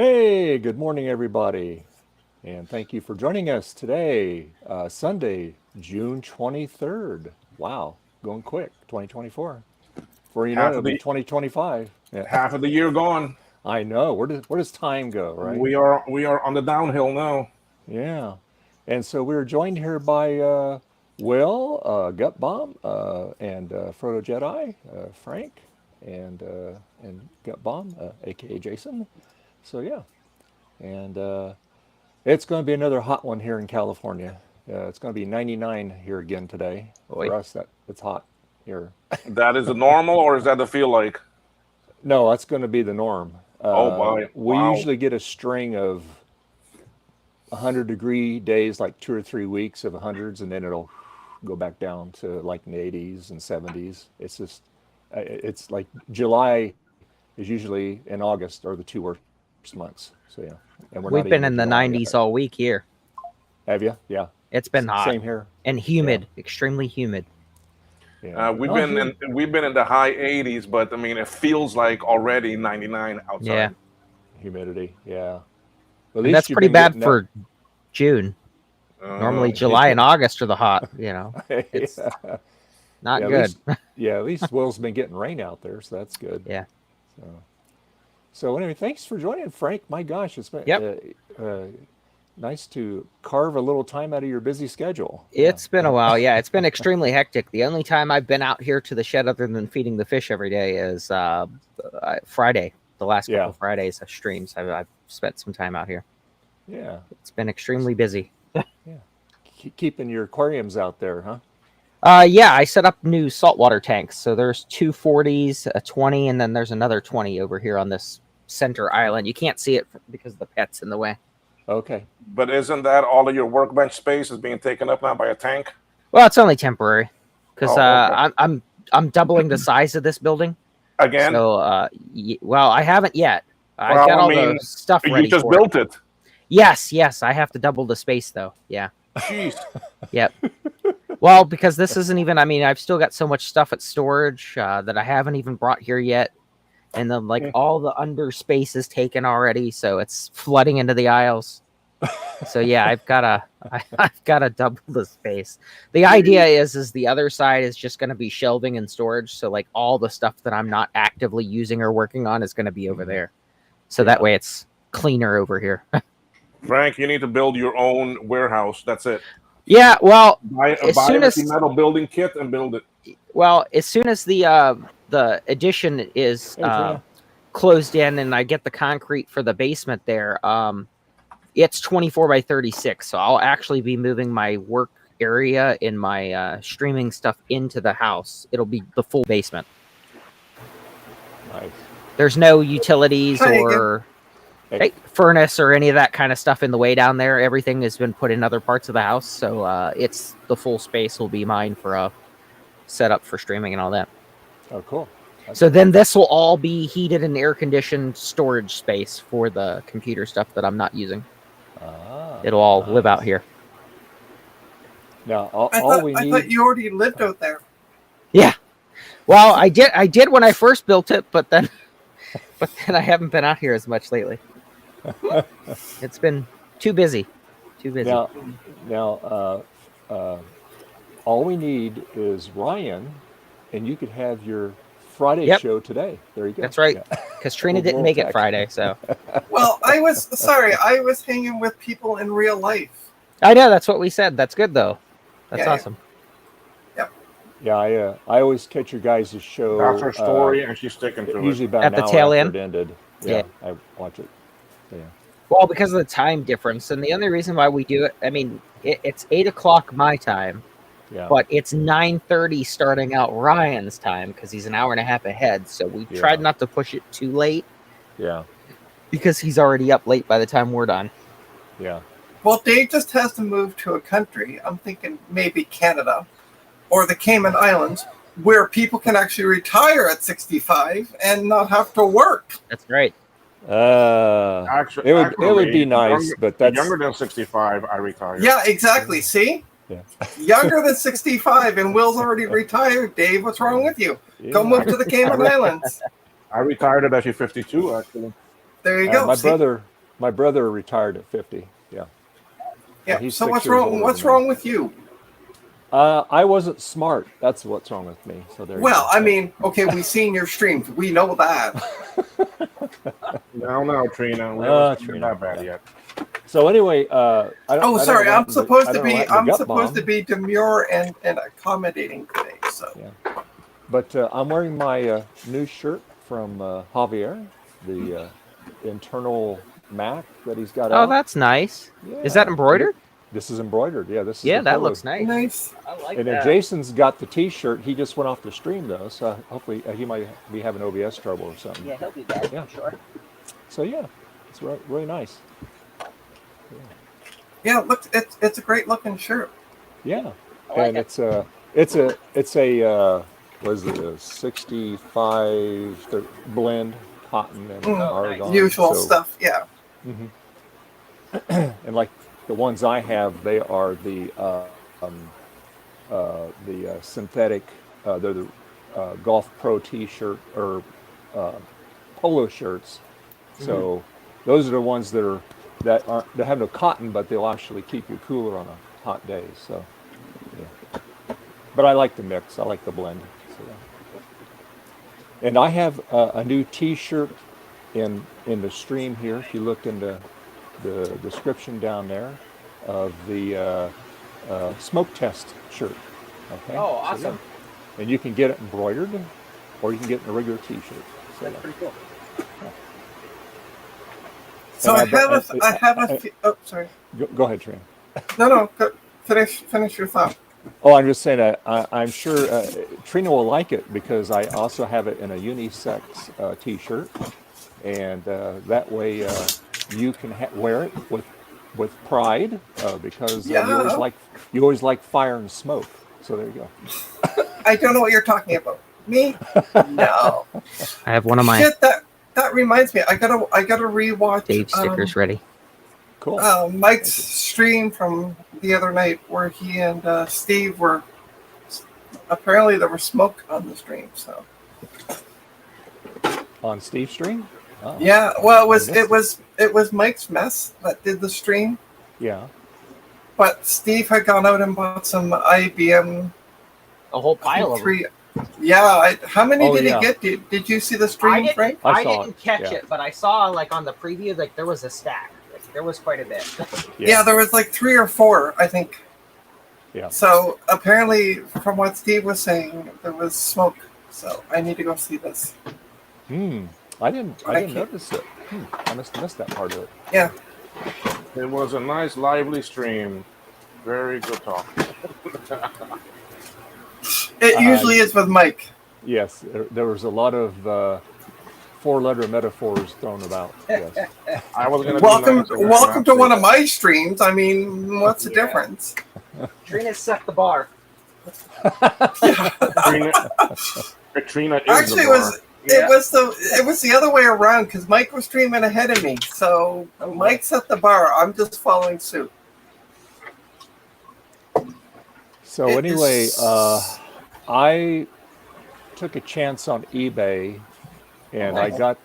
Hey, good morning, everybody, and thank you for joining us today, Sunday, June 23rd. Wow, going quick, 2024. Before you know it, half it'll of be the 2025. Yeah, half of the year gone. I know. Where does time go, right? We are on the downhill now. Yeah, and so we're joined here by Will, Gut Bomb, and Frodo Jedi, Frank, and Gut Bomb, aka Jason. So yeah, and it's going to be another hot one here in California. It's going to be 99 here again today. For Boy. us, that it's hot here. That is the normal, or is that the feel like? No, that's going to be the norm. Oh boy! We Wow. usually get a string of 100-degree days, like 2 or 3 weeks of hundreds, and then it'll go back down to like in the 80s and 70s. It's just, it's like July is usually in August are the two worst months. So yeah, and we're We've not been even in in the July 90s yet. all week here. Have you? Yeah. It's been hot Same here. and humid, extremely humid. Yeah. We've Not been here. in the high 80s, but I mean it feels like already 99 Yeah, outside. Humidity. Yeah. At and that's least you've pretty been bad getting that. for June. Normally, Uh, July and August are the hot. It's Yeah. not Yeah. At good. least. Yeah. At least Will's been getting rain out there, so that's good. Yeah. So. So anyway, thanks for joining, Frank. My gosh, it's been Yep. nice to carve a little time out of your busy schedule. Yeah. It's been a while. Yeah, it's been extremely hectic. The only time I've been out here to the shed other than feeding the fish every day is Friday. The last couple Yeah. of Fridays of streams, I've spent some time out here. Yeah. It's been extremely busy. Yeah. Keeping your aquariums out there, huh? Yeah, I set up new saltwater tanks. So there's two 40s, a 20, and then there's another 20 over here on this center island. You can't see it because the pet's in the way. Okay. but isn't that all of your workbench space is being taken up now by a tank? Well, it's only temporary because Oh, okay. I'm doubling the size of this building. Again? So well, I haven't yet. I've Well, got I all mean, the stuff you ready just for it. built it. Yes, I have to double the space though. Yeah. Jeez. Yep. Well, because this isn't even. I mean, I've still got so much stuff at storage that I haven't even brought here yet, and then like all the under space is taken already, so it's flooding into the aisles. So yeah, I've gotta double the space. The idea is the other side is just going to be shelving and storage. So like all the stuff that I'm not actively using or working on is going to be over there. So that way it's cleaner over here. Frank, you need to build your own warehouse. That's it. Yeah. Well, Buy as a soon as metal building kit and build it. the addition is Hey, Trina. closed in and I get the concrete for the basement there, it's 24 by 36. So I'll actually be moving my work area and my streaming stuff into the house. It'll be the full basement. Nice. There's no utilities Hi or Hey. furnace or any of that kind of stuff in the way down there. Everything has been put in other parts of the house. So it's the full space will be mine for a setup for streaming and all that. Oh, cool. So then this will all be heated and air conditioned storage space for the computer stuff that I'm not using. It'll all live out here. Now, all I we thought need. you already lived out there. Yeah. Well, I did when I first built it, but then I haven't been out here as much lately. It's been too busy. Too busy. Now, all we need is Ryan, and you could have your Friday Yep. show today. There you go. That's right. Yeah. Because Trina We'll didn't make it tech. Friday, so Well, I was hanging with people in real life. I know that's what we said. That's good though. That's Yeah. awesome. Yeah, I always catch your guys' show. That's her story, and she's sticking to Usually it. about At an the hour tail after end? it ended. Yeah. I watch it. Yeah. Well, because of the time difference, and the only reason why we do it, I mean, it's 8 o'clock my time, Yeah. but it's 9:30 starting out Ryan's time because he's an hour and a half ahead. So we tried not to push it too late Yeah. because he's already up late by the time we're done. Yeah. Well, Dave just has to move to a country. I'm thinking maybe Canada or the Cayman Islands, where people can actually retire at 65 and not have to work. That's right. Actually, it would be nice, but that's younger than 65. I retired. Yeah, exactly. See? Yeah. Younger than 65, and Will's already retired. Dave, what's wrong with you? Go move to the Cayman Islands. I retired at actually 52. Actually, There you go. My brother retired at 50. Yeah. Yeah. He's So 6 what's years wrong? older What's than me. wrong with you? I wasn't smart. That's what's wrong with me. So there. Well, you go. I mean, okay, we've seen your streams. We know that. No, Trina. We haven't seen Trina, that bad yeah. yet. So anyway, Sorry. I'm supposed to be. I'm gut supposed to bomb. be demure and accommodating today. So. Yeah. But I'm wearing my new shirt from Javier, the internal Mac that he's got Oh, out. that's nice. Yeah. Is that embroidered? This is embroidered. Yeah, this is Yeah, the that polo. looks nice. Nice. I like And that. then Jason's got the T-shirt. He just went off the stream though, so hopefully he might be having OBS trouble or something. Yeah, he'll be back. Yeah. I'm sure. So yeah, it's really nice. Yeah. Look, it's a great looking shirt. Yeah, I like and it. it's a was it a 65 blend cotton and argon. Usual so- stuff. Yeah. And like the ones I have, they are the synthetic. They're the Golf Pro T-shirt or polo shirts. So those are the ones that have no cotton, but they'll actually keep you cooler on a hot day. So, yeah. But I like the mix. I like the blend. So, yeah. And I have a new T-shirt in the stream here. If you look into the description down there of the smoke test shirt. Okay. Oh, awesome. yeah. And you can get it embroidered, or you can get it in a regular T-shirt. So, That's pretty cool. So And I have a. Oh, sorry. Go ahead, Trina. No. Finish your thought. Oh, I'm just saying that I'm sure Trina will like it because I also have it in a unisex T-shirt, and that way you can wear it with pride because Yeah. you always like fire and smoke. So there you go. I don't know what you're talking about. Me? No. I have one of my Shit, that reminds me. I gotta rewatch Dave stickers ready. Cool. Mike's stream from the other night where he and Steve were. Apparently, there was smoke on the stream. So. On Steve's stream? Oh, Yeah. Well, I missed it was Mike's mess that did the stream, yeah. but Steve had gone out and bought some IBM. A whole pile of them. three. Yeah. How many Oh, did yeah. he get? Did you see the I stream, didn't, Frank? I I saw didn't it, catch yeah. it, but I saw like on the preview, like there was a stack. Like, there was quite a bit. Yeah, there was like 3 or 4, I think. Yeah. So apparently, from what Steve was saying, there was smoke. So I need to go see this. I didn't can't- notice it. I must have missed that part of it. Yeah. It was a nice, lively stream. Very good talk. It usually is with Mike. Yes, there was a lot of 4-letter metaphors thrown about. Yes. I was gonna Welcome to one of my streams. I mean, what's the difference? Trina set the bar. Katrina is Actually, the bar. it was the other way around because Mike was streaming ahead of me. So Mike set the bar. I'm just following suit. So It anyway, is- I took a chance on eBay, and I got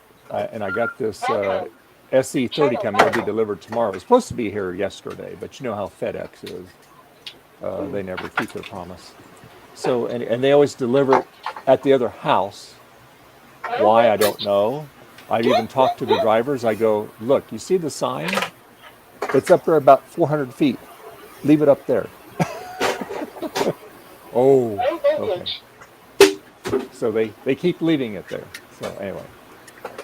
this SE30 coming. It'll be delivered tomorrow. It was supposed to be here yesterday, but you know how FedEx is. They never keep their promise. So and they always deliver it at the other house. Why, I don't know. I've even talked to the drivers. I go, look, you see the sign? It's up there about 400 feet. Leave it up there. Oh, okay. So they keep leaving it there. So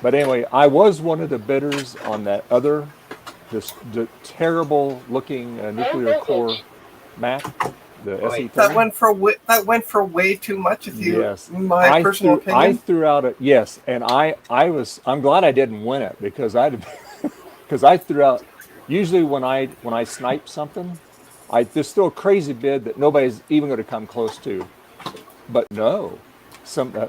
anyway, I was one of the bidders on that other, the terrible looking nuclear core Mac, the SE30. That went for way too much. If you, Yes. my personal I opinion. threw out a yes, and I'm glad I didn't win it because I threw out. Usually when I snipe something, there's still a crazy bid that nobody's even going to come close to. But no,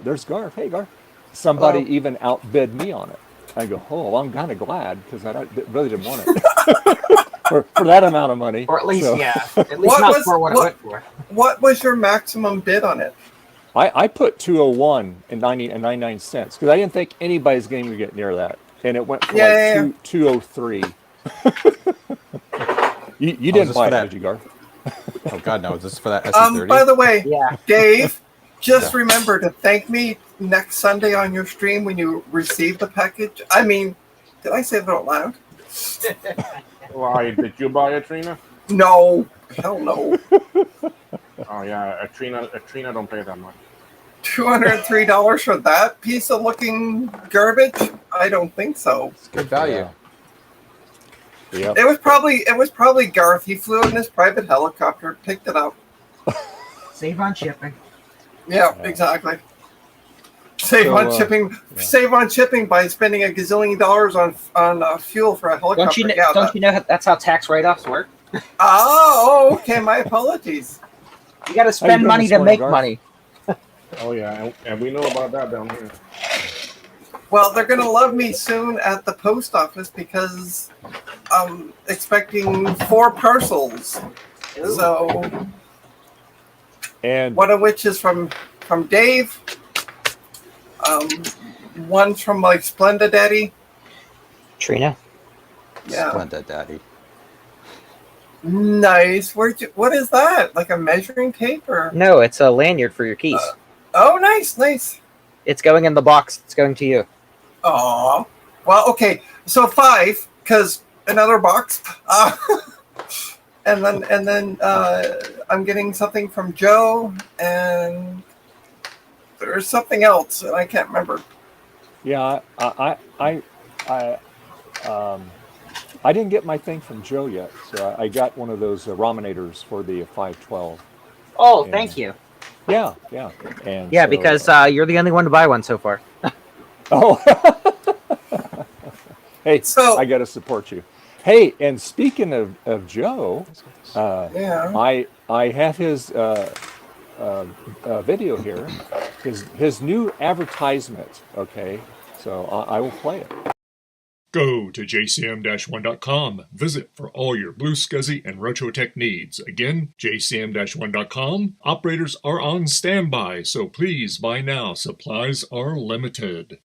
there's Garth. Hey Garth, somebody even outbid me on it. I go, oh, well, I'm kind of glad because I really didn't want it for that amount of money. Or at least, So, yeah. At least not for what it went for. What was your maximum bid on it? I put 201 and 99 cents because I didn't think anybody's going to get near that. and it went for Yeah. like 203. You Oh, didn't is this buy for it, that? did you, Garth? Oh God, no! Is this for that SE30? By the way, Yeah. Dave, just Yeah. remember to thank me next Sunday on your stream when you receive the package. I mean, did I say that out loud? Why did you buy it, Trina? No, hell no. Oh yeah, Trina don't pay that much. $203 for that piece of looking garbage? I don't think so. It's good value. Yeah. Yep. It was probably Garth. He flew in his private helicopter, picked it up. Save on shipping. Yeah, Yeah. exactly. Save So, on shipping. yeah. Save on shipping by spending $1 gazillion on fuel for a helicopter. Don't you know? Yeah, Don't you know that's how tax write-offs work? Oh, okay. My apologies. You got to How you spend doing money this to morning, make Garth? money. Oh yeah, and we know about that down here. Well, they're going to love me soon at the post office because I'm expecting 4 parcels. So And one of which is from Dave. One's from like Splenda Daddy. Trina. Yeah. Splendid, Daddy. Nice. What is that? Like a measuring tape or? No, it's a lanyard for your keys. Oh, nice, nice. It's going in the box. It's going to you. Oh, well, okay. So 5, because another box. And then I'm getting something from Joe, and there's something else, and I can't remember. yeah, I didn't get my thing from Joe yet, so I got one of those ramenators for the 512. Oh, Yeah. thank you. Yeah, yeah, and Yeah, so, because you're the only one to buy one so far. oh, hey, So- I got to support you. Hey, and speaking of Joe, Yeah. I have his video here, his new advertisement. Okay, so I will play it. Go to jcm-1.com. Visit for all your blue, scuzzy, and retrotech needs. Again, jcm-1.com. Operators are on standby, so please buy now. Supplies are limited.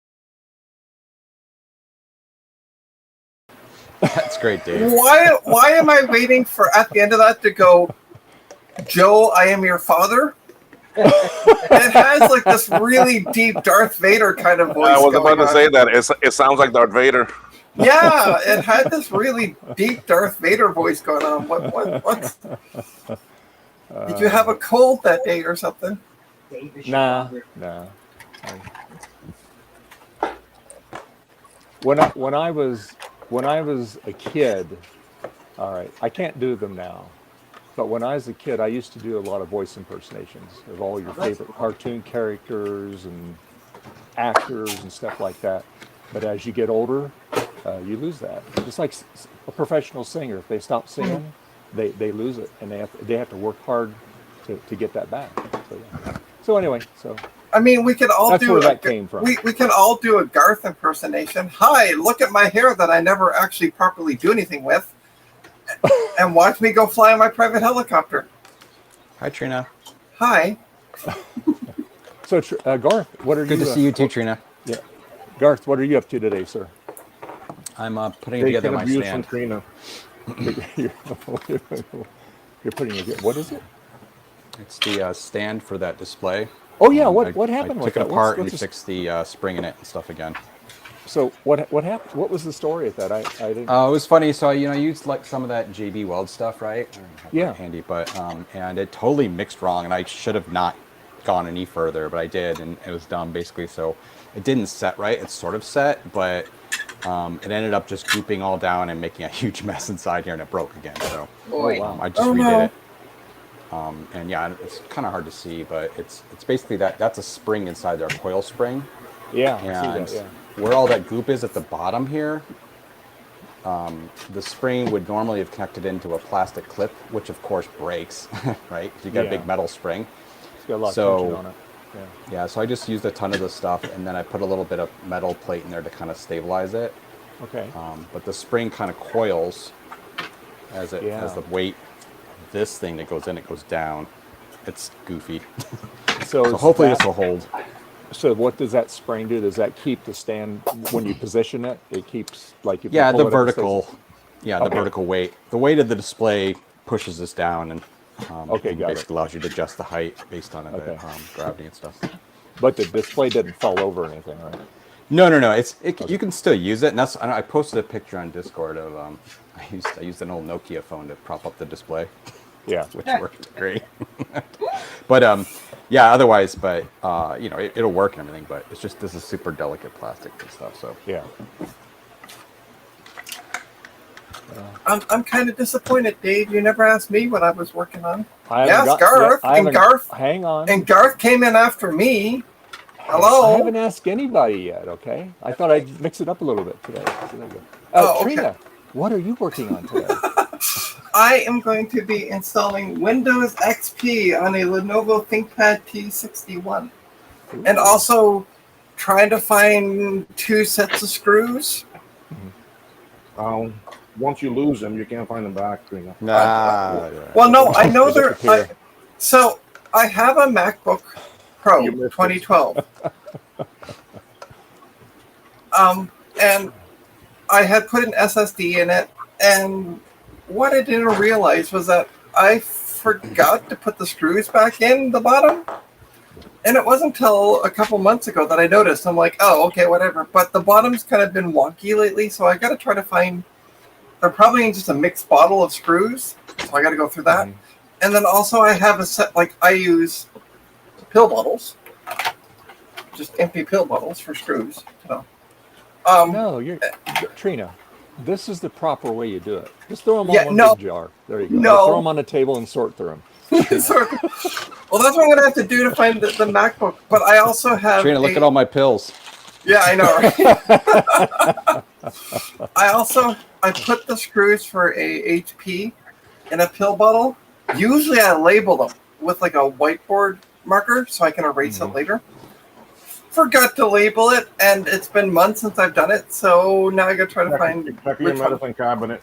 That's great, Dave. Why am I waiting for at the end of that to go, Joe, I am your father? It has like this really deep Darth Vader kind of voice. I was going about to on. say that it sounds like Darth Vader. Yeah, it had this really deep Darth Vader voice going on. What's did you have a cold that day or something? Nah. When I was a kid, all right, I can't do them now. But when I was a kid, I used to do a lot of voice impersonations of all your favorite cartoon characters and actors and stuff like that. But as you get older, you lose that. Just like a professional singer, if they stop singing, they lose it, and they have to work hard to get that back. So, yeah. So anyway, so I mean, we could all that's do where that came from. we can all do a Garth impersonation. Hi, look at my hair that I never actually properly do anything with, and watch me go fly in my private helicopter. Hi, Trina. Hi. So Garth, what are you? Good to see you too, Trina. Yeah, Garth, what are you up to today, sir? I'm putting together Taking my abuse from stand. Trina. You're putting it. What is it? It's the stand for that display. Oh yeah, I what happened took with it that? apart and What's we the- fixed the spring in it and stuff again. So what happened? What was the story at that? I didn't. It was funny. So I used like some of that JB Weld stuff, right? I don't have Yeah. that handy, but and it totally mixed wrong, and I should have not gone any further, but I did, and it was dumb basically. So it didn't set right. It's sort of set, but it ended up just gooping all down and making a huge mess inside here, and it broke again. So I just Oh, redid no. it. And yeah, it's kind of hard to see, but it's basically that's a spring inside their coil spring. Yeah, I And see that. Yeah. where all that goop is at the bottom here, the spring would normally have connected into a plastic clip, which of course breaks, right? You got a Yeah. big metal spring. It's got a lot of So- tension on it. Yeah. Yeah, so I just used a ton of this stuff, and then I put a little bit of metal plate in there to kind of stabilize it. Okay. But the spring kind of coils as it Yeah. as the weight of this thing that goes in, it goes down. It's goofy. So So hopefully this will hold. So what does that spring do? Does that keep the stand when you position it? It keeps like if you Yeah, pull the it up, it vertical. stays- Yeah, the Okay. vertical weight. The weight of the display pushes this down and Okay, and got it. basically allows you to adjust the height based on Okay. gravity and stuff. But the display doesn't fall over or anything, right? No. You can still use it, and that's I posted a picture on Discord of I used an old Nokia phone to prop up the display, Yeah. which worked great. But yeah, otherwise, but it'll work and everything. But it's just this is super delicate plastic and stuff. So Yeah. I'm kind of disappointed, Dave. You never asked me what I was working on. I Yes, haven't Garth, I and haven't- Garth. Hang on. And Garth came in after me. I Hello. haven't asked anybody yet. Okay. I thought I'd mix it up a little bit today. So there you go. Oh, okay. Trina, what are you working on today? I am going to be installing Windows XP on a Lenovo ThinkPad T61, and also trying to find 2 sets of screws. Once you lose them, you can't find them back. You know. yeah. Well, no, I know They they're. disappear. So I have a MacBook Pro You missed it. 2012, and I had put an SSD in it, and what I didn't realize was that I forgot to put the screws back in the bottom. And it wasn't until a couple months ago that I noticed. I'm like, oh, okay, whatever. But the bottom's kind of been wonky lately, so I got to try to find. They're probably in just a mixed bottle of screws, so I got to go through that. And then also I have a set, like I use pill bottles, just empty pill bottles for screws. So, No, you're Trina. This is the proper way you do it. Just throw them all Yeah, in no. big jar. There you go. No. Throw them on the table and sort through them. well, that's what I'm gonna have to do to find the MacBook. But I also have. Trina, look at all my pills. Yeah, I know. Right? I put the screws for a HP in a pill bottle. Usually I label them with like a whiteboard marker so I can erase it later. Forgot to label it, and it's been months since I've done it, so now I gotta try to find Check your which one. medicine cabinet.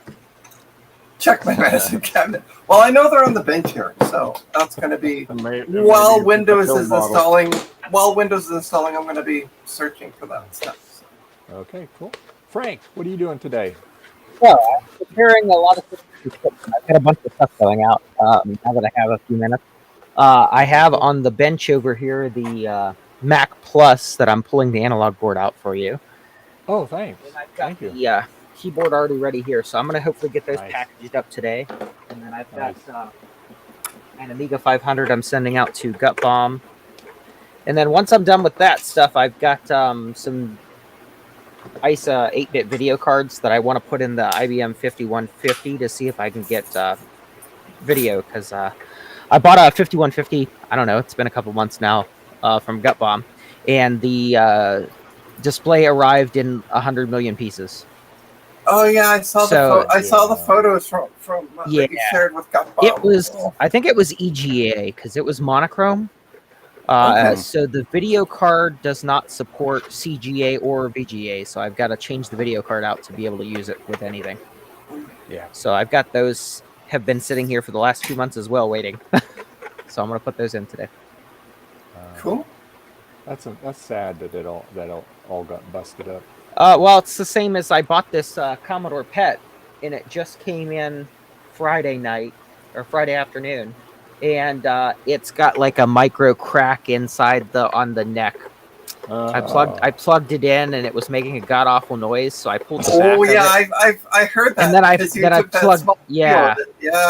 Check my medicine cabinet. Well, I know they're on the bench here, so that's gonna be Maybe while the Windows pill is bottle. installing. While Windows is installing, I'm gonna be searching for that stuff. Okay, cool. Frank, what are you doing today? Well, I'm preparing a lot of things. I've got a bunch of stuff going out now that I have a few minutes. I have on the bench over here the Mac Plus that I'm pulling the analog board out for you. Oh, thanks. And I've got Thank you. the keyboard already ready here, so I'm going to hopefully get those Nice. packaged up today. And then I've got Nice. an Amiga 500 I'm sending out to Gut Bomb. And then once I'm done with that stuff, I've got some ISA 8-bit video cards that I want to put in the IBM 5150 to see if I can get video, because I bought a 5150, I don't know, it's been a couple months now, from Gut Bomb, and the display arrived in 100 million pieces. Oh yeah, I saw I saw the photos from that you Yeah. shared with Gut Bomb. It was, I think it was EGA, because it was monochrome. Okay. So the video card does not support CGA or VGA, so I've got to change the video card out to be able to use it with anything. Yeah. So I've got those, have been sitting here for the last 2 months as well, waiting. So I'm going to put those in today. Cool. That's sad that it all got busted up. Well, it's the same as I bought this Commodore PET, and it just came in Friday night or Friday afternoon, and it's got like a micro crack inside on the neck. I plugged it in, and it was making a god awful noise. So I pulled the back Oh of yeah, it, I heard that. and then I 'cause you then I took that plugged small yeah. video of it. Yeah.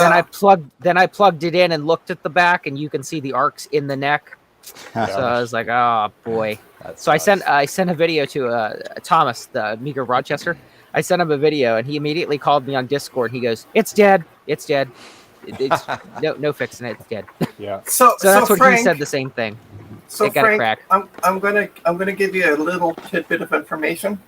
Then I plugged it in and looked at the back, and you can see the arcs in the neck. So I was like, oh boy. So I sent a video to Thomas, the Amiga Rochester. I sent him a video, and he immediately called me on Discord. He goes, "It's dead. It's dead. It's no fixing it. It's dead." Yeah. So that's what Frank, he said. The same thing. So it got a Frank, crack. I'm gonna give you a little tidbit of information.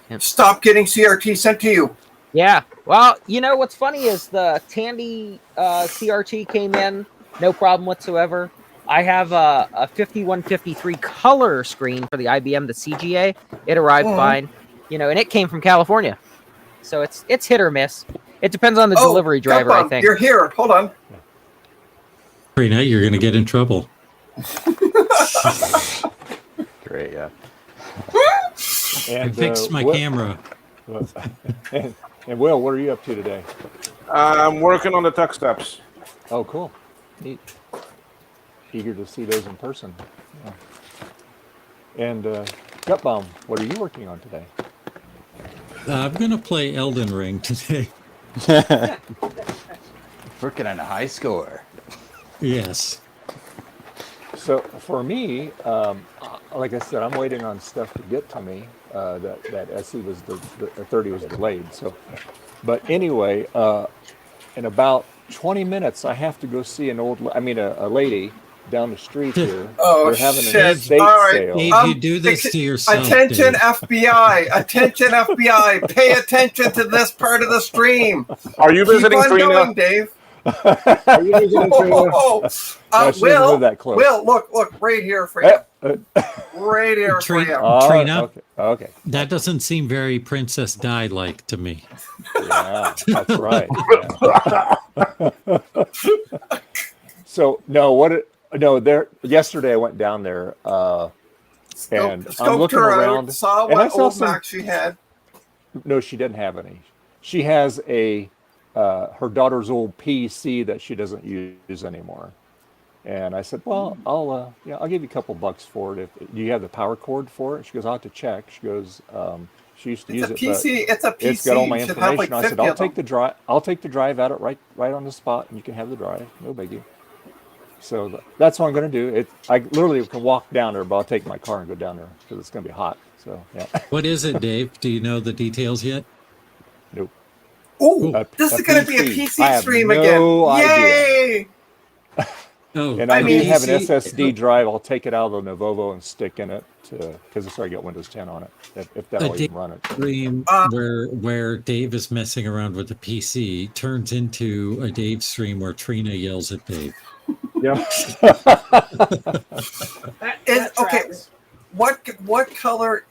Yep. Stop getting CRT sent to you. Yeah. Well, you know what's funny is the Tandy CRT came in, no problem whatsoever. I have a 5153 color screen for the IBM, the CGA. It arrived fine, and it came from California. So it's hit or miss. It depends on the delivery driver, I think. You're here. Hold on. Trina, you're going to get in trouble. great. Yeah. And I fixed my Will- camera. and Will, what are you up to today? I'm working on the tech steps. Oh, cool. Neat. Eager to see those in person. Yeah. And Gutbaum, what are you working on today? I'm going to play Elden Ring today. Working on a high score. Yes. So for me, like I said, I'm waiting on stuff to get to me. That SE was the 30 was delayed. So, but anyway, in about 20 minutes, I have to go see a lady down the street here. Oh, They're having shit. an estate All right. sale. Dave, you do this to yourself. Attention, Dave. FBI! Attention, FBI! Pay attention to this part of the stream. Are you Keep visiting on Trina? going, Dave. Are you visiting Trina? No, she doesn't Will, live that close. Will, look, right here for you. Right here for Trina. you. Trina? Okay. That doesn't seem very Princess Di-like to me. Yeah, that's right. Yeah. So yesterday I went down there and I'm Scoped looking her around out, saw and I what saw old some. Mac she had. No, she didn't have any. She has her daughter's old PC that she doesn't use anymore. And I said, well, I'll give you a couple bucks for it. Do you have the power cord for it? She goes, I'll have to check. She goes, she used to use it, It's a but PC. it's got all my You should have, information. like, I said, 50 I'll of them. take the drive. I'll take the drive out right on the spot, and you can have the drive. No biggie. So that's what I'm going to do. I literally can walk down there, but I'll take my car and go down there because it's going to be hot. So yeah. What is it, Dave? Do you know the details yet? Nope. Ooh, A- this a is going to be a PC. I PC have stream no again. idea. Yay! Oh, And I do have an PC SSD drive. I'll take it out of the Novovo and stick in it because it's already got Windows 10 on it. If that'll Dave even run it. stream where Dave is messing around with the PC turns into a Dave stream where Trina yells at Dave. Yeah. Okay, what color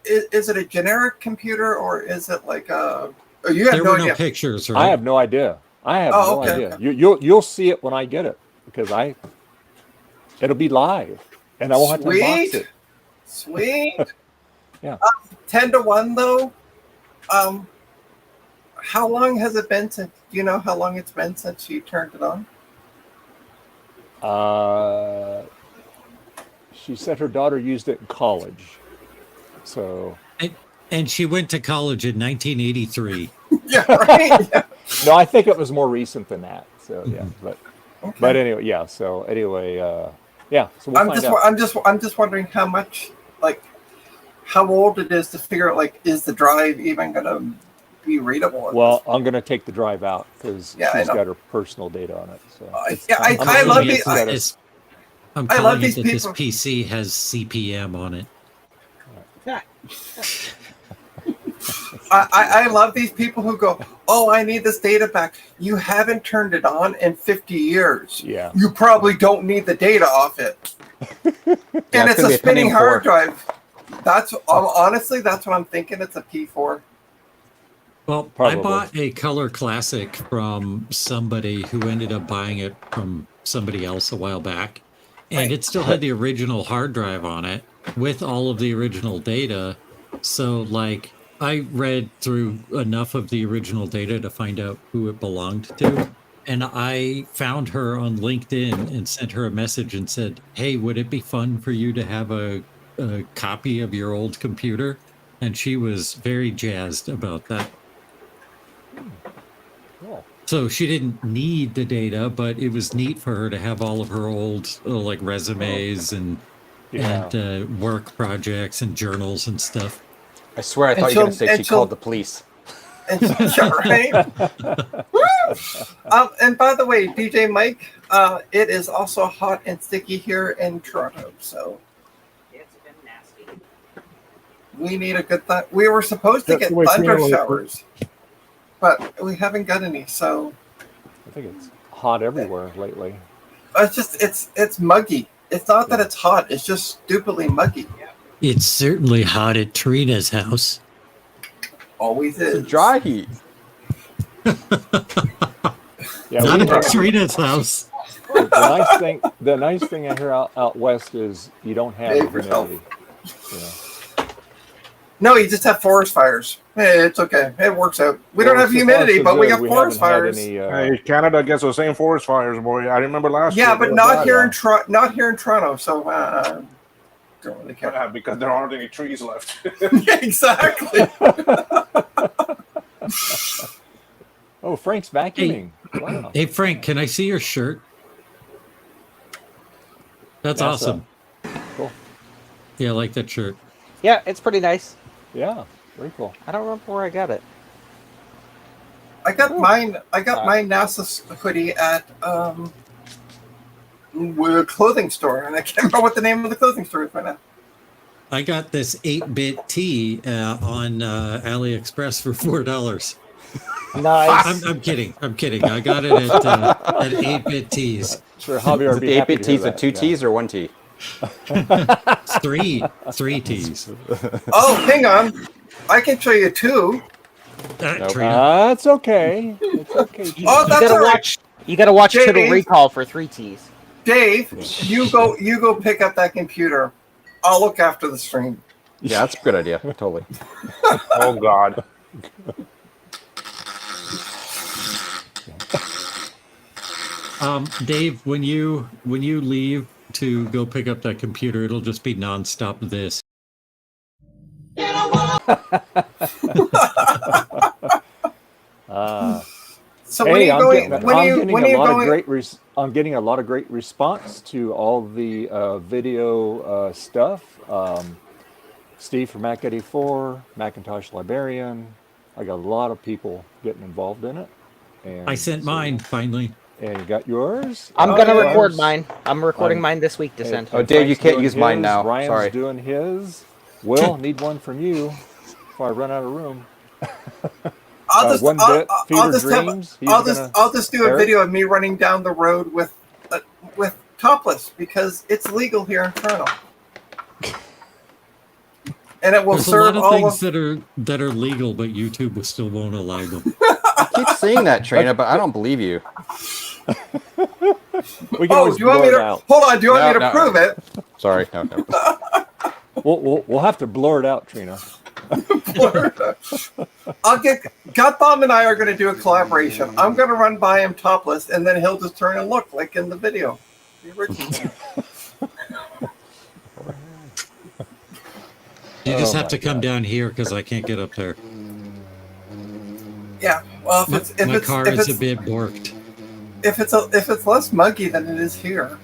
is it? A generic computer or is it like a? Oh, you have There no were no idea. pictures, right? I have no idea. I have Oh, no okay, idea. okay. You'll see it when I get it because it'll be live and I won't have to unbox it. Sweet. Yeah. 10-1 though. How long has it been since? Do you know how long it's been since you turned it on? She said her daughter used it in college. So And she went to college in 1983. Yeah, right. Yeah. no, I think it was more recent than that. So yeah, but Okay. anyway, yeah. So anyway, yeah. So we'll find out. I'm just wondering how much, like, how old it is to figure out, like, is the drive even gonna be readable? at Well, this I'm going to take the drive out because Yeah, I she's know. got her personal data on it. So yeah, I I'm love assuming the- it's got a- This- I'm I love calling it these that this people. PC has CPM on it. I love these people who go, oh, I need this data back. You haven't turned it on in 50 years. Yeah. You probably don't need the data off it. And it's it's gonna a be a spinning Pentium hard 4. drive. That's honestly, that's what I'm thinking. It's a P4. Well, Probably. I bought a Color Classic from somebody who ended up buying it from somebody else a while back. And it still had the original hard drive on it with all of the original data. So, like, I read through enough of the original data to find out who it belonged to. And I found her on LinkedIn and sent her a message and said, hey, would it be fun for you to have a copy of your old computer? And she was very jazzed about that. Cool. So she didn't need the data, but it was neat for her to have all of her old like resumes and Yeah. work projects and journals and stuff. I swear I And thought you were going to she'll- say and she she'll- called the police. And, yeah, right? Woo! And by the way, DJ Mike, it is also hot and sticky here in Toronto. So It's been nasty. we need a good we were supposed to That's get the way thunder Toronto is. showers, but we haven't got any. So I think it's hot everywhere lately. it's just it's muggy. It's not that it's hot. It's just stupidly muggy. It's certainly hot at Trina's house. Always It's a is. dry heat. Yeah, Not we at have- Trina's house. the nice thing I hear out west is you don't have Behave yourself. humidity. No, you just have forest fires. Hey, it's okay. It works out. We don't have humidity, but we got forest fires. Hey, Canada gets the same forest fires, boy. I remember last year. Yeah, but not here in not here in Toronto. So don't really care. Yeah, because there aren't any trees left. Yeah, exactly. Oh, Frank's vacuuming. Wow. Hey, Frank, can I see your shirt? That's awesome. Cool. Yeah, I like that shirt. Yeah, it's pretty nice. Yeah, very cool. I don't remember where I got it. I got mine. I got my NASA hoodie at a clothing store, and I can't remember what the name of the clothing store is right now. I got this 8-bit tee on AliExpress for $4. Nice. I'm kidding. I'm kidding. I got it at 8-bit tees. Sure, Javier Is would it be the happy 8-bit to hear tees with that, 2 yeah. T's or 1 T? Three tees. Oh, hang on. I can show you two. Nope. Trina. That's okay. It's okay. Oh, that's all right. You gotta watch Dave. Total Recall for 3 Ts. Dave, you go pick up that computer. I'll look after the stream. Yeah, that's a good idea. Totally. Oh God. Dave, when you leave to go pick up that computer, it'll just be nonstop this. So when are you going? I'm getting a lot of great response to all the video stuff. Steve from Mac84, Macintosh Librarian. I got a lot of people getting involved in it. And I sent mine finally. And you got yours? I'm gonna yeah. record mine. I'm recording mine this week to send. Oh, Dave, you Frank's can't doing use mine his, now. Ryan's Sorry. doing his. Will, need one from you if I run out of room. I'll just, One bit, Fever Dreams. I'll just do a video of me running down the road with topless because it's legal here in Toronto, and it will There's a serve lot of all things of. that are legal, but YouTube still won't allow them. I keep saying that, Trina, but I don't believe you. We can Oh, always do you want me blur it to out. hold on? Do you want me to No. prove it? Sorry. No. We'll have to blur it out, Trina. I'll get Gutbomb and I are going to do a collaboration. I'm going to run by him topless, and then he'll just turn and look like in the video. The original. You just Oh have to come down here because I can't get up there. Yeah. Well, My car is a bit borked. if it's less muggy than it is here.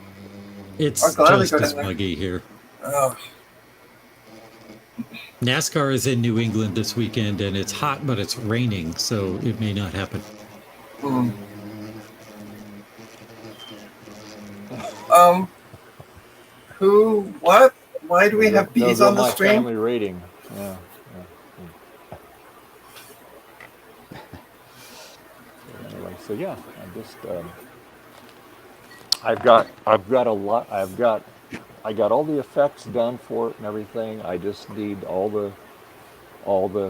It's I'll gladly just go as down there. muggy here. Oh. NASCAR is in New England this weekend, and it's hot, but it's raining, so it may not happen. Hmm. Who? What? Why do we have bees on the my stream? family rating. Yeah. Anyway, so yeah, I'm just I got all the effects done for it and everything. I just need all the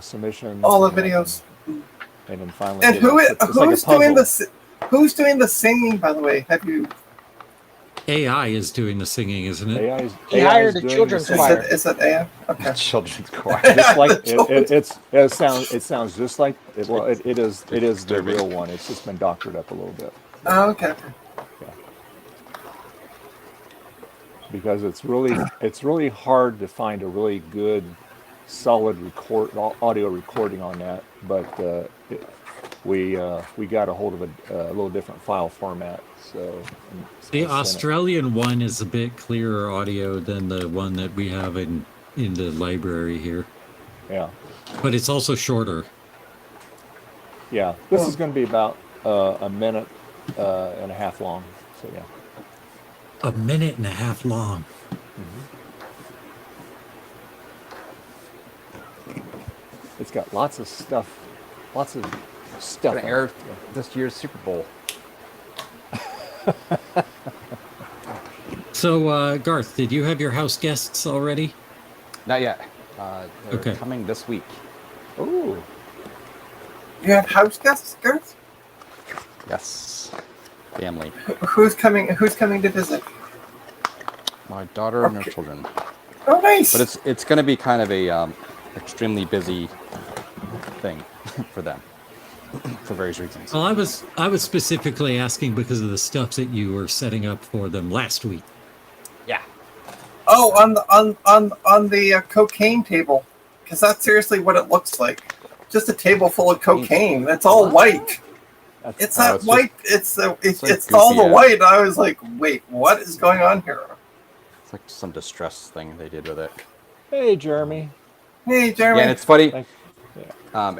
submissions, All the videos. and then finally. And get it. It's like a who's doing the singing? By the way, have you? AI is doing the singing, isn't it? He hired a children's choir. Is it AI? Okay. Children's choir. Just like it sounds just like it. Well, it is the real one. It's just been doctored up a little bit. Oh, okay. Because it's really hard to find a really good solid audio recording on that, but we got a hold of a little different file format. So The Australian one is a bit clearer audio than the one that we have in the library here. Yeah, But it's also shorter. yeah. This is going to be about a minute and a half long. So yeah. A minute and a half long. It's got lots of stuff. Gonna air this year's Super Bowl. So, Garth, did you have your house guests already? Not yet. They're Okay. coming this week. Ooh. You have house guests, Garth? Yes. Family. Who's coming? Who's coming to visit? My daughter and her children. Oh, nice. But it's going to be kind of a extremely busy thing for them for various reasons. Well, I was specifically asking because of the stuff that you were setting up for them last week. Yeah. Oh, on the cocaine table, because that's seriously what it looks like. Just a table full of cocaine. It's all white. It's that white. It's all the goofy, white. I was like, wait, what is going on here? It's like some distress thing they did with it. Hey, Jeremy. Hey, Jeremy. Yeah, and it's funny. Thanks.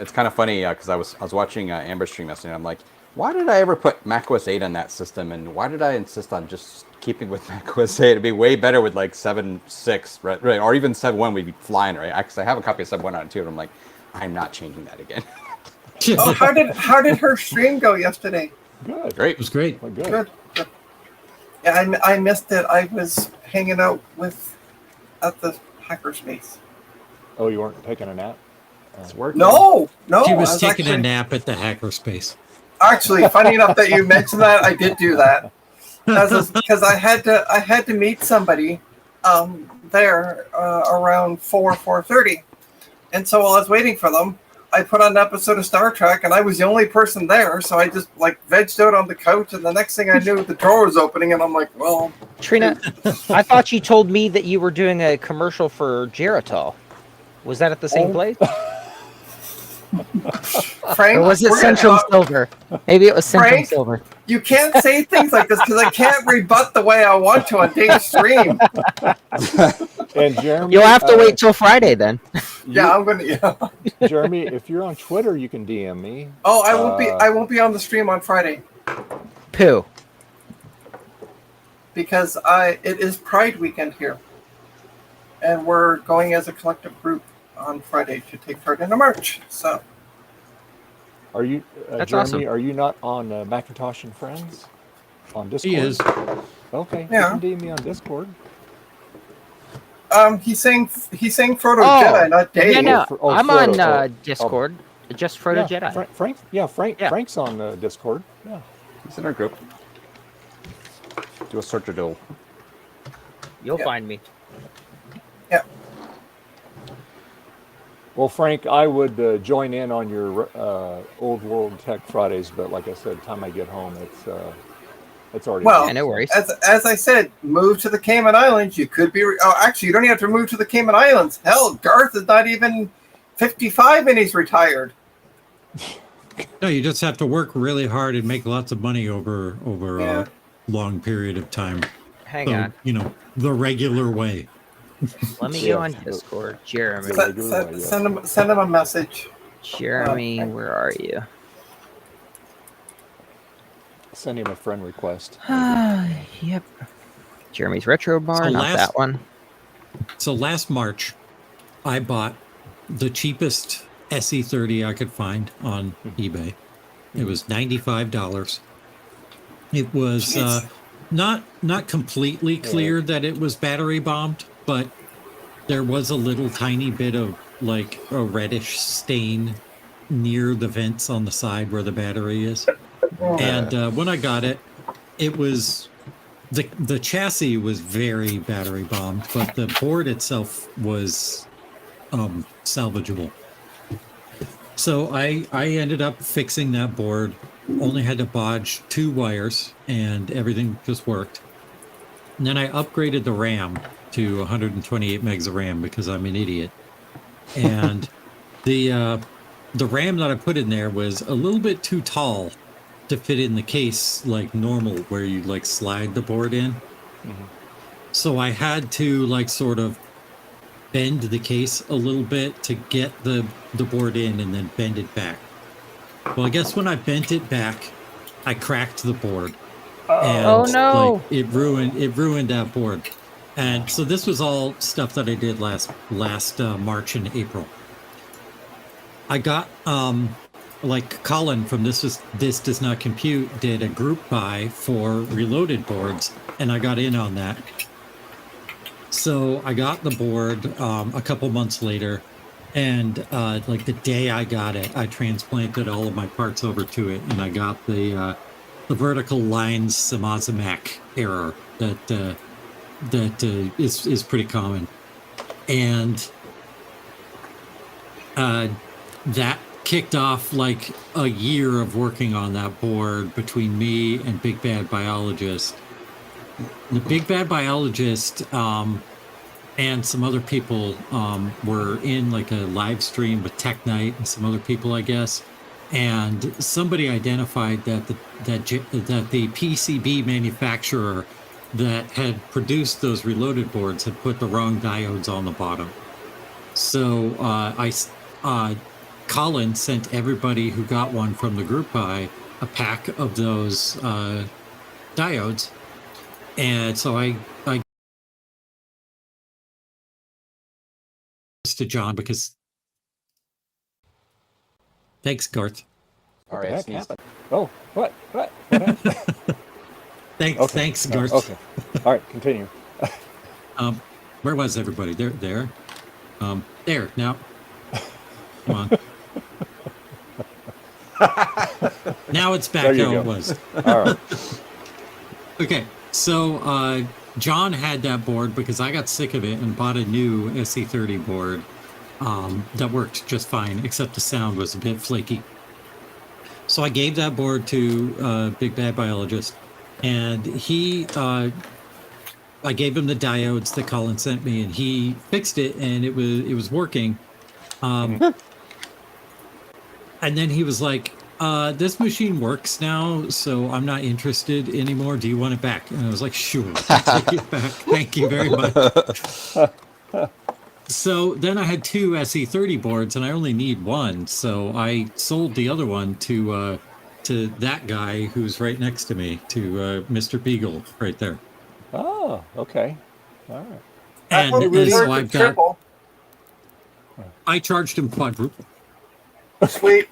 It's kind of funny because I was watching Amber stream yesterday. And I'm like, why did I ever put macOS 8 on that system, and why did I insist on just keeping with macOS 8? It'd be way better with like 7.6, right? Or even 7.1. We'd be flying, right? Because I have a copy of 7.1 on it too, and I'm like, I'm not changing that again. Oh, how did her stream go yesterday? Good. Great. It was great. Well, good. Good. Yeah, I missed it. I was hanging out at the hackerspace. Oh, you weren't taking a nap? It's working. No. She I was taking a actually- nap at the hackerspace. Actually, funny enough that you mentioned that, I did do that because I had to meet somebody there around 4:30, and so while I was waiting for them, I put on an episode of Star Trek, and I was the only person there, so I just like vegged out on the couch, and the next thing I knew, the door was opening, and I'm like, well, Trina, I thought you told me that you were doing a commercial for Geritol. Was that at the same place? Frank, Or was it we're gonna Centrum talk- Silver? Maybe it was Centrum Frank? Silver. You can't say things like this because I can't rebut the way I want to on Dave's stream. And Jeremy, You'll have to wait till Friday then. Yeah, I'm gonna. Yeah. Jeremy, if you're on Twitter, you can DM me. Oh, I won't be. I won't be on the stream on Friday Pooh. because it is Pride weekend here, and we're going as a collective group on Friday to take part in a march. So Are you, That's Jeremy? awesome. Are you not on Macintosh and Friends on Discord? He is. Okay. Yeah. You can DM me on Discord. he's saying Frodo Oh, Jedi, not Dave. Yeah, no, Oh, I'm Frodo, on Discord. Just Frodo yeah, Jedi. Frank. Yeah. Frank's on Discord. Yeah. He's in our group. Do a search or duel. You'll Yeah. find me. Yeah. Well, Frank, I would join in on your Old World Tech Fridays, but like I said, time I get home, it's already. Well, Yeah, no worries. As I said, move to the Cayman Islands. You could be. Actually, you don't even have to move to the Cayman Islands. Hell, Garth is not even 55 and he's retired. No, you just have to work really hard and make lots of money over Yeah. a long period of time. Hang So, on. you know, the regular way. Let me Yeah. go on Discord. Jeremy. Send him a message. Jeremy, where are you? Send him a friend request. Yep. Jeremy's Retro Bar, So not last- that one. So last March, I bought the cheapest SE30 I could find on eBay. It was $95. It was not completely clear that it was battery bombed, but there was a little tiny bit of like a reddish stain near the vents on the side where the battery is. And when I got it, it was the chassis was very battery bombed, but the board itself was salvageable. So I ended up fixing that board. Only had to bodge 2 wires, and everything just worked. And then I upgraded the RAM to 128 megs of RAM because I'm an idiot. And the RAM that I put in there was a little bit too tall to fit in the case like normal, where you like slide the board in. So I had to like sort of bend the case a little bit to get the board in and then bend it back. Well, I guess when I bent it back, I cracked the board. And, Oh, no. Like, it ruined that board. And so this was all stuff that I did last March and April. I got like Colin from This Does Not Compute did a group buy for reloaded boards, and I got in on that. So I got the board a couple months later, and like the day I got it, I transplanted all of my parts over to it, and I got the vertical lines Samazamak error that is pretty common. And that kicked off like a year of working on that board between me and Big Bad Biologist. The Big Bad Biologist and some other people were in like a live stream with Tech Night and some other people, I guess. And somebody identified that the PCB manufacturer that had produced those reloaded boards had put the wrong diodes on the bottom. So Colin sent everybody who got one from the group buy a pack of those diodes. And so I to John because thanks, Garth. All What the right, heck sneeze. happened? Oh, what happened? Thanks, Garth. Okay. All right, continue. Where was everybody? There. There. Now, come on. Now it's back There you how go. it was. All right. Okay, so John had that board because I got sick of it and bought a new SE30 board that worked just fine, except the sound was a bit flaky. So I gave that board to Big Bad Biologist, and I gave him the diodes that Colin sent me, and he fixed it, and it was working. And then he was like, this machine works now, so I'm not interested anymore. Do you want it back? And I was like, sure, I'll take it back. Thank you very much. So then I had two SE30 boards, and I only need one. So I sold the other one to that guy who's right next to me, to Mr. Beagle, right there. Oh, okay. All right. And, hope you and so charged I've him got, triple. I charged him quadruple. Sweet.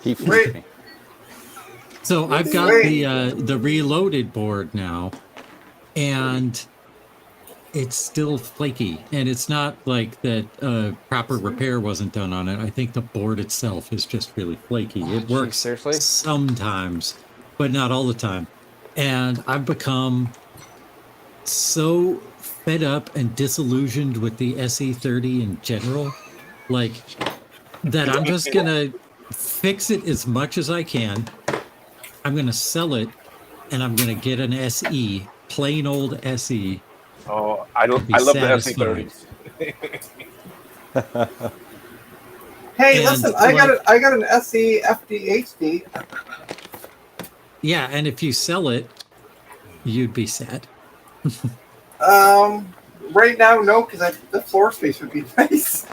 He fleeced Wait. me. So I've got Great. the reloaded board now, and it's still flaky. And it's not like that proper repair wasn't done on it. I think the board itself is just really flaky. It geez, works seriously? sometimes, but not all the time. And I've become so fed up and disillusioned with the SE30 in general, like that I'm just gonna fix it as much as I can. I'm gonna sell it, and I'm gonna get an SE, plain old SE. Oh, I love Be the satisfied. SE30s. Hey, And, listen, I got an SE FDHD. Yeah, and if you sell it, you'd be sad. Right now, no, because the floor space would be nice.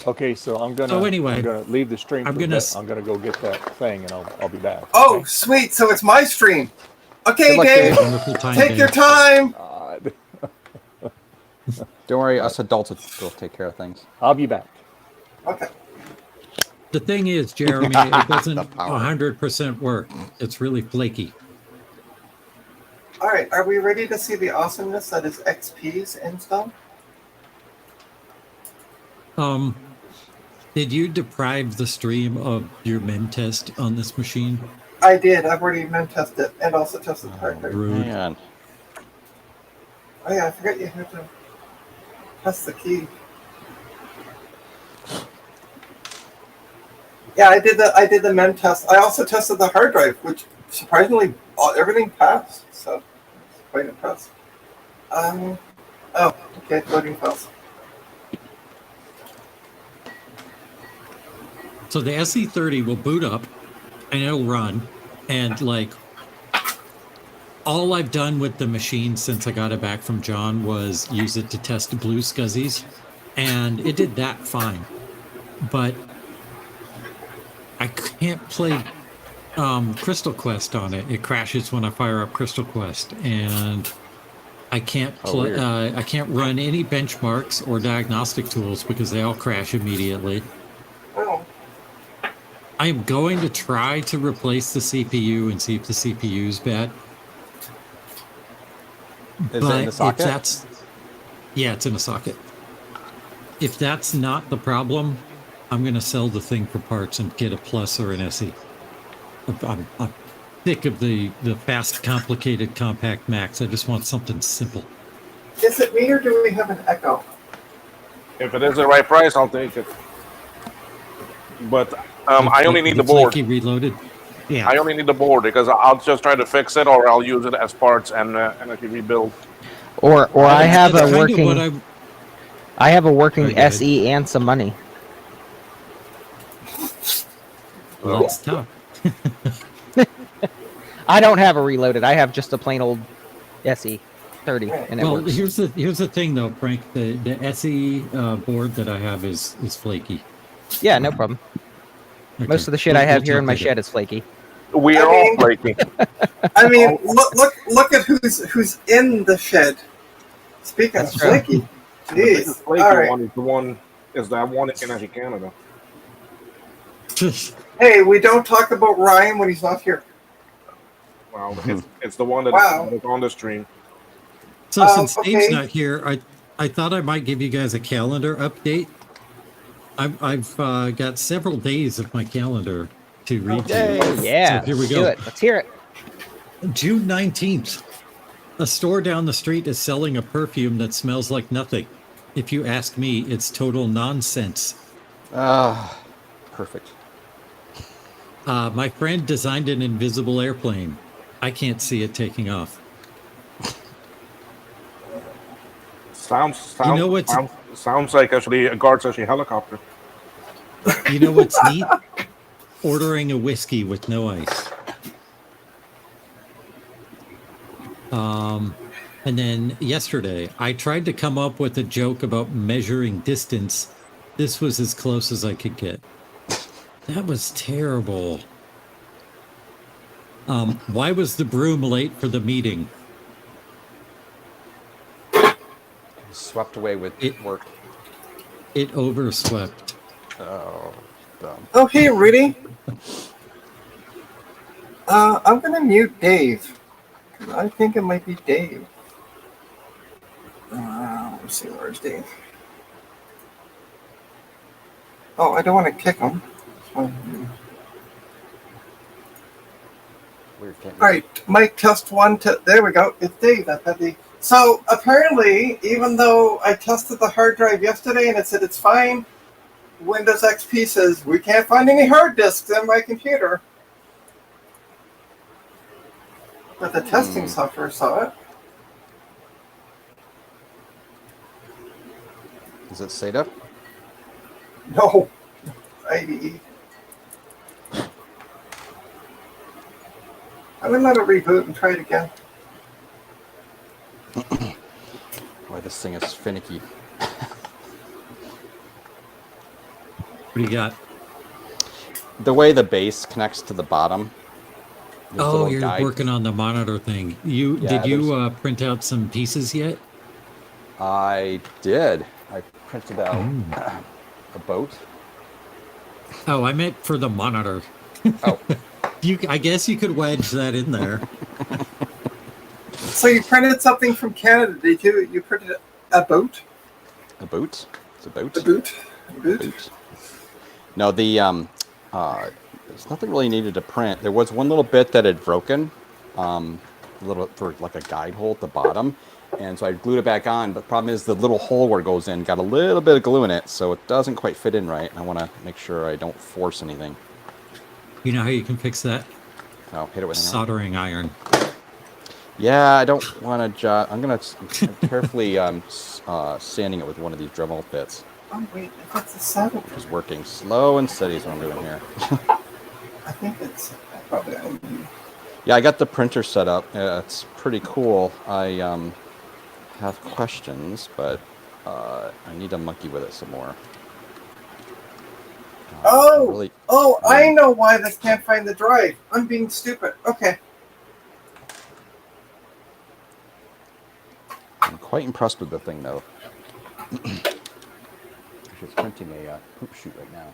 Okay, so I'm gonna leave the stream. I'm for a gonna bit. I'm gonna go get that thing, and I'll be back. Oh, okay? sweet. So it's my stream. Okay, Good luck, Dave. Dave. Wonderful time, Take Dave. your time. God. Don't worry, us adults will take care of things. I'll be back. Okay. The thing is, Jeremy, it doesn't The power. 100% work. It's really flaky. All right. Are we ready to see the awesomeness that is XP's install? Did you deprive the stream of your mem test on this machine? I did. I've already mem tested it and also tested the hard drive. Rude. Man. Oh yeah, I forgot you had to test the key. Yeah, I did the mem test. I also tested the hard drive, which surprisingly everything passed. So quite impressed. Oh, okay, loading files. So the SE30 will boot up and it'll run. And like all I've done with the machine since I got it back from John was use it to test blue scuzzies. And it did that fine. But I can't play Crystal Quest on it. It crashes when I fire up Crystal Quest. And I can't play. I can't run any benchmarks or diagnostic tools because they all crash immediately. Oh, I am going to try to replace the CPU and see if the CPU's bad. Is it in the socket? Yeah, it's in a socket. If that's not the problem, I'm going to sell the thing for parts and get a Plus or an SE. I'm sick of the fast, complicated, compact Macs. I just want something simple. Is it me or do we have an echo? If it is the right price, I'll take it. But I only need the board. Flaky reloaded. Yeah. I only need the board because I'll just try to fix it, or I'll use it as parts and I can rebuild. Or I have That's a kind of what working. I have a working Very good. SE and some money. Well, that's tough. I don't have a reloaded. I have just a plain old SE30, and it Well, works. here's the thing though, Frank. The SE board that I have is flaky. Yeah, no problem. Okay. Most of the shit I have We'll here in my talk later. shed is flaky. We are all flaky. I mean, look at who's in the shed. Speaking That's of true. flaky, The biggest jeez. flaky All right. one is that one in Energy Canada. Hey, we don't talk about Ryan when he's not here. Well, it's the one that Wow. is on the stream. So since Dave's okay. not here, I thought I might give you guys a calendar update. I've got several days of my calendar to read to you. Oh, yeah. So here we let's go. do it. Let's hear it. June 19th. A store down the street is selling a perfume that smells like nothing. If you ask me, it's total nonsense. Perfect. My friend designed an invisible airplane. I can't see it taking off. Sounds You know what's- sounds like actually a guard's actually helicopter. You know what's neat? Ordering a whiskey with no ice. And then yesterday, I tried to come up with a joke about measuring distance. This was as close as I could get. That was terrible. Why was the broom late for the meeting? Swept away with work. It overswept. Oh, dumb. Oh, hey, Rudy. I'm gonna mute Dave. I think it might be Dave. Let's see, where's Dave? Oh, I don't want to kick him. Weird. Can't All right, Mike, test one. There we go. It's Dave. That's Dave. So apparently, even though I tested the hard drive yesterday and it said it's fine, Windows XP says we can't find any hard disks in my computer. But the testing software saw it. Is it SATA? No, IDE. I'm gonna let it reboot and try it again. Boy, this thing is finicky. What do you got? The way the base connects to the bottom. there's a Oh, little you're guide. working on the monitor thing. Yeah, Did you print out some pieces yet? I did. I printed out a boat. Oh, I meant for the monitor. Oh, I guess you could wedge that in there. So you printed something from Canada, did you? You printed a boat? a boat. It's a boat. A boot? A boot? Boot. No, there's nothing really needed to print. There was one little bit that had broken, little for like a guide hole at the bottom, and so I glued it back on. But the problem is the little hole where it goes in got a little bit of glue in it, so it doesn't quite fit in right. And I want to make sure I don't force anything. You know how you can fix that? Oh, hit it with an Soldering iron. Yeah, I don't want to. I'm carefully sanding it with one of these Dremel bits, Oh, wait, that's a 7. which is working slow and steady is what I'm doing here. I think it's probably. Yeah, I got the printer set up. It's pretty cool. I have questions, but I need to monkey with it some more. I know why they can't find the drive. I'm being stupid. Okay. I'm quite impressed with the thing, though. It's printing a poop chute right now.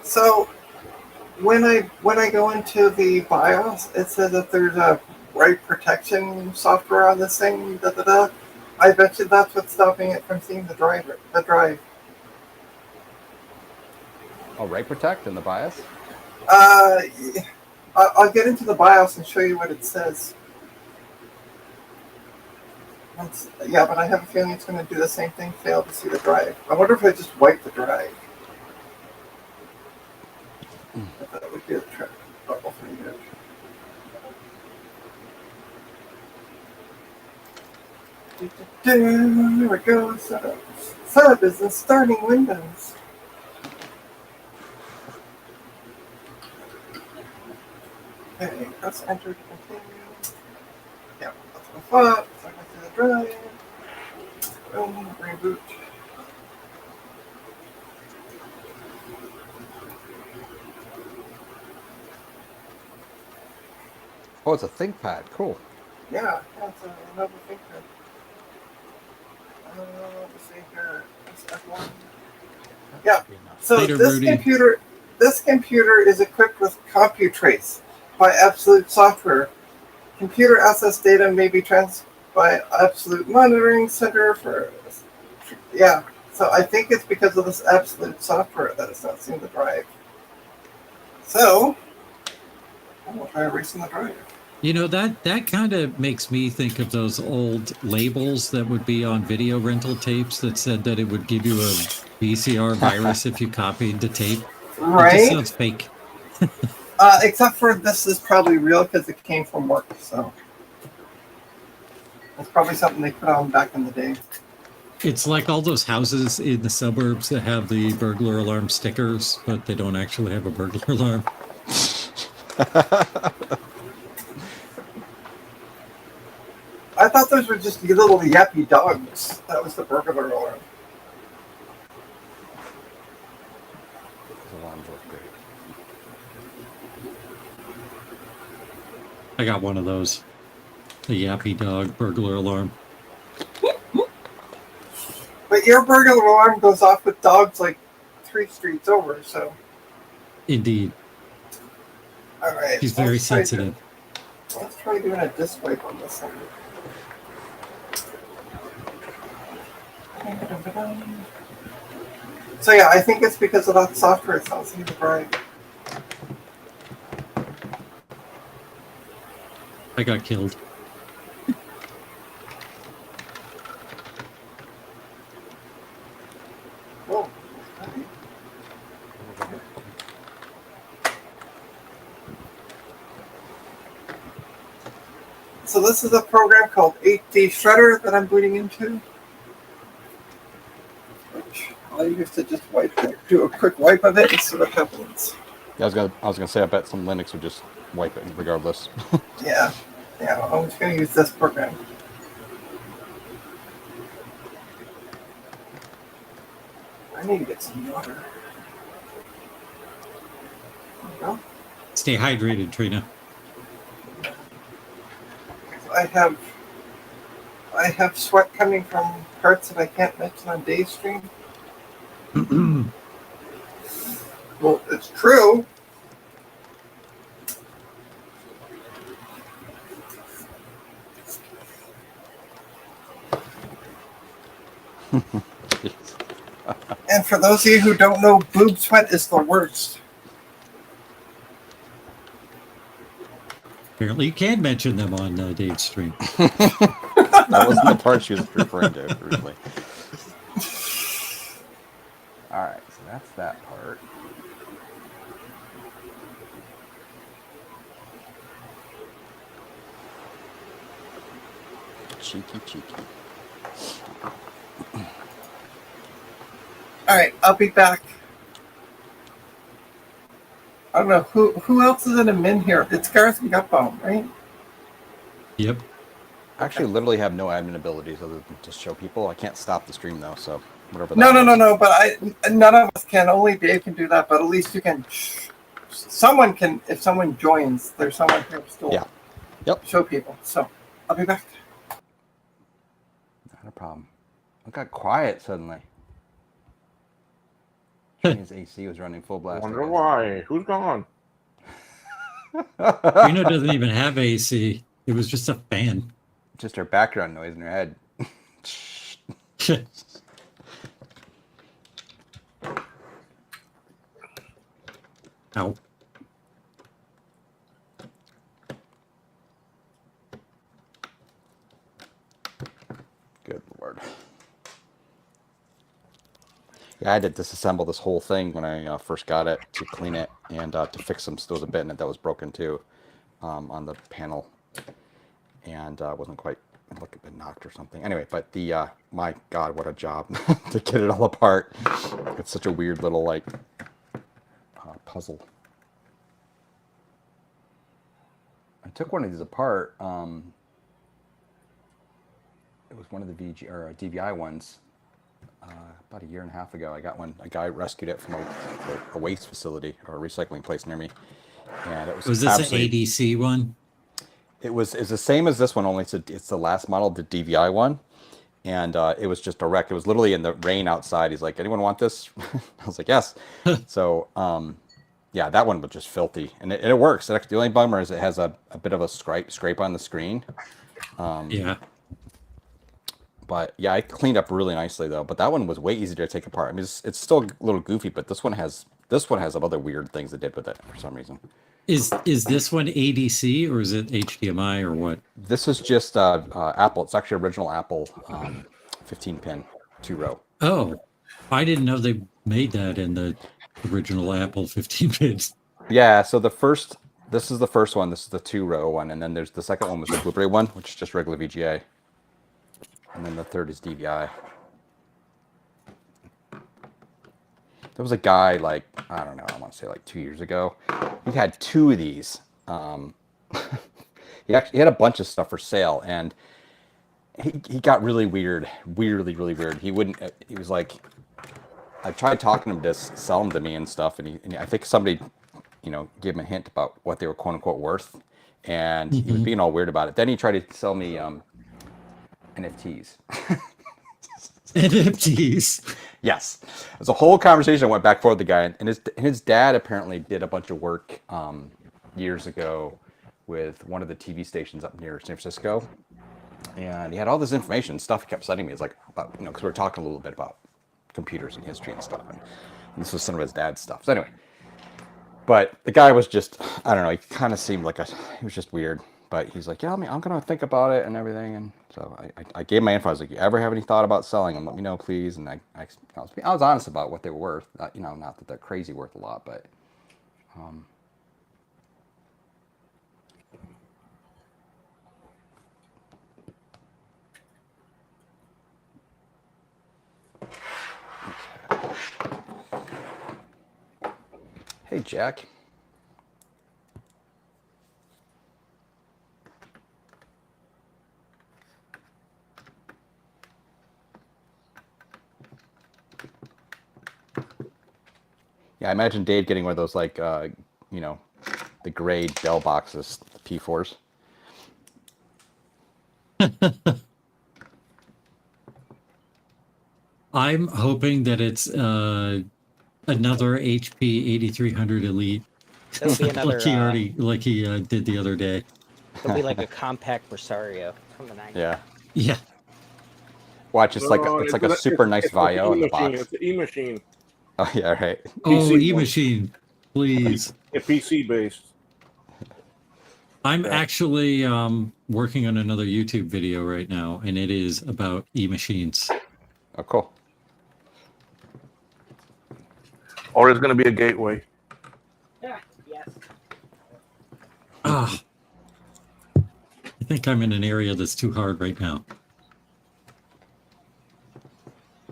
So when I go into the BIOS, it says that there's a write protection software on this thing. Da, da, da. I bet you that's what's stopping it from seeing the drive. Oh, Write Protect in the BIOS? I'll get into the BIOS and show you what it says. Yeah, but I have a feeling it's going to do the same thing, fail to see the drive. I wonder if I just wipe the drive. If that would be a trick. Trouble for you. There we go. Setup. Setup is in starting Windows. Okay, let's enter to continue. Yeah, that's what I thought. So I can see the drive. Boom, reboot. Oh, it's a ThinkPad. Cool. Yeah, it's another thinker. Let's see here. It's F1. Yeah. So Later, this Rudy. computer is equipped with CompuTrace by Absolute Software. Computer access data may be transferred by Absolute Monitoring Center for. Yeah. So I think it's because of this Absolute software that it's not seeing the drive. So I'm gonna try erasing the drive. You know, that kind of makes me think of those old labels that would be on video rental tapes that said that it would give you a VCR virus if you copied the tape. It just Right. sounds fake. Except for this is probably real because it came from work. So it's probably something they put on back in the day. It's like all those houses in the suburbs that have the burglar alarm stickers, but they don't actually have a burglar alarm. I thought those were just little yappy dogs. That was the burglar alarm. Those alarms work great. I got one of those. The yappy dog burglar alarm. But your burglar alarm goes off with dogs like 3 streets over. So Indeed. all right. He's very let's try sensitive. Let's try doing a disk wipe on this thing. So yeah, I think it's because of that software. It's not seeing the drive. I got killed. Whoa. So this is a program called 8D Shredder that I'm booting into. Which I used to just do a quick wipe of it and see what happens. Yeah, I was gonna say I bet some Linux would just wipe it regardless. Yeah, I'm just going to use this program. I need to get some water. There we go. Stay hydrated, Trina. I have sweat coming from parts that I can't mention on Dave's stream. Well, it's true. And for those of you who don't know, boob sweat is the worst. Apparently, you can mention them on Dave's stream. That wasn't the part she was referring to originally. All right, so that's that part. Cheeky. All right, I'll be back. I don't know who else is in a min here. It's Gareth and Gutbaum, right? Yep. I actually literally have no admin abilities other than to show people. I can't stop the stream though, so whatever. No. But none of us can. Only Dave can do that. But at least you can. Someone can. If someone joins, there's someone here still. Yeah. Yep. Show people. So I'll be back. Not a problem. It got quiet suddenly. His AC was running full blast. Wonder why? Who's gone? Trina doesn't even have AC. It was just a fan. Just her background noise in her head. Ow. I had to disassemble this whole thing when I first got it to clean it and to fix some. There was a bit in it that was broken too on the panel, and wasn't quite. It looked a bit knocked or something. Anyway, but the my God, what a job to get it all apart. It's such a weird little like puzzle. I took one of these apart. It was one of the DVI ones. About a year and a half ago, I got one. A guy rescued it from a waste facility or a recycling place near me, and it was this an ADC one? It's the same as this one, only it's the last model, the DVI one, and it was just a wreck. It was literally in the rain outside. He's like, "Anyone want this?" I was like, "Yes." So, yeah, that one was just filthy, and it works. The only bummer is it has a bit of a scrape on the screen. Yeah. But yeah, I cleaned up really nicely though. But that one was way easier to take apart. I mean, it's still a little goofy, but this one has some other weird things it did with it for some reason. Is this one ADC or is it HDMI or what? This is just Apple. It's actually original Apple 15-pin 2-row. Oh, I didn't know they made that in the original Apple 15 pins. Yeah. So this is the first one. This is the 2-row one, and then there's the second one was the Blu-ray one, which is just regular VGA. And then the third is DVI. There was a guy like, I don't know, I want to say like 2 years ago. He had 2 of these. He had a bunch of stuff for sale, and he got really weird, really weird. He was like, I tried talking to him to sell them to me and stuff, and I think somebody, gave him a hint about what they were quote unquote worth, and he was being all weird about it. Then he tried to sell me NFTs. NFTs. Yes, it was a whole conversation. I went back and forth with the guy, and his dad apparently did a bunch of work years ago with one of the TV stations up near San Francisco, and he had all this information and stuff. He kept sending me. It's like about because we were talking a little bit about computers and history and stuff, and this was some of his dad's stuff. So anyway, but the guy was just, I don't know. He kind of seemed like he was just weird. But he's like, yeah, I'm gonna think about it and everything. And so I gave my info. I was like, you ever have any thought about selling them? Let me know, please. And I was honest about what they were worth. Not that they're crazy worth a lot, but Hey, Jack. Yeah, I imagine Dave getting one of those, like, the gray Dell boxes, the P4s. I'm hoping that it's another HP 8300 Elite. It'll be another. like he did the other day. It'll be like a compact Presario from the 90s. Yeah. Yeah. Watch, it's like a super nice Vio in the box. It's an E-machine. Oh yeah, right. Oh, PC E-machine, please. It's PC based. I'm actually working on another YouTube video right now, and it is about E-machines. Oh, cool. Or it's going to be a gateway. Yeah, yes. I think I'm in an area that's too hard right now.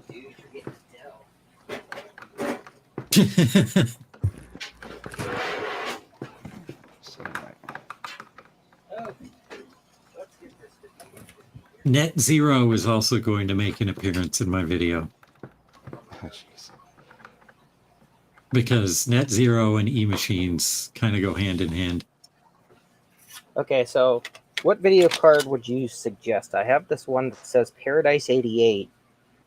Dude, you're getting Dell. Net Zero is also going to make an appearance in my video. Oh, jeez. Because Net Zero and E-machines kind of go hand in hand. Okay, so what video card would you suggest? I have this one that says Paradise 88,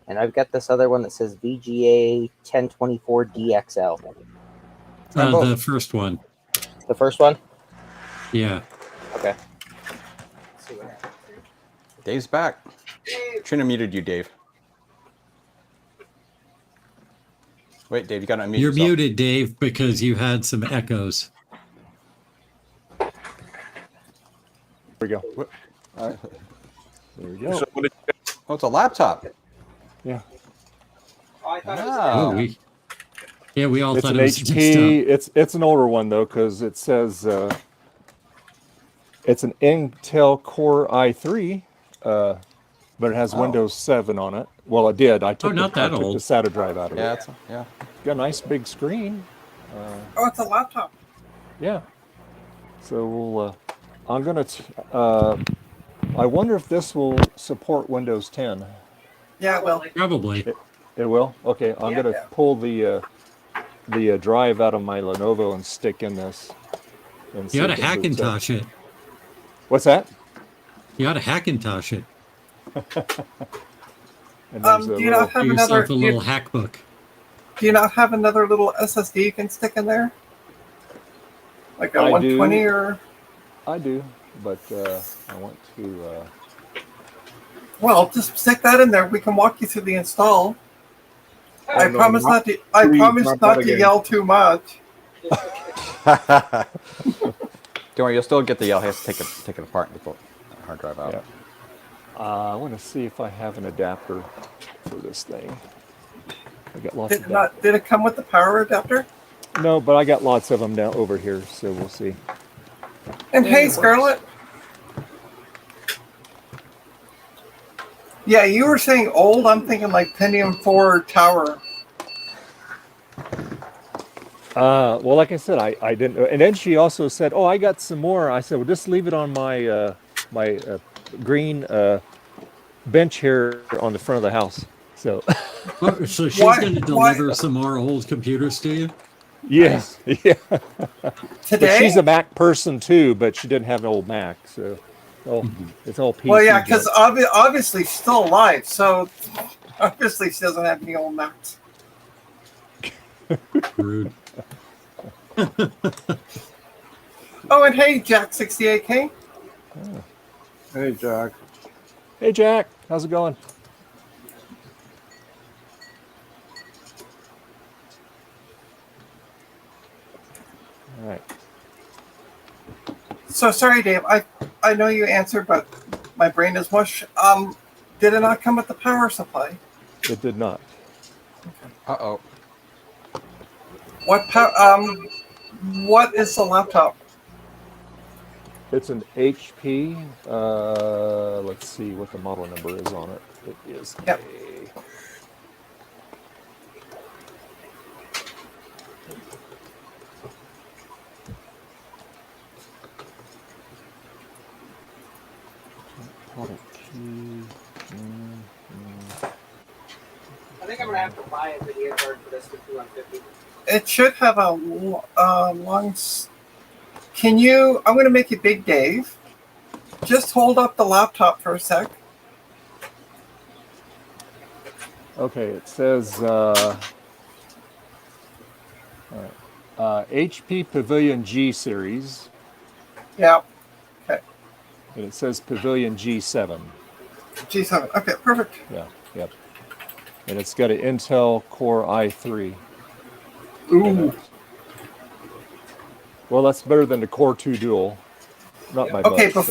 and I've got this other one that says VGA 1024 DXL. The first one. The first one? Yeah. Okay. Dave's back. Trina muted you, Dave. Wait, Dave, you got to unmute You're yourself. muted, Dave, because you had some echoes. There we go. All right. There we go. So what did Oh, it's a laptop. Yeah. Oh, we all It's thought an it was mixed HP. It's an older one though, because it says it's an Intel Core i3, but it has Windows 7 on it. Well, it did. I took not I that took the old. SATA drive out of Yeah, it. it's yeah. Got a nice big screen. Oh, it's a laptop. Yeah. So we'll. I'm gonna. I wonder if this will support Windows 10. Yeah, well, Probably. It will. Okay. I'm gonna Yeah. pull the drive out of my Lenovo and stick in this. And see You ought if to it boots up. Hackintosh it. What's that? You ought to Hackintosh it. And there's do a you little- not have Do another? yourself a little hack book. Do you not have another little SSD you can stick in there? Like a I 120 do. or? I do, but I want to. Well, just stick that in there. We can walk you through the install. I no, promise not- not to. I please, promise not not that to again. yell too much. Don't worry, you'll still get the yell. He has to take it apart and pull the hard drive out. Yeah. I want to see if I have an adapter for this thing. I got lots Did of it not? Did it come with the power adapter? No, but I got lots of them down over here, so we'll see. And Yeah, hey, it works. Scarlett. Yeah, you were saying old. I'm thinking like Pentium 4 Tower. Well, like I said, I didn't. And then she also said, "Oh, I got some more." I said, "Well, just leave it on my green bench here on the front of the house." So, Oh, so she's Why- going to why- deliver some more old computers to you? yes, yeah. But Today? she's a Mac person too, but she didn't have an old Mac, so it's all PC. Well, yeah, because junk. obviously she's still alive, so obviously she doesn't have any old Macs. Rude. Oh, and hey, Jack68K. Hey, Jack. Hey, Jack, how's it going? All right. So sorry, Dave. I know you answered, but my brain is mush. Did it not come with the power supply? It did not. Uh-oh. What is the laptop? It's an HP. Let's see what the model number is on it. It is Yep. product key. I think I'm gonna have to buy a video card for this for $250. It should have a long. Can you? I'm going to make it big, Dave. Just hold up the laptop for a sec. Okay, it says HP Pavilion G series, Yeah. Okay. and it says Pavilion G7. G7. Okay, perfect. Yeah, yep. And it's got an Intel Core i3. Ooh. Well, that's better than the Core 2 Dual. Not by Okay, much, but-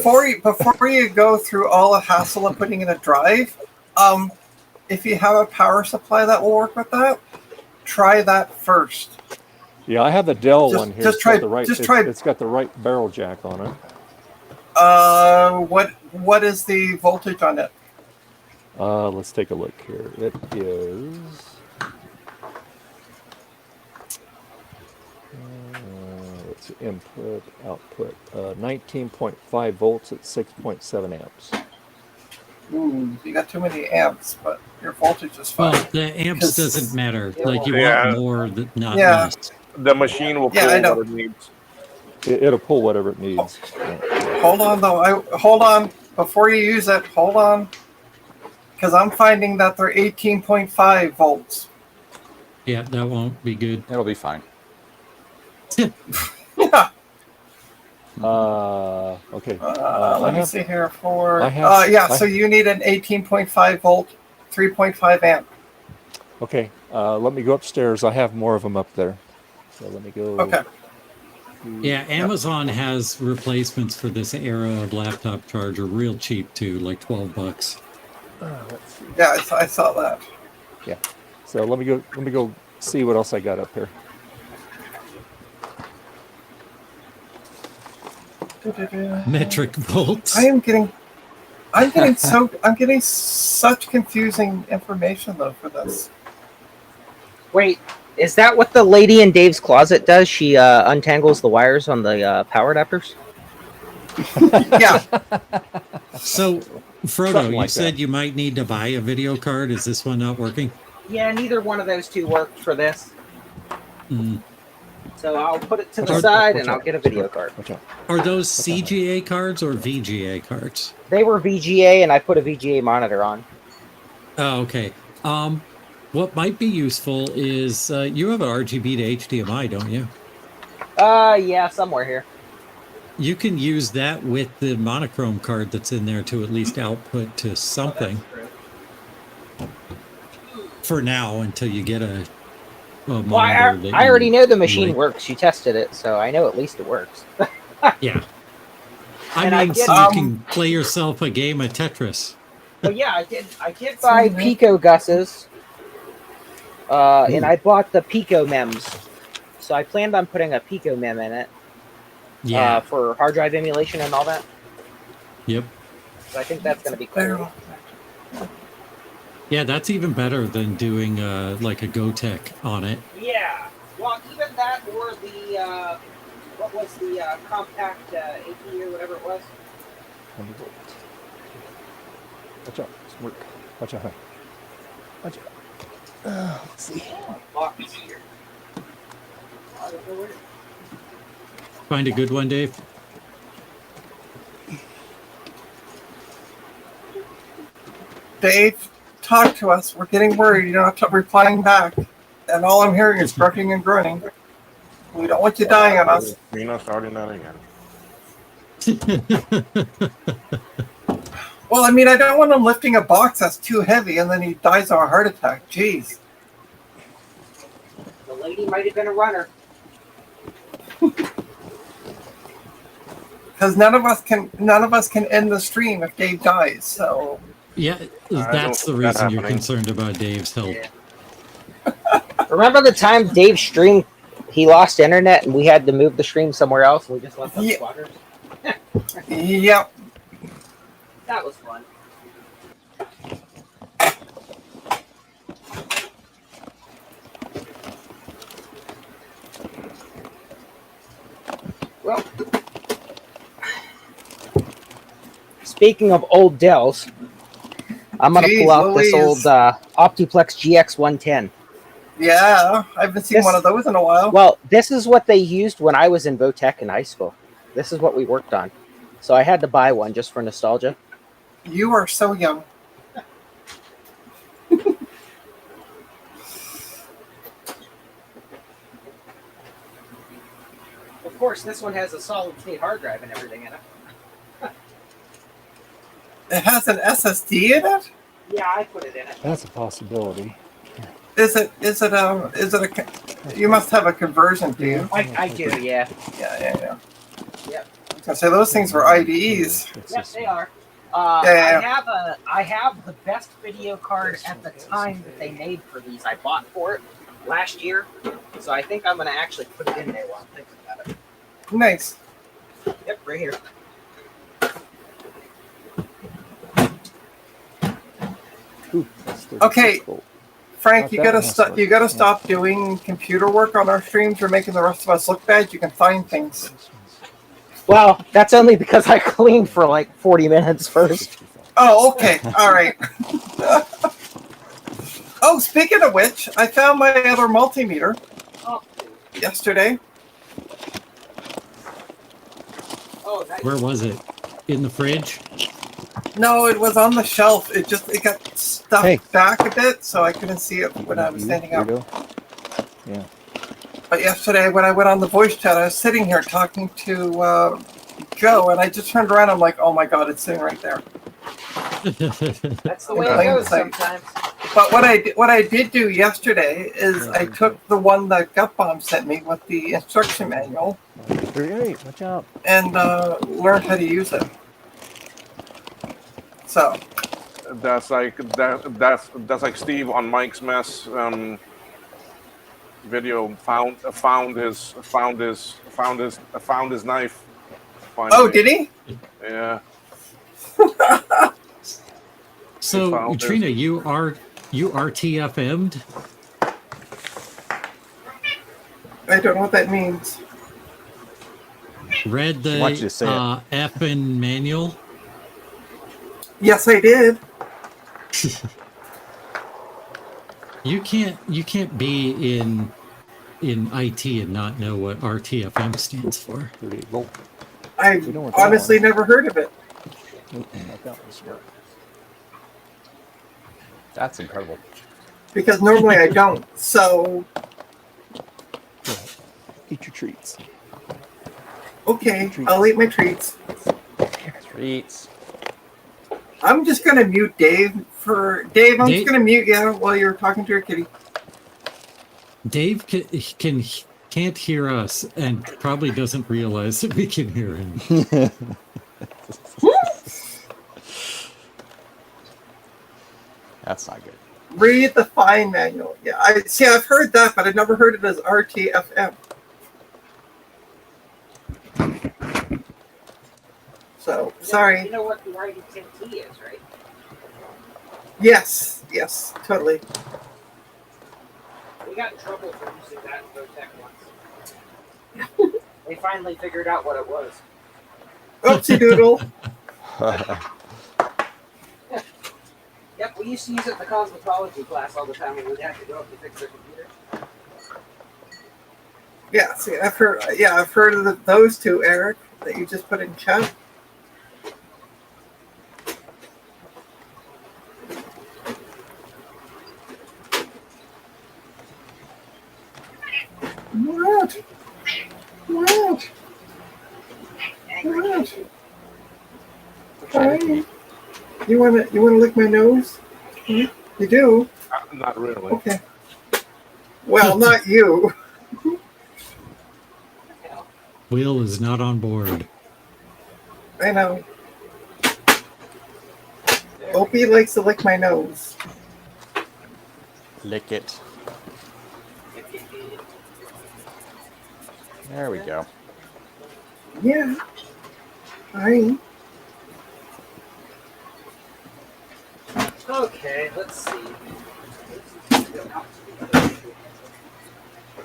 before you go through all the hassle of putting in a drive, if you have a power supply that will work with that, try that first. Yeah, I have the Dell Just- one here. just It's got try- the right. just it's- try- It's got the right barrel jack on it. What is the voltage on it? Let's take a look here. It is. Let's see, input, output. 19.5 volts at 6.7 amps. Ooh, you got too many amps, but your voltage is fine. Well, the amps 'Cause- doesn't matter. Like you Yeah. want more, not Yeah. less. The machine will pull Yeah, I know. what it needs. It'll pull whatever it needs. Hold on, though. Hold on before you use it. Hold on, because I'm finding that they're 18.5 volts. Yeah, that won't be good. It'll be fine. Yeah. Okay. Let me have- see here for. I have- Yeah. I- So you need an 18.5 volt, 3.5 amp. Okay. Let me go upstairs. I have more of them up there. So let me go. Okay. Yeah, Amazon has replacements for this era of laptop charger real cheap too, like $12. Let's see. Yeah, I saw that. So let me go see what else I got up here. Metric volts. I'm getting such confusing information though for this. Wait, is that what the lady in Dave's closet does? She untangles the wires on the power adapters? Yeah. So, Frodo, Something you like said that. you might need to buy a video card. Is this one not working? Yeah, neither one of those two worked for this. Mm. So I'll put it to the Watch side out. and I'll get a video card. Watch out. Are those CGA cards or VGA cards? They were VGA and I put a VGA monitor on. Oh, okay. What might be useful is you have an RGB to HDMI, don't you? Yeah, somewhere here. You can use that with the monochrome card that's in there to at least output to something for now until you get a Well, monitor. that I already you know the machine like. works. You tested it, so I know at least it works. Yeah. And I I mean, get- so you can play yourself a game of Tetris. But yeah, I did buy Pico Gus's, and I bought the Pico MEMS. So I planned on putting a Pico MEM in it Yeah. for hard drive emulation and all that. Yep. So I think that's going to be cool. Yeah, that's even better than doing like a GoTech on it. Yeah. Well, even that or the what was the compact AP or whatever it was. Watch out. It's work. Watch out. Huh? Watch out. Let's see. Box here. Find a good one, Dave. Dave, talk to us. We're getting worried. You're not replying back. And all I'm hearing is gruntting and groaning. We don't want you dying on us. You're not starting that again. Well, I mean, I don't want him lifting a box that's too heavy and then he dies of a heart attack. Jeez. The lady might have been a runner. Because none of us can end the stream if Dave dies. So Yeah, I that's the don't see that reason you're happening. concerned about Dave's health. Yeah. Remember the time Dave streamed, he lost internet and we had to move the stream somewhere else and we just left the Yeah. squatters? yep. That was fun. Well, speaking of old Dells, I'm going to Jeez pull out this old Louise. Optiplex GX110. Yeah, I haven't seen This- one of those in a while. Well, this is what they used when I was in Votech in high school. This is what we worked on. So I had to buy one just for nostalgia. You are so young. Of course, this one has a solid state hard drive and everything in it. It has an SSD in it. Yeah, I put it in it. That's a possibility. Is it you must have a conversion, do you? I do, yeah. Yeah. Yep. I was gonna say those things were IDEs. It's Yep, this they one. are. Yeah. I have the best video card at the time that they made for these. I bought for it last year, so I think I'm gonna actually put it in there while I'm thinking about it. Nice. Yep, right here. Ooh, that's the Okay. difficult. Frank, Not you that gotta one, stop. sorry. You gotta Yeah. stop doing computer work on our streams. You're making the rest of us look bad. You can find things. This one's Well, that's only because I cleaned for like 40 minutes first. 65. Oh, okay. All right. Oh, speaking of which, I found my other multimeter Oh, yesterday. oh, nice. Where was it? In the fridge? No, it was on the shelf. It got stuffed Hey. back a bit, so I couldn't see it when I was standing up. Yeah. But yesterday, when I went on the voice chat, I was sitting here talking to Joe, and I just turned around. I'm like, "Oh my god, it's sitting right there." That's the way it Okay. goes sometimes. But what I did do yesterday is I took the one that GutBomb sent me with the instruction manual 38. Watch out. and learned how to use it. So That's like that's like Steve on Mike's Mess video found his knife. Finally. Oh, did he? Yeah. So, found Trina, his- you RTFM'd? I don't know what that means. Read I want you to say the effing manual? Yes, I did. You can't be in IT and not know what RTFM stands for. 38 volt. I We don't want that honestly one. never heard of it Nope, not that one, sir. That's incredible. because normally I don't. So, Eat your treats. okay, I'll eat my treats. Treats. I'm just gonna mute Dave for Dave. I'm Dave- just gonna mute you while you're talking to your kitty. Dave can't hear us and probably doesn't realize that we can hear him. That's not good. Read the fine manual. Yeah, I see. I've heard that, but I've never heard it as RTFM. So sorry. You know what the RD10T is, right? Yes, totally. We got in trouble for using that in Tech once. They finally figured out what it was. Oopsie doodle. Yep, we used to use it in the cosmetology class all the time when we'd have to go up to fix their computer. Yeah, see, I've heard. Yeah, I've heard of those two, Eric, that you just put in chat. What? What? What? Hi. You wanna lick my nose? Hmm? You do? Not really. Okay. Well, not you. Will is not on board. I know. Opie likes to lick my nose. Lick it. There we go. Yeah. Hi. Okay, let's see.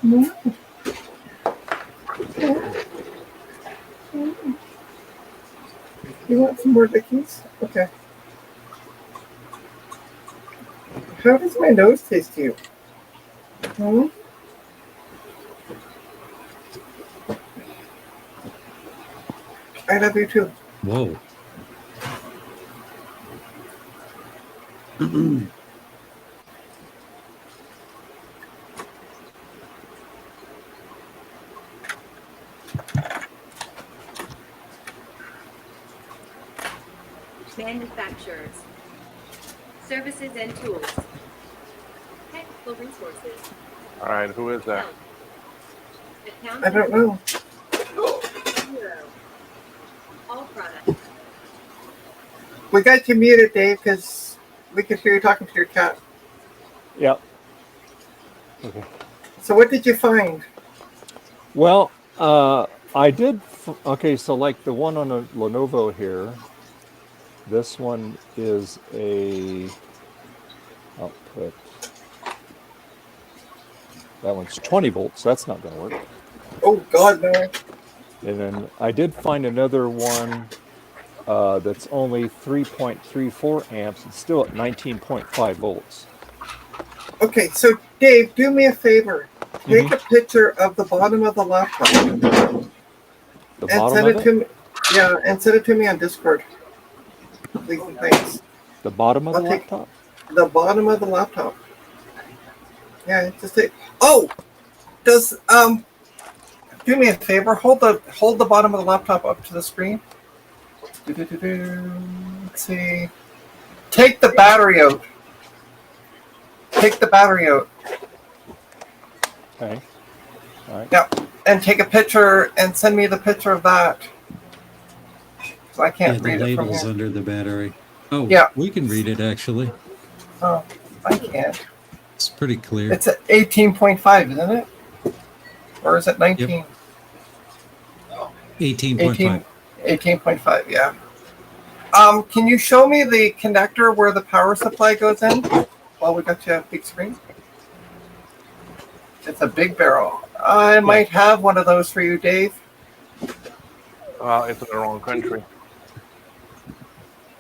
What? You want some more lickies? Okay. How does my nose taste to you? Hmm? I love you too. Whoa. Manufacturers, services and tools, technical resources, All right, who is that? accounting, I don't know. hero, all products, We got you muted, Dave, because we could hear you talking to your cat. Yep. Okay. So what did you find? Well, I did. Okay, so like the one on a Lenovo here, this one is a output. That one's 20 volts. So that's not going to work. Oh, God, no. And then I did find another one that's only 3.34 amps. It's still at 19.5 volts. Okay, so Dave, do me a favor. Take a picture of the bottom of the laptop The and bottom send of it to me. Yeah, and send it to me on Discord. Please and thanks. The bottom of the I'll take- laptop? The bottom of the laptop. Yeah, just take. Oh, does do me a favor. Hold the bottom of the laptop up to the screen. Let's see. Take the battery out. Take the battery out. Okay. All right. Yeah, and take a picture and send me the picture of that. So I Yeah, can't the read it from label's here. under the battery. Oh, Yeah. we can read it actually. Oh, I can't. It's pretty clear. It's at 18.5, isn't it? Or is it 19? 18.5. 18.5, yeah. Can you show me the connector where the power supply goes in while we got you a big screen? It's a big barrel. I might have one of those for you, Dave. It's in the wrong country.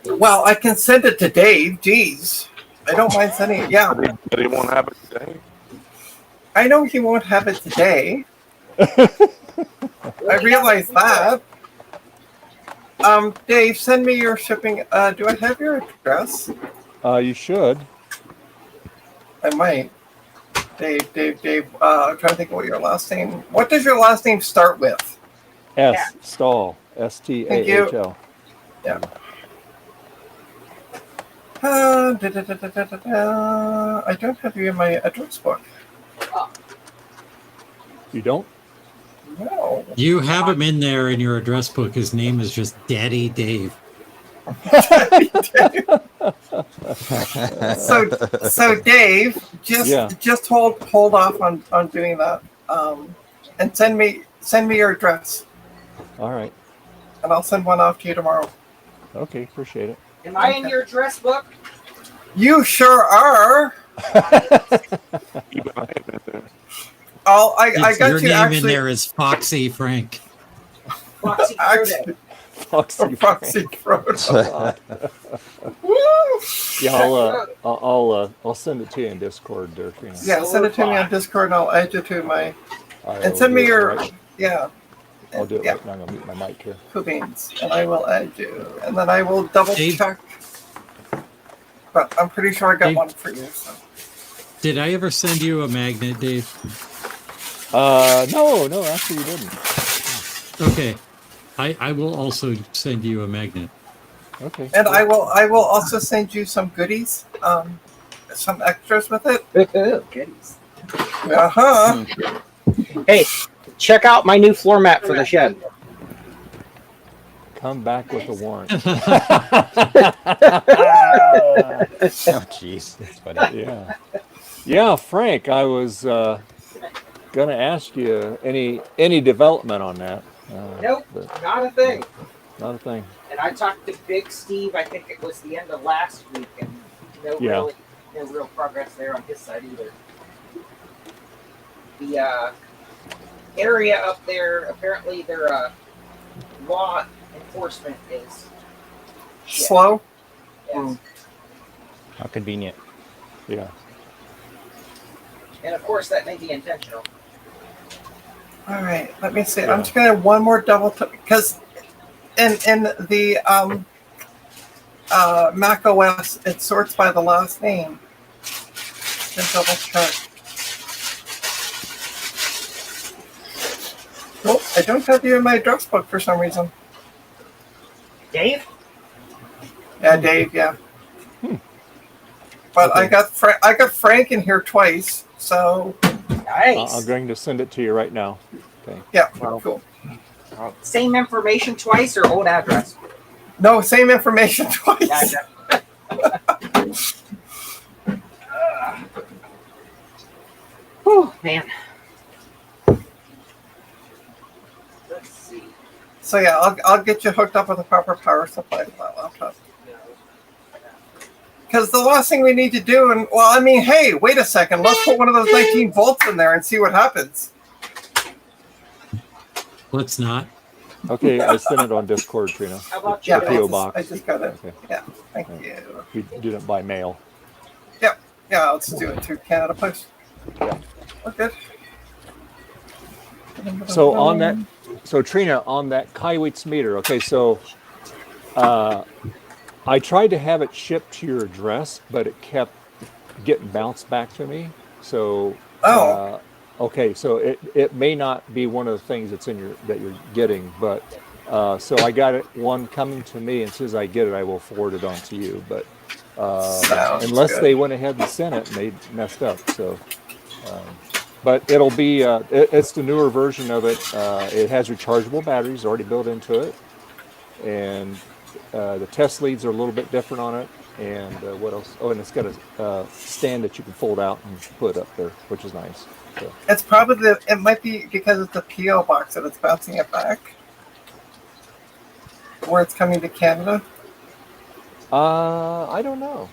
Well, I can send it to Dave. Jeez. I don't mind sending it. Yeah. But he won't have it today. I know he won't have it today. I realize that. Dave, send me your shipping. Do I have your address? You should. I might. Dave. I'm trying to think of what your last name. What does your last name start with? S. Stahl. STAHL. Yeah. I don't have you in my address book. You don't? No. You have him in there in your address book. His name is just Daddy Dave. So Dave, just hold off on doing that, and send me your address, All right. and I'll send one off to you tomorrow. Okay, appreciate it. Am I in your address book? You sure are. I got Your you name actually. in there is Foxy Frank. Foxy Actually, Foxy. Foxy Frodo. Yeah, I'll send it to you in Discord, there, Trina. Yeah, send it to me on Discord, and I'll add you to my. And I'll send me do it your. right- Yeah. I'll do it Yeah. right now. I'm gonna mute my mic here. Cool beans, and I will add you, and then I will double Dave? check. But I'm pretty sure I got Dave? one for you. So. Did I ever send you a magnet, Dave? No, actually you didn't. Okay. I will also send you a magnet. Okay. And I will also send you some goodies, some extras with it. Goodies. Uh-huh. Hey, check out my new floor mat for the shed. Come back with a warrant. Oh, jeez. That's funny. Yeah. Yeah, Frank, I was gonna ask you any development on that. Nope, But not a thing. not a thing. And I talked to Big Steve. I think it was the end of last week, and no real progress there on his side either. The area up there, apparently their law enforcement is shit. Slow. Yes. How convenient. Yeah. And of course, that may be intentional. All right. Let me see. I'm just gonna one more double because in the Mac OS it sorts by the last name. Just double check. Nope, I don't have you in my address book for some reason. Dave? Yeah, Dave. Yeah. But Okay. I got Frank in here twice, so Nice. I'm going to send it to you right now. Okay. yeah, Wow. cool. Same information twice or old address? No, same information twice. Gotcha. Whew, man. Let's see. So yeah, I'll get you hooked up with a proper power supply for that laptop. Because the last thing we need to do, and well, I mean, hey, wait a second, let's put one of those 19 volts in there and see what happens. Let's not. Okay, I sent it on Discord, Trina. How about Yeah, you? PO box. I just got it. Okay. Yeah, thank Yeah. you. We did it by mail. Yeah, let's do it through Canada Post. Yeah. We're good. So on that, so Trina, on that Kaiweets meter, okay, so I tried to have it shipped to your address, but it kept getting bounced back to me. So okay, so it may not be one of the things that's in that you're getting, but so I got it one coming to me, and as soon as I get it, I will forward it on to you. But Sounds unless good. they went ahead and sent it, and they messed up. So, but it'll be it's the newer version of it. It has rechargeable batteries already built into it, and the test leads are a little bit different on it. And what else? Oh, and it's got a stand that you can fold out and put up there, which is nice. So. It's probably it might be because it's a PO box that it's bouncing it back, where it's coming to Canada. I don't know.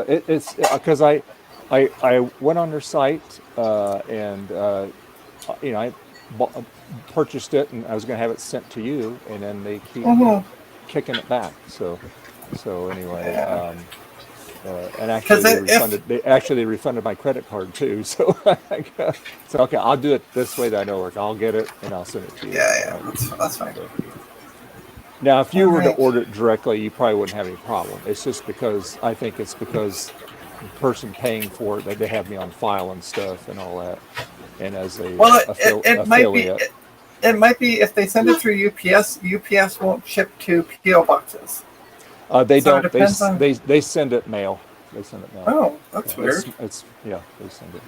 It's because I went on their site and I purchased it and I was going to have it sent to you, and then they keep kicking it back. So anyway, and actually they refunded my credit card too. So okay, I'll do it this way that I know work. I'll get it and I'll send it to you. Yeah, that's fine. Now, if you were to order it directly, you probably wouldn't have any problem. It's just because I think it's because the person paying for it, that they have me on file and stuff and all that, and as a affiliate. It might be if they send it through UPS. UPS won't ship to PO boxes. They So don't. They send it mail. They send it mail. Oh, that's weird. It's they send it.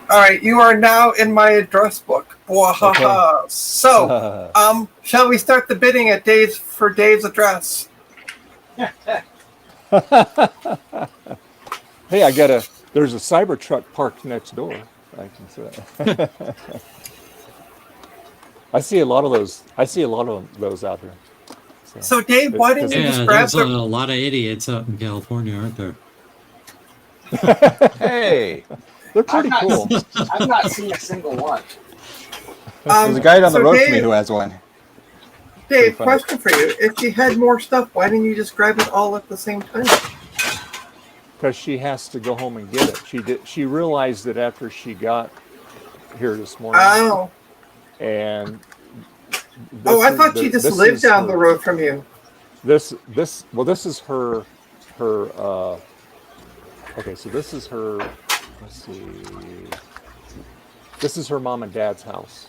All right, you are now in my address book. Okay. So, shall we start the bidding at Dave's address? Hey, there's a Cybertruck parked next door. I can see that. I see a lot of those. Out here. So Dave, why didn't you just grab there's a lot of idiots out in California, aren't there? Hey, they're pretty cool. I've not seen a single one. There's a guy down the road from me who has one. Dave, question for you. If you had more stuff, why didn't you just grab it all at the same time? Because she has to go home and get it. She realized it after she got here this morning. Oh. And I thought she just lived down the road from you. This is her okay, so this is her, let's see, this is her mom and dad's house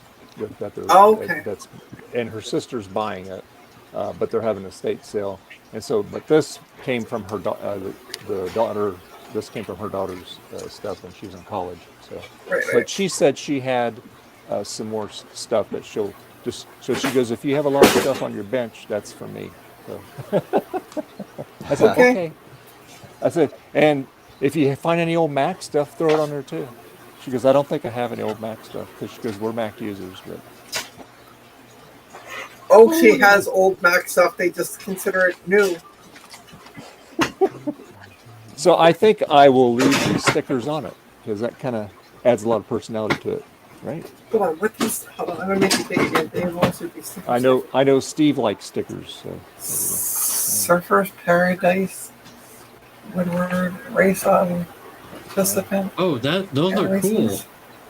that's, and her sister's buying it, but they're having an estate sale, and so but this came from her the daughter. This came from her daughter's stuff when she was in college. So, but she said she had some more stuff that she'll just. So she goes, if you have a lot of stuff on your bench, that's for me. So I said, okay. I said, and if you find any old Mac stuff, throw it on there too. She goes, I don't think I have any old Mac stuff, because she goes, we're Mac users. But she has old Mac stuff. They just consider it new. So I think I will leave these stickers on it, because that kind of adds a lot of personality to it, right? Hold on, hold on, I'm gonna make it big again. Dave wants to be stickers. I know Steve likes stickers. So Surfer's Paradise, Woodward, Race on Participant. Oh, those are cool.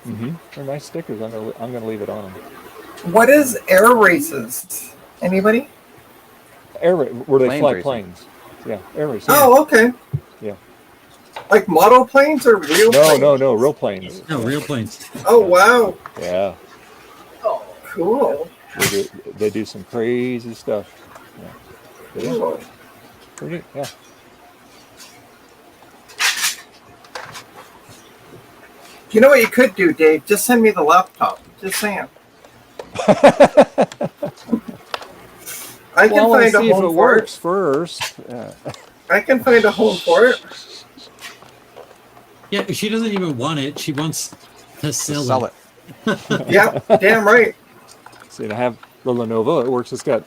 Mm-hmm. They're nice stickers. I'm gonna leave it on them. What is Air Races? Anybody? Where they fly planes. Yeah, air races. Oh, okay. Yeah. Like model planes or real planes? No, real planes. No, real planes. Oh, wow. Yeah. Oh, cool. They do some crazy stuff. Yeah. Cool. Pretty neat, yeah. You know what you could do, Dave? Just send me the laptop. Just saying. I can find a home if it for works it. first. I can find a home for it. Yeah, she doesn't even want it. She wants to sell it. Yeah, damn right. See, I have the Lenovo. It works. It's got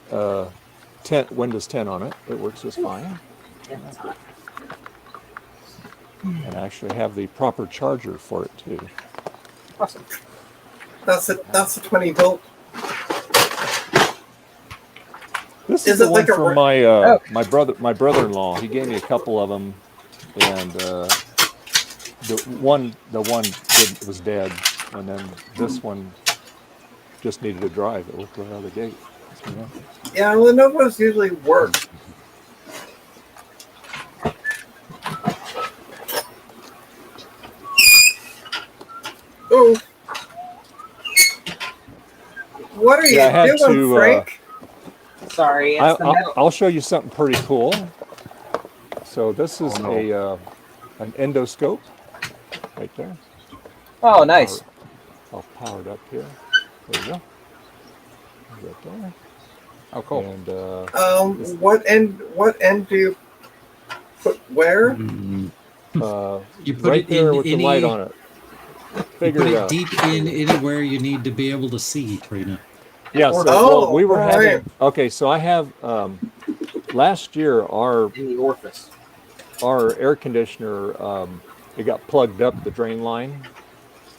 Windows 10 on it. It works just fine. And I actually have the proper charger for it too. Awesome. That's a 20 volt. This is the one from my brother-in-law. He gave me a couple of them, and the one was dead, and then this one just needed to drive. It worked right out of the gate. Yeah, Lenovo's usually work. Oh, what are you doing, Frank? Sorry, I'll show you something pretty cool. So this is an endoscope right there. Oh, nice. I'll power it up here. There you go. Right there. Oh, cool. And what end do you put where? You uh, put right it there in with the any. light on it. You Figure put it it out. deep in anywhere you need to be able to see, Trina. Yeah. So well, we were having. Okay, so I have. Last year, In the orifice. our air conditioner, it got plugged up the drain line,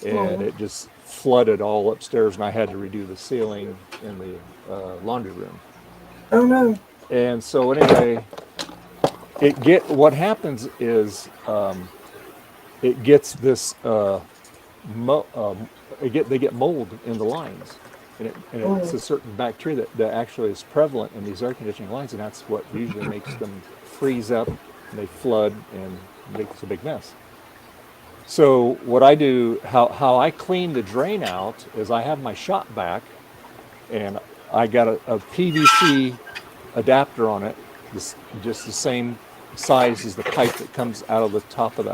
and it just flooded all upstairs, and I had to redo the ceiling in the laundry room. Oh no. And so anyway, what happens is it gets this they get mold in the lines, and it's a certain bacteria that actually is prevalent in these air conditioning lines, and that's what usually makes them freeze up, and they flood and makes a big mess. So what I do, how I clean the drain out is I have my shop vac, and I got a PVC adapter on it, just the same size as the pipe that comes out of the top of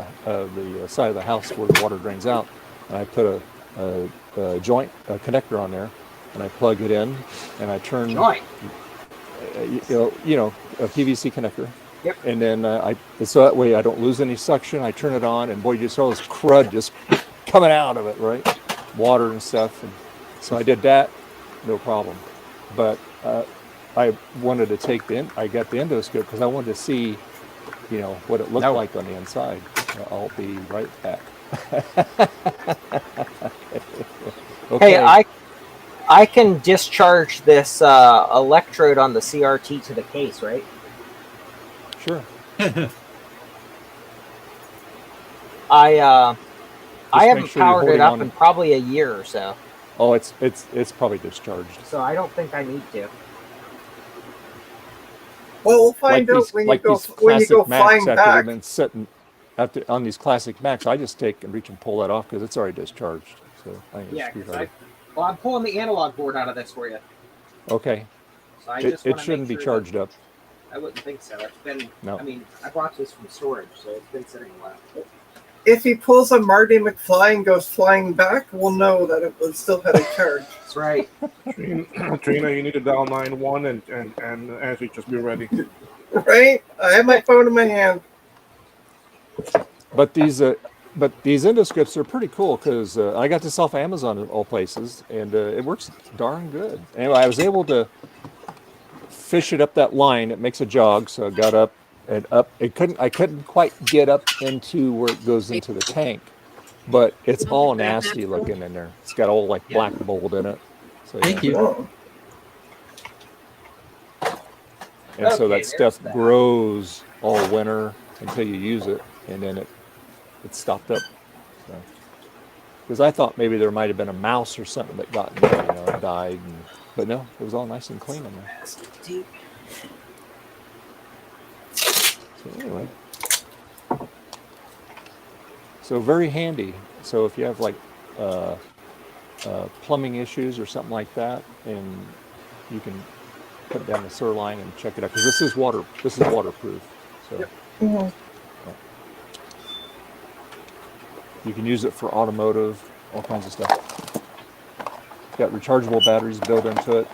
the side of the house where the water drains out. And I put a joint connector on there, and I plug it in, and I turn Joint. You know, a PVC connector. Yep. And then so that way I don't lose any suction. I turn it on, and boy, you just saw this crud just coming out of it, right? Water and stuff. And so I did that, no problem. But I wanted to I got the endoscope because I wanted to see, you know, what it looked like on the inside. I'll be right back. Okay. Hey, I can discharge this electrode on the CRT to the case, right? Sure. I haven't make sure you're powered it holding up on. in probably a year or so, Oh, it's probably discharged. so I don't think I need to. Well, we'll find out when you go flying after they've back. been sitting on these classic Macs. I just take and reach and pull that off because it's already discharged. So I think Yeah, it's because I'm pulling the analog board out of this for you. okay. So I It just wanna shouldn't be make sure charged up. I wouldn't think so. It's been. No. I mean, I brought this from storage, so it's been sitting a while. If he pulls a Marty McFly and goes flying back, we'll know that it was still had a charge. That's right. Trina, you need to dial 911 and Ashley, just be ready. Right? I have my phone in my hand. But these endoscopes are pretty cool because I got this off Amazon of all places, and it works darn good. Anyway, I was able to fish it up that line. It makes a jog, so I got up and up. I couldn't quite get up into where it goes into the tank, but it's all nasty looking in there. It's got all like black mold in it. So, Thank you. Oh. And so Okay, that there's stuff that. grows all winter until you use it, and then it stopped up. Because I thought maybe there might have been a mouse or something that got in there, you know, and died. But no, it was all nice and clean in there. So anyway, so very handy. So if you have like plumbing issues or something like that, and you can put down the sewer line and check it out because this is waterproof. So you can use it for automotive, all kinds of stuff. It's got rechargeable batteries built into it.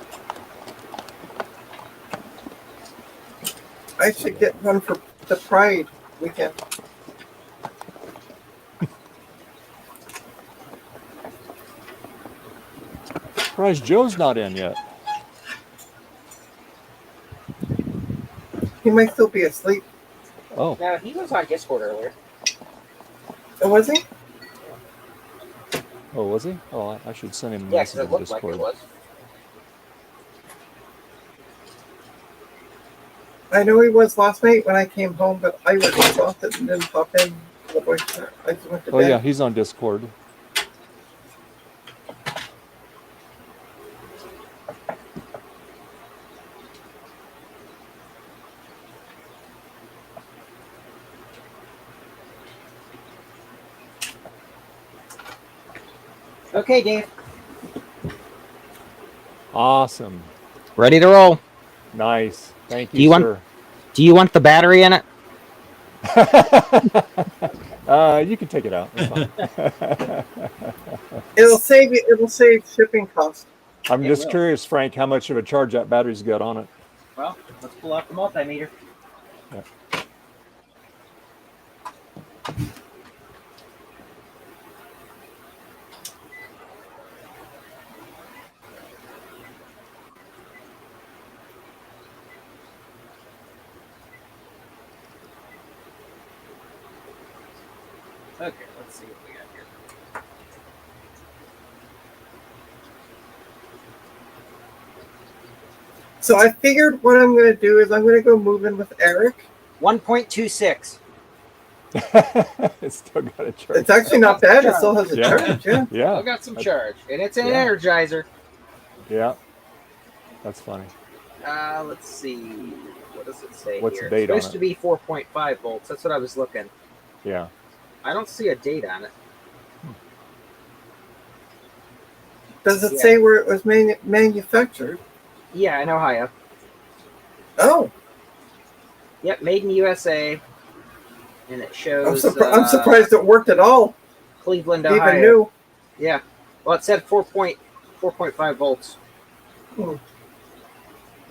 I should get one for the Pride weekend. Surprised Joe's not in yet. He might still be asleep. Oh, No, he was on Discord earlier. Oh, was he? oh, was he? Oh, I should send him a Yeah, because message it in looked like Discord. it was. I know he was last night when I came home, but I was exhausted and didn't pop in. I just went to Oh bed. yeah, he's on Discord. Okay, Dave. Awesome. Ready to roll. Nice. Thank you, Do you want- sir. Do you want the battery in it? You can take it out. It's fine. It'll save shipping costs. I'm It just will. curious, Frank, how much of a charge that battery's got on it. Well, let's pull out the multimeter. Yeah. Okay, let's see what we got here. So I figured what I'm going to do is I'm going to go move in with Eric. 1.26. It's still got a charge. It's actually not bad. It still has a Yeah. charge. Yeah. Yeah. Still got some charge, and it's an Yeah. energizer. Yeah. That's funny. Let's see. What does it say What's here? the date It's on supposed it? to be 4.5 volts. That's what I was looking. Yeah. I don't see a date on it. Does it Yeah. say where it was manufactured? Yeah, in Ohio. Oh, Yep, made in USA. And it I'm, shows I'm surprised it worked at all. Cleveland, Even Ohio. new. Yeah. Well, it said 4.5 volts. Hmm.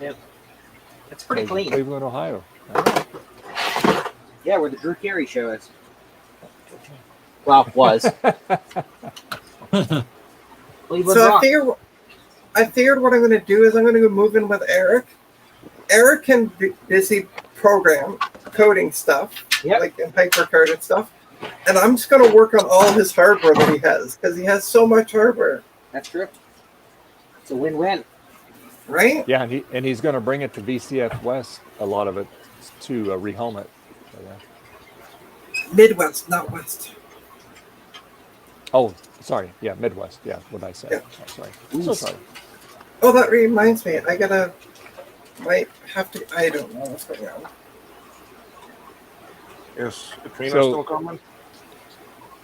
Yep. It's pretty Cleveland, clean. Cleveland, Ohio. All right. Yeah, where the Drew Carey show is. Well, was. Cleveland So Rock. I figured what I'm going to do is I'm going to go move in with Eric. Eric can be busy program coding stuff, Yep. like in HyperCard and stuff. And I'm just going to work on all his hardware that he has because he has so much hardware, That's true. It's a win-win. right? Yeah, and he's going to bring it to VCF West, a lot of it, to rehome it. So, yeah. Midwest, not West. Oh, sorry. Yeah, Midwest. Yeah, what I said. Yeah. Oh, sorry. Ooh. So sorry. Oh, that reminds me. Might have to. I don't know what's going on. Is Katrina So- still coming?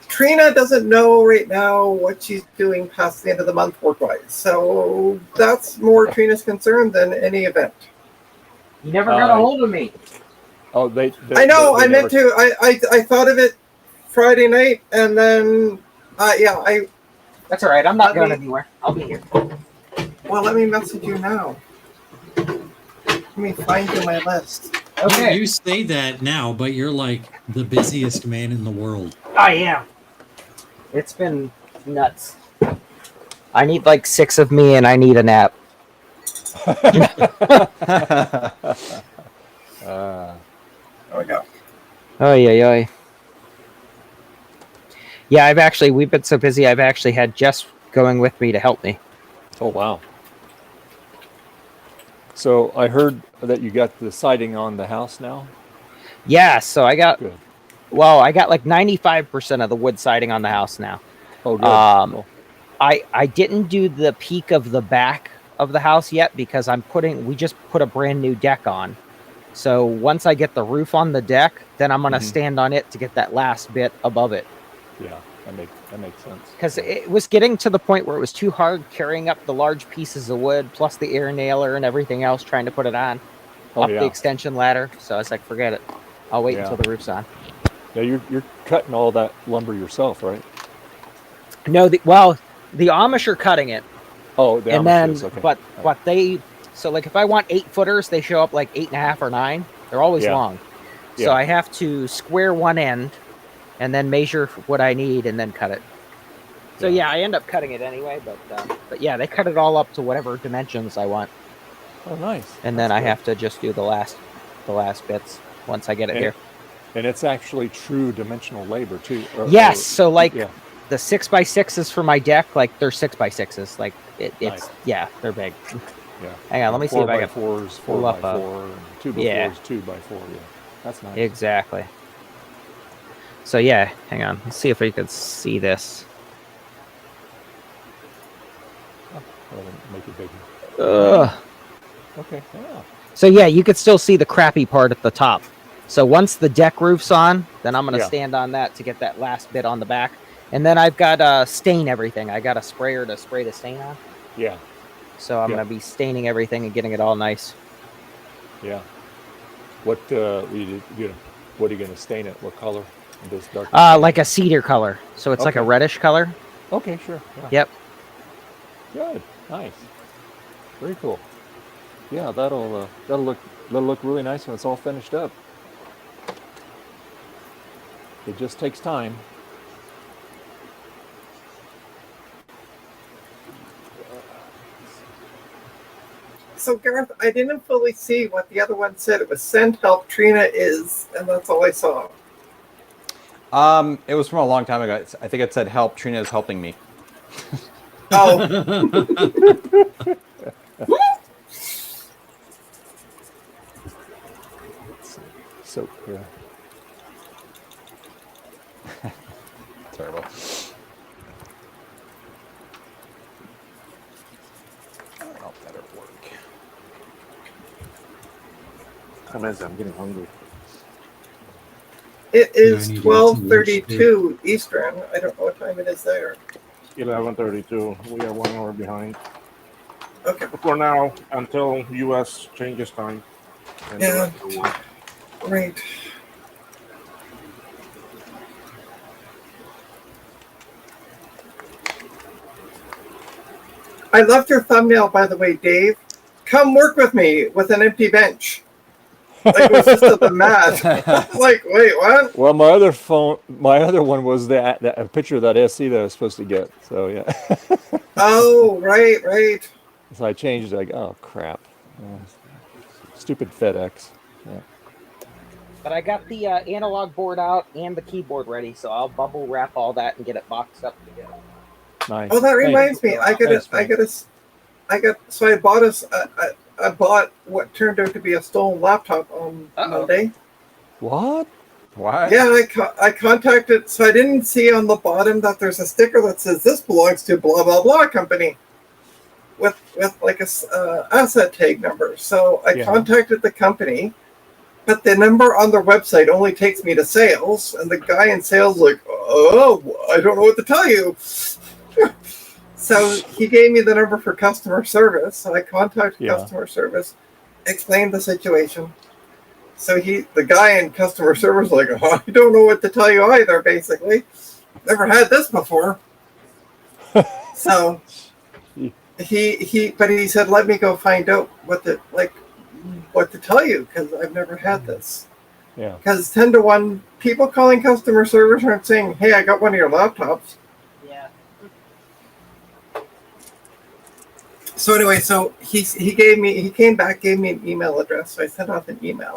Trina doesn't know right now what she's doing past the end of the month work-wise. So that's more Trina's concern than any event. You never got a Uh, hold of me. Oh, they I know. they I meant never- to. I thought of it Friday night, and then yeah. That's all right. I'm not Let going me- anywhere. I'll be here. Well, let me message you now. Let me find you my list. Okay. You say that now, but you're like the busiest man in the world. I am. It's been nuts. I need like 6 of me, and I need a nap. There we go. Oh yeah. Yeah, we've been so busy. I've actually had Jess going with me to help me. Oh, wow. So I heard that you got the siding on the house now. Yeah, so I got Good. like 95% of the wood siding on the house now. Oh, good. Cool. I didn't do the peak of the back of the house yet because we just put a brand new deck on. So once I get the roof on the deck, then I'm gonna Mhm. stand on it to get that last bit above it. Yeah, that makes sense. Because it was getting to the point where it was too hard carrying up the large pieces of wood plus the air nailer and everything else trying to put it on up yeah. the extension ladder. So I was like, forget it. I'll wait Yeah. until the roof's on. Yeah, you're cutting all that lumber yourself, right? No, the Amish are cutting it. Oh, the And Amish then, is, okay. but so like if I want 8-footers, they show up like 8.5 or 9. They're always Yeah. long. Yeah. So I have to square one end and then measure what I need and then cut it. So Yeah. yeah, I end up cutting it anyway, but yeah, they cut it all up to whatever dimensions I want. Oh, nice. And then I have to just do the last bits once I get it And- here. And it's actually true dimensional labor too. Yes, so like yeah. the 6x6s for my deck, like they're 6x6s. Like it's Nice. yeah, they're big. Yeah. Hang on, let me see if I can 4x4s, pull 4x4, up a- and 2x4s, Yeah. 2x4. Yeah, that's nice. Exactly. So yeah, hang on. Let's see if we could see this. Well, make it bigger. Ugh. Okay. Yeah. So yeah, you could still see the crappy part at the top. So once the deck roof's on, then I'm gonna Yeah. stand on that to get that last bit on the back. And then I've got stain everything. I got a sprayer to spray the stain on. Yeah. So I'm Yeah. gonna be staining everything and getting it all nice. Yeah. What what are you gonna stain it? What color? This dark. Like a cedar color. So it's like a Okay. reddish color. Okay, sure. Yeah. Yep. Good. Nice. Very cool. Yeah, that'll look really nice when it's all finished up. It just takes time. So Gareth, I didn't fully see what the other one said. It was send help Trina is, and that's all I saw. It was from a long time ago. I think it said help. Trina is helping me. Oh, So yeah. Terrible. Oh, that'll work. I'm getting hungry. it is I need to get some lunch, 12:32 Eastern. I don't know what time it is there. 11:32. We are 1 hour behind. Okay. For now, until U.S. changes time. And the Yeah. rest of the world. Right. I loved your thumbnail, by the way, Dave. Come work with me with an empty bench. Like it was just at the mat. Like, wait, what? Well, my other one was that a picture of that SE that I was supposed to get. So yeah. Oh, right, right. So I changed it. Like, oh crap. Stupid FedEx. Yeah. But I got the analog board out and the keyboard ready, so I'll bubble wrap all that and get it boxed up together. Nice. Oh, that Thanks. reminds me. I bought what turned out to be a stolen laptop on Monday. What? What? Yeah, I contacted, so I didn't see on the bottom that there's a sticker that says this belongs to blah blah blah company, with like a asset tag number. So I contacted the company, but the number on their website only takes me to sales, and the guy in sales like, oh, I don't know what to tell you. So he gave me the number for customer service. So I contacted customer service, explained the situation. So the guy in customer service like, oh, I don't know what to tell you either. Basically, never had this before. So he said, let me go find out what to tell you, because I've never had this. Yeah. Because 10 to 1, people calling customer service aren't saying, hey, I got one of your laptops. Yeah. So anyway, so he came back, gave me an email address. So I sent off an email,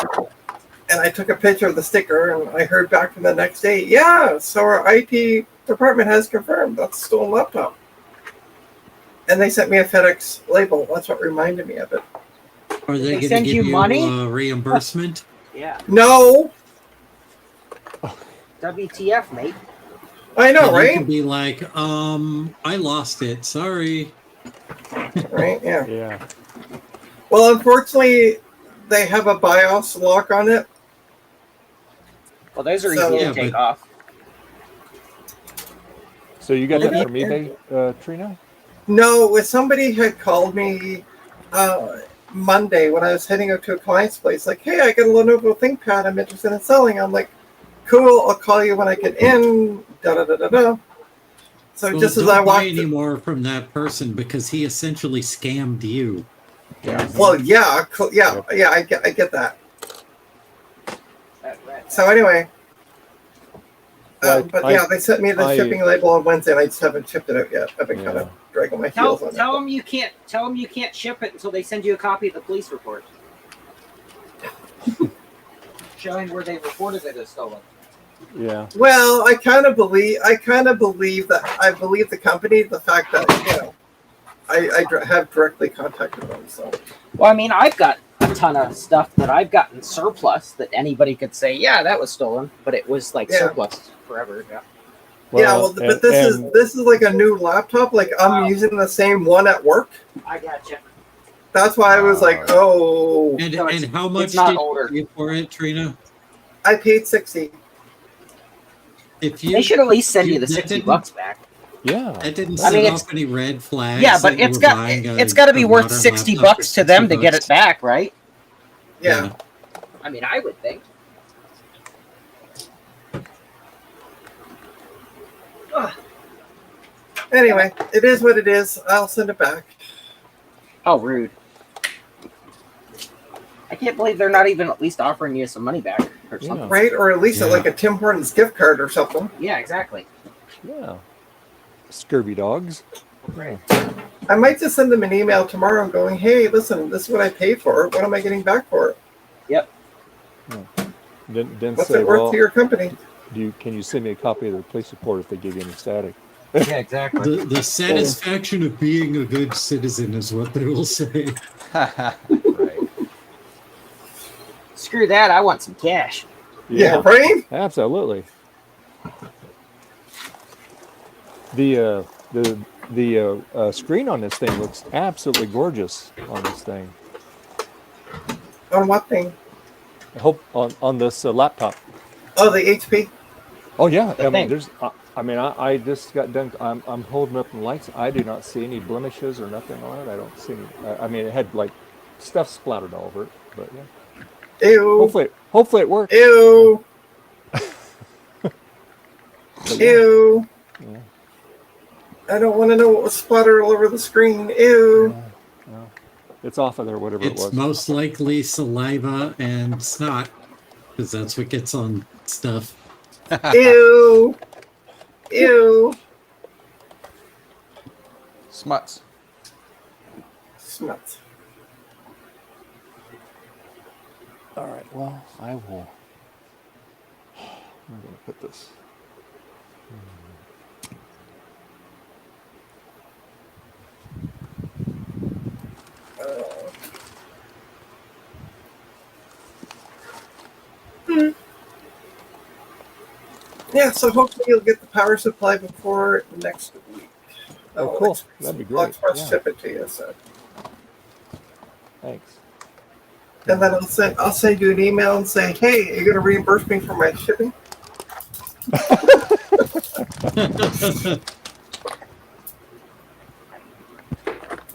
and I took a picture of the sticker, and I heard back from the next day. Yeah, so our IT department has confirmed that's a stolen laptop. And they sent me a FedEx label. That's what reminded me of it. Are they going to send give you you money? Reimbursement? Yeah. No, WTF, mate? I know, And you right? can be like, I lost it. Sorry. Right? Yeah. Yeah. Well, unfortunately, they have a BIOS lock on it. Well, those are So- easy Yeah, to take but- off. So you got that Yeah. from eBay, Trina? No, somebody had called me Monday when I was heading out to a client's place. Like, hey, I got a Lenovo ThinkPad I'm interested in selling. I'm like, cool, I'll call you when I get in. Da da da da da. So Well, just as don't I buy walked, any more from that person because he essentially scammed you. Yeah. well, yeah, I get that. So anyway, Well, but I- yeah, they sent me the I- shipping label on Wednesday, and I just haven't shipped it out yet. I've been kind Yeah. of dragging my Tell heels on it. them you can't. Tell them you can't ship it until they send you a copy of the police report showing where they reported it as stolen. Yeah. Well, I kind of believe that I believe the company, the fact that I have directly contacted them. So Well, I mean, I've got a ton of stuff that I've gotten surplus that anybody could say, yeah, that was stolen, but it was like Yeah. surplus forever. Yeah. but this is like a new laptop. Like I'm using the same one at work. I gotcha. That's why I was like, oh, And No, and how much it's not did you older. pay for it, Trina? I paid $60. If you They should at least send you the that $60 didn't- back. Yeah. That didn't I set mean, it's- off any red flags. Yeah, but that you it's were got buying it's got to be a worth modern $60 laptop for to them to $60. get it back, right? Yeah. I mean, I would think. Anyway, it is what it is. I'll send it back. How rude. I can't believe they're not even at least offering you some money back or Yeah. something. Right? Or at least Yeah. like a Tim Hortons gift card or something. Yeah, exactly. Yeah. Scurvy dogs. Right. I might just send them an email tomorrow going, hey, listen, this is what I paid for it. What am I getting back for it? Yep. Then What's say, it worth well, to your company? can you send me a copy of the police report if they give you any static? Yeah, exactly. The satisfaction of being a good citizen is what they will say. Right. Screw that. I want some cash. Yeah, right? Absolutely. The screen on this thing looks absolutely gorgeous on this thing. On what thing? I hope on this laptop. Oh, the HP? Oh yeah, I mean, thing. there's. I just got done. I'm holding up the lights. I do not see any blemishes or nothing on it. I don't see any. I mean, it had like stuff splattered all over it, but yeah. Ew. Hopefully it works. Ew. But yeah. Ew. Yeah. I don't want to know what was splattered all over the screen. Ew. Yeah. It's off of there, whatever it It's was. most likely saliva and snot, because that's what gets on stuff. Ew. Ew. Smuts. Smuts. All right. Well, I will. I'm going to put this. Yeah, so hopefully you'll get the power supply before next week. Oh, cool. That'd be great. I'll express Yeah. ship it to you. So. Thanks. And then I'll send you an email and say, hey, are you going to reimburse me for my shipping?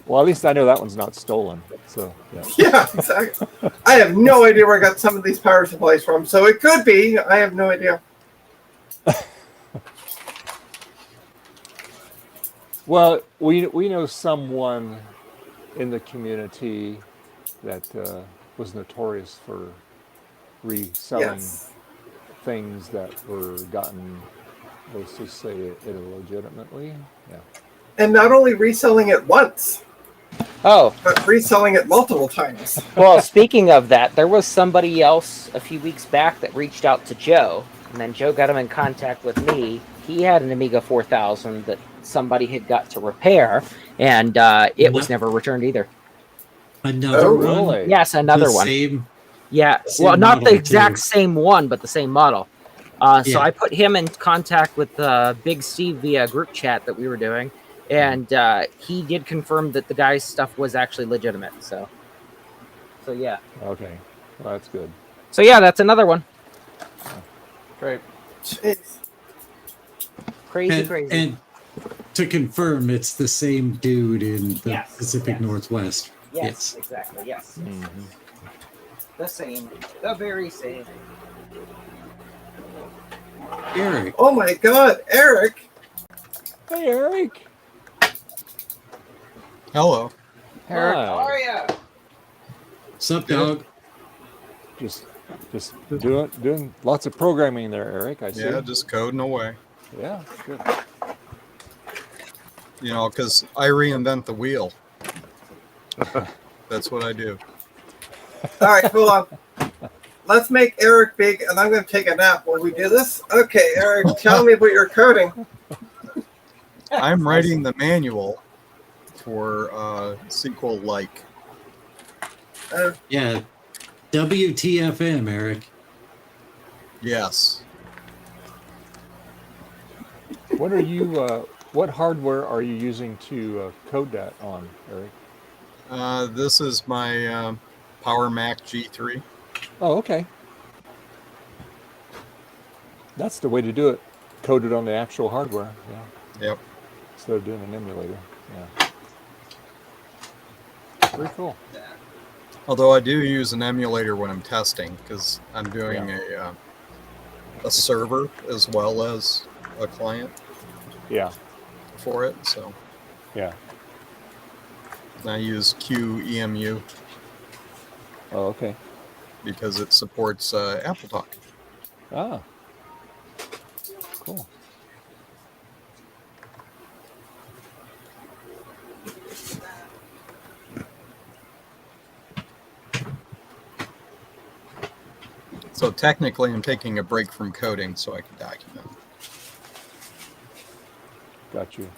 Well, at least I know that one's not stolen. So yeah. Yeah, exactly. I have no idea where I got some of these power supplies from, so it could be. I have no idea. Well, we know someone in the community that was notorious for reselling Yes. things that were gotten, let's just say it illegitimately. Yeah. And not only reselling it once, Oh, but reselling it multiple times. well, speaking of that, there was somebody else a few weeks back that reached out to Joe, and then Joe got him in contact with me. He had an Amiga 4000 that somebody had got to repair, and it was never returned either. Another Oh, one. really? Yes, another The one. Same. Yeah, Same well, not the model, exact too. same one, but the same model. So Yeah. I put him in contact with Big Steve via group chat that we were doing, and he did confirm that the guy's stuff was actually legitimate. So yeah. Okay. Well, that's good. So yeah, that's another one. Great. Jeez. Crazy, crazy. And to confirm, it's the same dude in the Yes, Pacific yes. Northwest. yes, exactly. Yes, the same, the very same. Eric, Oh my God, Eric. Hey, Eric. Hello. Eric, Hi. how are ya? what's up, dog? Just doing lots of programming there, Eric. I see. Yeah, just coding away. Yeah, good. You know, because I reinvent the wheel. That's what I do. All right, hold on. Let's make Eric big, and I'm going to take a nap while we do this. Okay, Eric, tell me about your coding. I'm writing the manual for SQL-like. Yeah, WTFM, Eric. Yes. What are you? What hardware are you using to code that on, Eric? This is my Power Mac G3. Oh, okay. That's the way to do it. Code it on the actual hardware. Yeah. Yep. Instead of doing an emulator. Yeah. Very cool. Although I do use an emulator when I'm testing because I'm doing a server as well as a client Yeah. for it. So Yeah. I use QEMU Oh, okay. because it supports Apple Talk. Ah, cool. So technically, I'm taking a break from coding so I can document. Got you.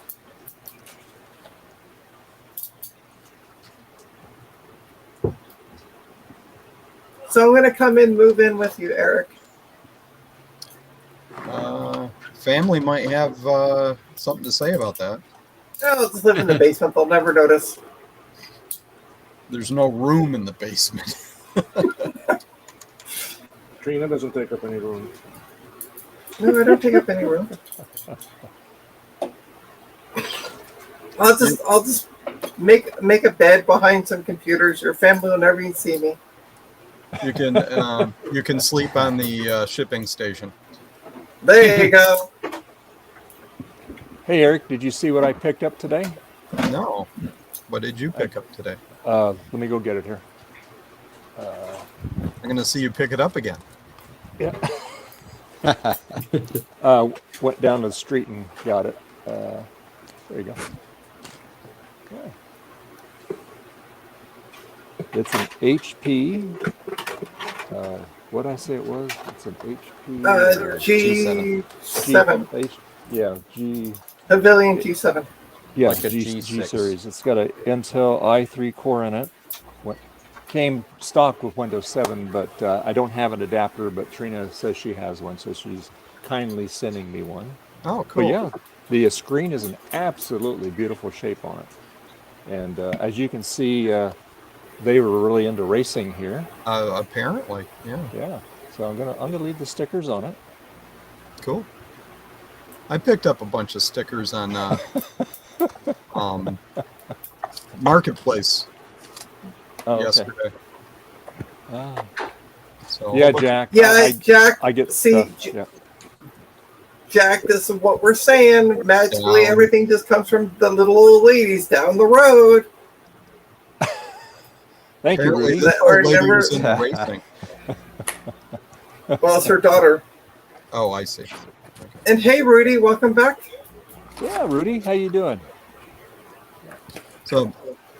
So I'm going to come in, move in with you, Eric. Family might have something to say about that. I'll just live in the basement. They'll never notice. There's no room in the basement. Trina doesn't take up any room. No, I don't take up any room. I'll just make a bed behind some computers. Your family will never even see me. You can sleep on the shipping station. There you go. Hey, Eric, did you see what I picked up today? No. What did you pick up today? Let me go get it here. I'm going to see you pick it up again. Yeah. Went down to the street and got it. There you go. Okay. It's an HP. What did I say it was? It's an HP. G7. Yeah, G. Pavilion G7. Yeah, Like a G G6. series. It's got an Intel i3 core in it. Came stock with Windows 7, but I don't have an adapter, but Trina says she has one, so she's kindly sending me one. Oh, cool. But yeah, the screen is an absolutely beautiful shape on it. And as you can see, they were really into racing here. Apparently, yeah. Yeah. So I'm gonna leave the stickers on it. Cool. I picked up a bunch of stickers on Marketplace yesterday. Ah. So Yeah, Jack. Yeah, Jack. I get see, stuff. Yeah. Jack, this is what we're saying. Magically, Down. everything just comes from the little old ladies down the road. Thank you, apparently Rudy. this Or old lady never- was into racing. Well, it's her daughter. Oh, I see. And hey, Rudy, welcome back. Yeah, Rudy, how you doing? So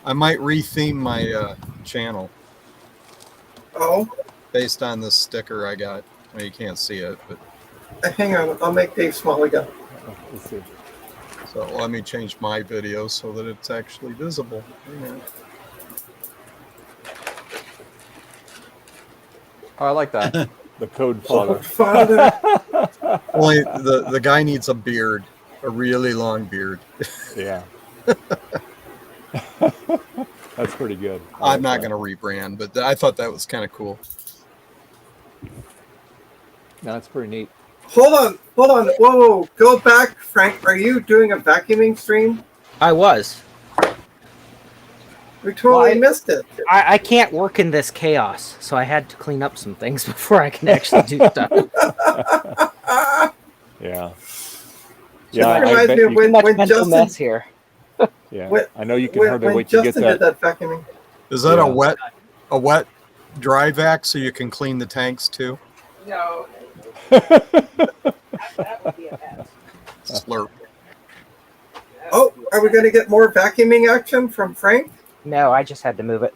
I might retheme my channel Oh, based on this sticker I got. Well, you can't see it, but hang on. I'll make Dave small again. Let's see. so let me change my video so that it's actually visible. Hang on. Oh, I like that. The code father. Father. Only the guy needs a beard, a really long beard. Yeah. That's pretty good. I'm not going to rebrand, but I thought that was kind of cool. No, that's pretty neat. Hold on. Whoa. Go back, Frank. Are you doing a vacuuming stream? I was. We totally Why? missed it. I can't work in this chaos, so I had to clean up some things before I can actually do stuff. Yeah. That I reminds bet me of you, when Mental Justin, mess here. yeah. when- I know you can when, hardly when wait to get Justin did that. that vacuuming. Is that Yeah. a wet dry vac so you can clean the tanks too? No. Slurp. Oh, are we going to get more vacuuming action from Frank? No, I just had to move it.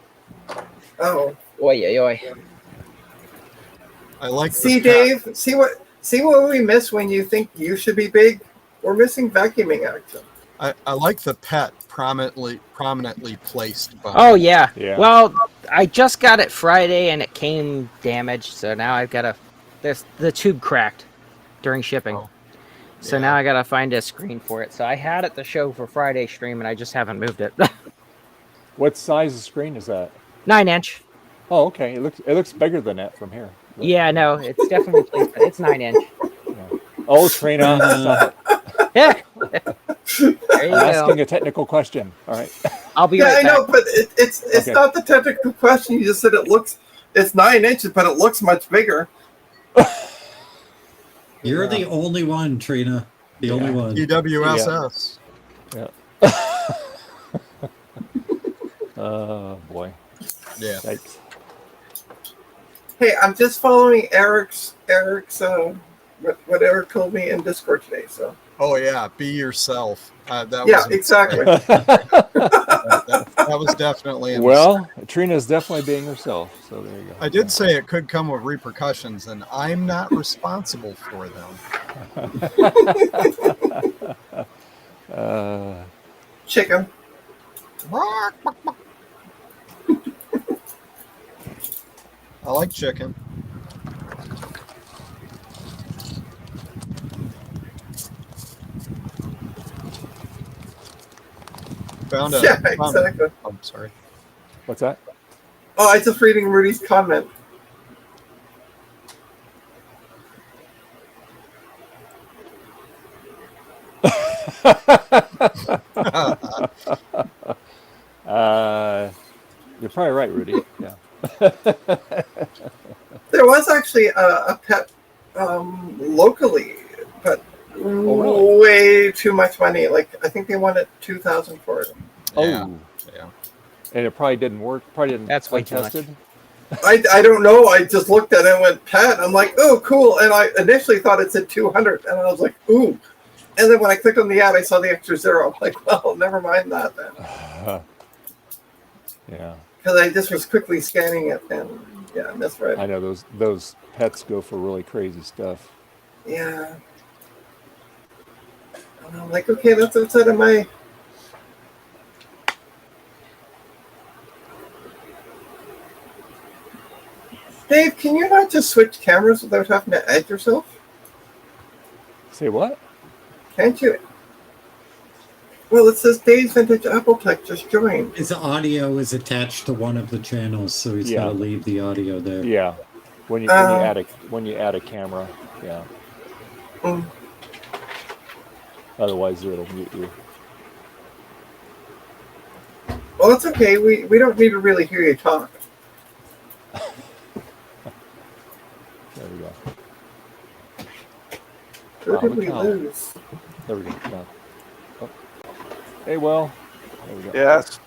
Oh, Oi, oi, oi. I like. see, the pet. Dave. See what we miss when you think you should be big. We're missing vacuuming action. I like the pet prominently placed. Oh yeah. Yeah. Well, I just got it Friday and it came damaged, so now I've got the tube cracked during shipping. Oh, So yeah. now I gotta find a screen for it. So I had it to show for Friday stream and I just haven't moved it. What size of screen is that? 9-inch. Oh, okay. It looks bigger than that from here. Yeah, no, it's definitely placed. It's 9-inch. Oh, Trina, stop it. Yeah. There you Asking go. a technical question. All right. I'll be Yeah, right I know, back. but it's Okay. not the technical question. You just said it's 9 inches, but it looks much bigger. You're the only one, Trina. The only one. EWSS. Yeah. Boy. Yeah. Yikes. Hey, I'm just following Eric's what Eric told me in Discord today. So Oh yeah, be yourself. That yeah, was a exactly. mistake. that was definitely a mistake. Well, Trina's definitely being herself, so there you go. I did say it could come with repercussions, and I'm not responsible for them. Chicken. I like chicken. Found a Yeah, found- exactly. I'm sorry. What's that? Oh, I was just reading Rudy's comment. You're probably right, Rudy. Yeah. There was actually a pet locally, but really? way too much money. Like I think they wanted $2,000 for it. Yeah. Oh, Yeah. and it probably didn't work. Probably didn't. That's way too much. untested? I don't know. I just looked at it and went pet. I'm like, oh, cool. And I initially thought it said 200, and I was like, ooh. And then when I clicked on the ad, I saw the extra zero. I'm like, well, never mind that then, Yeah, because I just was quickly scanning it, and yeah, that's right. I know those pets go for really crazy stuff. Yeah. And I'm like, okay, that's outside of my. Dave, can you not just switch cameras without having to add yourself? Say what? Can't you? Well, it says Dave's Vintage Apple Tech just joined. His audio is attached to one of the channels, so he's Yeah. got to leave the audio there. Yeah, when you add a camera, yeah. Mm. Otherwise, it'll mute you. Well, it's okay. We don't need to really hear you talk. There we go. Who Wow, did look we how- lose? There we go. No. Oh. Hey, Will. There we go. Yes.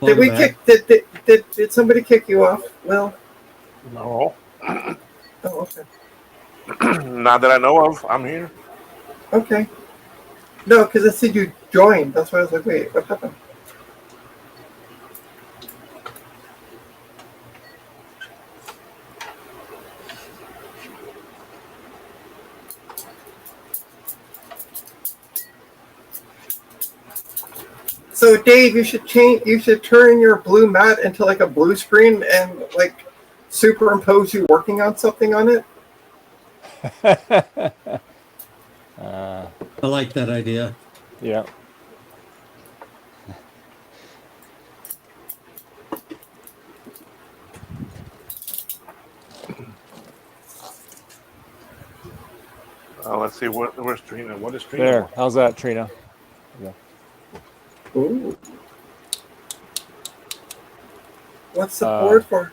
Did we Welcome kick? Did somebody kick you off? Well, No. oh, okay, Not that I know of. I'm here. okay. No, because it said you joined. That's why I was like, wait, what happened? So, Dave, you should change. You should turn your blue mat into like a blue screen and like superimpose you working on something on it. I like that idea. Yeah. Let's see. Where's Trina? What is Trina? There. How's that, Trina? Yeah. Ooh. What's the Uh, board for?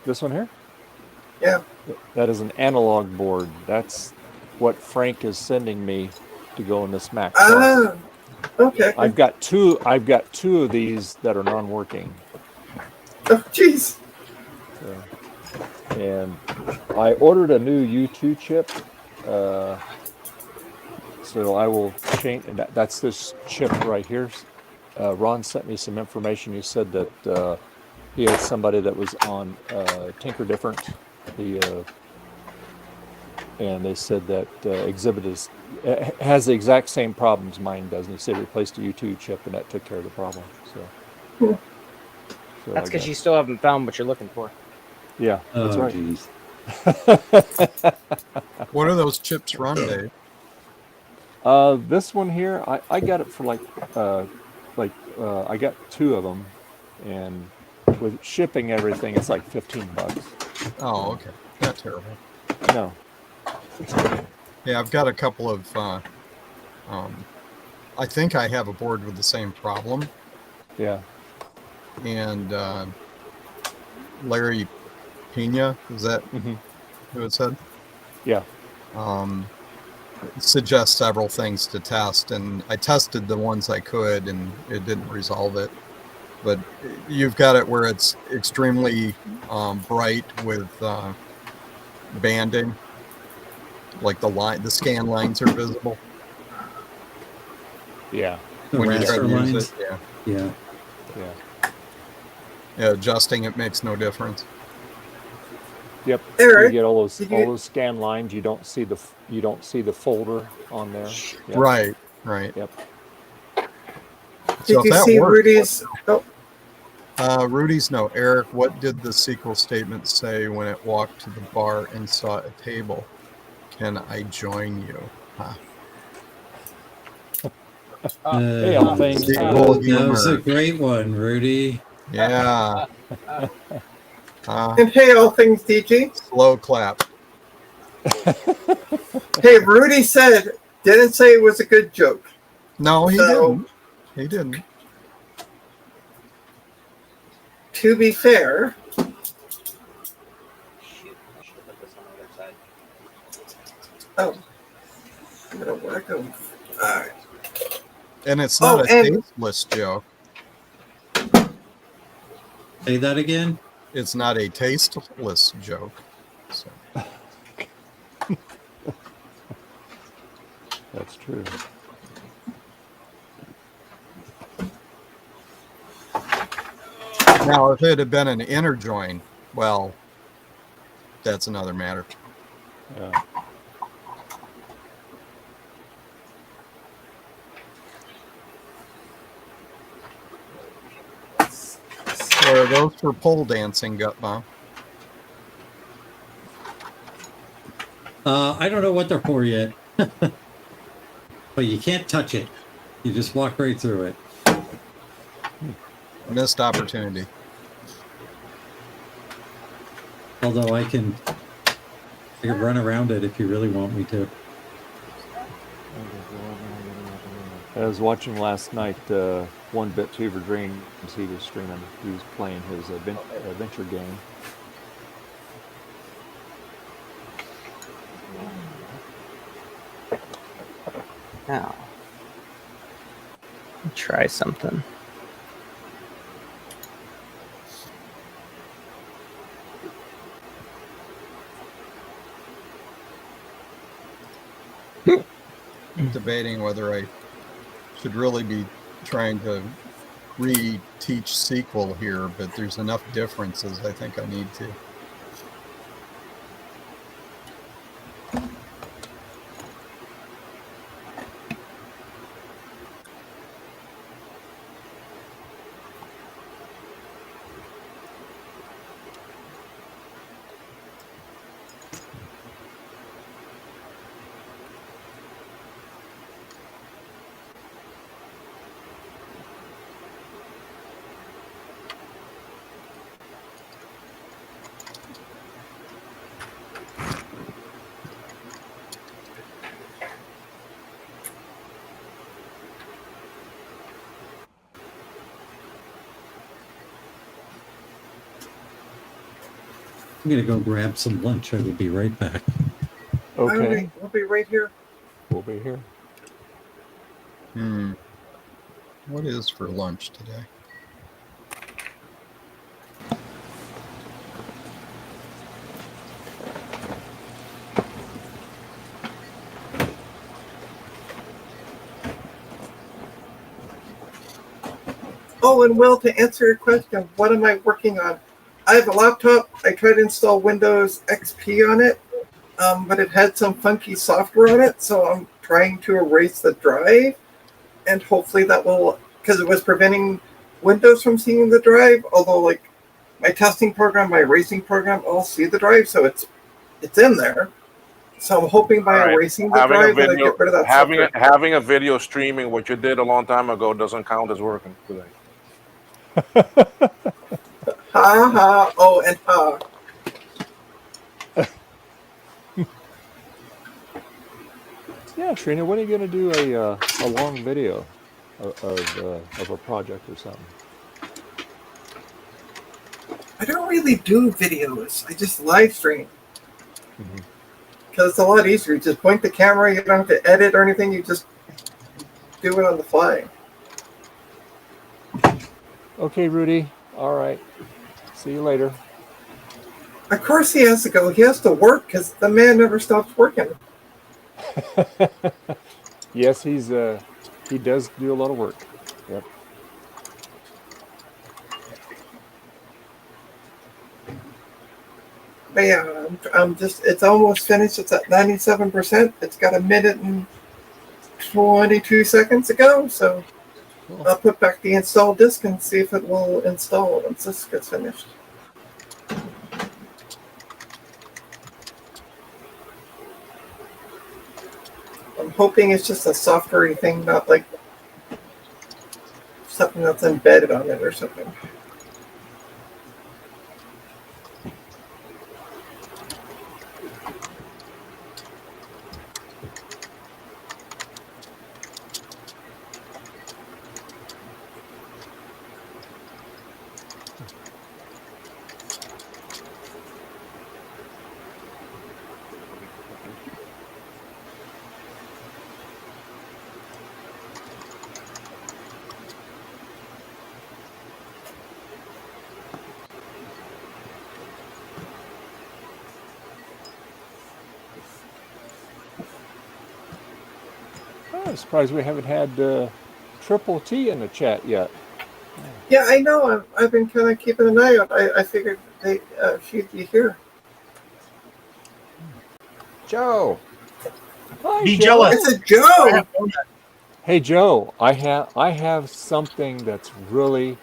This one here? Yeah. That is an analog board. That's what Frank is sending me to go in this Mac. Ah, okay. I've got two of these that are non-working. Oh, jeez. And I ordered a new U2 chip. So I will change. And that's this chip right here. Ron sent me some information. He said that he had somebody that was on Tinker Different. And they said that Exhibit has the exact same problems mine does. And he said he replaced a U2 chip, and that took care of the problem. So That's because you still haven't found what you're looking for. Yeah, that's Oh, right. geez. What are those chips run, Dave? This one here, I got it for I got two of them, and with shipping everything, it's like $15. Oh, okay. Not terrible. No. Yeah, I've got a couple of. I think I have a board with the same problem, Yeah. and Larry Pena, is that Mm-hmm. who it said? Yeah. suggest several things to test, and I tested the ones I could, and it didn't resolve it. But you've got it where it's extremely bright with banding, like the scan lines are visible Yeah. The when you try raster to use lines. it. Yeah. Yeah. Yeah. Yeah, adjusting it makes no difference. Yep. Eric, you get all did you- those scan lines. You don't see the folder on there. Yep. Right. Right. Yep. So Did if you that see works, Rudy's? Oh, Rudy's no. Eric, what did the SQL statement say when it walked to the bar and saw a table? Can I join you? Huh. Hey, all things. SQL That was a humor. great one, Rudy. Yeah. and hey, all things DG. Slow clap. Hey, Rudy didn't say it was a good joke. No, he So- didn't. He didn't. To be fair, oh, I'm gonna work on. All right. And it's not Oh, a and- tasteless joke. Say that again. It's not a tasteless joke. So. That's true. Now, if it had been an inner join, well, that's another matter. Yeah. Or are those for pole dancing, Gut Bomb? I don't know what they're for yet. But you can't touch it. You just walk right through it. Missed opportunity. Although I can run around it if you really want me to. I was watching last night. One Bit Fever Dreams. He was streaming. He was playing his adventure game. Now, try something. Debating whether I should really be trying to re-teach SQL here, but there's enough differences I think I need to. I'm gonna go grab some lunch. I will be right back. All Okay. right, we'll be right here. We'll be here. What is for lunch today? Oh, and Will, to answer your question, what am I working on? I have a laptop. I tried to install Windows XP on it, but it had some funky software on it, so I'm trying to erase the drive, and hopefully that will, because it was preventing Windows from seeing the drive, although like my testing program, my erasing program all see the drive, so it's in there. So I'm hoping by All right. erasing the drive that I get rid of that software. having a video streaming what you did a long time ago doesn't count as working today. Ha ha, oh, and ha. Yeah, Trina, when are you going to do a long video of a project or something? I don't really do videos. I just live stream. because it's a lot easier. You just point the camera. You don't have to edit or anything. You just do it on the fly. Okay, Rudy. All right. See you later. Of course he has to go. He has to work because the man never stops working. Yes, he does do a lot of work. Yep. But yeah, I'm just, it's almost finished. It's at 97%. It's got 1minute and 22 seconds to go. So Cool. I'll put back the install disk and see if it will install once this gets finished. I'm hoping it's just a software thing, not like something that's embedded on it or something. I'm surprised we haven't had Triple T in the chat yet. Yeah, I know. I've been kind of keeping an eye out. I figured she'd be here. Joe. Hi, Be Joe. jealous. It's a Joe. Hey, Joe. I have something that's really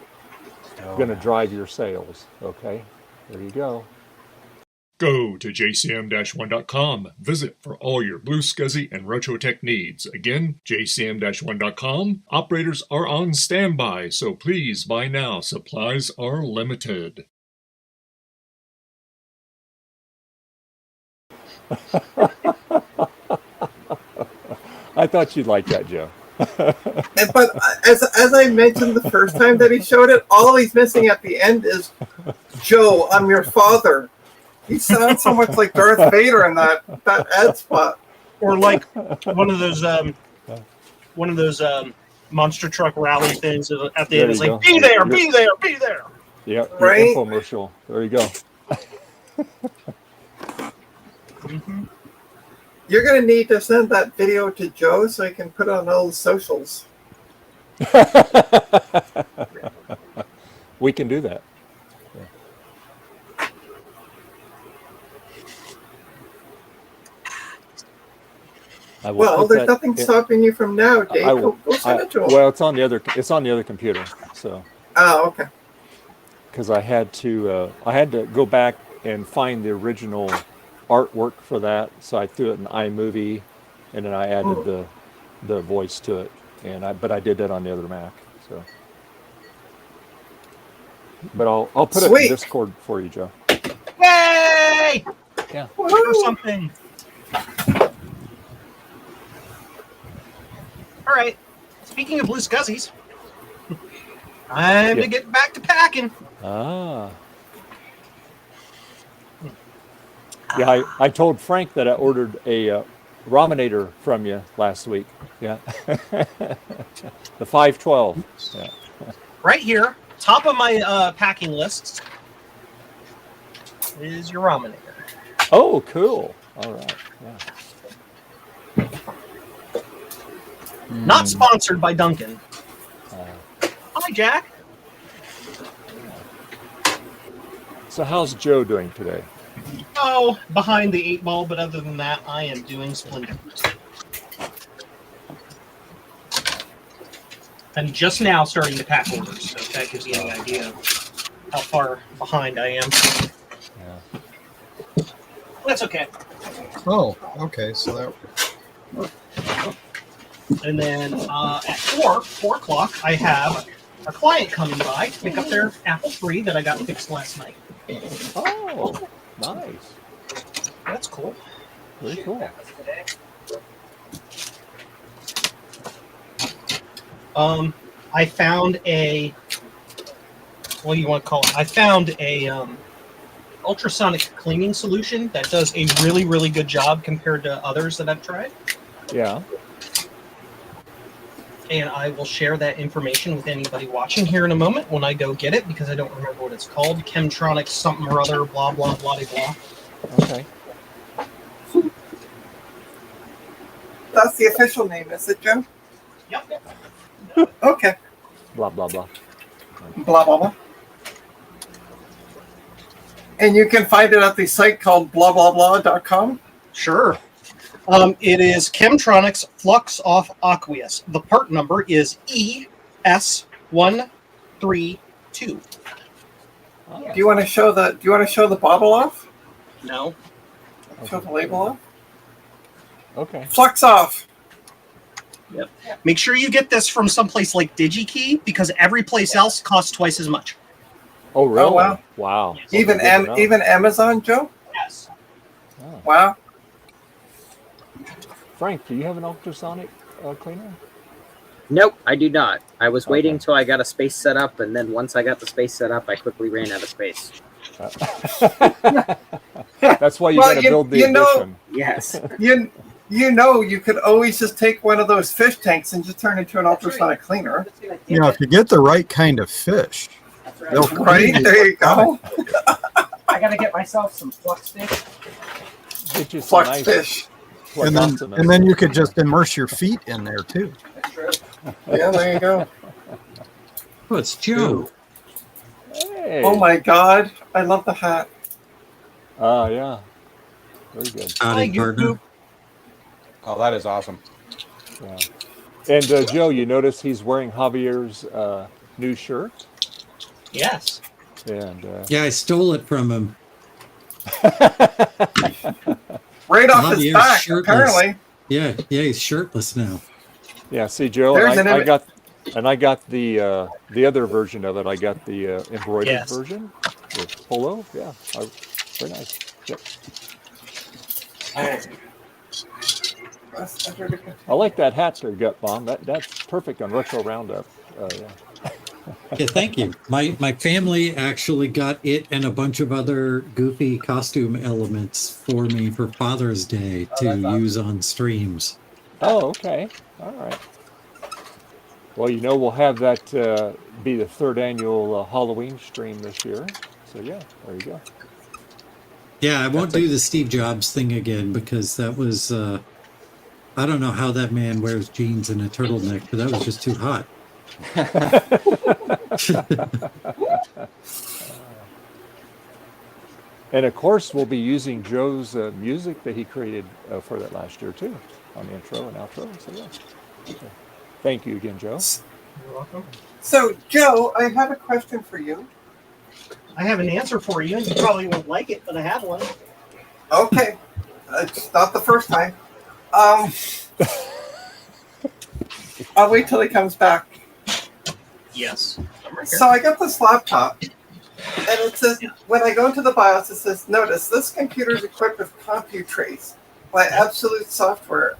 going to drive your sales. Okay, there you go. Go to jcm-1.com. Visit for all your blue SCSI and RetroTech needs. Again, jcm-1.com. Operators are on standby, so please buy now. Supplies are limited. I thought you'd like that, Joe. But as I mentioned the first time that he showed it, all he's missing at the end is, Joe, I'm your father. He sounds so much like Darth Vader in that ad spot. Or like one of those monster truck rally things at the There end. It's you like, go. be there, be there, be there. Yep, Right? your infomercial. There you go. Mm-hmm. You're going to need to send that video to Joe so he can put it on all the socials. We can do that. I will Well, put there's that nothing in- stopping you from now, Dave. I will. Go send it to him. Well, it's on the other computer. So, Oh, okay. because I had to go back and find the original artwork for that. So I threw it in iMovie, and then I added the voice to it. But I did that on the other Mac. So, but I'll put it Sweet. in Discord for you, Joe. Yay! Yeah. Or something. All right. Speaking of blue SCSIs, time to get back to packing. Ah. Yeah, I told Frank that I ordered a Raminator from you last week. Yeah. The 512. Yeah. Right here, top of my packing list is your Raminator. Oh, cool. All right. Yeah. Not sponsored by Duncan. Hi, Jack. So how's Joe doing today? Oh, behind the 8 ball, but other than that, I am doing splendid. I'm just now starting to pack orders, so if that gives you any idea of how far behind I am. Yeah. That's okay. Oh, okay. So that. And then at 4 o'clock, I have a client coming by to pick up their Apple III that I got fixed last night. Oh, nice. That's cool. Very cool. I found a, what do you want to call it? I found a ultrasonic cleaning solution that does a really, really good job compared to others that I've tried. Yeah. And I will share that information with anybody watching here in a moment when I go get it, because I don't remember what it's called. Chemtronic something or other, blah, blah, blah, blah. Okay. That's the official name, is it, Jim? Yep. Okay. Blah blah blah. Blah, blah, blah. And you can find it at the site called blahblahblah.com. Sure. It is Chemtronics Flux Off Aqueous. The part number is ES132. Do you want to show the bottle off? No. Show the label off? Okay. Flux off. Yep. Make sure you get this from someplace like DigiKey, because every place else costs twice as much. Oh really? Oh, wow. Wow. Even Something good to know. even Amazon, Joe? Yes. Oh. Wow. Frank, do you have an ultrasonic cleaner? Nope, I do not. I was waiting Okay. till I got a space set up, and then once I got the space set up, I quickly ran out of space. That's why you Well, got to you- build the you know- addition. Yes. You could always just take one of those fish tanks and just turn it into an ultrasonic cleaner. You know, if you get the right kind of fish, they'll clean Right? you. There you go. I gotta get myself some flux fish. Get you some Flux nice fish. And then you could just immerse your feet in there too. That's true. Yeah, there you go. Oh, it's Joe. Hey. Oh my God. I love the hat. Yeah. Very good. Howdy, Hi, partner. Goop. Oh, that is awesome. Yeah. And Joe, you notice he's wearing Javier's new shirt, Yes. and Yeah, I stole it from him. Right off his Javier's back, shirtless. apparently. Yeah, he's shirtless now. yeah. See, Joe, There's an I image. got the other version of it. I got the embroidered Yes. version with polo. Yeah, very nice. Yep. I like that hat there, Gut Bomb. That's perfect on Retro Roundup. Yeah. Yeah, thank you. My family actually got it and a bunch of other goofy costume elements for me for Father's Day to use on streams. Oh, okay. All right. Well, we'll have that be the third annual Halloween stream this year. So yeah, there you go. Yeah, I won't do the Steve Jobs thing again because that was I don't know how that man wears jeans and a turtleneck, but that was just too hot. And of course, we'll be using Joe's music that he created for that last year too, on the intro and outro. So yeah. So, thank you again, Joe. You're welcome. So, Joe, I have a question for you. I have an answer for you, and you probably won't like it, but I have one. Okay. It's not the first time. I'll wait till he comes back. Yes. I'm right here. So I got this laptop, and it says, when I go into the BIOS, it says, notice, this computer is equipped with CompuTrace by Absolute Software.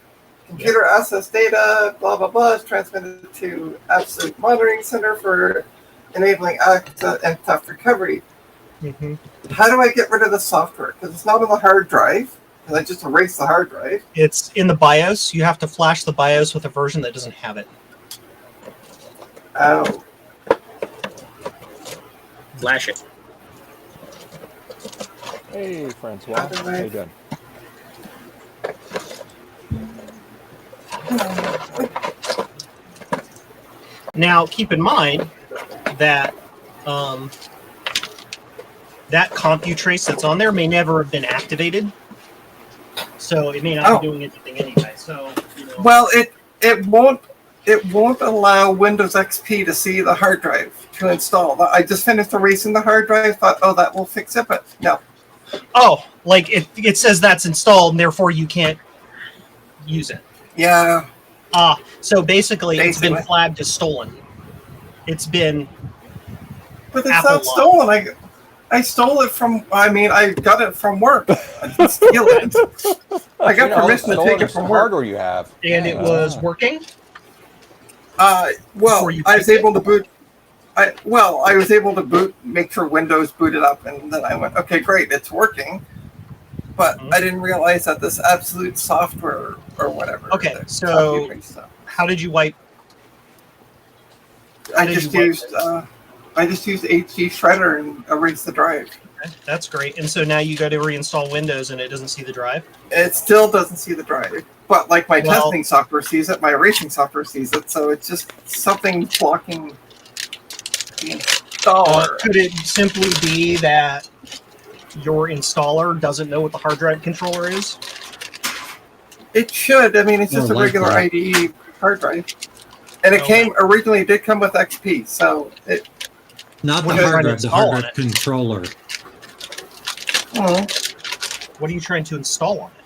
Computer access data, blah, blah, blah, is transmitted to Absolute Monitoring Center for enabling access and theft recovery. Mhm. How do I get rid of the software? Because it's not on the hard drive. Because I just erased the hard drive. It's in the BIOS. You have to flash the BIOS with a version that doesn't have it. Oh. Flash it. Hey, Francois. How you doing? Now, keep in mind that that CompuTrace that's on there may never have been activated, so it may not be doing anything anyway. So, Well, it won't allow Windows XP to see the hard drive to install. I just finished erasing the hard drive. Thought, oh, that will fix it, but no. Oh, like it says that's installed, and therefore you can't use it. Yeah. So basically, it's been Basically. flagged as stolen. It's been. But it's Apple not stolen. I stole it from. I mean, I got it from work. I didn't steal it. I got permission to take it from work. hardware you have. And it was working. Well, Before you I was picked able to boot. I was able to make sure Windows booted up, and then I went, okay, great, it's working. But I didn't realize that this absolute software or whatever. Okay, that so copied me stuff. how did you wipe? I just used HD Shredder and erased the drive. Okay, that's great. And so now you go to reinstall Windows and it doesn't see the drive? It still doesn't see the drive. But like my testing software sees it, my erasing software sees it, so it's just something blocking the installer. Could it simply be that your installer doesn't know what the hard drive controller is? It should. I mean, it's just a regular IDE hard drive. And it originally did come with XP, so it... Not the hard drive, the hard drive controller. What are you trying to install on it?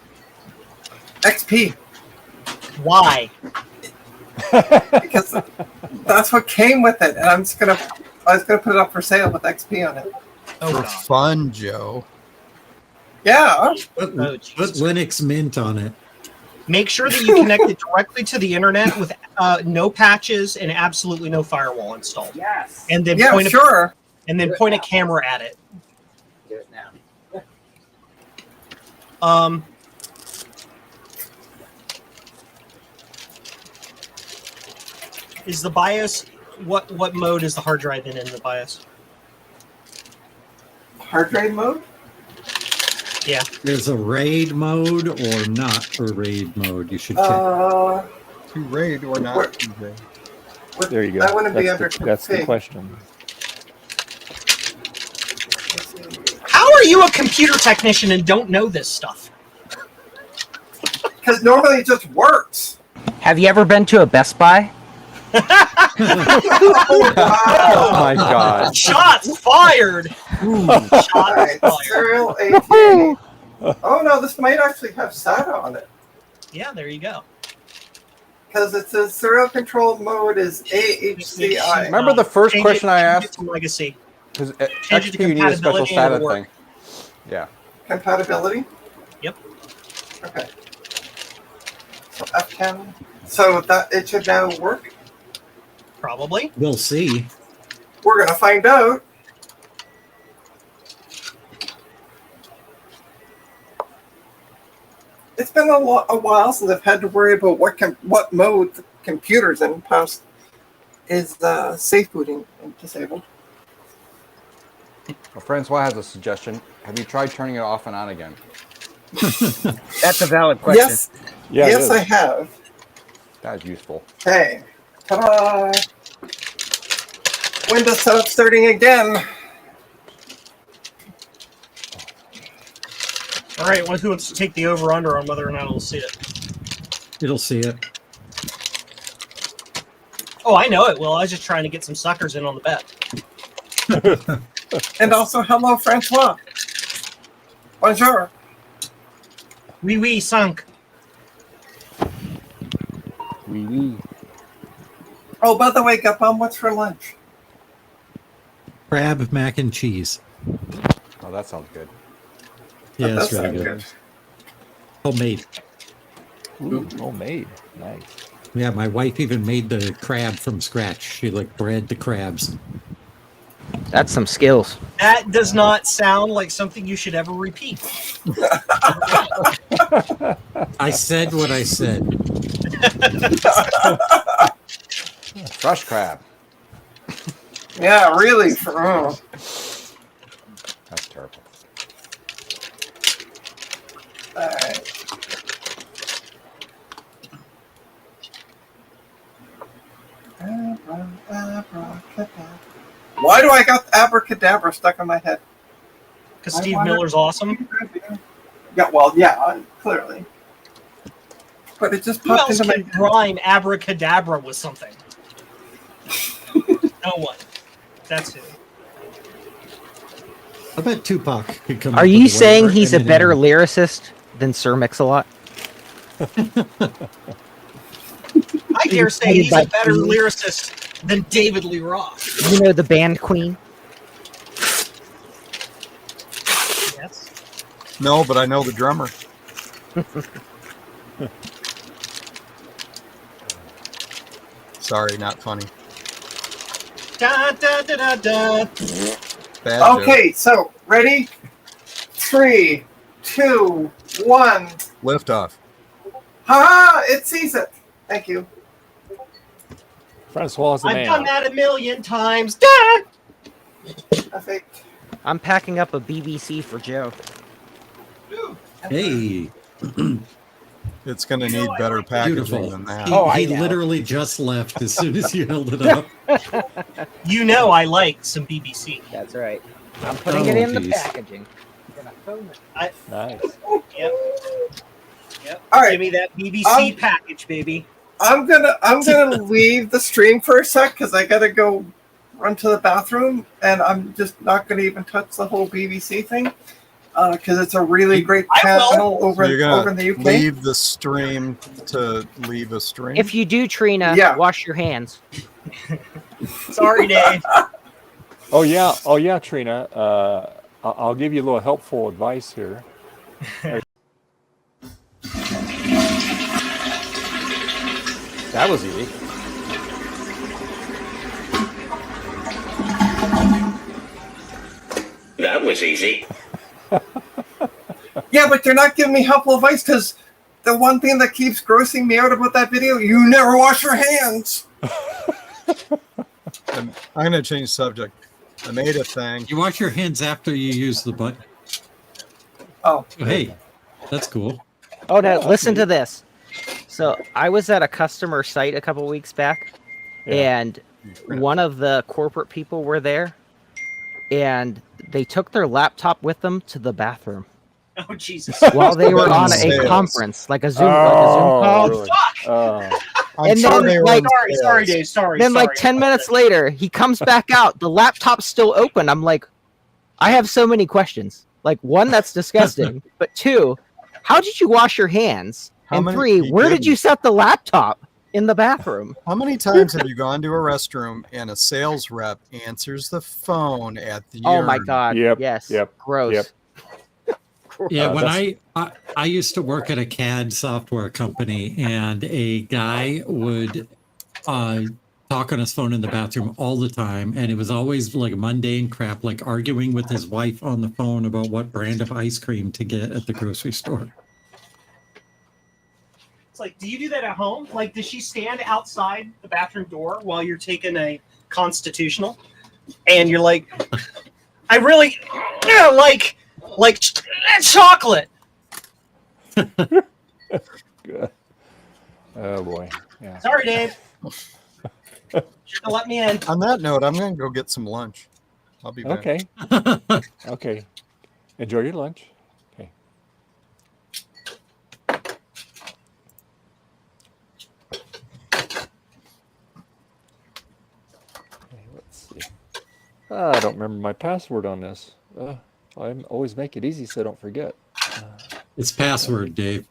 XP. Why? Because that's what came with it, and I was gonna put it up for sale with XP on it. For fun, Joe. Yeah. Put Linux Mint on it. Make sure that you connect it directly to the internet with no patches and absolutely no firewall installed. Yes. And then point a camera at it. Do it now. Is the BIOS what mode is the hard drive in the BIOS? Hard drive mode? Yeah. There's a RAID mode or not a RAID mode. You should check. To RAID or not to RAID. There you go. That wouldn't be under That's the question. How are you a computer technician and don't know this stuff? Because normally it just works. Have you ever been to a Best Buy? Oh my god. Shots fired! Shots fired. Serial ATA. Oh no, this might actually have SATA on it. Yeah, there you go. Because it says serial control mode is AHCI. Remember the first question I asked? To legacy. Because Change it to XP, you need a special compatibility and SATA it'll thing. work. Yeah. Compatibility? Yep. Okay. So F10. So that it should now work? Probably. We'll see. We're gonna find out. It's been a while since I've had to worry about what mode the computers in the past is safe booting and disabled. Well, Francois has a suggestion. Have you tried turning it off and on again? That's a valid question. Yes, yes, I have. That is useful. Okay, ta-da! Windows setup starting again. All right, who wants to take the over/under on whether or not it'll see it? It'll see it. Oh, I know it will. I was just trying to get some suckers in on the bet. And also, hello, Francois. Bonjour. Oui, sunk. Oui. Oh, by the way, Gapam, what's for lunch? Crab mac and cheese. Oh, that sounds good. Yeah, That it's really sounds good. Homemade. Ooh, homemade. Nice. Yeah, my wife even made the crab from scratch. She bred the crabs. That's some skills. That does not sound like something you should ever repeat. I said what I said. Fresh crab. Yeah, really. That's terrible. All right. Why do I got abracadabra stuck in my head? Because Steve Miller's awesome. Yeah, well, yeah, clearly. But it just Who popped else into can my rhyme abracadabra with something? No one. That's it. I bet Tupac could come. Are up you with saying whatever he's a Eminem- better lyricist than Sir Mix-a-Lot? I dare say he's a better Queen. lyricist than David Lee Roth. You know the band Queen? Yes. No, but I know the drummer. Sorry, not funny. Da, da, da, da, da. Bad joke. Okay, so ready? 3, 2, 1. Lift off. Ha! It sees it. Thank you. Francois the I've man. done that a million times. Da! Perfect. I'm packing up a BBC for Joe. Hey, It's going to need better packaging beautiful. than that. He, Oh, I he know. literally just left as soon as you held it up. You know I like some BBC. That's right. I'm putting Oh, it in the geez. packaging. Nice. Yep. All right. Give me that BBC package, baby. I'm gonna leave the stream for a sec because I gotta go run to the bathroom, and I'm just not gonna even touch the whole BBC thing because it's a really great I will. channel So over you're going in the to UK. leave the stream to leave a stream? If you do, Trina, Yeah. wash your hands. Sorry, Dave. Oh yeah, Trina. I'll give you a little helpful advice here. That was easy. That was easy. Yeah, but you're not giving me helpful advice because the one thing that keeps grossing me out about that video, you never wash your hands. I'm going to change subject. I made a thing. You wash your hands after you use the button. Oh. Hey, that's cool. Oh, now listen to this. So I was at a customer site a couple weeks back, and one of the corporate people were there, and they took their laptop with them to the bathroom Oh, Jesus. while they were on Sales. a conference, like a Zoom call. really? I'm And sure then, they were like- in Sorry, sales. Dave. Sorry. Then, like sorry. 10 minutes later, he comes back out. The laptop's still open. I'm like, I have so many questions. Like, one, that's disgusting. But two, how did you wash your hands? How And many- three, he where did you didn't. set the laptop in the bathroom? How many times have you gone to a restroom and a sales rep answers the phone at the Oh my urinal? God. Yep, Yes. yep, Gross. yep. Yeah, when that's- I used to work at a CAD software company, and a guy would talk on his phone in the bathroom all the time, and it was always like mundane crap, like arguing with his wife on the phone about what brand of ice cream to get at the grocery store. It's like, do you do that at home? Like, does she stand outside the bathroom door while you're taking a constitutional? And you're like, I really like chocolate. Good. Oh boy. Yeah. Sorry, Dave. Should have let me in. On that note, I'm going to go get some lunch. I'll be back. Okay. Okay. Enjoy your lunch. Okay. Okay, let's see. I don't remember my password on this. I always make it easy so I don't forget. It's password, Dave.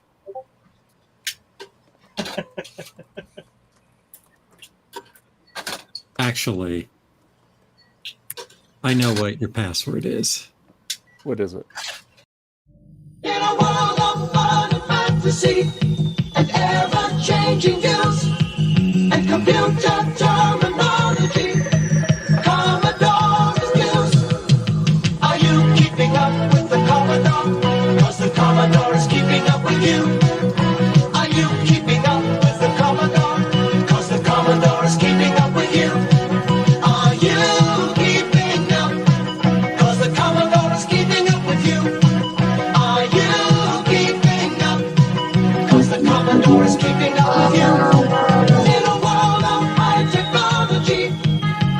Actually, I know what your password is. What is it? In a world of fun and fantasy and ever-changing views and computer terminology, Commodore is news. Are you keeping up with the Commodore? 'Cause the Commodore is keeping up with you. Are you keeping up with the Commodore? 'Cause the Commodore is keeping up with you. Are you keeping up? 'Cause the Commodore is keeping up with you. Are you keeping up? 'Cause the Commodore is keeping up with you. In a world of high technology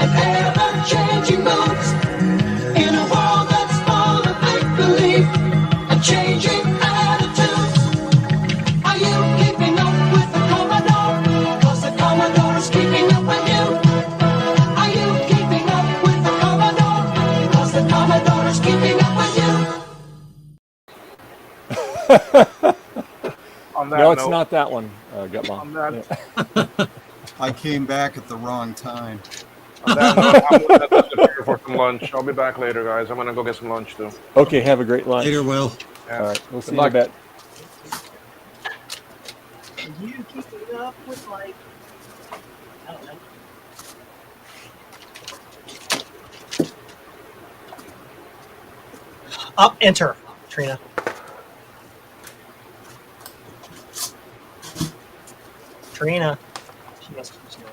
and ever-changing moods, in a world that's full of make-believe and changing attitudes, are you keeping up with the Commodore? 'Cause the Commodore is keeping up with you. Are you keeping up with the Commodore? 'Cause the Commodore is keeping up with you. On that No, it's note, not that one, Gut On Bomb. that, Yeah. I came back at the wrong time. on that note, I'm gonna disappear for some lunch. I'll be back later, guys. I'm gonna go get some lunch too. Okay, have a great lunch. Later, Will. Yeah. All right, we'll see Good you in a luck. bit. Are you keeping up with, like, I don't know. Up, enter, Trina. Trina. She must be still.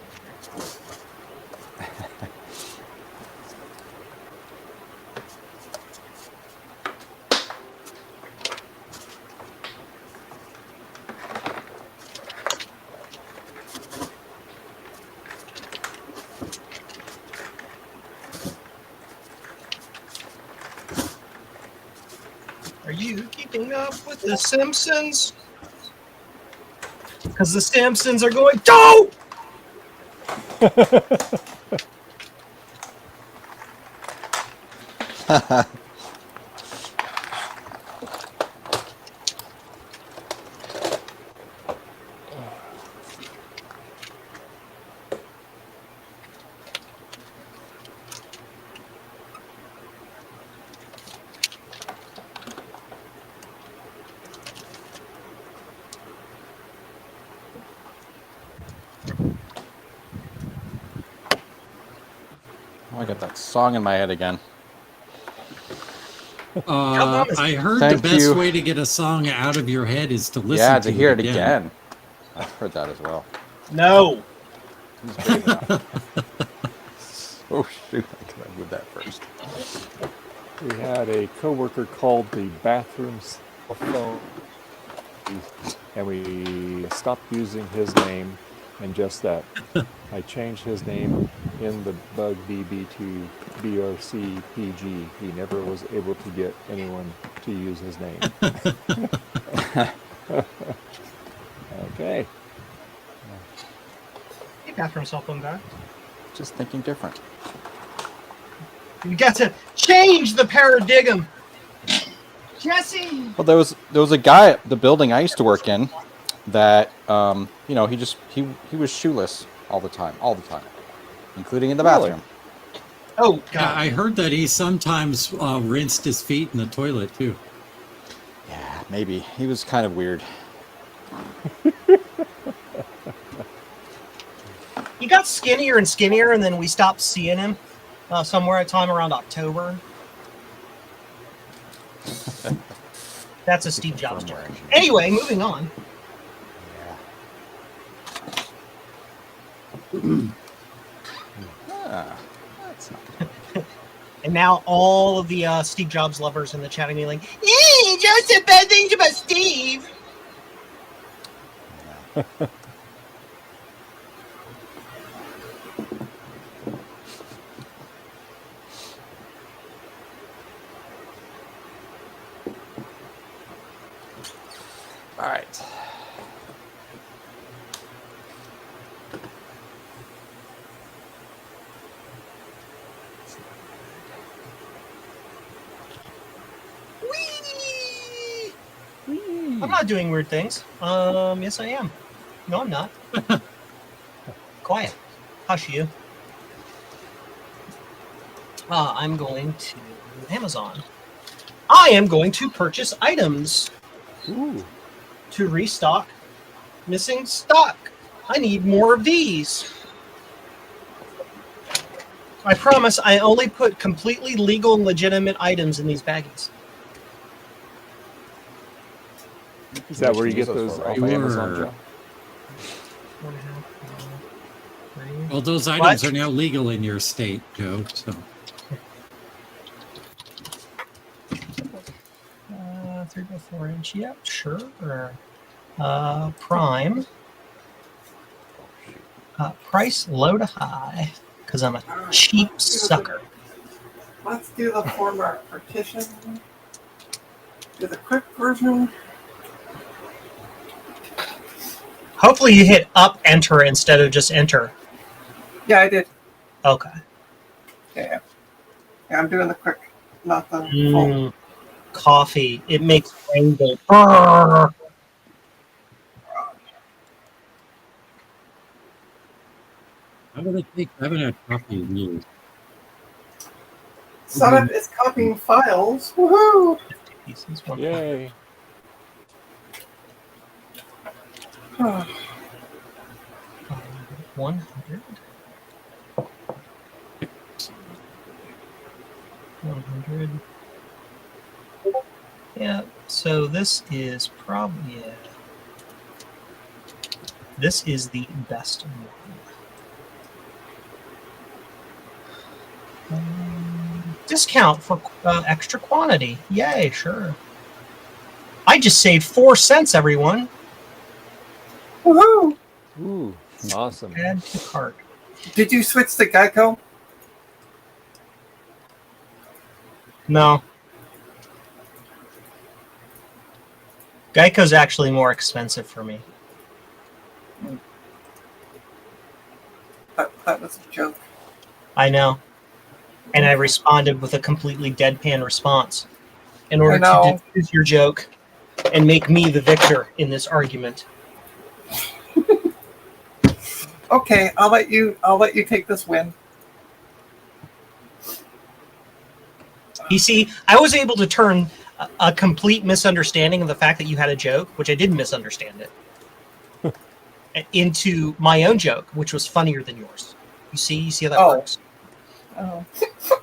Are you keeping up with the Simpsons? Because the Simpsons are going, don't! Oh, I got that song in my head again. I heard Thank the best you. way to get a song out of your head is to listen Yeah, to to hear it it again. I've heard that as well. No. He's brave enough. Oh shoot! I could have moved that first. We had a coworker called the bathroom cell phone, and we stopped using his name, and just that. I changed his name in the bug BB to BRCPG. He never was able to get anyone to use his name. Okay. Hey, bathroom cell phone guy. Just thinking different. You got to change the paradigm. Jesse! Well, there was a guy at the building I used to work in that you know, he was shoeless all the time, including in the bathroom. Oh God! Yeah, I heard that he sometimes rinsed his feet in the toilet too. Yeah, maybe he was kind of weird. He got skinnier and skinnier, and then we stopped seeing him somewhere at time around October. That's a Steve Jobs joke. Anyway, moving on. That's not good. And now all of the Steve Jobs lovers in the chat are being like, "Yay, Joe said bad things about Steve." All right. I'm not doing weird things. Yes, I am. No, I'm not. Quiet. Hush you. I'm going to Amazon. I am going to purchase items to restock missing stock. I need more of these. I promise I only put completely legal and legitimate items in these baggies. Is that where you get those off of Amazon, Joe? Well, those items are now legal in your state, Joe. So 3 by 4 inch. Yep, sure. Prime. Price low to high, because I'm a cheap sucker. Let's do the format partition. Do the quick version. Hopefully you hit up enter instead of just enter. Yeah, I did. Okay. Yeah, I'm doing the quick, not the full. Coffee. It makes brain go. how would it take? I haven't had coffee in years. Setup is copying files. Woohoo! Yay. 100. 100. Yeah. So this is probably this is the best one. Discount for extra quantity. Yay, sure. I just saved 4 cents, everyone. Woohoo! Ooh, awesome. Add to cart. Did you switch to Geico? No. Geico's actually more expensive for me. That was a joke. I know. And I responded with a completely deadpan response in order to diffuse your joke and make me the victor in this argument. Okay, I'll let you take this win. You see, I was able to turn a complete misunderstanding of the fact that you had a joke, which I didn't misunderstand it, into my own joke, which was funnier than yours. You see how that works? Oh.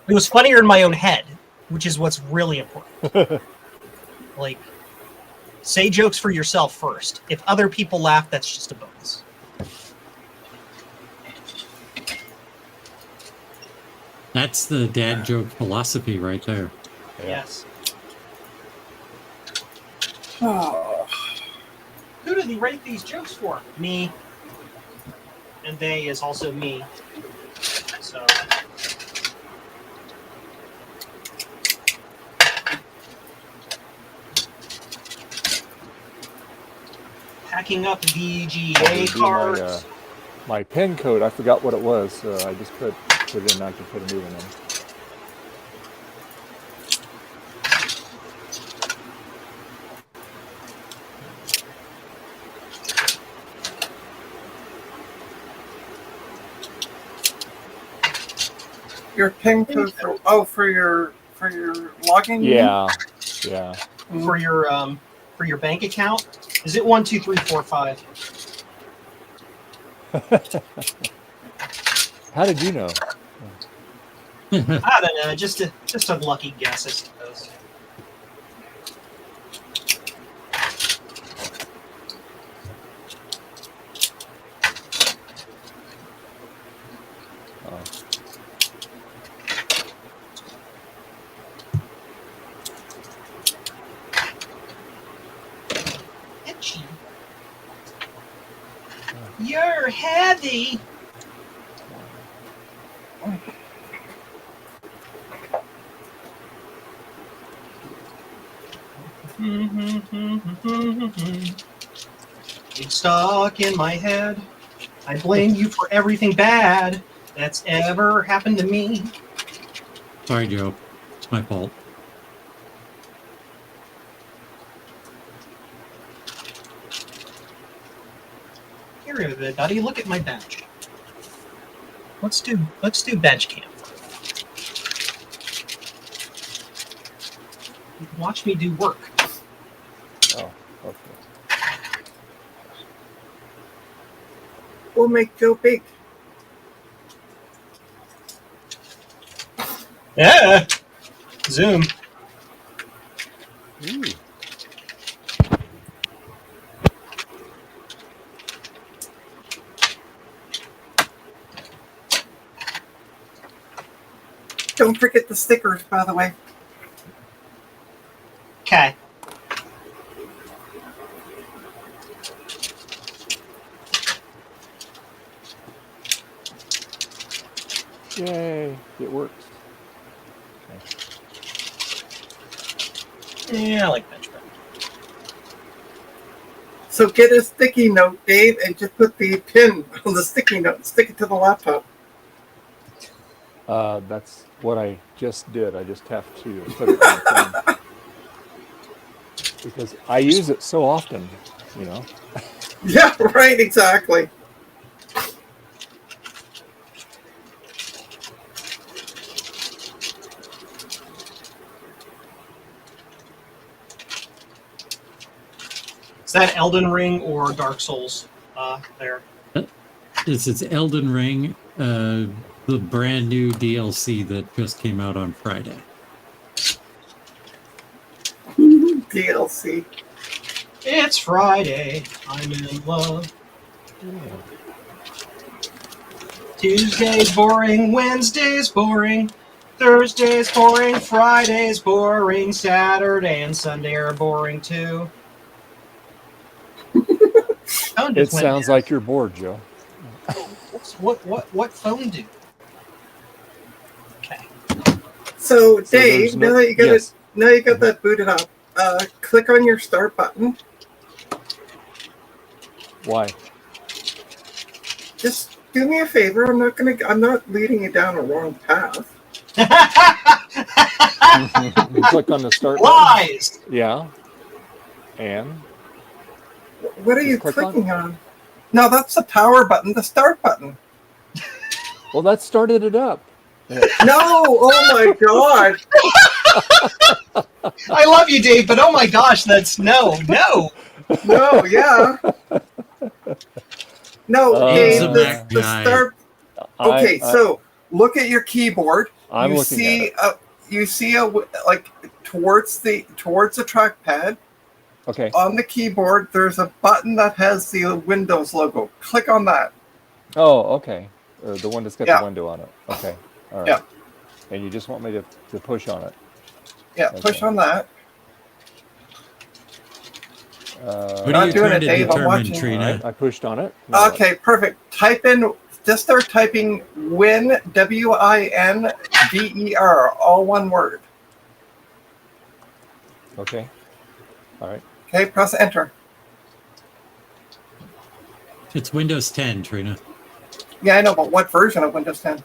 It was funnier in my own head, which is what's really important. Like, say jokes for yourself first. If other people laugh, that's just a bonus. That's the dad joke philosophy right there. Yes. Oh. Who do they write these jokes for? Me. And they is also me. So. Packing up VGA cards. My PIN code, I forgot what it was. I just put it in. I can put a new one in. Your PIN code for your login. Yeah, yeah. For your bank account, is it 1, 2, 3, 4, 5? How did you know? I don't know. Just a lucky guess, I suppose. Itchy. You're heavy. It's stuck in my head. I blame you for everything bad that's ever happened to me. Sorry, Joe. It's my fault. Here, everybody, look at my bench. Let's do bench camp. Watch me do work. Oh, okay. We'll make Joe big. Yeah. Zoom. Ooh. Don't forget the stickers, by the way. Okay. Yay, it works. Okay. Yeah, I like bench press. So get a sticky note, Dave, and just put the pin on the sticky note and stick it to the laptop. That's what I just did. I just have to put it on the phone. Because I use it so often, you know. Yeah, right, exactly. Is that Elden Ring or Dark Souls there? It's Elden Ring, the brand new DLC that just came out on Friday. DLC. It's Friday. I'm in love. Tuesday's boring. Wednesday's boring. Thursday's boring. Friday's boring. Saturday and Sunday are boring too. Phone It just went sounds down. like you're bored, Joe. What phone do? Okay. So So Dave, there's no- now that you got yes. it, now you got that booted up. Click on your start button. Why? Just do me a favor. I'm not leading you down a wrong path. You click on the start button. Lies. Yeah. And What are you Just click on clicking on? No, that's the power button, the start button. well, that started it up. No, oh my god. I love you, Dave, but oh my gosh, that's no. No, yeah. No, He's Dave, a the Mac guy. start. Okay, so look at your keyboard. I'm you looking see at it. you see a like towards the trackpad. Okay. On the keyboard, there's a button that has the Windows logo. Click on that. Oh, okay. The one that's got Yeah. the window on it. Okay. All right. Yeah. And you just want me to push on it. Yeah, push Okay. on that. What Not are you doing trying it, to Dave, I'm determine, watching. All Trina? right, I pushed on it. Now what? Okay, perfect. Just start typing Win, WINVER, all one word. Okay. All right. Okay, press enter. It's Windows 10, Trina. Yeah, I know, but what version of Windows 10?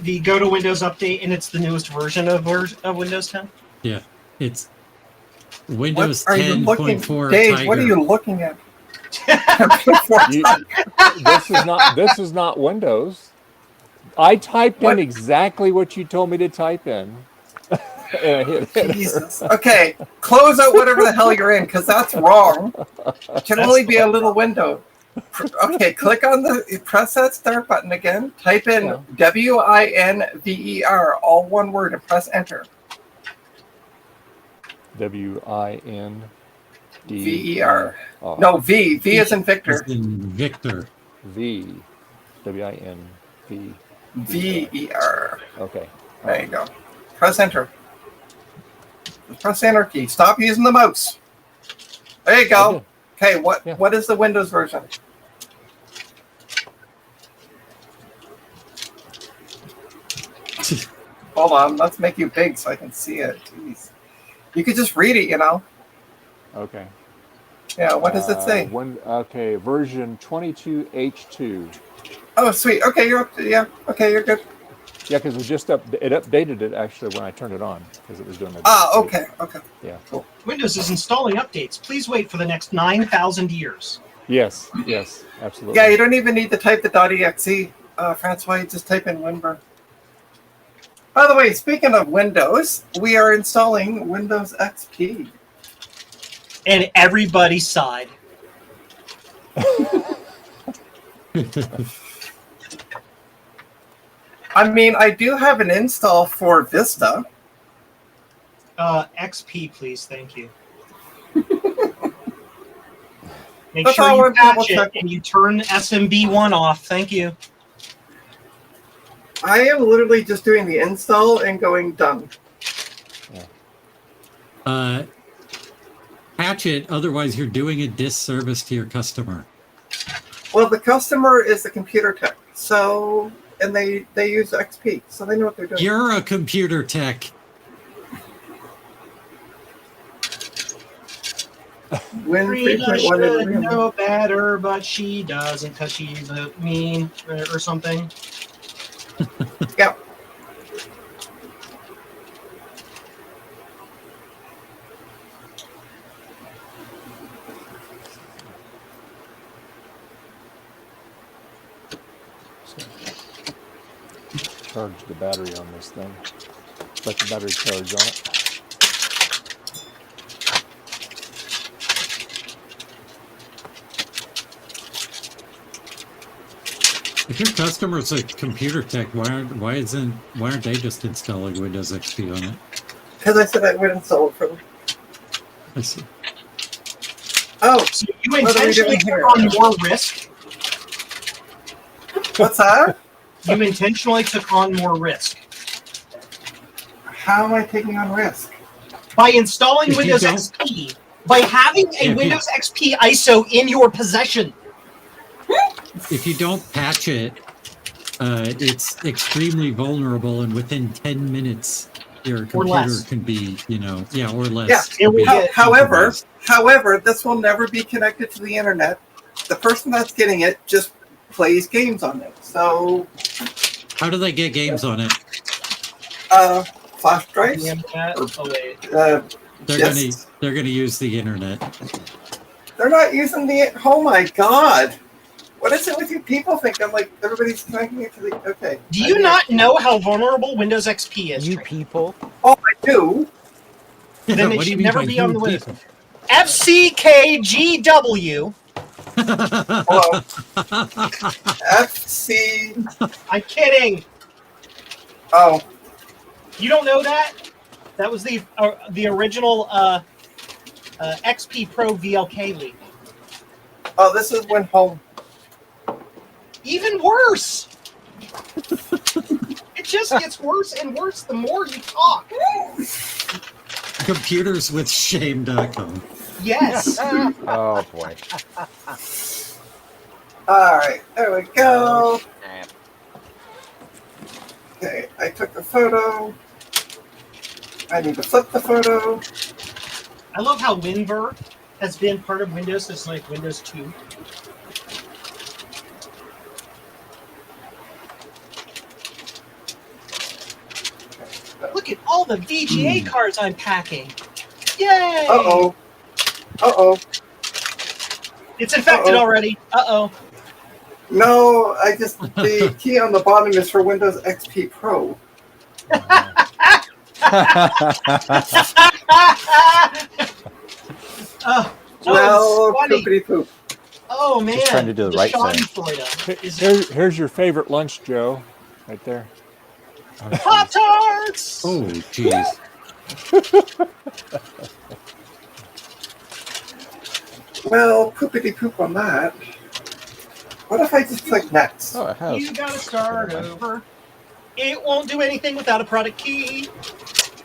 The go to Windows update, and it's the newest version of Windows 10. Yeah, it's Windows What are you looking, 10.4 Dave? Tiger. What are you looking at? You- this is not Windows. I typed in exactly what you told me to type in. And I hit enter. Jesus. Okay, close out whatever the hell you're in, because that's wrong. It can only be a little window. Okay, press that start button again. Type in WINVER, all one word, and press enter. WIND. VER. No, V. V is in Victor. As in Victor. V. WINV. VER. Okay. There you go. Press enter. Press the enter key. Stop using the mouse. There you go. Okay, what is the Windows version? Hold on, let's make you big so I can see it. Jeez. You could just read it, you know. Okay. Yeah, what does it say? Okay, version 22H2. Oh, sweet. Okay, you're up to, yeah. Okay, you're good. Yeah, because it updated it actually when I turned it on because it was doing it. Okay. Yeah. Cool. Windows is installing updates. Please wait for the next 9,000 years. Yes, absolutely. Yeah, you don't even need to type the .exe, Francois. You just type in WinBur. By the way, speaking of Windows, we are installing Windows XP. And everybody sighed. I mean, I do have an install for Vista. XP, please. Thank you. Make That's sure all you we're patch double it and you turn SMB1 off. Thank you. I am literally just doing the install and going done. Patch it, otherwise you're doing a disservice to your customer. Well, the customer is the computer tech, so and they use XP, so they know what they're doing. You're a computer tech. Win Rita 3.1 should is know better, but she doesn't because she's a mean or something. Yeah. Charge the battery on this thing. Let the battery charge on it. If your customer's a computer tech, why aren't they just installing Windows XP on it? Because I said I would install it for them. I see. Oh, So you what are we intentionally doing here? took on more risk. What's that? You intentionally took on more risk How am I taking on risk? by installing If you Windows don't- XP, by having a If you- Windows XP ISO in your possession. If you don't patch it, it's extremely vulnerable, and within 10 minutes, your computer less. can be, or less. Yeah, it will can be get- However, compromised. this will never be connected to the internet. The person that's getting it just plays games on it. So, How do they get games on it? flash drives. Damn that. Oh, wait. They're Yes. gonna use the internet. They're not using the. Oh my god! What is it with you people think? I'm like everybody's connecting it to the. Okay. Do you not know how vulnerable Windows XP is? You Trey? people. Oh, I do. Then it What do you should mean never by be on you the Windows. people? FCKGW. Hello. FC. I'm kidding. Oh, You don't know that? That was the original XP Pro VLK leak. oh, this is when home. Even worse. It just gets worse and worse the more you talk. Computerswithshame.com. Yes. Oh boy. All right, there we go. Okay, I took the photo. I need to flip the photo. I love how WinVer has been part of Windows since like Windows 2. Look at all the VGA cards I'm packing. Yay! Uh-oh. Uh-oh. It's infected Uh-oh. already. Uh-oh. No, the key on the bottom is for Windows XP Pro. Oh, Well, it's funny. poopity poop. Oh man, Just trying to do the right thing. Schadenfreude is Here's your favorite lunch, Joe, right there. Pop Tarts. Oh, jeez. Well, poopity poop on that. What if I just click next? Oh, it has. You gotta start over. It won't do anything without a product key.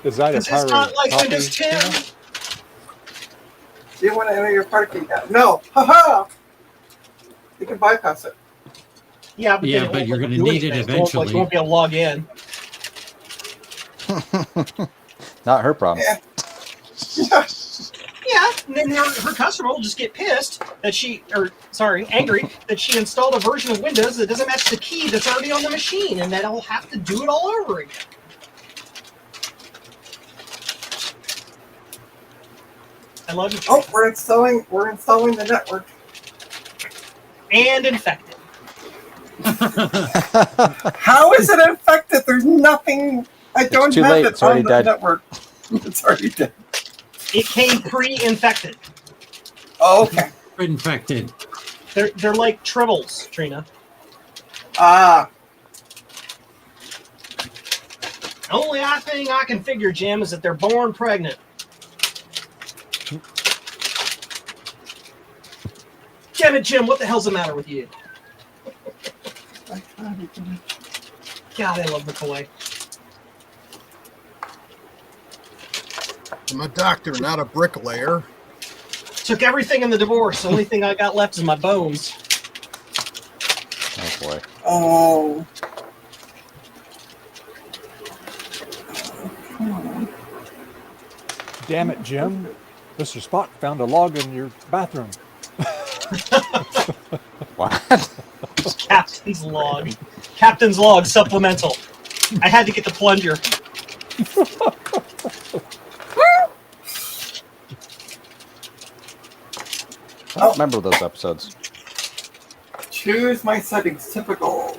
Is that a Because it's not like copy Windows 10. channel? Do you want to enter your part key now? No. Haha. You can bypass it. Yeah, but, Yeah, then it but won't you're let gonna you do need it anything. You won't be able to log in. Not her problem. Yeah. Yeah, and then her customer will just get pissed that angry that she installed a version of Windows that doesn't match the key that's already on the machine, and that I'll have to do it all over again. I love you. Oh, we're installing the network. And infected. How is it infected? There's nothing. I don't too have late. it It's already on the dead. network. It's already dead. It came pre-infected. Oh, okay. Infected. They're like tribbles, Trina. Ah. Only thing I can figure, Jim, is that they're born pregnant. Damn it, Jim, what the hell's the matter with you? God, I love McCoy. I'm a doctor, not a bricklayer. Took everything in the divorce. The only thing I got left is my bones. Oh boy. Oh. Damn it, Jim. Mr. Spock found a log in your bathroom. What? Captain's log. Captain's log supplemental. I had to get the plunger. I don't remember those episodes. Choose my settings. Typical.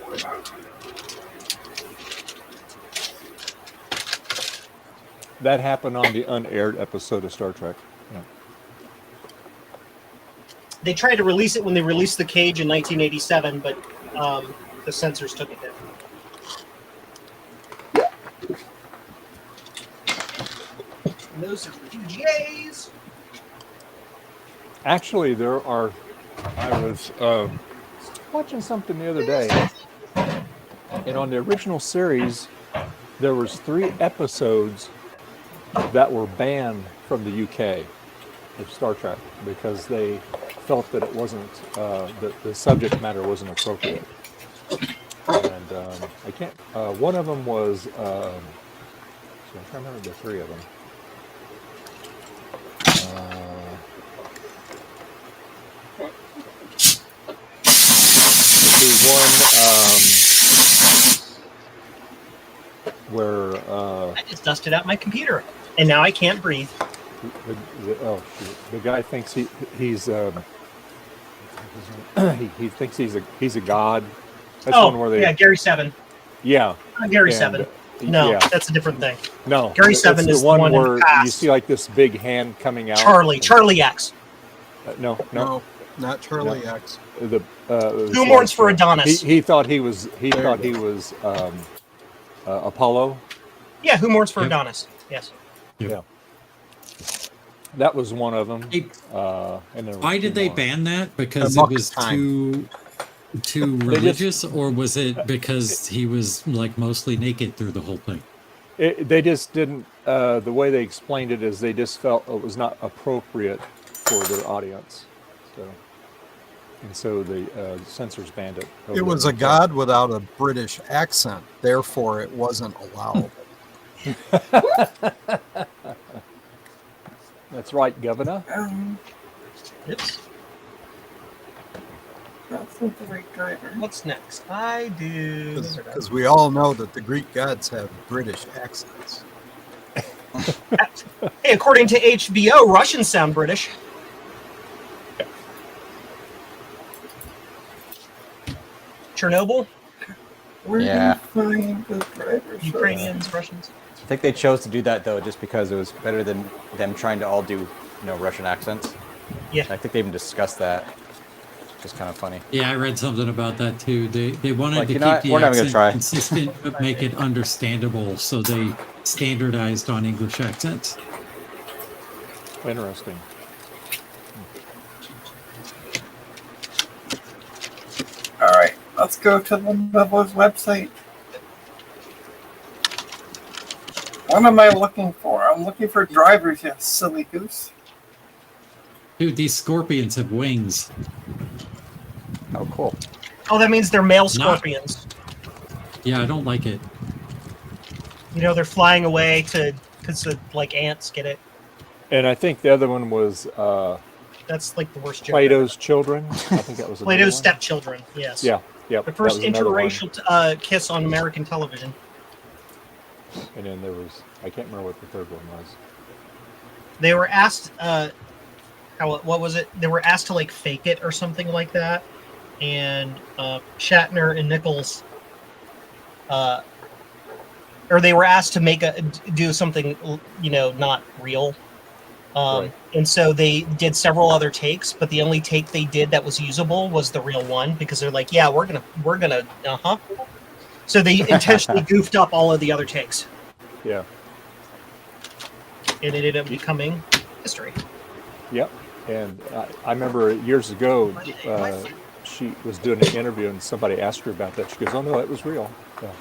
That happened on the unaired episode of Star Trek. Yeah. They tried to release it when they released The Cage in 1987, but the censors took it down. Actually, there are. I was watching something the other day, and on the original series, there was 3 episodes that were banned from the UK of Star Trek because they felt that it wasn't that the subject matter wasn't appropriate. And I can't. One of them was. So I'm trying to remember the 3 of them. Where I just dusted out my computer, and now I can't breathe. the guy thinks he's he thinks he's a god. That's one where they yeah, Gary 7. yeah Gary and, 7. No, yeah. that's a different thing. No, Gary it's 7 is the one in the where you past. see like this big hand coming out. Charlie X. No, No, not Charlie X. The Who mourns for Adonis? He thought he was Apollo. Yeah, Who mourns for Yep. Adonis? Yes. Yeah, that was one of them. Hey, And there were why 2 did they more. ban that? Because it Amok was time. too religious, or was it because he was like mostly naked through the whole thing? They just didn't. The way they explained it is they just felt it was not appropriate for their audience. So the censors banned it. It was a god without a British accent, therefore it wasn't allowed. That's right, Governor. Oops. That's not the right driver. What's next? I do. Because we all know that the Greek gods have British accents. Hey, according to HBO, Russians sound British. Chernobyl, Where Yeah. do you find the driver's Ukrainians, Russians. I think they chose to do that though, just because it was better than them trying to all do, Russian accents. Yeah. I think they even discussed that. Which is kind of funny. Yeah, I read something about that too. They wanted Like, to you keep know what? the We're not even gonna accent try. consistent but make it understandable, so they standardized on English accents. Interesting. All right, let's go to Lenovo's website. What am I looking for? I'm looking for drivers, you silly goose. Dude, these scorpions have wings. Oh, cool. Oh, that means they're male scorpions. Yeah, I don't like it. They're flying away because like ants get it. And I think the other one was That's like the worst joke. Plato's Children. I think that was another Plato's one. stepchildren. Yes. Yeah, yep. The that first was another one. interracial kiss on American television. And then there was, I can't remember what the third one was. They were asked, what was it? They were asked to like fake it or something like that, and Shatner and Nichols, or they were asked to do something, not real. Right. And so they did several other takes, but the only take they did that was usable was the real one, because they're like, yeah, we're gonna, So they intentionally goofed up all of the other takes. Yeah. It ended up becoming history. Yep. And I remember years ago, she was doing an interview and somebody asked her about that. She goes, "Oh no, it was real." Yeah.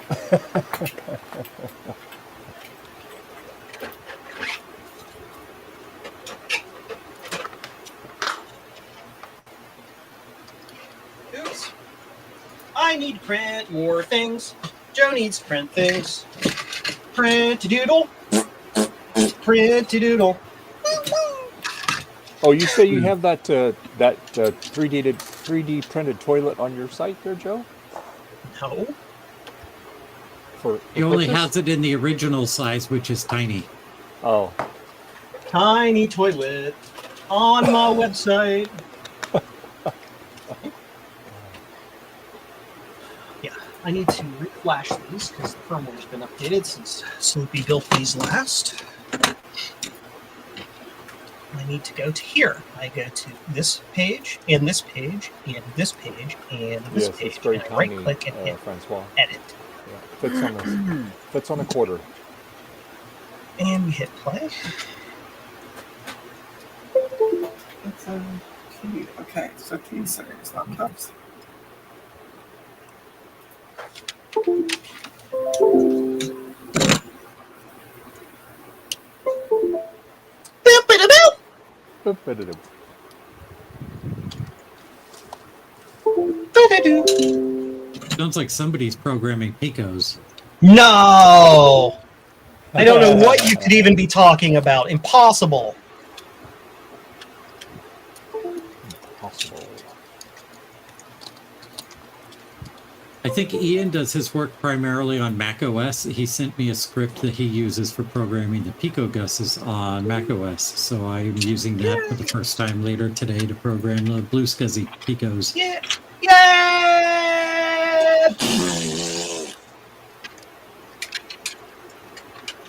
Oops. I need to print more things. Joe needs to print things. Print-a-doodle. Print-a-doodle. Oh, you say you have that 3D printed toilet on your site there, Joe? No. He only has it in the original size, which is tiny. Oh. Tiny toilet on my website. Yeah, I need to reflash these because the firmware's been updated since Sloopy built these last. I need to go to here. I go to this page, and this page, and this page, and this Yes, page. it's very And I tiny, right-click and hit Francois. edit. Yeah. Fits on a quarter. And we hit play. Okay, so T series laptops. Boop-a-da-doop. Sounds like somebody's programming Picos. No, I don't know what you could even be talking about. Impossible. Possible. I think Ian does his work primarily on Mac OS. He sent me a script that he uses for programming the Pico Gus's on Mac OS. So I'm using that for the first time later today to program the BlueSCSI Picos. Yeah. Yeah.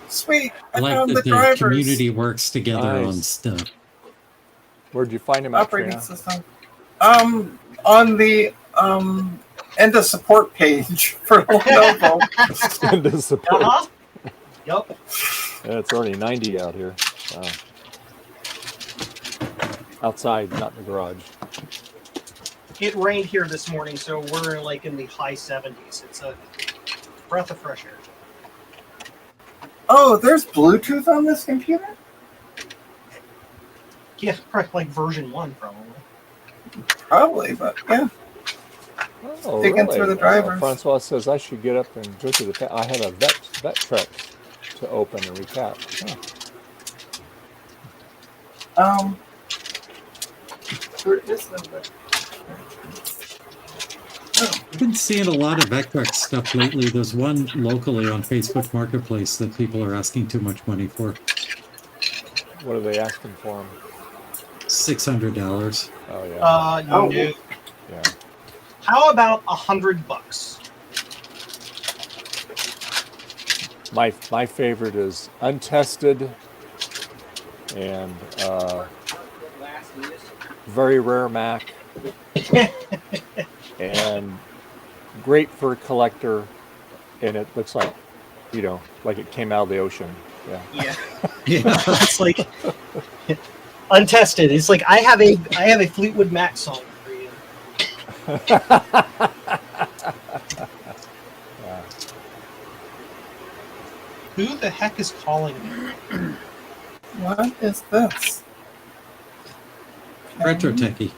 Sweet. I I like found that the the drivers. community works together on Nice. stuff. Where'd you find him at, Operating Trina? system. On the end of support page for Lenovo. Into support. Uh-huh. Yep. Yeah, it's already 90 out here. Wow. Outside, not in the garage. It rained here this morning, so we're like in the high 70s. It's a breath of fresh air. Oh, there's Bluetooth on this computer? Yeah, probably like version 1, probably. Probably, but yeah. Oh, Digging really? through the drivers. Francois says I should get up and go to the. I have a vet trek to open and recap. Huh. Where is the I've been seeing a lot of Vectrex stuff lately. There's one locally on Facebook Marketplace that people are asking too much money for. What are they asking for them? $600. Oh yeah. No. Yeah. How about $100? My favorite is untested and very rare Mac and great for a collector, and it looks like, you know, like it came out of the ocean. Yeah. Yeah. Yeah. It's like untested. It's like I have a Fleetwood Mac song for you. Yeah. Who the heck is calling me? What is this? Retro Techie.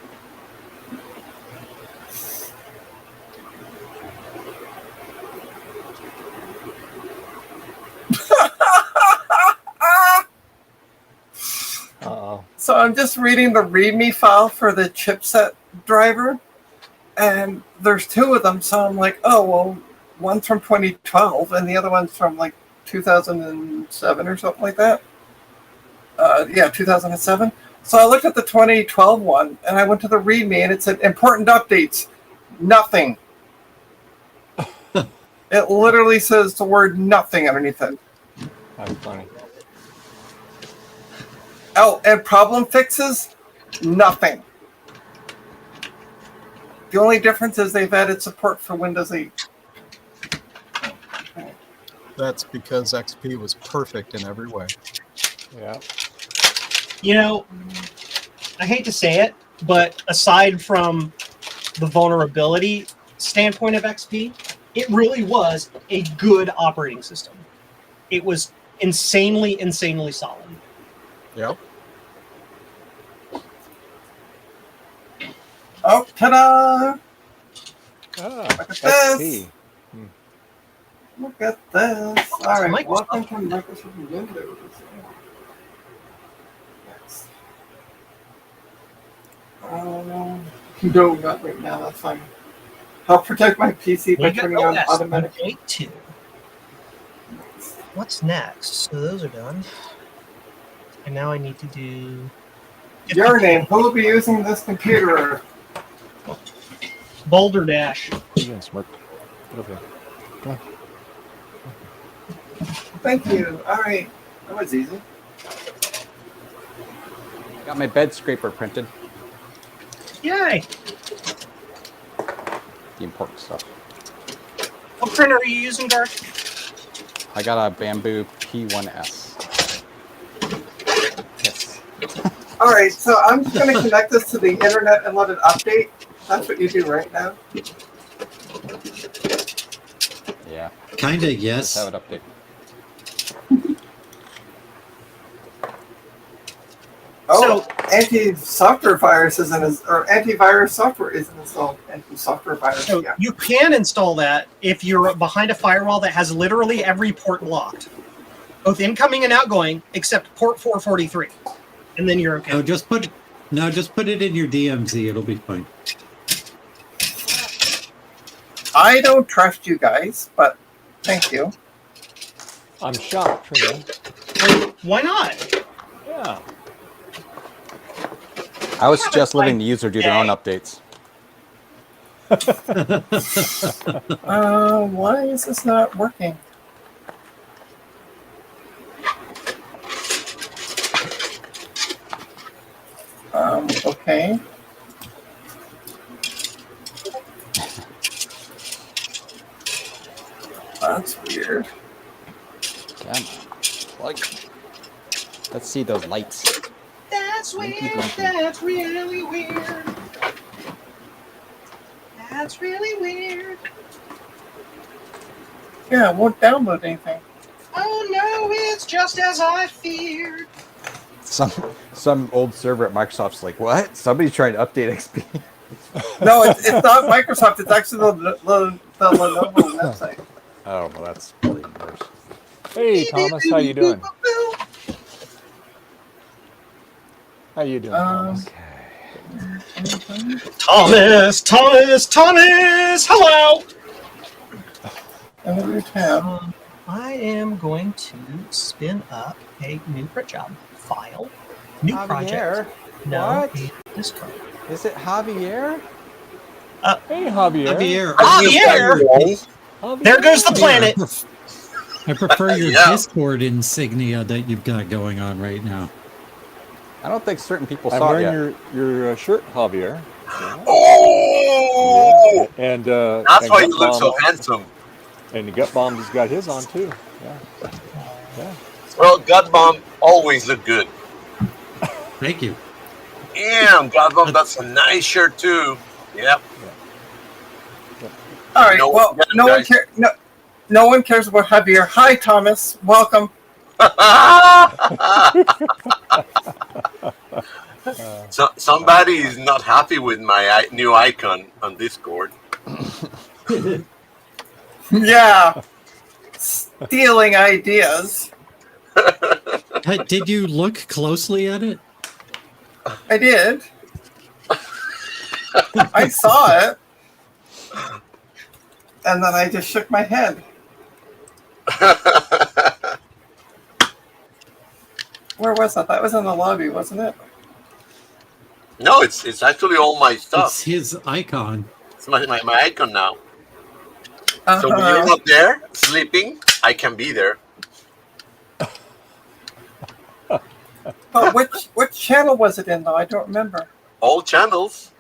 Uh-oh. So I'm just reading the README file for the chipset driver, and there's two of them. So I'm like, oh, well, one's from 2012 and the other one's from like 2007 or something like that. Yeah, 2007. So I looked at the 2012 one and I went to the README and it said important updates. Nothing. It literally says the word nothing underneath it. How funny. Oh, and problem fixes? Nothing. The only difference is they've added support for Windows 8. That's because XP was perfect in every way. Yeah. You know, I hate to say it, but aside from the vulnerability standpoint of XP, it really was a good operating system. It was insanely solid. Yep. Oh, ta-da! Ah, Look at XP. this. Look at this. All right, Microsoft. welcome to Microsoft Windows. Yes. No, not right now. That's fine. I'll protect my PC by turning on automatic. Two. What's next? So those are done. And now I need to do Your name. Who will be using this computer? Boulder Dash. You can smirk. Get over here. Come on. Thank you. All right. That was easy. Got my bed scraper printed. Yay! The important stuff. What printer are you using, Garth? I got a Bamboo P1S. Yes. All right, so I'm just going to connect this to the internet and let it update. That's what you do right now. Yeah. Kinda, Just yes. have it update. Oh, anti-software virus isn't or antivirus software isn't installed. Anti-software virus. So Yeah. you can install that if you're behind a firewall that has literally every port blocked, both incoming and outgoing, except port 443, and then you're okay. No, just put it in your DMZ. It'll be fine. I don't trust you guys, but thank you. I'm shocked, Trina. Why not? Yeah. I would suggest letting the user do their own updates. Why is this not working? Okay. That's weird. Come on. Plug. Let's see those lights. That's Blinky, weird. blinky. That's really weird. That's really weird. Yeah, it won't download anything. Oh no, it's just as I feared. Some old server at Microsoft's like, what? Somebody's trying to update XP. No, it's not Microsoft. It's actually the Lenovo website. Oh, well, that's really worse. Hey, Thomas, how you doing? How you doing, Thomas? Thomas, hello. Another tab. I am going to spin up a new print job file, new project. No, What? a Discord. Is it Javier? Hey, Javier. Javier. There goes the planet. I prefer your Yeah. Discord insignia that you've got going on right now. I don't think certain people I'm saw it yet. wearing your shirt, Javier. Oh, And that's and why Gut you look so Bomb- handsome. And the Gut Bomb has got his on too. Yeah. Yeah. Well, Gut Bomb always look good. Thank you. Damn, God Bomb, that's a nice shirt too. Yep. All right. No, Well, yeah, no one guys. cares. No one cares about Javier. Hi, Thomas. Welcome. So somebody is not happy with my new icon on Discord. Yeah. Stealing ideas. Did you look closely at it? I did. I saw it. And then I just shook my head. Where was that? That was in the lobby, wasn't it? No, it's actually all my It's stuff. his icon. It's my icon now. So when you're not there sleeping, I can be there. Oh, which channel was it in though? I don't remember. All channels.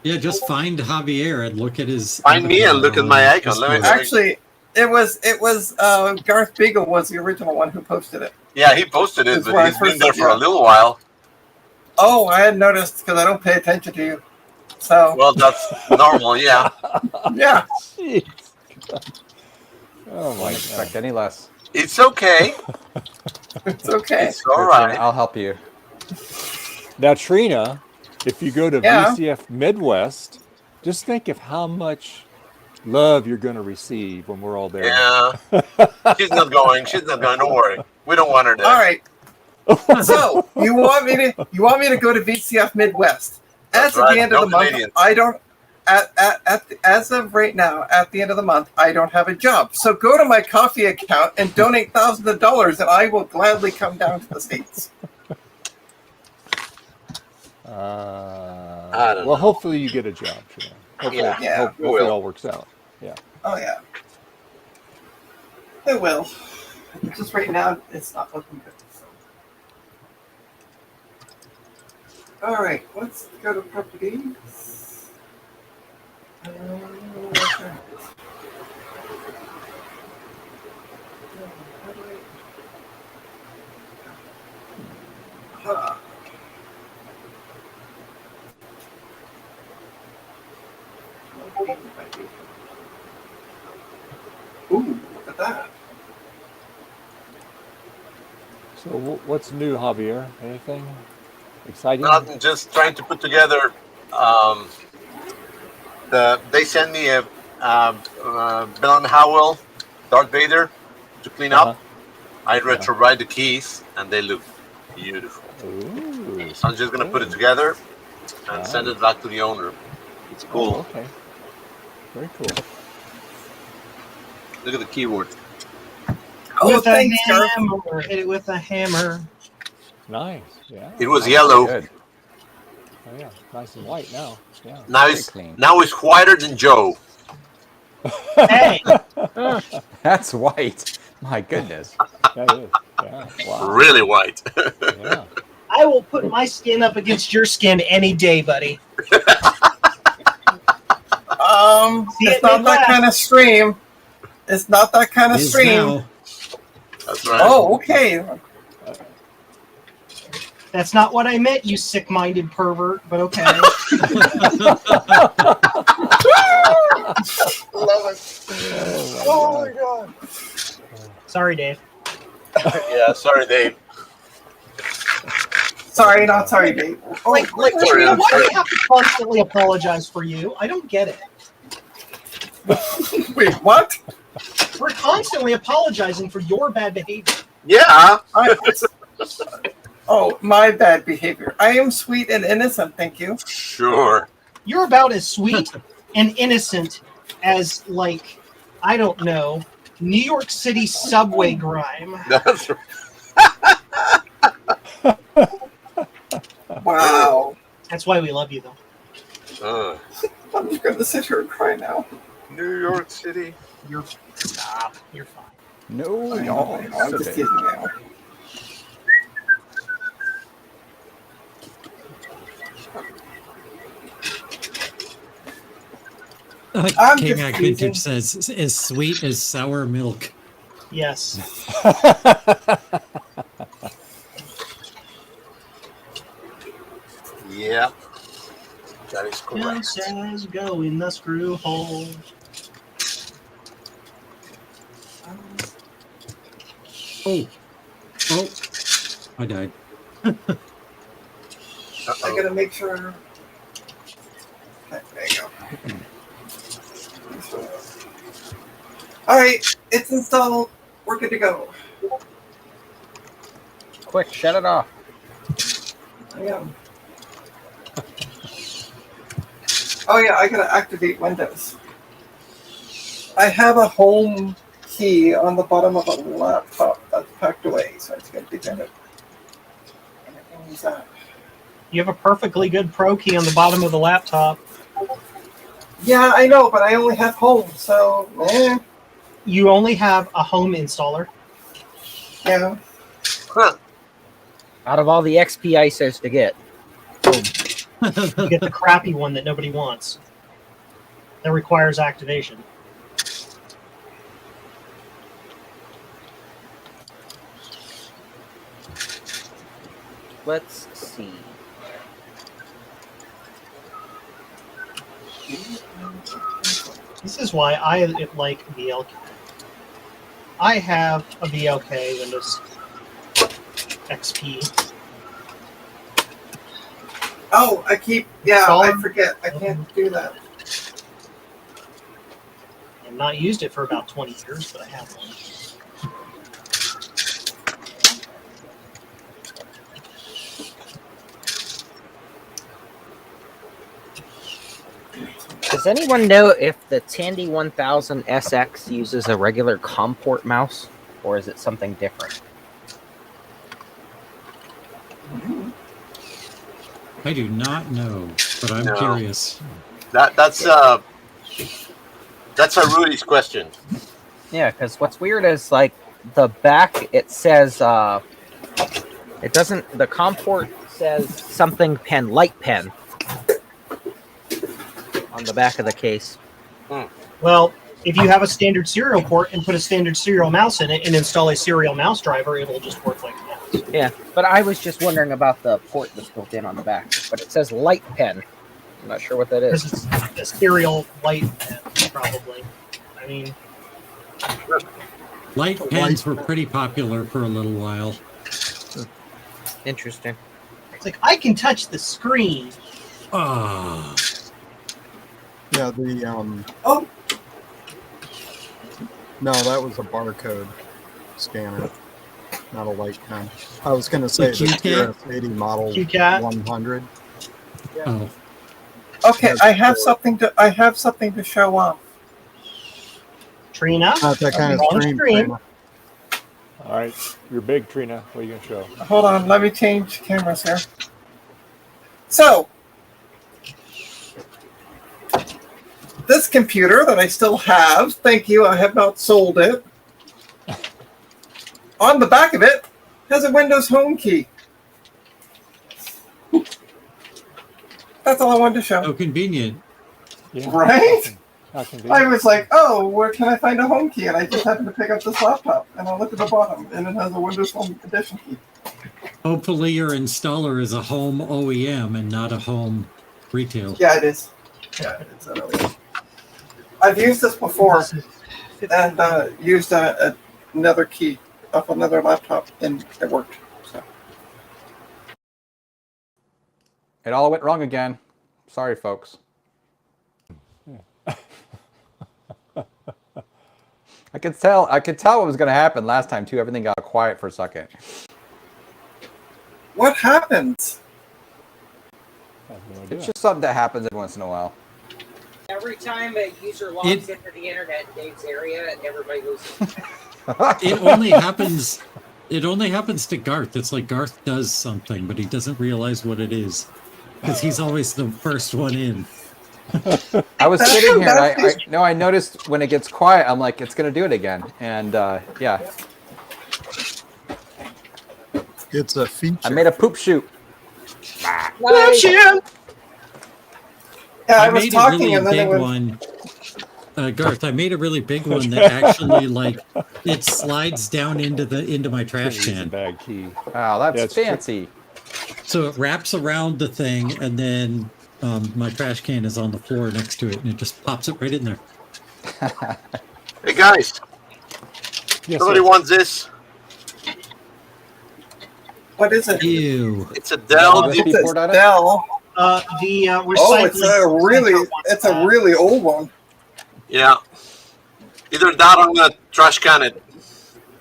Yeah, just find Javier and look at his. Find me and look at my avatar on icon. Let me- Discord. Actually, it was Garth Beagle was the original one who posted it. Yeah, he posted it, That's but where I he's been first- there for yeah. a little while. Oh, I had noticed because I don't pay attention to you. So Well, that's normal, yeah. yeah. Jeez. Oh my Won't expect any less. It's okay. It's okay. It's all Here, right. Tina, I'll help you. Now, Trina, if you go to Yeah. VCF Midwest, just think of how much love you're going to receive when we're all there. Yeah. She's not going. Don't worry. We don't want her there. All right. So you want me to go to VCF Midwest? That's As of right, the end of no the month, Canadians. I don't. As of right now, at the end of the month, I don't have a job. So go to my coffee account and donate thousands of dollars, and I will gladly come down to the States. I don't Well, know. hopefully you get a job, Trina. Hopefully, Yeah. hopefully Will. it all works out. Yeah. Oh yeah, it will. Just right now, it's not looking good. So. All right, let's go to properties. Okay. Ooh, look at that. So what's new, Javier? Anything exciting? I'm just trying to put together. They sent me a Bill and Howell Darth Vader to clean up. I retrowrite the keys, and they look beautiful. Ooh, So I'm just gonna put it together and send it back to the owner. It's cool. Oh, okay. Very cool. Look at the keyboard. Oh, With a thanks, Garth. hammer. Hit it with a hammer. Nice. Yeah. It was yellow. Good. Oh yeah. Nice and white now. Yeah. Now Very it's clean. whiter than Joe. Hey, That's white. My goodness. That is. Yeah. Wow. Really white. Yeah. I will put my skin up against your skin any day, buddy. See It's it not in that class. kind of stream. It's not that kind of Is stream. now. That's right. Oh, okay. That's not what I meant, you sick-minded pervert, but okay. Love it. Oh my god. Sorry, Dave. Yeah, sorry, Dave. Sorry, not sorry, Dave. Oh, Like, sorry, why I'm do sorry. we have to constantly apologize for you? I don't get it. wait, what? We're constantly apologizing for your bad behavior. Yeah. Oh, my bad behavior. I am sweet and innocent, thank you. Sure. You're about as sweet and innocent as, like, I don't know, New York City subway grime. That's right. Wow. That's why we love you, though. I'm just going to sit here and cry now. New York City. Stop. You're fine. No, I know, I'm just kidding now. I'm King just Act teasing. Vintage says, as sweet as sour milk. Yes. Yeah. That is Bill correct. says go in the screw hole. Oh. Oh. I died. I gotta make sure. Okay, there you go. Alright, it's installed. We're good to go. Quick, shut it off. I am. Oh yeah, I gotta activate Windows. I have a home key on the bottom of a laptop that's packed away, so I just gotta dig it. And I can use that. You have a perfectly good pro key on the bottom of the laptop. Yeah, I know, but I only have home, so You only have a home installer. yeah. Huh. Out of all the XP ISOs to get. You get the crappy one that nobody wants. That requires activation. Let's see. This is why I like VLK. I have a VLK Windows XP. Oh, I keep, yeah, I Solid. forget. I can't do that. I've not used it for about 20 years, but I have one. Does anyone know if the Tandy 1000 SX uses a regular COM port mouse, or is it something different? I do not know, but I'm No. curious. That's Rudy's question. Yeah, because what's weird is like the back, it says it doesn't. The COM port says something pen, light pen, on the back of the case. Well, if you have a standard serial port and put a standard serial mouse in it and install a serial mouse driver, it'll just work like that. Yeah, but I was just wondering about the port that's built in on the back. But it says light pen. I'm not sure what that is. This is a serial light pen, probably. I mean, Light pens were pretty popular for a little while. Interesting. it's like I can touch the screen. Ah, Yeah, Oh, no, that was a barcode scanner, not a light pen. I was going to say the QCat? TRS-80 model QCat? 100. oh, okay. I have something to show off. Trina, Not that kind of Wrong stream. screen. Trina. All right, you're big, Trina. What are you gonna show? Hold on, let me change cameras here. So, this computer that I still have, thank you, I have not sold it. On the back of it has a Windows Home key. That's all I wanted to show. how convenient. Yeah. Right? How I convenient. was like, oh, where can I find a home key? And I just happened to pick up this laptop, and I look at the bottom, and it has a Windows Home Edition key. Hopefully your installer is a home OEM and not a home retail. Yeah, it is. Yeah, it is. I've used this before, and used another key off another laptop, and it worked. So. It all went wrong again. Sorry, folks. I could tell what was going to happen last time too. Everything got quiet for a second. What happens? I have no idea. It's just something that happens every once in a while. Every time a user logs into the internet in Dave's area, everybody goes. It only happens. It only happens to Garth. It's like Garth does something, but he doesn't realize what it is because he's always the first one in. I was sitting here and I noticed when it gets quiet, I'm like, it's going to do it again. And yeah. It's a feature. I made a poop shoot. Nice. Yeah, I was made talking, a really and then it big went. one. Garth, I made a really big one that actually like it slides down into my trash Use a can. bag key. Wow, that's Yeah, it's fancy. So it wraps around the thing, and then my trash can is on the floor next to it, and it just pops it right in there. Hey guys, Yes, somebody sir. wants this. What is it? Ew. It's a Dell. USB It's port a on it? Dell. The recycling. Oh, it's a really old one. Yeah. Either that or I'm gonna trash can it.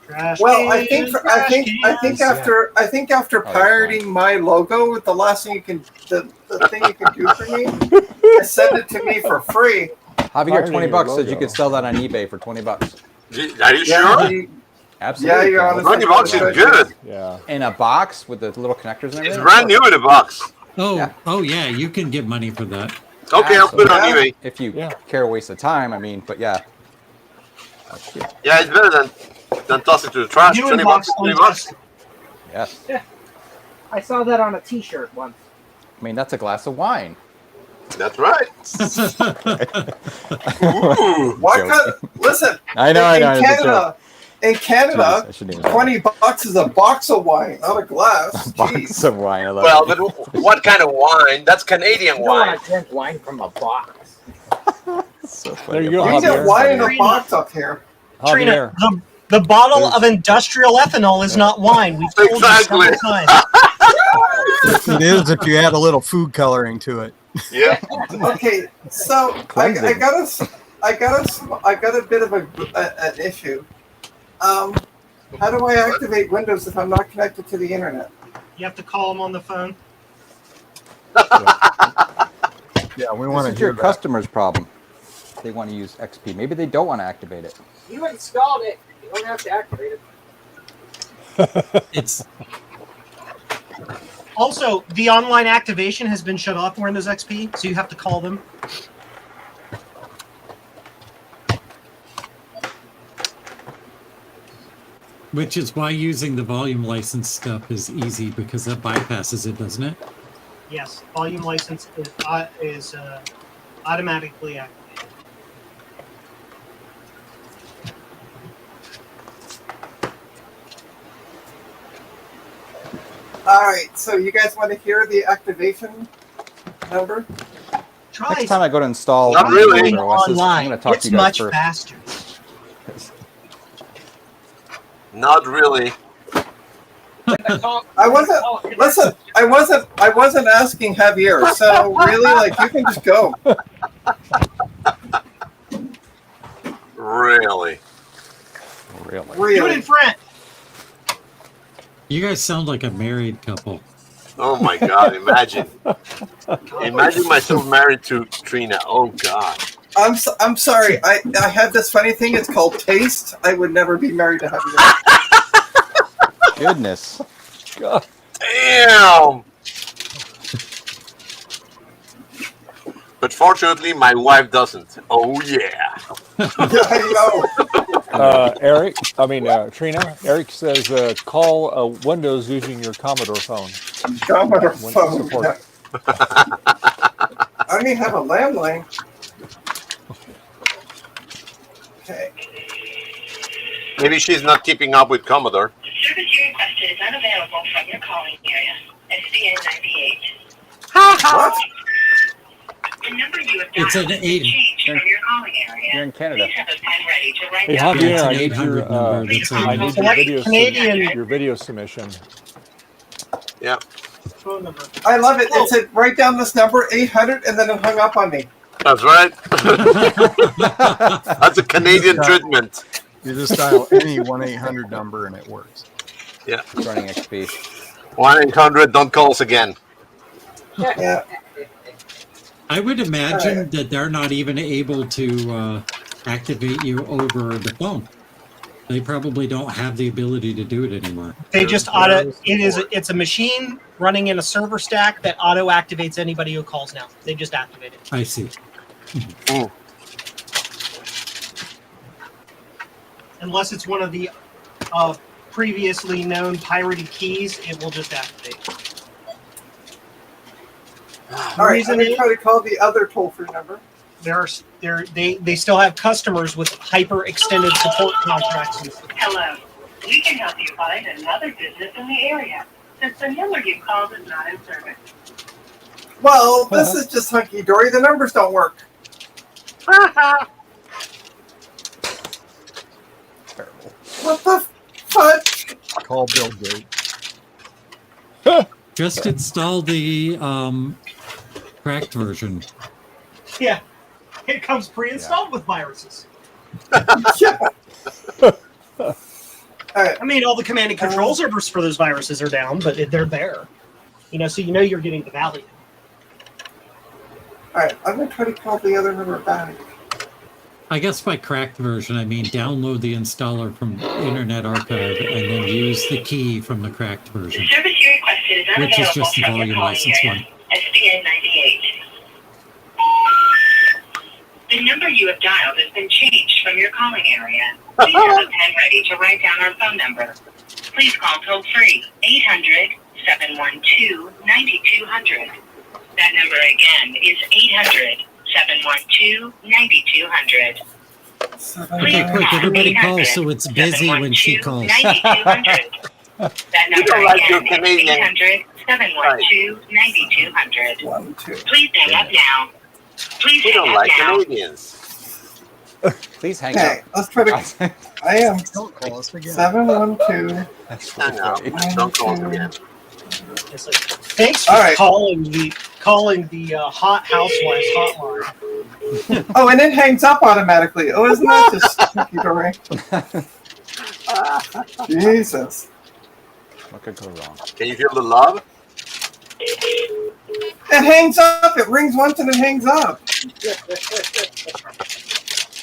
Trash Well, I can, think trash cans. after Oh, pirating my logo, the last thing you can, the thing you can do for me, is send it to me for free. Javier, Finding 20 your bucks says you logo. could sell that on eBay for 20 bucks. Are you Yeah, sure? Absolutely. Yeah, you're can. honest. 20 bucks is good. Yeah. In a box with the little connectors and everything. It's brand new in the box. Oh, Yeah. oh yeah, you can get money for that. Okay, I'll put it on eBay. If you Yeah. care to waste the time, I mean, but yeah. Yeah, it's better than toss it to the trash. New 20 in bucks, box, 20 bucks. Yes. I saw that on a T-shirt once. I mean, that's a glass of wine. That's right. Ooh. What Joke. kind? Listen, I know, in it's a Canada, in Canada, Jeez, I shouldn't even- 20 bucks is a box of wine, not a glass. Box Jeez. of wine. I love Well, it. but what kind of wine? That's Canadian You don't wine. want to drink wine from a box. So funny. There you go, We Javier. get wine in a box up here. Trina, Javier. the bottle of industrial ethanol is not wine. We've told Exactly. you several times. It is if you add a little food coloring to it. Yeah. Okay, so I got a bit of an issue. How do I activate Windows if I'm not connected to the internet? You have to call them on the phone. Yeah, we This want to is hear your that. customer's problem. They want to use XP. Maybe they don't want to activate it. You installed it. You don't have to activate it. It's Also, the online activation has been shut off for Windows XP, so you have to call them. which is why using the volume license stuff is easy because that bypasses it, doesn't it? Yes, volume license is automatically activated. All right, so you guys want to hear the activation number? try. Next time I go to install Not my really. computer OS, I'm Online. going to talk It's to you guys much first. faster. Not really. I wasn't. Listen, I wasn't asking Javier. So really, like, you can just go. Really. Do it Really. in front. You guys sound like a married couple. Oh my God! Imagine. Imagine myself married to Trina. Oh God. I'm sorry. I have this funny thing. It's called taste. I would never be married to Javier. Goodness. God. Damn. But fortunately, my wife doesn't. Oh yeah. I Eric, Trina, Eric says call Windows using your Commodore phone. know. Commodore Windows phone. support. I don't even have a landline. Okay. Maybe she's not keeping up with Commodore. The service you requested is unavailable from your calling area. SBN98. What? The number you have It's dialed an has been 8. changed from your calling area. You're in Canada. Please have a pen ready to write Hey, down. Javier, it's an I need 800 number. That's I need your Canadian- your video submission. Yeah. Phone number. I love it. It said write down this number 800, and then it hung up on me. That's right. That's a Canadian treatment. You just dial any 1-800 number and it works. Yeah. It's running XP. 1-800. Don't call us again. Yeah. I would imagine that they're not even able to activate you over the phone. They probably don't have the ability to do it anymore. They just auto. It's a machine running in a server stack that auto activates anybody who calls now. They just activate it. I see. Unless it's one of the previously known pirated keys, it will just activate. All right. I'm gonna try to call the other toll-free number. They still have customers with hyper extended support contracts. Hello. We can help you find another business in the area, since the number you called is not in service. Well, this is just hunky dory. The numbers don't work. Terrible. What the fudge? Call Bill Gates. Just install the cracked version. Yeah, it comes pre-installed with viruses. Yeah. All right. I mean, all the command and control servers for those viruses are down, but they're there. So you're getting the value. All right. I'm gonna try to call the other number back. I guess by cracked version, I mean download the installer from Internet Archive and then use the key from the cracked version, The service you requested is which is unavailable just the from your volume calling license area. one. SBN98. The number you have dialed has been changed from your calling area. Please have a pen ready to write down our phone number. Please call toll-free 800-712-9200. That number again is 800-712-9200. Okay, quick, everybody call so it's busy when she calls. 9200. That You number don't like your again is Canadian. 800-712-9200. 1, 2. Please hang up now. Please We hang don't up like now. Canadians. Please hang Okay. up. Let's try to. I am Don't call us again. 712. That's Hang really up. funny. Don't call us again. It's like, thanks for All right. calling the hot housewives hotline. Oh, and it hangs up automatically. Oh, isn't that just hunky dory? Jesus. What could go wrong? Can you feel the love? It hangs up. It rings once and it hangs up.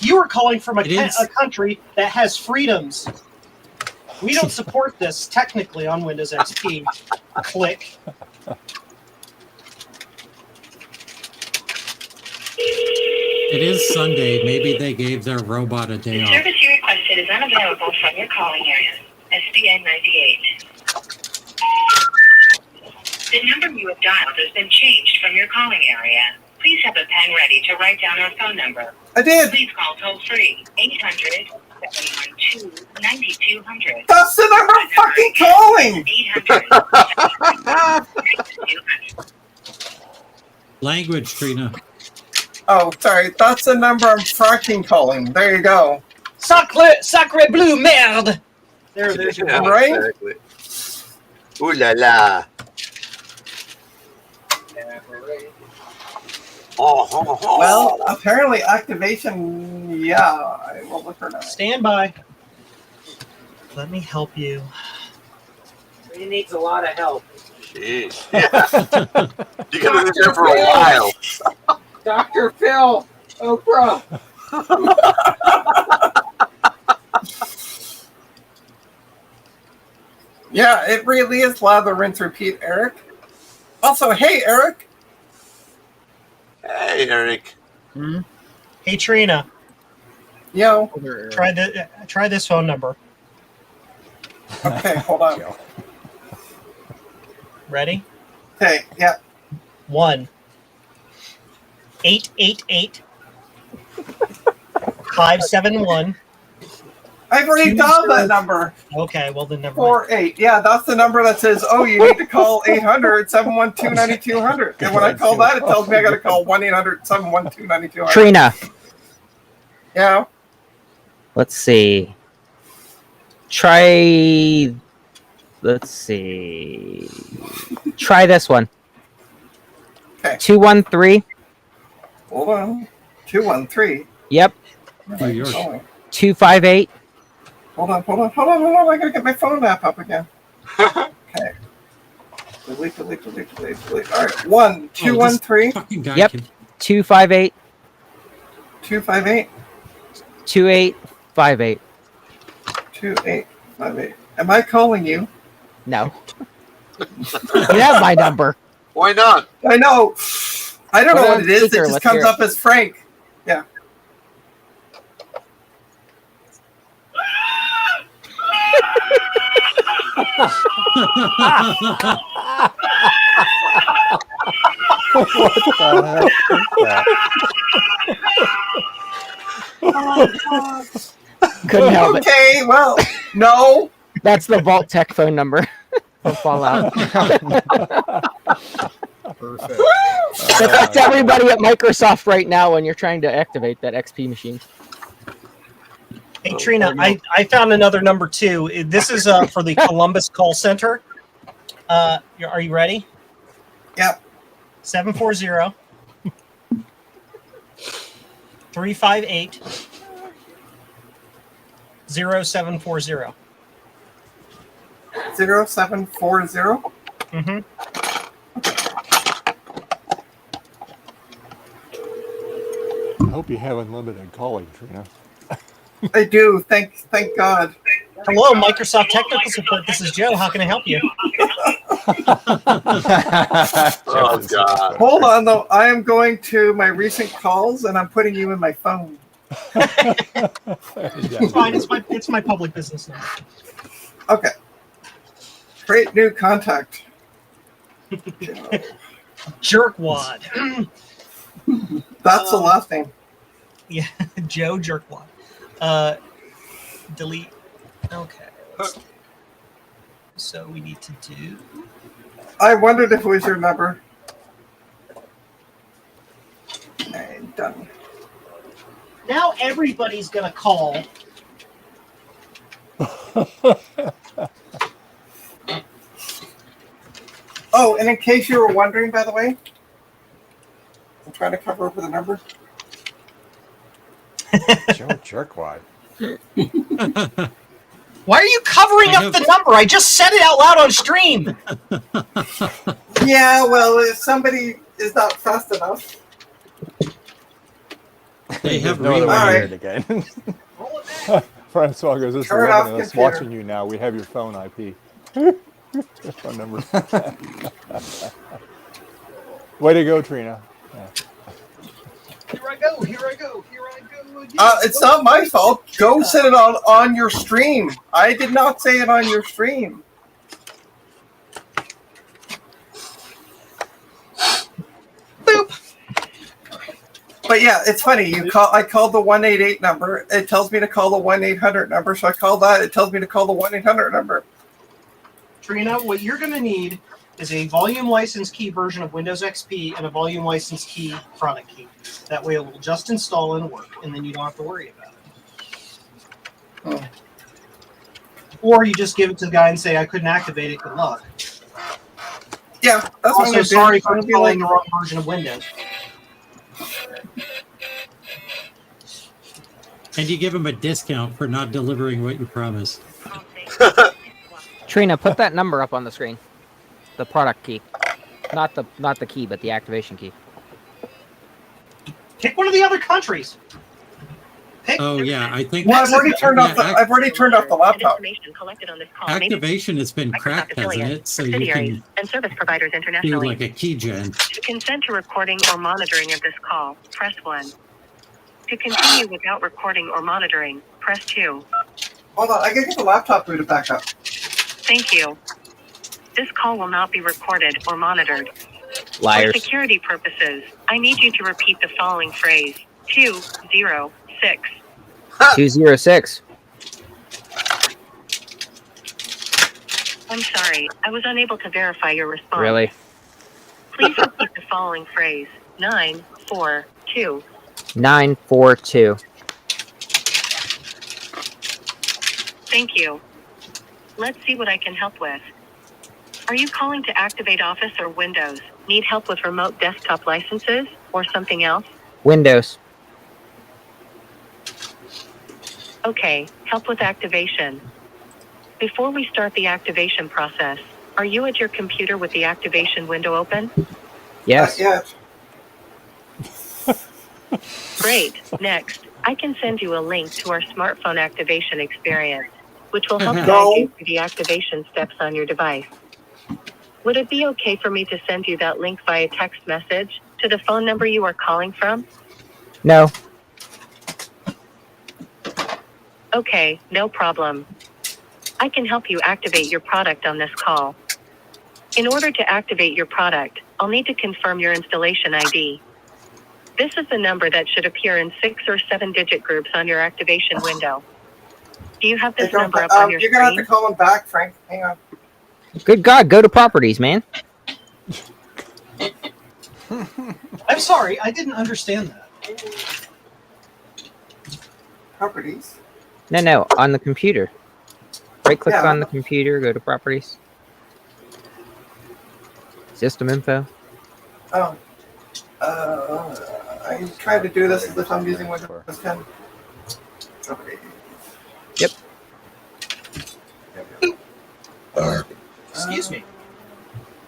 You are calling from It is. a country that has freedoms. We don't support this technically on Windows XP. Click. It is Sunday. Maybe they gave their robot a day The off. service you requested is unavailable from your calling area. SBN98. The number you have dialed has been changed from your calling area. Please have a pen ready to write down our phone number. I did. Please call toll-free 800-712-9200. That's the number I'm fucking calling. 800-712-9200. Language, Trina. Oh, sorry. That's the number I'm fracking calling. There you go. Sacre bleu merde. There's your Yeah, Right? exactly. Ooh la la. Oh. Well, apparently activation. Yeah, I will look for that. Stand by. Let me help you. He needs a lot of help. Jeez. Yeah. You're gonna be there for a while. Dr. Phil, Oprah. Yeah, it really is lather, rinse, repeat, Eric. Also, hey, Eric. Hey, Eric. Hey Trina, Yo. try this phone number. Okay, hold on. Ready? Okay, yeah. 1-888-571. I've already dialed that number. Okay, well then never mind. 48. Yeah, that's the number that says, oh, you need to call 800-712-9200. And when I call that, it tells me I got to call 1-800-712-9200. Trina, Yeah. let's see. Try this one. Okay. 213. Hold on. 213. Yep. Oh, yours. 258. Hold on. I gotta get my phone app up again. Okay. Delete. All right. 213. Fucking guy Yep. can- 258. 258. 2858. 2858. Am I calling you? No. You have my number. Why not? I know. I don't know Put it what on it is. speaker, It just let's comes hear it. up as Frank. Yeah. What the heck is that? Couldn't help it. Okay, well, no. That's the Vault Tech phone number for Fallout. Perfect. That's everybody at Microsoft right now when you're trying to activate that XP machine. Hey Trina, I found another number too. This is for the Columbus call center. Are you ready? Yep. 740 358 0740. 0740. Mm-hmm. I hope you have unlimited calling, Trina. I do. Thank God. Hello, Microsoft Technical Support. This is Joe. How can I help you? Oh, God. Hold on, though. I am going to my recent calls, and I'm putting you in my phone. It's fine. It's my public business now. Okay. Create new contact. Jerkwad. That's the last name. Yeah, Joe Jerkwad. Delete. Okay. So we need to do. I wondered if it was your number. Okay, done. Now everybody's gonna call. Oh, and in case you were wondering, by the way, I'm trying to cover over the number. Joe Jerkwad. Why are you covering up the number? I just said it out loud on stream. Yeah, well, if somebody is not fast enough. They have no other way rewired. to hear it again. Francois goes, this is Turn it off, 11 of us computer. watching you now. We have your phone IP. Phone number. Way to go, Trina. Yeah. Here I go. Again. It's not my fault. Go set it on your stream. I did not say it on your stream. Boop. But yeah, it's funny. I called the 188 number. It tells me to call the 1-800 number. So I call that. It tells me to call the 1-800 number. Trina, what you're gonna need is a volume license key version of Windows XP and a volume license key product key. That way it will just install and work, and then you don't have to worry about it. Oh. Or you just give it to the guy and say, I couldn't activate it, good luck. Yeah, that's what I'm Also, gonna sorry do. for I'm gonna be installing like, the wrong version of Windows. And you give them a discount for not delivering what you promised. Trina, put that number up on the screen. The product key, not the key, but the activation key. Pick one of the other countries. Oh yeah, I think. well, I've already turned off the. I've already turned off the laptop. Activation has been cracked, hasn't it? So you can and service providers do internationally. like a key gen. To consent to recording or monitoring of this call, press 1. To continue without recording or monitoring, press 2. Hold on, I gotta get the laptop booted back up. Thank you. This call will not be recorded or monitored. Liars. For security purposes, I need you to repeat the following phrase. 206. 206. I'm sorry, I was unable to verify your response. Really? Please repeat the following phrase. 942. 942. Thank you. Let's see what I can help with. Are you calling to activate Office or Windows? Need help with remote desktop licenses or something else? Windows. Okay, help with activation. Before we start the activation process, are you at your computer with the activation window open? Yes. Yes. Great. Next, I can send you a link to our smartphone activation experience, which will help guide you through the activation steps on your device. Would it be okay for me to send you that link via text message to the phone number you are calling from? No. Okay, no problem. I can help you activate your product on this call. In order to activate your product, I'll need to confirm your installation ID. This is the number that should appear in 6 or 7-digit groups on your activation window. Do you have this number up on your You're gonna have screen? to call him back, Frank. Hang on. Good God, go to properties, man. I'm sorry, I didn't understand that. Properties. No, on the computer. Right click Yeah. on the computer, go to properties. System info. Oh. I tried to do this as if I'm using Windows 10. Okay. Yep. Excuse me.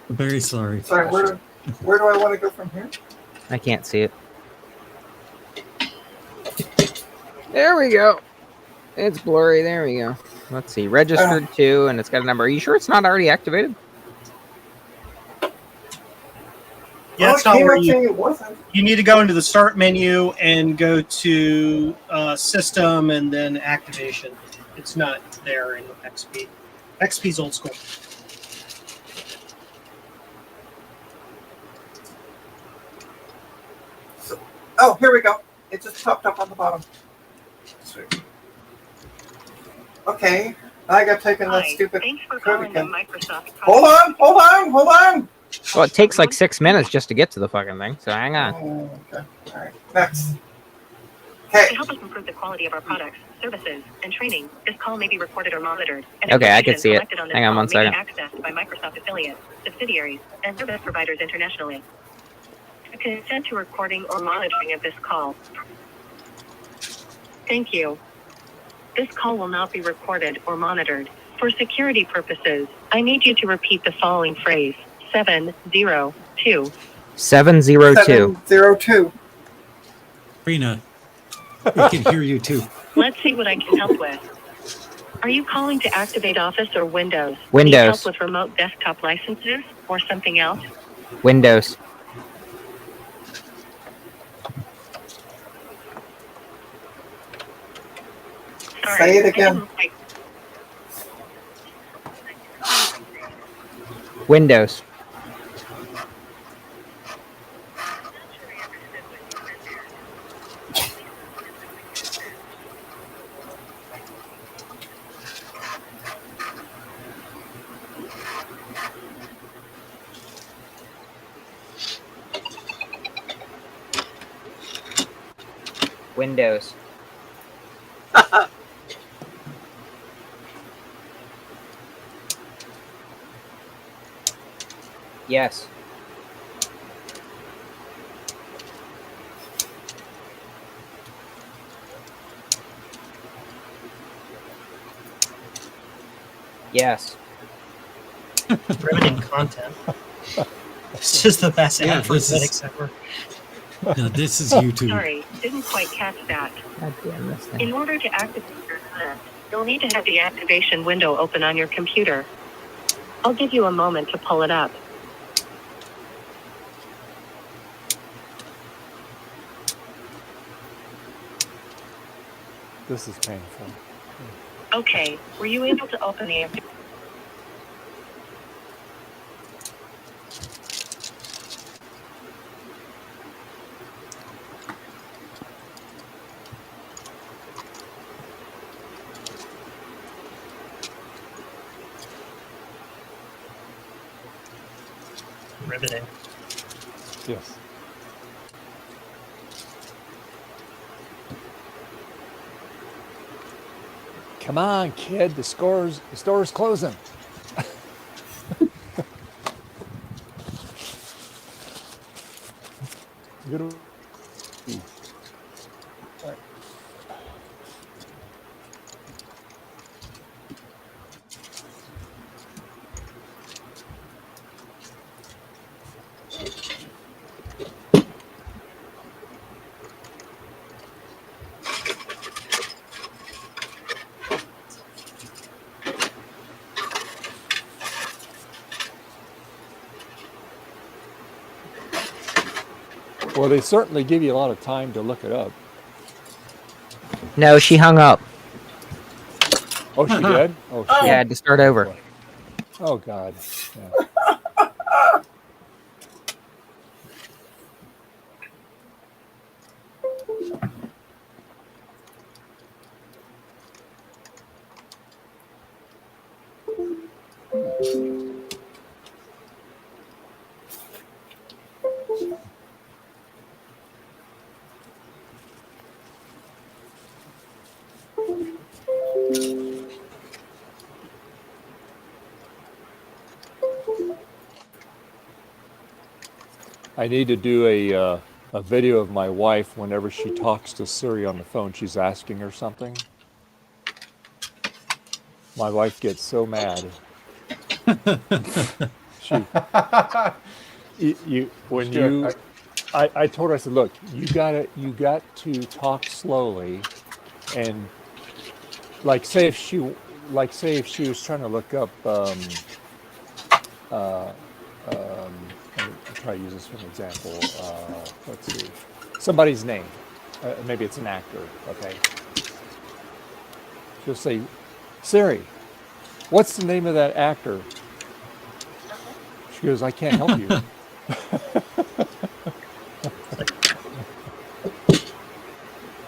Very sorry. Sorry, where do I want to go from here? I can't see it. There we go. It's blurry. There we go. Let's see. Registered to, and it's got a number. Are you sure it's not already activated? Yeah, it's Oh, it not came where up saying it wasn't. you need to go into the start menu and go to system and then activation. It's not there in XP. XP's old school. Oh, here we go. It just popped up on the bottom. Sweet. Okay, I got to type in that Hi, stupid thanks for code calling the again. Microsoft Hold on. Well, it takes like 6 minutes just to get to the fucking thing, so hang on. Oh, okay. All right. Next. To Okay. help us improve the quality of our products, services, and training, this call may be recorded or monitored. And Okay, I information can see it. collected on this Hang on call one may second. be accessed by Microsoft affiliates, subsidiaries, and service providers internationally. To consent to recording or monitoring of this call. Thank you. This call will not be recorded or monitored. For security purposes, I need you to repeat the following phrase. 702. 702. 702. Rena, we can hear you too. Let's see what I can help with. Are you calling to activate Office or Windows? Windows. Need help with remote desktop licenses or something else? Windows. Sorry, Say it I again. didn't quite- Windows. Windows. Yes. Yes. Riveting content. This is the best Yeah, ad for this is- Linux ever. No, this is YouTube. Sorry, didn't quite catch that. God damn this thing. In order to activate your product, you'll need to have the activation window open on your computer. I'll give you a moment to pull it up. This is painful. Okay, were you able to open the Riveting. Yes. Come on, kid. The store's closing. Good. Well, they certainly give you a lot of time to look it up. No, she hung up. Oh, she did? Oh, Yeah, I had to start over. Oh, God. Yeah. I need to do a video of my wife whenever she talks to Siri on the phone. She's asking her something. My wife gets so mad. I told her, I said, look, you got to talk slowly, and like say if she was trying to look up let me try to use this for an example. Let's see, somebody's name. Maybe it's an actor. Okay. She'll say, Siri, what's the name of that actor? She goes, I can't help you.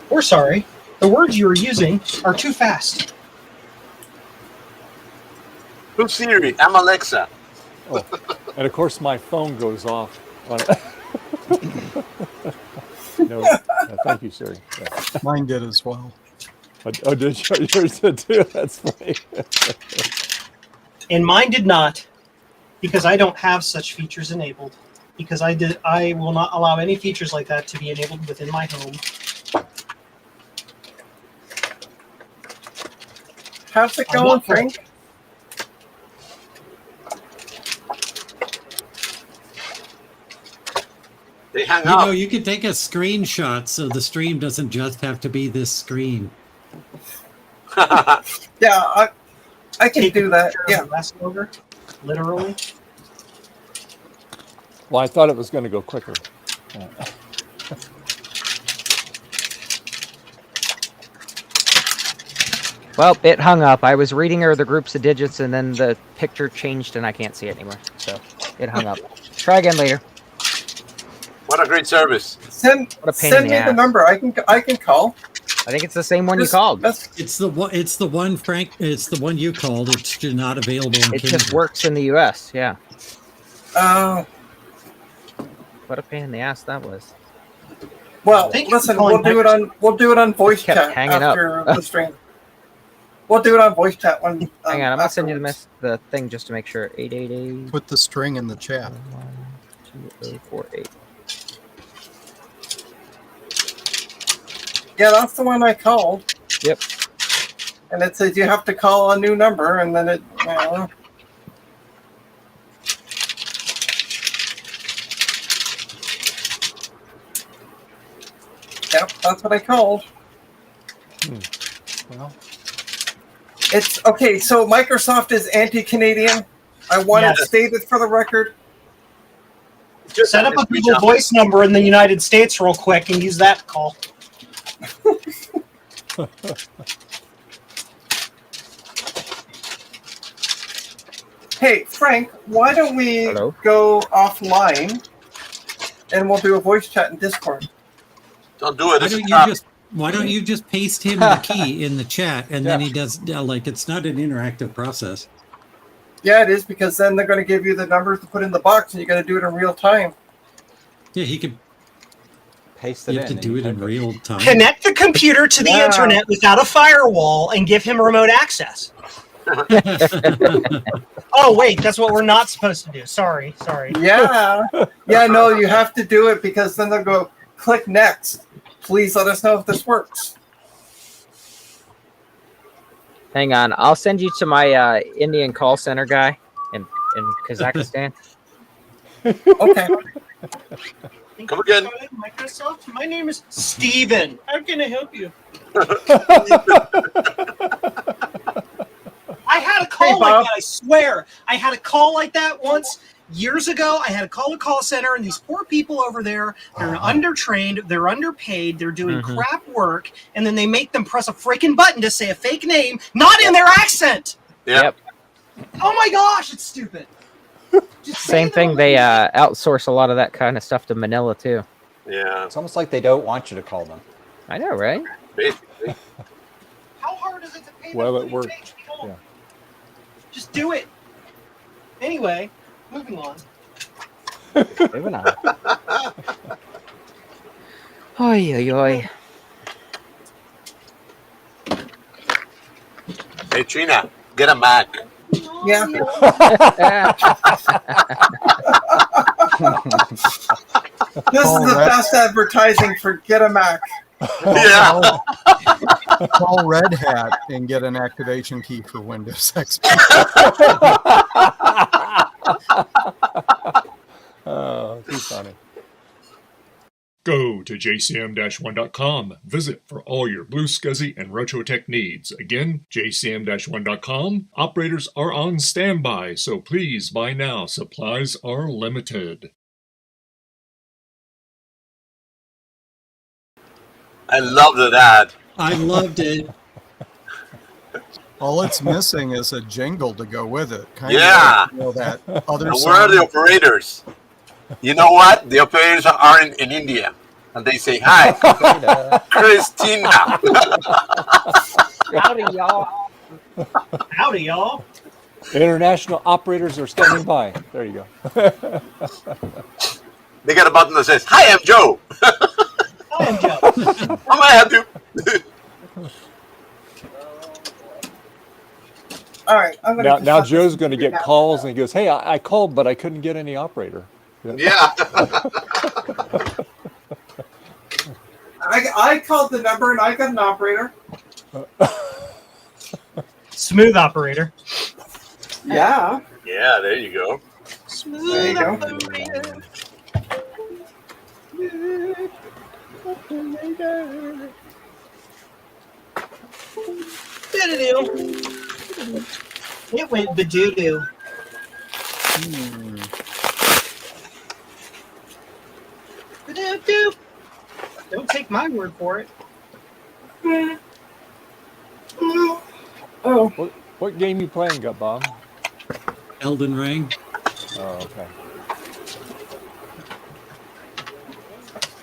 We're sorry. The words you are using are too fast. Who's Siri? I'm Alexa. Oh, and of course my phone goes off on No, thank you, Siri. Yeah. Mine did as well. Oh, did yours did too? That's funny. And mine did not, because I don't have such features enabled. Because I will not allow any features like that to be enabled within my home. How's it going, Frank? They hang You up. know, you can take a screenshot so the stream doesn't just have to be this screen. Yeah, I can do that. Yeah. Last longer, literally. Well, I thought it was going to go quicker. Yeah. Well, it hung up. I was reading her the groups of digits, and then the picture changed, and I can't see it anymore. So it hung up. Try again later. What a great service. What a pain Send in me the the ass. number. I can call. I think it's the same one you Just- called. It's the one. It's the one, Frank. It's the one you called. It's just not available in It Canada. just works in the U.S. Yeah. Oh, What a pain in the ass that was. Well, Thank you for listen, calling we'll do it on voice kept chat hanging up. after the stream. We'll do it on voice chat when. Hang on, I'm gonna send you afterwards. the thing just to make sure. 888 Put the string in the chat. 2048. Yeah, that's the one I called. Yep. And it says you have to call a new number, and then it. Yep, that's what I called. Well, It's okay. So Microsoft is anti-Canadian. I want it Yes. stated for the record. Just set up a Google Voice number in the United States real quick and use that to call. Hey, Frank, why don't we Hello? go offline and we'll do a voice chat in Discord? Don't do it. Why It's a don't trap. you just paste him the key in the chat, and then he does like it's not an interactive process. Yeah, it is, because then they're going to give you the numbers to put in the box, and you're going to do it in real time. Yeah, he could Paste it you have to in. do it in real time. Connect the computer to the Yeah. internet without a firewall and give him remote access. Oh, wait, that's what we're not supposed to do. Sorry. Yeah. Yeah, no, you have to do it, because then they'll go, click next. Please let us know if this works. Hang on, I'll send you to my Indian call center guy in Kazakhstan. Okay. Come again. Microsoft, my name is Steven. How can I help you? I had a call Hey, like Bob. that, I swear. I had a call like that once years ago. I had to call the call center, and these poor people over there, they're undertrained, they're underpaid, they're doing crap work, and then they make them press a freaking button to say a fake name, not in their accent. Yeah. Yep. Oh my gosh, it's stupid. Just say Same the thing. They outsource a lot of that kind of stuff to Manila too. Yeah. It's almost like they don't want you to call them. I know, right? Basically. How hard is it to pay Well, them it when worked. you change people? Yeah. Just do it. Anyway, moving on. Moving on. Oi, oi, oi. Hey, Trina, get a Mac. Yeah. This is the best advertising for Get a Mac. Yeah. Call Red Hat and get an activation key for Windows XP. oh, too funny. Go to jcm-1.com. Visit for all your blue SCSI and retro tech needs. Again, jcm-1.com. Operators are on standby, so please buy now. Supplies are limited. I love that ad. I loved it. All it's missing is a jingle to go with it. Kind Yeah. of like, you know, that other And where are the song. operators? You know what? The operators are in India. And they say, hi, Christina. Howdy, y'all. Howdy, y'all. International operators are standing by. There you go. They got a button that says, hi, I'm Joe. I am Joe. How may I help you? All right. I'm gonna Now just Joe's going to get calls, and he goes, "Hey, I called, but I couldn't get any operator." Yeah. I called the number and I got an operator. Smooth operator. Yeah. Yeah, there you go. There you go. Doo-doo-doo. It went badoo-doo. Badoo-doo. Don't take my word for it. Oh. What game you playing, Gut Bomb? Elden Ring. Oh, okay.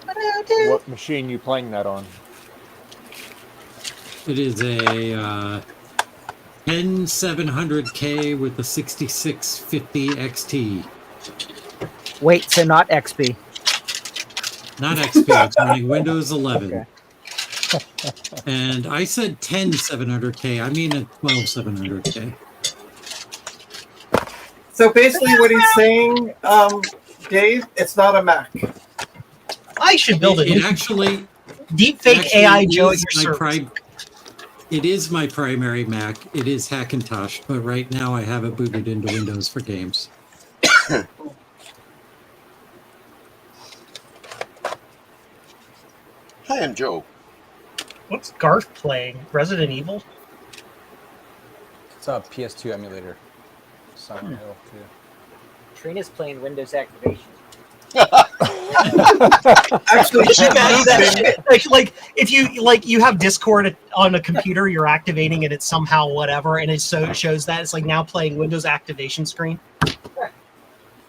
Badoo-doo. What machine you playing that on? It is a 10700K with a 6650 XT. Wait, so not XP. not XP. It's running Windows 11. Okay. And I said 10 700K. I mean a 12 700K. So basically, what he's saying, Dave, it's not a Mac. I should build It it. actually Deepfake actually AI Joe at is your my service. It is my primary Mac. It is Hackintosh, but right now I have it booted into Windows for games. Hi, I'm Joe. What's Garth playing? Resident Evil? It's a PS2 emulator. Silent Hill 2. Trina's playing Windows activation. Actually, Just imagine that shit. Like if you have Discord on a computer, you're activating it, it's somehow whatever, and it shows that it's like now playing Windows activation screen.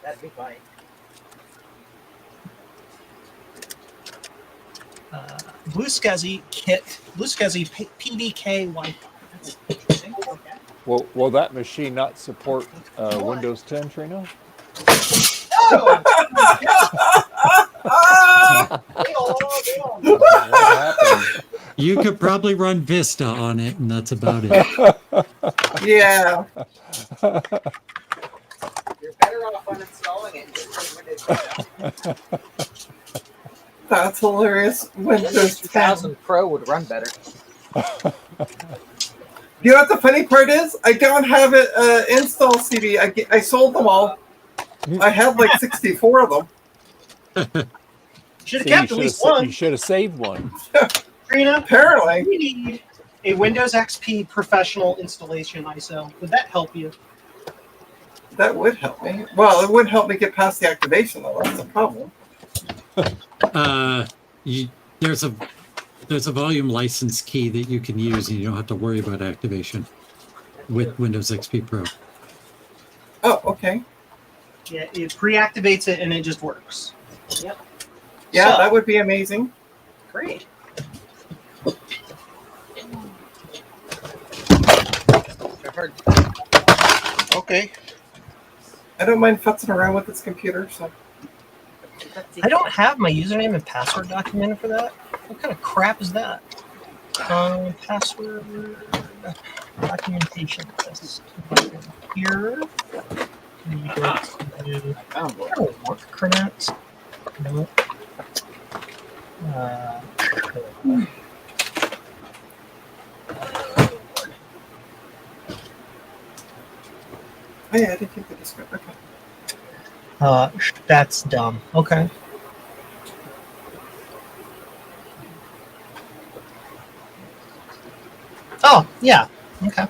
That'd be funny. Blue SCSI kit, Blue SCSI PDK Wi-Fi. That's interesting. Okay. Will that machine not support Windows 10, Trina? You could probably run Vista on it, and that's about it. Yeah. You're better off uninstalling it and just putting Windows 10. That's hilarious. Windows 10. 2000 Pro would run better. You know what the funny part is? I don't have it install CD. I sold them all. I have like 64 of them. Should have See, kept at least one. You should have saved one. Trina, Apparently. we need a Windows XP professional installation ISO. Would that help you? That would help me. Well, it would help me get past the activation, though. That's the problem. There's a volume license key that you can use, and you don't have to worry about activation with Windows XP Pro. Oh, okay. Yeah, it pre-activates it and it just works. Yep. Yeah, So- that would be amazing. Great. Okay. I don't mind futzing around with this computer, so. I don't have my username and password documented for that. What kind of crap is that? Password documentation. This here. We go to work credits. No. Oh, yeah, I did keep the description. Okay. That's dumb. Okay. Oh, yeah. Okay.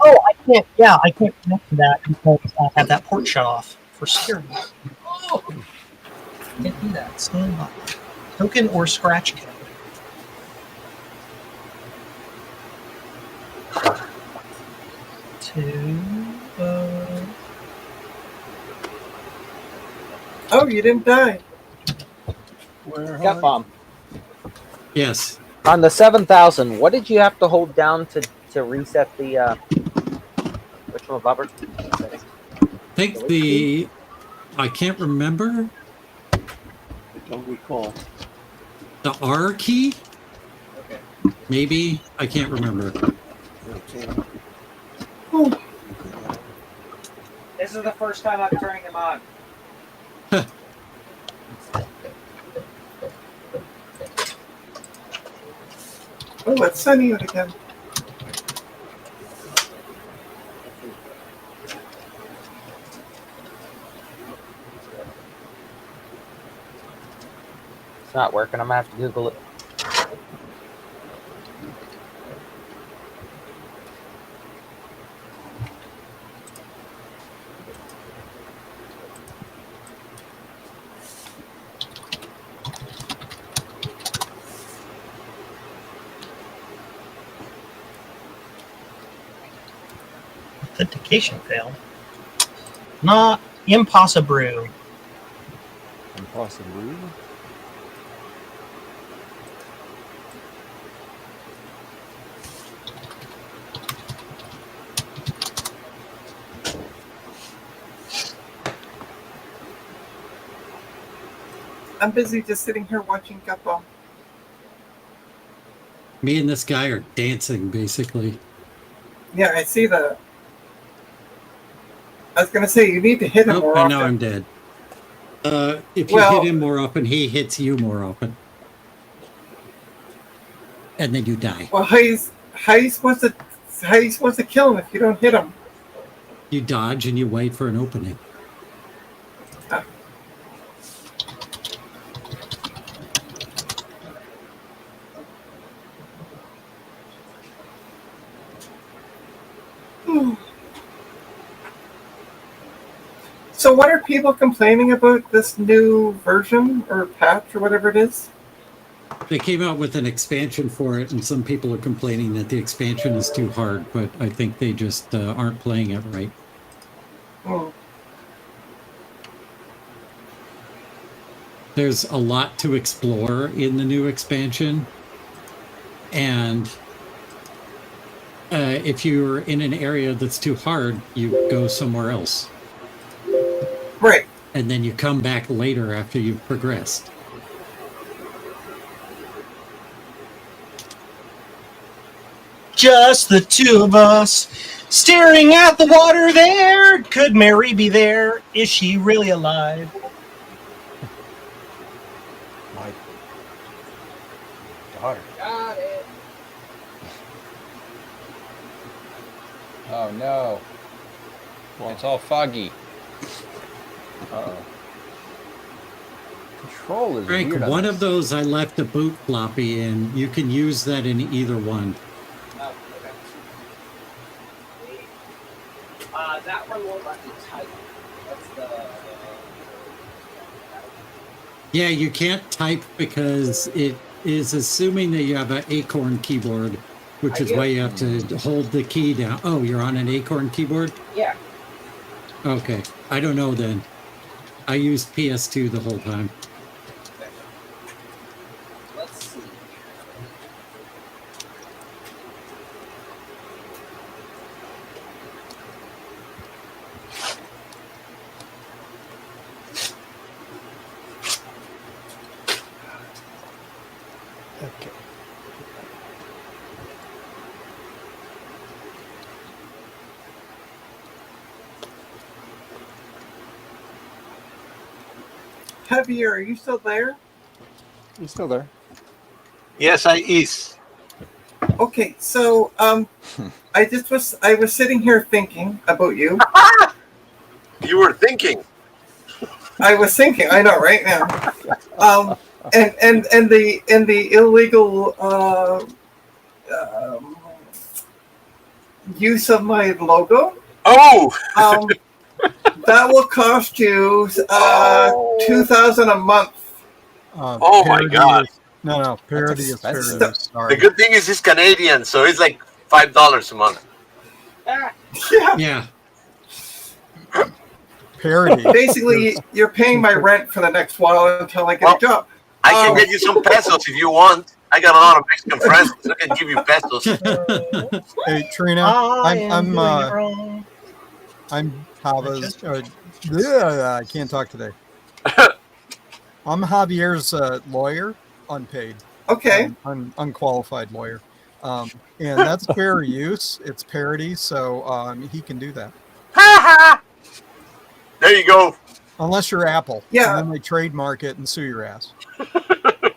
Oh, I can't. Yeah, I can't connect to that because I have that port shut off for security. Oh, can't do that. Stand by. Token or scratch code. Oh, you didn't die. Got bomb. Yes. On the 7000, what did you have to hold down to reset the which one, Robert? I think I can't remember. Don't recall. The R key? Okay. Maybe. I can't remember. This is the first time I'm turning them on. Oh, it's sunny out again. It's not working. I'm gonna have to Google it. Authentication failed. Not impossible. Impossible. I'm busy just sitting here watching Gutball. Me and this guy are dancing, basically. Yeah, I see that. I was gonna say you need to hit him more and often. now I'm dead. If you Well- hit him more often, he hits you more often. And then you die. Well, how you supposed to kill him if you don't hit him? You dodge and you wait for an opening. So what are people complaining about this new version or patch or whatever it is? They came out with an expansion for it, and some people are complaining that the expansion is too hard, but I think they just aren't playing it right. Hmm. There's a lot to explore in the new expansion, and if you're in an area that's too hard, you go somewhere else. Right. And then you come back later after you've progressed. Just the two of us, staring at the water there. Could Mary be there? Is she really alive? My daughter. Got it. Oh no. It's all foggy. Uh-oh. Control is Frank, weird on one this. of those I left a boot floppy in. You can use that in either one. Oh, okay. That one won't let me type. That's the. Yeah, you can't type because it is assuming that you have an Acorn keyboard, which is why you have to hold the key down. Oh, you're on an Acorn keyboard? Yeah. Okay. I don't know then. I used PS2 the whole time. Let's see. Okay. Javier, are you still there? You still there? Yes, I is. Okay, so I was sitting here thinking about you. You were thinking. I was thinking. I know, right now. And the illegal use of my logo. Oh. That will cost you $2,000 a month. Oh my God. No, parody is parody. The Sorry. good thing is he's Canadian, so it's like $5 a month. Yeah. Parody. Basically, you're paying my rent for the next while until I get a job. I can get you some pesos if you want. I got a lot of Mexican friends, so I can give you pesos. Hey Trina, I'm Java's. I can't talk today. I'm Javier's lawyer, unpaid. Okay. Unqualified lawyer, and that's fair use. It's parody, so he can do that. There you go. Unless you're Apple, Yeah. and then they trademark it and sue your ass.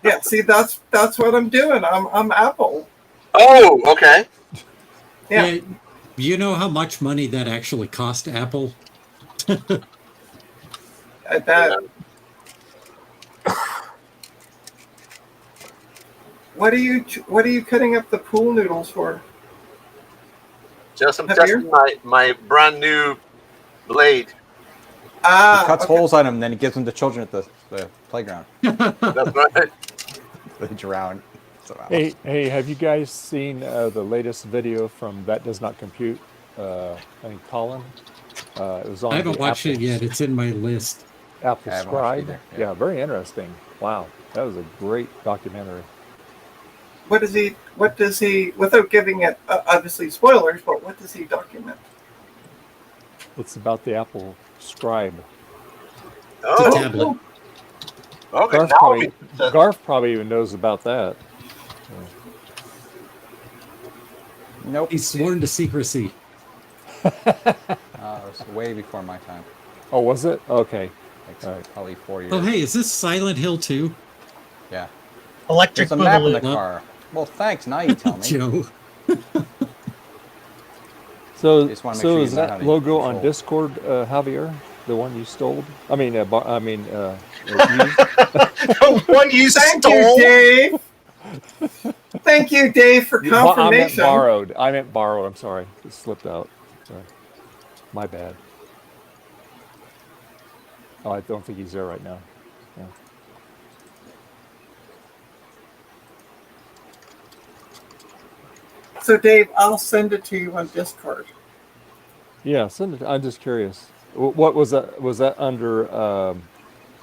Yeah, see, that's what I'm doing. I'm Apple. Oh, okay. Yeah. You know how much money that actually cost Apple? I bet. What are you cutting up the pool noodles for? Just I'm Javier? testing my brand new blade. He cuts okay. holes on them, and then he gives them to children at the playground. That's right. They drown. So, Hey, have you guys seen the latest video from That Does Not Compute? I think Colin. It was on. I haven't the watched Apple, it yet. It's in my list. Apple I haven't watched it Scribe. either, Yeah, yeah. very interesting. Wow, that was a great documentary. What does he, without giving it obviously spoilers, but what does he document? It's about the Apple Scribe. It's a Oh, tablet. Okay, Garth now probably, we said, Garth probably even knows about that. Nope. He's sworn to secrecy. It was way before my time. Oh, was it? Okay. Like All right. probably 4 years. Oh, hey, is this Silent Hill 2? Yeah. Electric There's a map in Boogaloo. the car. Well, thanks. Now you tell me. Joe. So, Just wanna make so sure you is know how that to logo on control. Discord, Javier? The one you stole? I mean, used? The one you Thank stole. you, Dave. Thank you, Dave, for I meant confirmation. borrowed. I meant borrowed. I'm sorry. It slipped out. Sorry. My bad. Oh, I don't think he's there right now. Yeah. So, Dave, I'll send it to you on Discord. Yeah, send it. I'm just curious. What was that? Was that under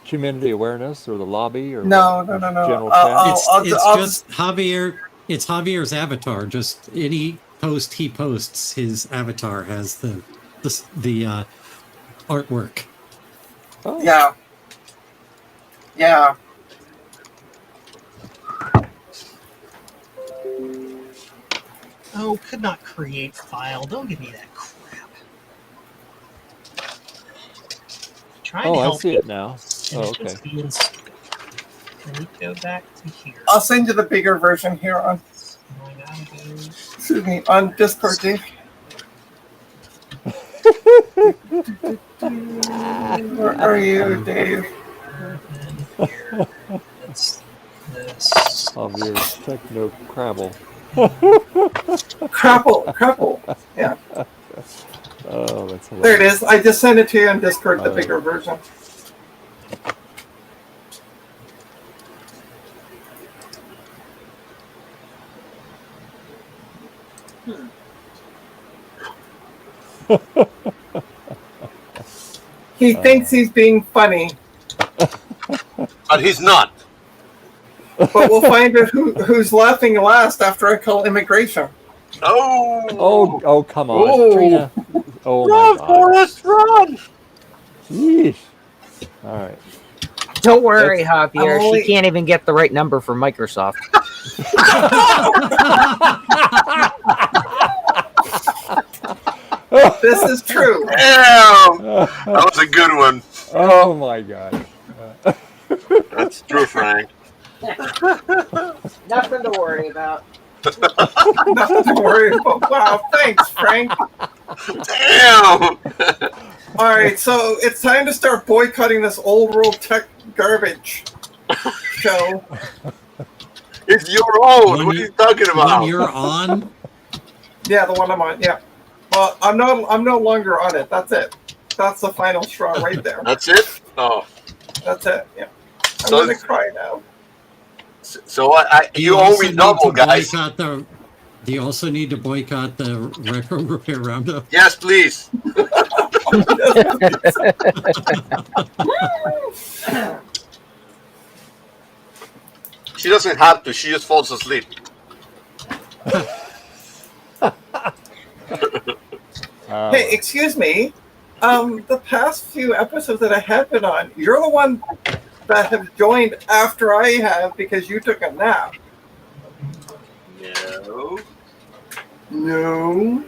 community awareness or the lobby or No, what? no, no, no. General It's chat? just Javier. It's Javier's avatar. Just any post he posts, his avatar has the artwork. Oh. Yeah. Yeah. Oh, could not create file. Don't give me that crap. Trying Oh, to I help see you. it now. And Oh, it's just okay. being stupid. Let me go back to here. I'll send you the bigger version here on, I gotta go. excuse me, on Discord, Dave. Where are you, Dave? That's this. Javier's Techno Crabble. Crapple. Yeah. Oh, that's hilarious. There it is. I just sent it to you on Discord, the bigger version. He thinks he's being funny, but he's not. but we'll find out who's laughing last after I call immigration. Oh, come on, Oh. Trina. Oh Run, my God. Forrest, run! Yeesh. All right. Don't worry, I'm Javier. only- She can't even get the right number for Microsoft. This is true. Damn! That was a good one. Oh my God. That's true, Frank. Nothing to worry about. Nothing to worry about. Wow, thanks, Frank. Damn! All right, so it's time to start boycotting this old world tech garbage show. It's your own. What are you talking about? When you're on, Yeah, the one I'm on. Yeah. Well, I'm no longer on it. That's it. That's the final straw right there. That's it? Oh. That's it. Yeah. I'm So- gonna cry now. So you owe also me need double, to guys. Do you also need to boycott the Retro Repair Roundup? Yes, please. She doesn't have to. She just falls asleep. Hey, excuse me. The past few episodes that I have been on, you're the one that have joined after I have because you took a nap. No. No.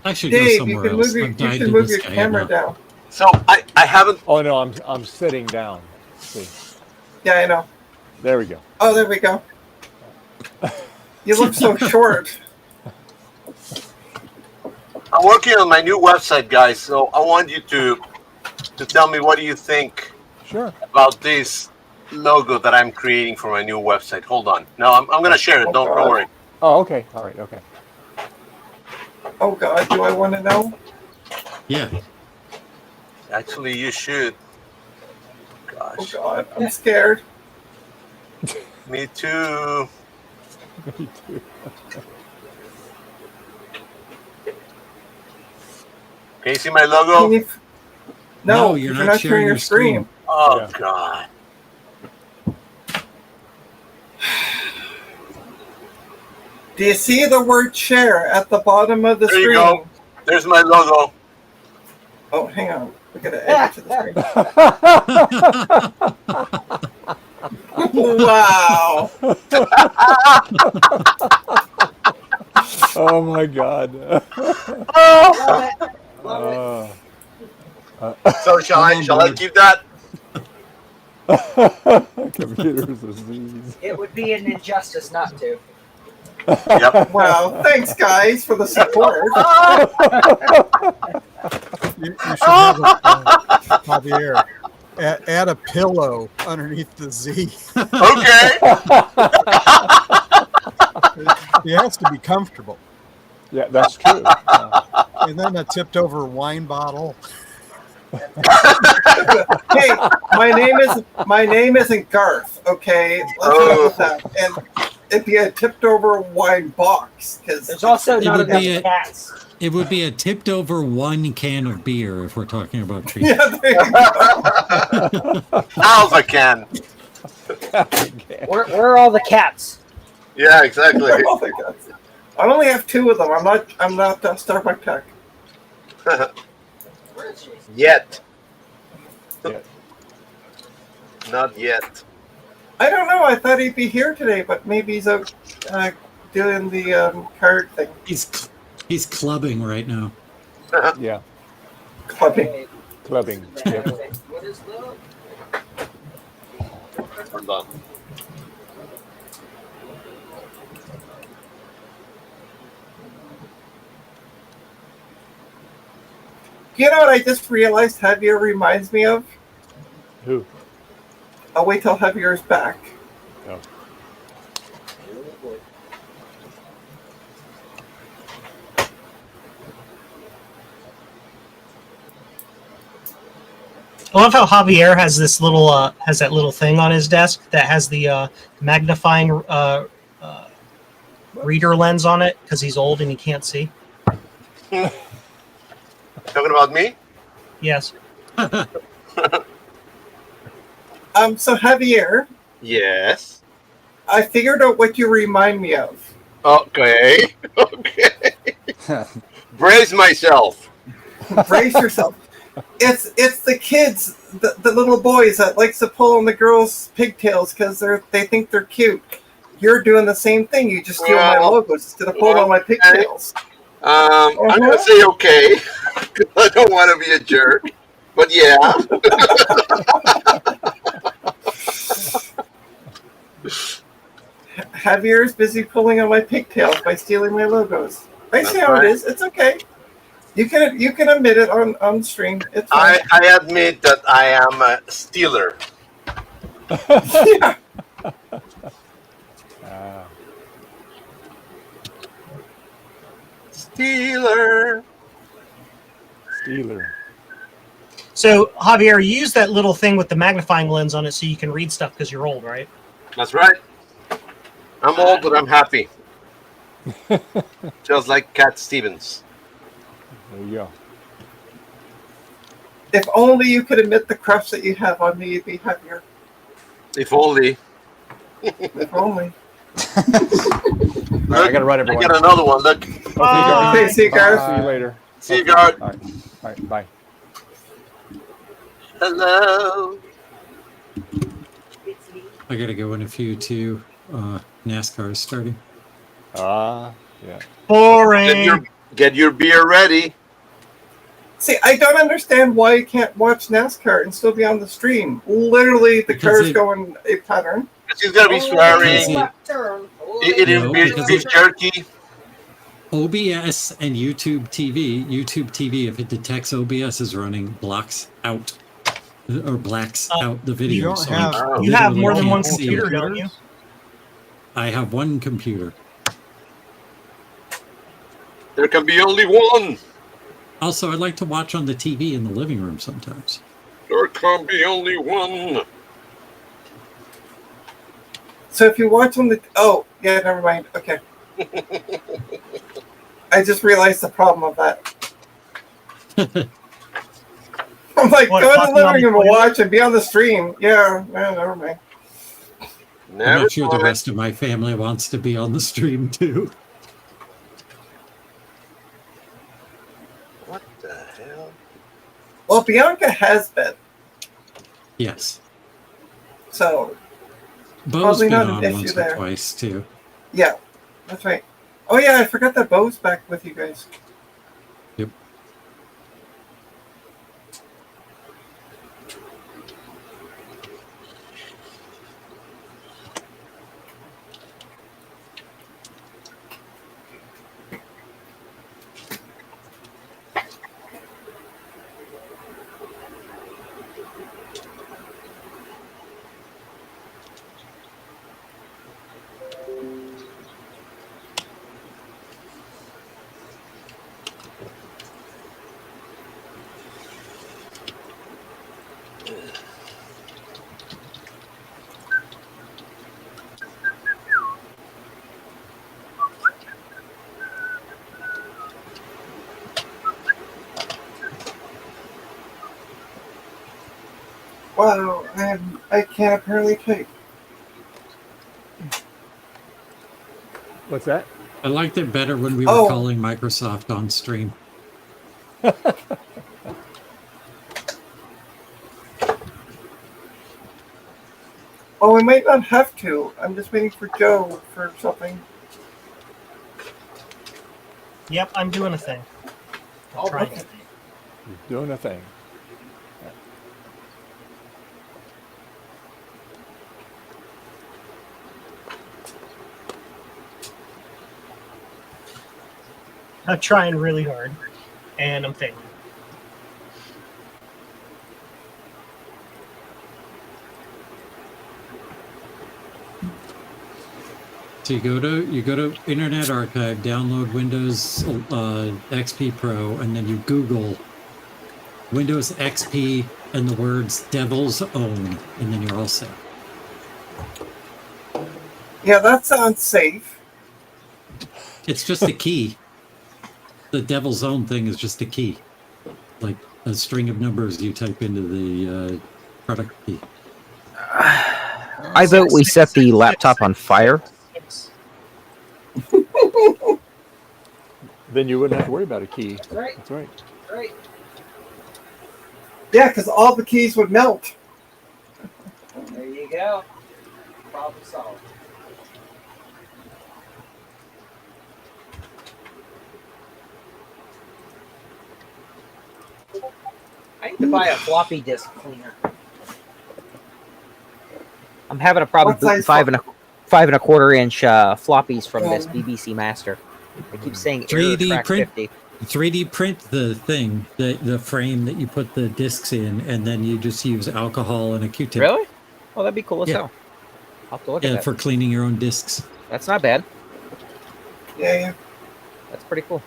I should go Dave, you somewhere can else. move your, I'm you dying should to move this your guy camera now. down. So I haven't. Oh no, I'm sitting down. See, Yeah, I know. there we go. Oh, there we go. You look so short. I'm working on my new website, guys. So I want you to tell me what do you think Sure. about this logo that I'm creating for my new website. Hold on. No, I'm gonna share it. Don't worry. Oh, okay. All right. Okay. Oh God, do I want to know? Yeah. Actually, you should. Oh Gosh, God, I'm scared. me too. Me too. Can you see my Can logo? you... No, No, you're you're not not sharing your screen. Oh Yeah. God. Do you see the word share at the bottom of the There screen? you go. There's my logo. Oh, hang on. We gotta add it to the screen. Wow. Oh my God. So shall I keep that? Computer's disease. It would be an injustice not to. Yep. Wow. Thanks, guys, for the support. You should have Javier. Add a pillow underneath the Z. Okay. He has to be comfortable. Yeah, that's true. And then a tipped over wine bottle. Hey, my name isn't Garth. Okay, let's go with that. And it'd be a tipped over wine box because There's also It not would enough be a- cats. It would be a tipped over 1 can of beer if we're talking about treats. yeah, there you go. Alpha can. Where are all the cats? Yeah, exactly. Oh my God. I only have 2 of them. I'm not Starbucks Tech. Yet. Yeah. Not yet. I don't know. I thought he'd be here today, but maybe he's out doing the card thing. He's clubbing right now. Yeah, Clubbing. clubbing. Yep. What is the? Hold on. You know what I just realized Javier reminds me of? Who? I'll wait till Javier's back. Oh. I love how Javier has this little has that little thing on his desk that has the magnifying reader lens on it because he's old and he can't see. Talking about me? Yes. So Javier, Yes. I figured out what you remind me of. Okay. Okay. Brace myself. Brace yourself. It's the kids, the little boys that likes to pull on the girls' pigtails because they think they're cute. You're doing the same thing. You just steal my logos instead of pulling on my pigtails. I'm gonna say okay. 'Cause I don't want to be a jerk. But yeah. Javier's busy pulling on my pigtails by stealing my logos. I see That's how right. it is. It's okay. You can admit it on stream. It's fine. I admit that I am a stealer. Yeah. Stealer. Steeler. So Javier, you use that little thing with the magnifying lens on it so you can read stuff because you're old, right? That's right. I'm old, but I'm happy. Just like Cat Stevens. There you go. If only you could admit the crush that you have on me, you'd be happier. If only. If only. All right, I gotta run, I everyone. got another one. Look. Okay, see you guys. See you later. See you, guard. All right, bye. Hello. I gotta go in a few too. NASCAR is starting. Yeah. Boring. Get your beer ready. See, I don't understand why you can't watch NASCAR and still be on the stream. Literally, the Because car's it- going a pattern. She's gonna be swearing. No, It is because beef jerky. OBS and YouTube TV, if it detects OBS is running, blocks out or blacks out the video. You don't So have- I You have literally more than can't one see computer, it. don't you? I have one computer. There can be only one. Also, I like to watch on the TV in the living room sometimes. There can be only one. So if you watch on the... Oh, yeah, never mind. Okay. I just realized the problem of that. I'm like, What, go in the talking on living the room and toilet? watch and be on the stream. Yeah, never mind. I'm Never not sure the mind. rest of my family wants to be on the stream too. Well, Bianca has been, Yes. so Bo's probably been not an on issue once there. or twice too. Yeah, that's right. Oh yeah, I forgot that Bo's back with you guys. Yep. Wow, I can't apparently type. What's that? I liked it better when we were Oh. calling Microsoft on stream. Oh, we might not have to. I'm just waiting for Joe for something. Yep, I'm doing a thing. I'll try Okay. it. Doing a thing. I'm trying really hard, and I'm failing. So you go to Internet Archive, download Windows XP Pro, and then you Google Windows XP and the words Devil's Own, and then you're all set. Yeah, that sounds safe. It's just a key. The Devil's Own thing is just a key, like a string of numbers you type into the product key. I vote we set the laptop on fire. Then you wouldn't have to worry about a key. Right. That's right. Right. Yeah, because all the keys would melt. There you go. Problem solved. I need to buy a floppy disk cleaner. I'm having a problem What booting size 5.25 inch floppies from this Um, BBC Master. They keep saying 3D error track print 50. 3D print the thing, the frame that you put the discs in, and then you just use alcohol and a Q-tip. Really? Well, that'd be cool as Yeah. hell. I'll have to look at Yeah, that. for cleaning your own discs. That's not bad. Yeah. That's pretty cool.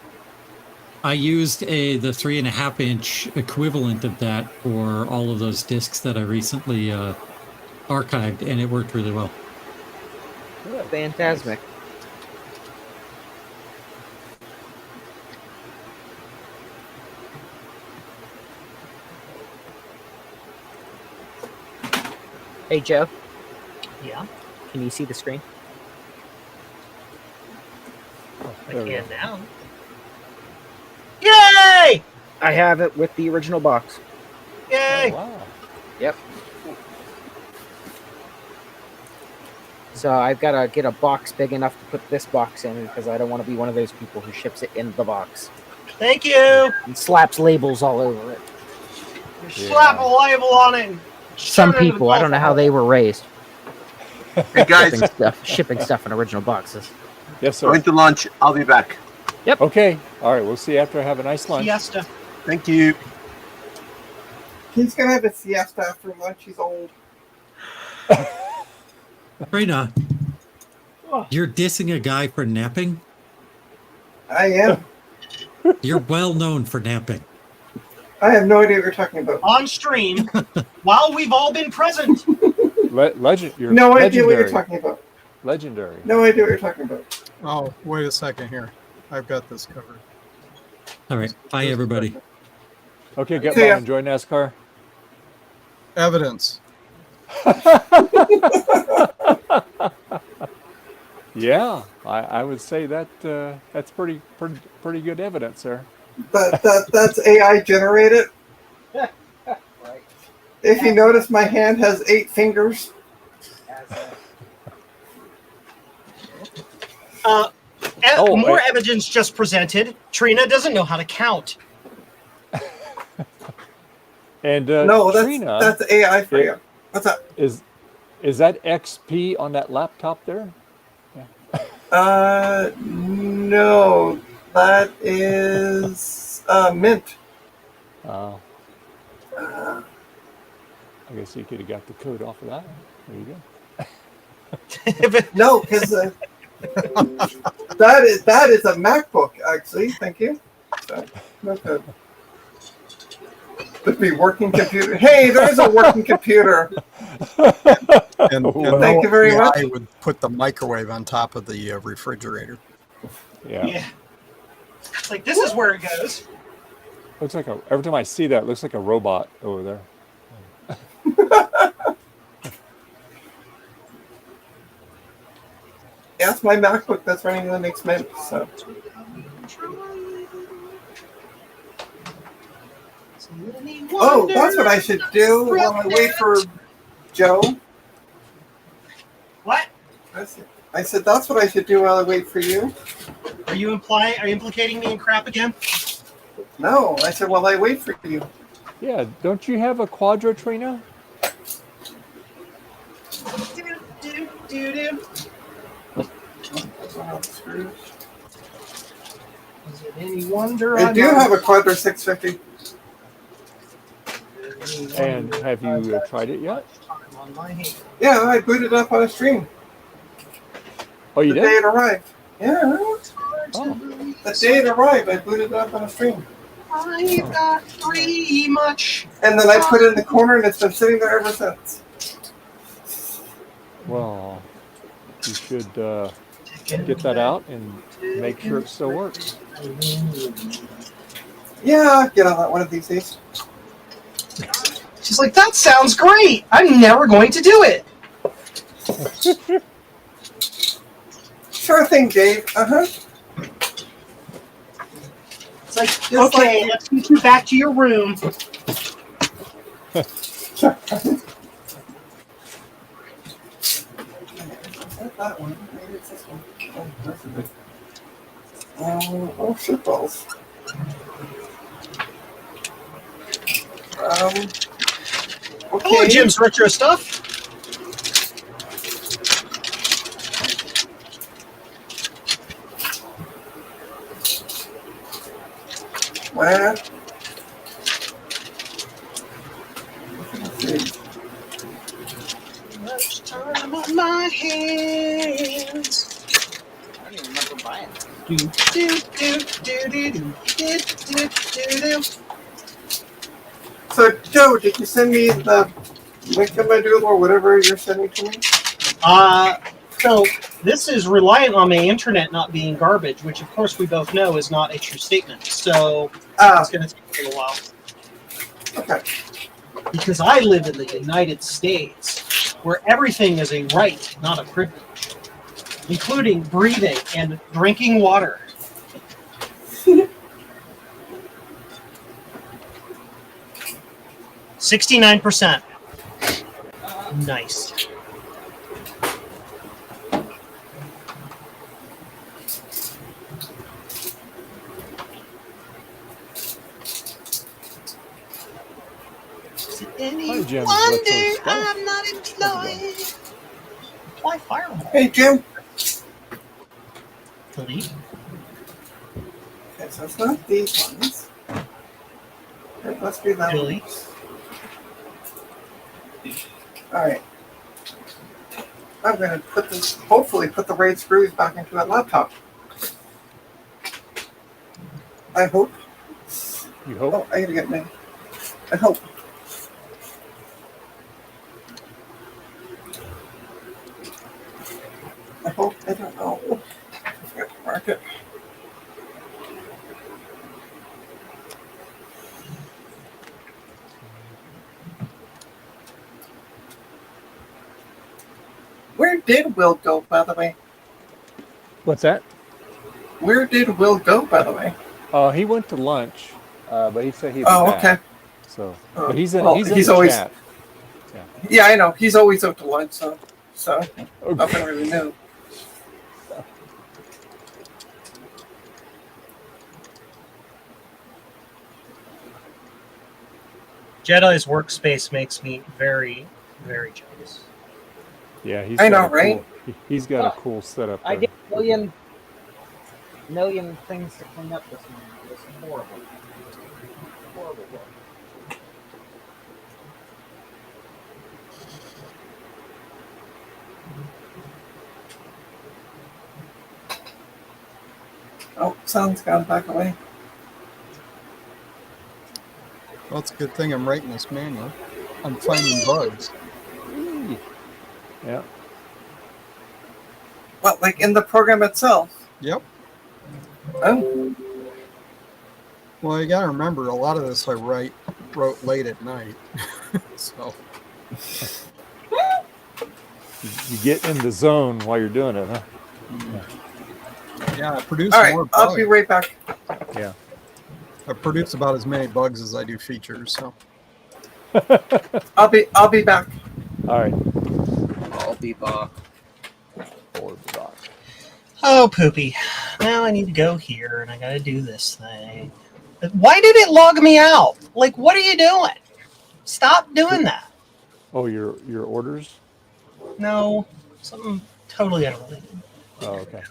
I used the 3.5 inch equivalent of that for all of those discs that I recently archived, and it worked really well. Phantasmic. Hey Joe, Yeah, can you see the screen? I There we can go. now. Yay! I have it with the original box. Yay! Oh, wow. Yep. So I've got to get a box big enough to put this box in because I don't want to be one of those people who ships it in the box Thank you. and slaps labels all over it. Slap a label on it. and Some shove it in the people, I don't know how golf they were raised. Hey guys, Shipping stuff in original boxes. Yes, sir. going to lunch. I'll be back. Okay. All right. We'll see you after I have a nice hole. lunch. Siesta. Thank you. He's gonna have a siesta after lunch. He's old. Rena, you're dissing a guy for napping? I am. You're well known for napping. I have no idea what you're talking about. On stream, while we've all been present. Legend. You're No idea what you're legendary. talking about. Legendary. No idea what you're talking about. Oh, wait a second here. I've got this covered. All right. Bye, everybody. Okay, get See ya. Bob. Enjoy NASCAR. Evidence. Yeah, I would say that that's pretty good evidence there. That's AI generated. If you notice, my hand has 8 fingers. More evidence just presented. Trina doesn't know how to count. And No, Trina, that's AI for you. What's that? Is that XP on that laptop there? No, that is Mint. Oh. I guess you could have got the code off of that. There you go. No, because that is a MacBook, actually. Thank you. So, no code. Would be working computer. Hey, there is a working computer. And Thank you very much. I would put the microwave on top of the refrigerator. Yeah. It's like, this is where it goes. Looks like every time I see that, it looks like a robot over there. Yeah, it's my MacBook that's running Linux Mint. So. Oh, that's what I should do while I wait for Joe. What? I said that's what I should do while I wait for you. Are you implicating me in crap again? No, I said while I wait for you. Yeah, don't you have a Quadro, Trina? Is it any wonder? I do have a Quadro 650. And have you tried it yet? Yeah, I booted up on a stream. Oh, you the did? day it arrived. Yeah. Oh. The day it arrived, I booted it up on a stream. I've got pretty much. And then I put it in the corner, and it's been sitting there ever since. Well, you should get that out and make sure it still works. Yeah, I'll get on that one of these days. She's like, that sounds great. I'm never going to do it. Sure thing, Dave. It's like, okay, let's get you back to your room. That one. Maybe it's this one. Oh, that's a good. Oh, shit balls. Okay. Hello, Jim's retro stuff. Well, much time on my hands. I don't even remember buying it. Do, do, do, do, do, do, do, do, do. so, Joe, did you send me the link of my doodle or whatever you're sending to me? So this is reliant on my internet not being garbage, which of course we both know is not a true statement. So it's going to take a little while. Okay. Because I live in the United States, where everything is a right, not a privilege, including breathing and drinking water. 69%. Nice. Hi, Jim. Wonder I'm not employed. Why firewall? Hey, Jim. Delete. Okay, so it's not these ones. It must be that Delete. one. Alright. I'm going to put this, hopefully put the right screws back into that laptop. I hope. You hope? Oh, I gotta get me. I hope. I hope. I don't know. I forgot to mark it. Where did Will go, by the way? What's that? Where did Will go, by the way? He went to lunch, but he said he was back. Okay. So, but he's in. Well, he's in he's the always chat. Yeah, I know. He's always out to lunch, so Okay. nothing really new. Jedi's workspace makes me very, very jealous. Yeah, I know, right? He's got a cool setup I there. did million things to clean up this morning. It was horrible. Horrible work. Oh, sound's gone back away. Well, it's a good thing I'm writing this manual. I'm finding bugs. Yeah. What, like in the program itself? Yep. Oh. Well, you gotta remember, a lot of this I wrote late at night. So You get in the zone while you're doing it, huh? yeah, I produce All right, more bugs. I'll be right back. Yeah. I produce about as many bugs as I do features. So I'll be back. All right. I'll be back. Or back. Oh, poopy. Now I need to go here, and I gotta do this thing. Why did it log me out? Like, what are you doing? Stop doing that. Oh, your orders? No, something totally unrelated. Oh, okay.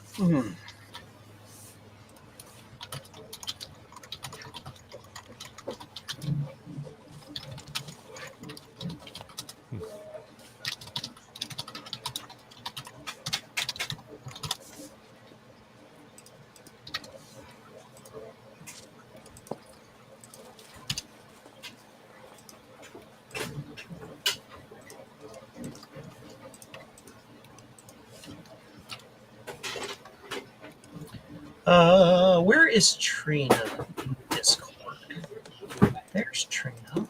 Where is Trina in Discord? There's Trina.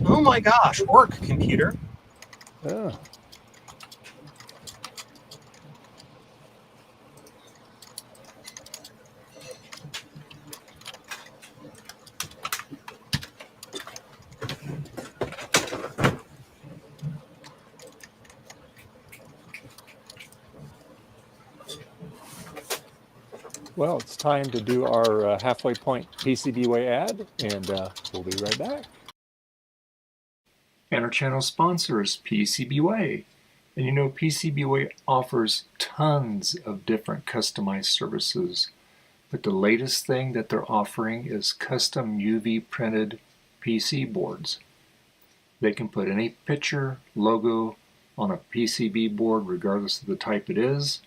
Oh my gosh, work computer. Oh. Well, it's time to do our halfway point PCBWay ad, and we'll be right back. And our channel sponsor is PCBWay. And you know, PCBWay offers tons of different customized services. But the latest thing that they're offering is custom UV printed PC boards. They can put any picture, logo on a PCB board regardless of the type it is.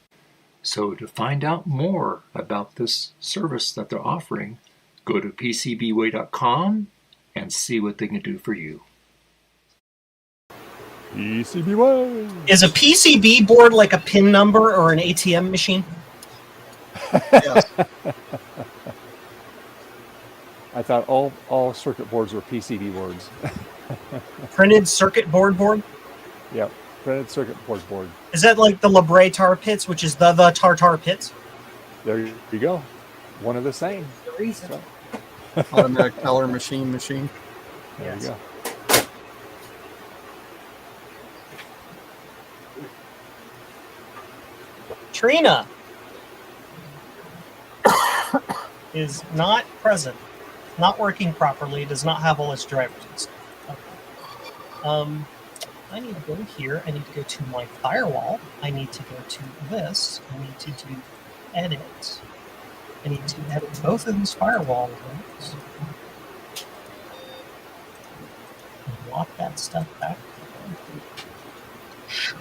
So to find out more about this service that they're offering, go to PCBWay.com and see what they can do for you. PCBWay! Is a PCB board like a PIN number or an ATM machine? yes. I thought all circuit boards were PCB boards. Printed circuit board? Yep, printed circuit board. Is that like the Libre tar pits, which is the tartar pits? There you go. One of the same. The reason. So. Automatic teller machine. There you go. Trina is not present, not working properly, does not have all its drivers and stuff. Okay. I need to go here. I need to go to my firewall. I need to go to this. I need to do edit. I need to edit both of these firewall links. Lock that stuff back. Sure.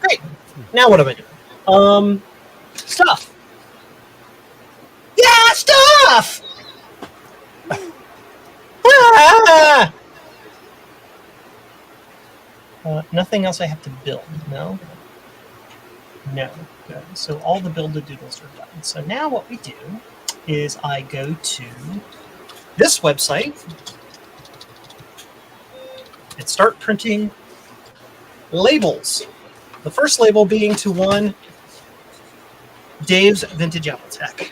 Great. Now what am I doing? Stuff. Yeah, stuff! Ah! Nothing else I have to build, no? No. Good. So all the build-a-doodles are done. So now what we do is I go to this website and start printing labels. The first label being to one Dave's Vintage Apple Tech.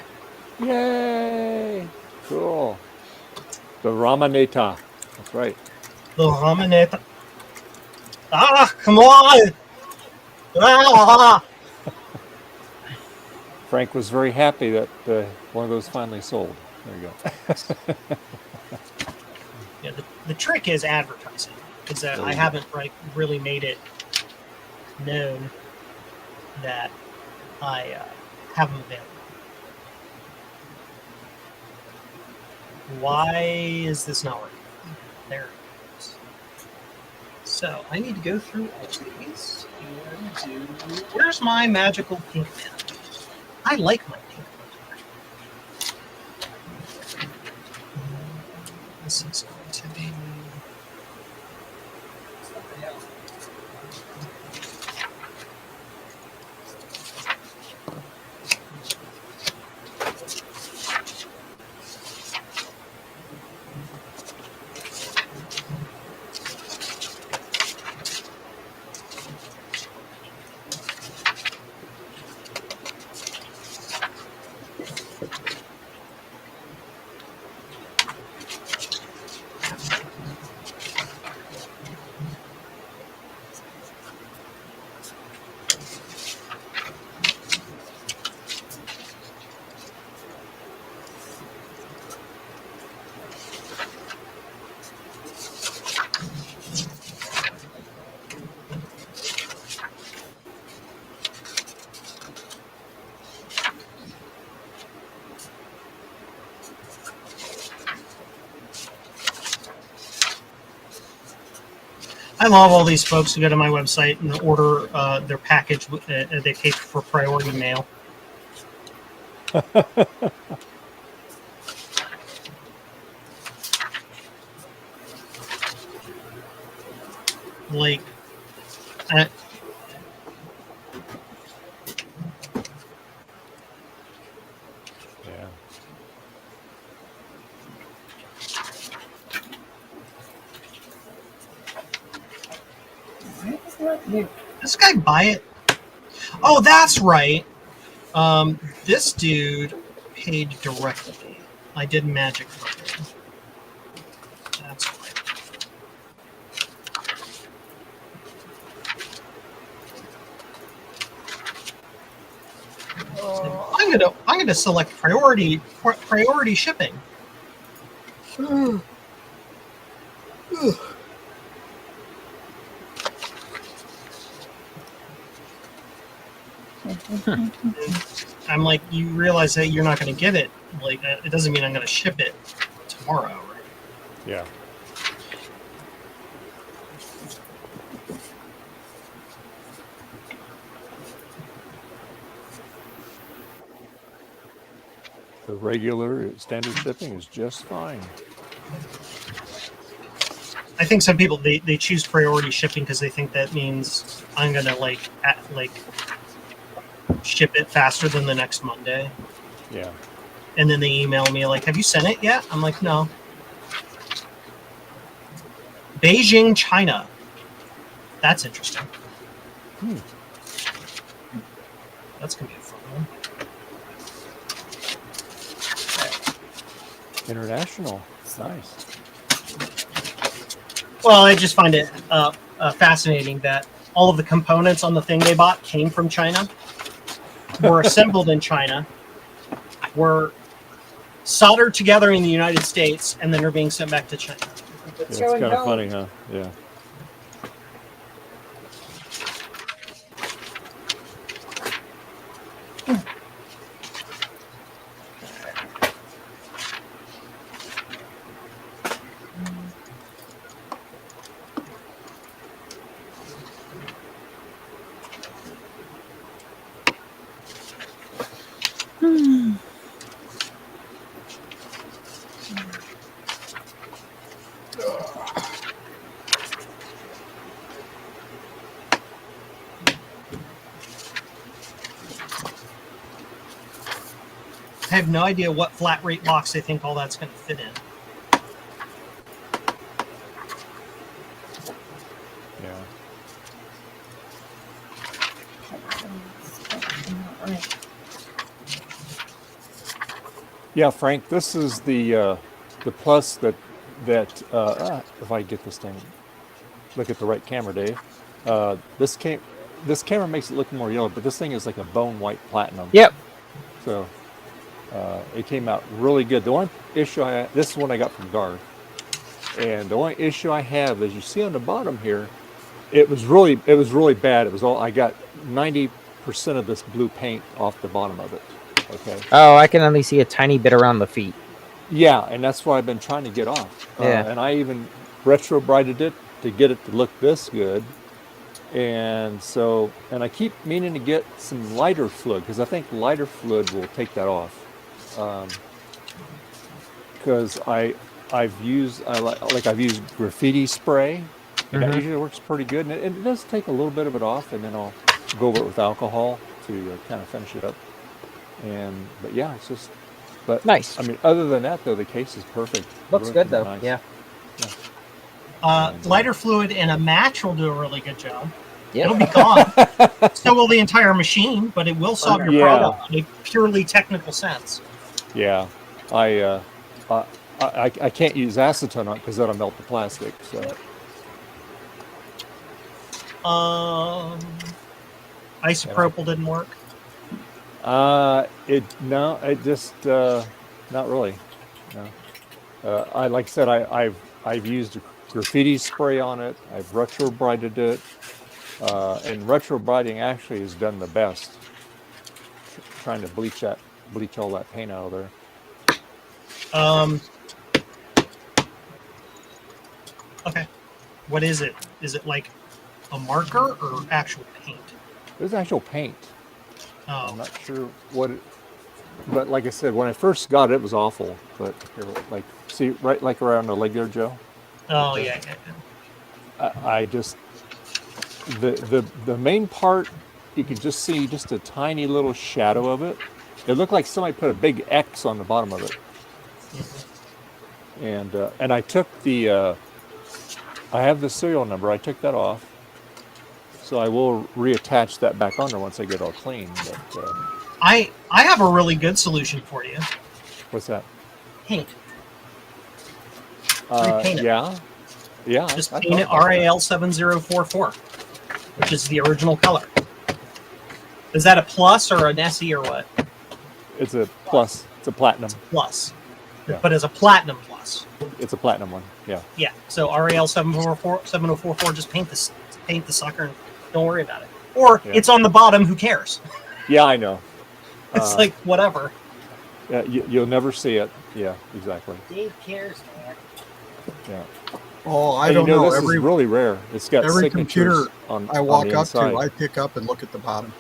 Yay! Cool. The Ramaneta. That's right. The Ramaneta. Ah, come on! Ah! Frank was very happy that one of those finally sold. There you go. Yeah, the trick is advertising. Is that I haven't really made it known that I have them available. Why is this not working? There it goes. So I need to go through all these and do. Where's my magical pink pen? I like my pink pen. This is going to be. I love all these folks who go to my website and order their package. They pay for priority mail. Like, this guy buy it? Oh, that's right. This dude paid directly. I did magic for him. That's right. So I'm gonna select priority shipping. I'm like, you realize that you're not going to get it. Like, it doesn't mean I'm going to ship it tomorrow, right? Yeah. The regular standard shipping is just fine. I think some people they choose priority shipping because they think that means I'm gonna like ship it faster than the next Monday. Yeah. And then they email me like, "Have you sent it yet?" I'm like, "No." Beijing, China. That's interesting. That's gonna be a fun one. International. Nice. Well, I just find it fascinating that all of the components on the thing they bought came from China, were assembled in China, were soldered together in the United States, and then are being sent back to China. Yeah, it's kind of funny, huh? Yeah. I have no idea what flat rate box they think all that's going to fit in. Yeah. Yeah, Frank, this is the plus that if I get this thing, look at the right camera, Dave. This camera makes it look more yellow, but this thing is like a bone white platinum. Yep. So it came out really good. The one issue this is one I got from Garth, and the only issue I have is you see on the bottom here, it was really bad. It was all I got 90% of this blue paint off the bottom of it. Okay. Oh, I can only see a tiny bit around the feet. Yeah, and that's what I've been trying to get off. Yeah. And I even retro-brighted it to get it to look this good. And so, and I keep meaning to get some lighter fluid because I think lighter fluid will take that off. Because I've used graffiti spray, and that usually works pretty good. And it does take a little bit of it off, and then I'll go over it with alcohol to kind of finish it up. But yeah, it's just. But nice. I mean, other than that, though, the case is perfect. Looks good, though. Nice. Yeah. Lighter fluid and a match will do a really good job. Yep. It'll be gone. So will the entire machine, but it will solve your problem in a purely technical sense. Yeah, I can't use acetone on it because that'll melt the plastic. So. Isopropyl didn't work. It just not really. No. Like I said, I've used graffiti spray on it. I've retro-brighted it, and retro-brighting actually has done the best. Trying to bleach all that paint out of there. Okay. What is it? Is it like a marker or actual paint? There's actual paint. Oh. I'm not sure what it, but like I said, when I first got it, it was awful. But here, like, see, right, like around the leg there, Joe. Oh yeah. I just the main part, you could just see just a tiny little shadow of it. It looked like somebody put a big X on the bottom of it. And I took the I have the serial number. I took that off. So I will reattach that back on there once I get all clean. But I have a really good solution for you. what's that? Paint. Repaint it. Yeah. Just paint it RAL7044, which is the original color. Is that a plus or an SE or what? It's a plus. It's a platinum. Plus. Yeah. But as a platinum plus. It's a platinum one. Yeah. Yeah. So RAL7044, just paint the sucker and don't worry about it. Or it's on the bottom, who cares? Yeah, I know. It's like whatever. Yeah, you'll never see it. Yeah, exactly. Dave cares, man. Yeah. Oh, I don't know. This is really rare. It's got every signatures computer on I walk the up inside. to, I pick up and look at the bottom.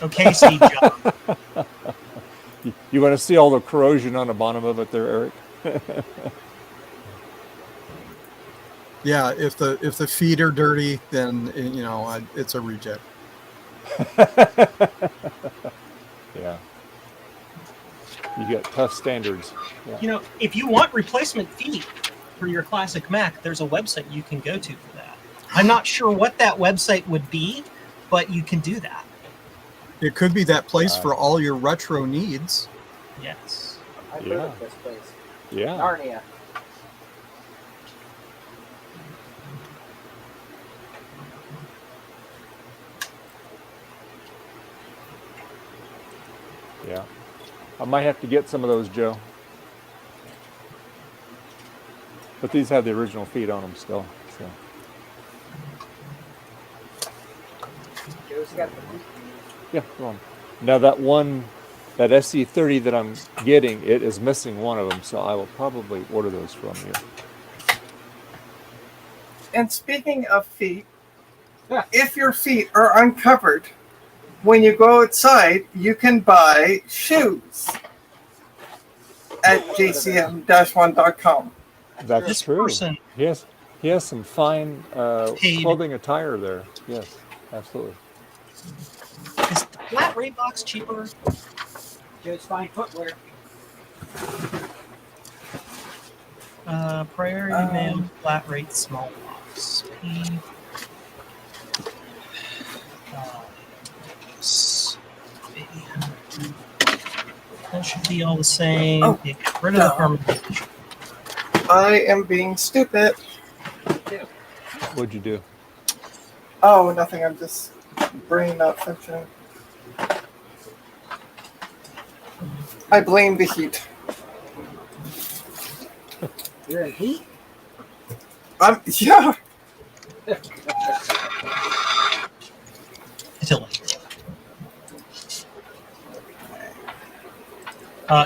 Okay, Steve. You want to see all the corrosion on the bottom of it there, Eric? Yeah, if the feet are dirty, then it's a reject. Yeah. You got tough standards. Yeah. If you want replacement feet for your classic Mac, there's a website you can go to for that. I'm not sure what that website would be, but you can do that. It could be that place for all your retro needs. Yes. I've heard of this place. Yeah. Narnia. Yeah. I might have to get some of those, Joe. But these have the original feet on them still. So. Joe's got the Yeah, go on. Now that SE30 that I'm getting, it is missing one of them, so I will probably order those from you. And speaking of feet, if your feet are uncovered, when you go outside, you can buy shoes at jcm-1.com. That's true. He has some fine clothing attire there. Yes, absolutely. Is the flat rate box cheaper? Joe's fine footwear. Priority mail, flat rate, small box. P. That should be all the same. Oh, Get rid of the permanent. I am being stupid. What'd you do? Oh, nothing. I'm just brain not functioning. I blame the heat. You're in heat? Yeah. Italy.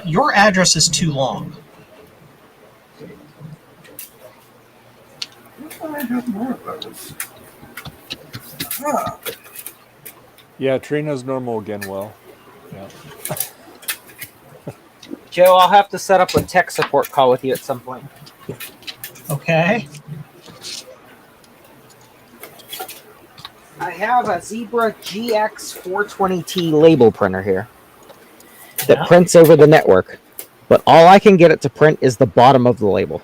Your address is too long. I thought I had more of those. Huh. Yeah, Trina's normal again. Well, yeah. Joe, I'll have to set up a tech support call with you at some point. Okay. I have a Zebra GX420T label printer here that prints over the network, but all I can get it to print is the bottom of the label.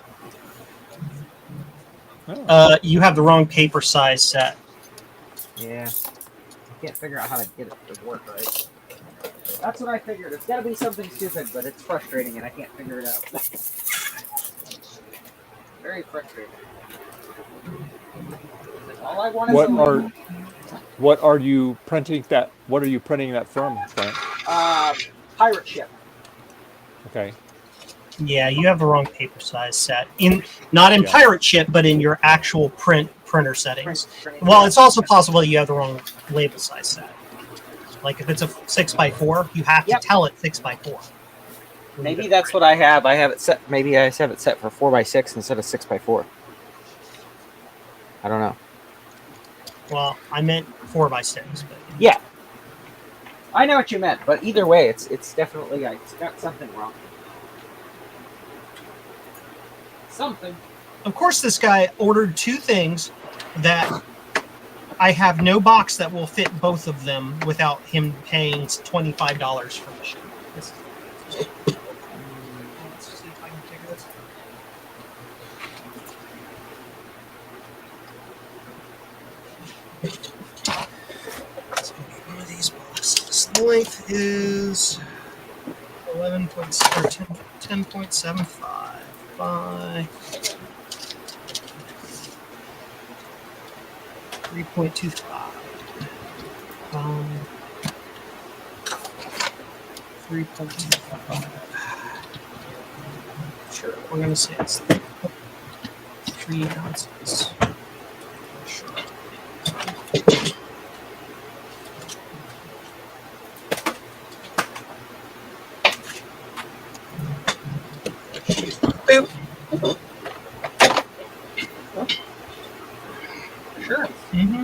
You have the wrong paper size set. Yeah. I can't figure out how to get it to work right. That's what I figured. It's got to be something stupid, but it's frustrating and I can't figure it out. Very frustrating. All I want is what are you printing that? What are you printing that from, Frank? Pirate ship. Okay. Yeah, you have the wrong paper size set. Not in Pirate Ship, but in your actual printer settings. Well, it's also possible you have the wrong label size set. Like if it's a 6x4, you have to tell it 6x4. Maybe that's what I have. I have it set. Maybe I have it set for 4x6 instead of 6x4. I don't know. Well, I meant 4x6. But yeah, I know what you meant. But either way, it's definitely it's got something wrong. Something. Of course, this guy ordered two things that I have no box that will fit both of them without him paying $25 for the ship. Let's see if I can figure this out. Let's go get one of these boxes. The length is 10.75 by 3.25. 3.25. Sure, we're going to say it's 3 ounces. Sure. Boop. Sure. Mm-hmm.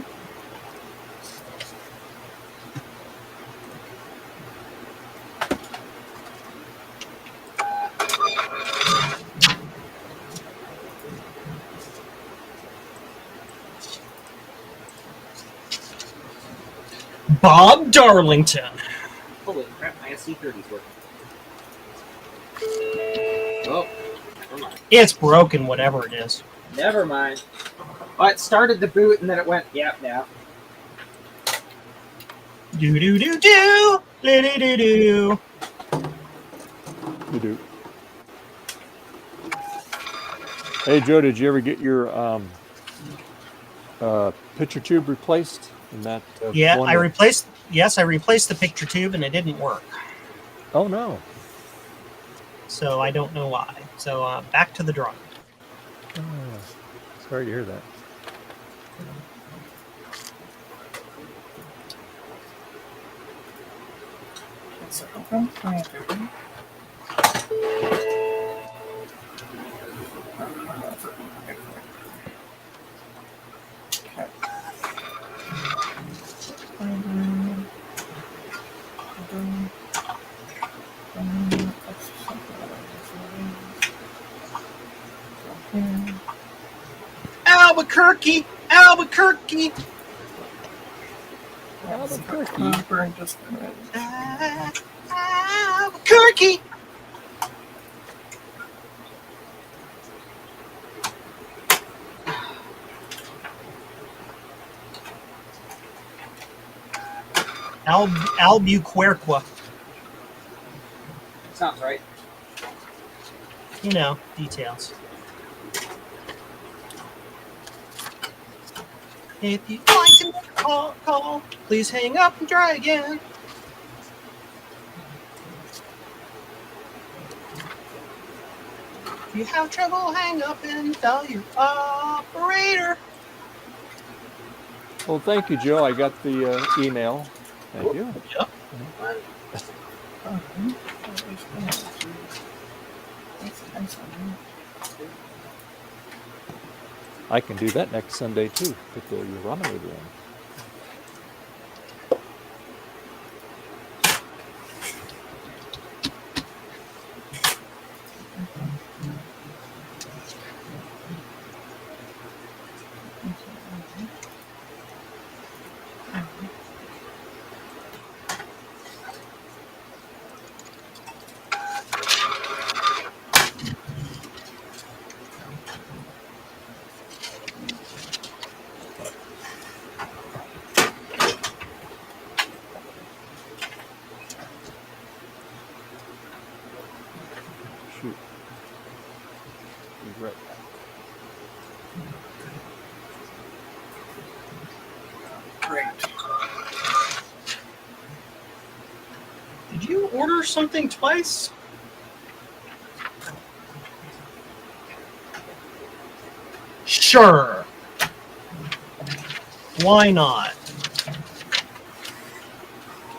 Bob Darlington. Holy crap, my SE30's working. Oh, never mind. It's broken, whatever it is. Never mind. Well, it started the boot and then it went, yeah. Do do do do, do do do do. You do. Hey Joe, did you ever get your picture tube replaced in that? Yeah, I replaced the picture tube and it didn't work. Oh no. So I don't know why. So back to the drawing. Oh, sorry to hear that. It's open. Albuquerque. Albuquerque. Albuquerque. Sounds right. You know, details. If you'd like to make a call, please hang up and try again. If you have trouble, hang up and tell your operator. Well, thank you, Joe. I got the email. Thank you. Yep. I can do that next Sunday too. Put the urometer in. Shoot. Be right back. Great. Did you order something twice? Sure. Why not?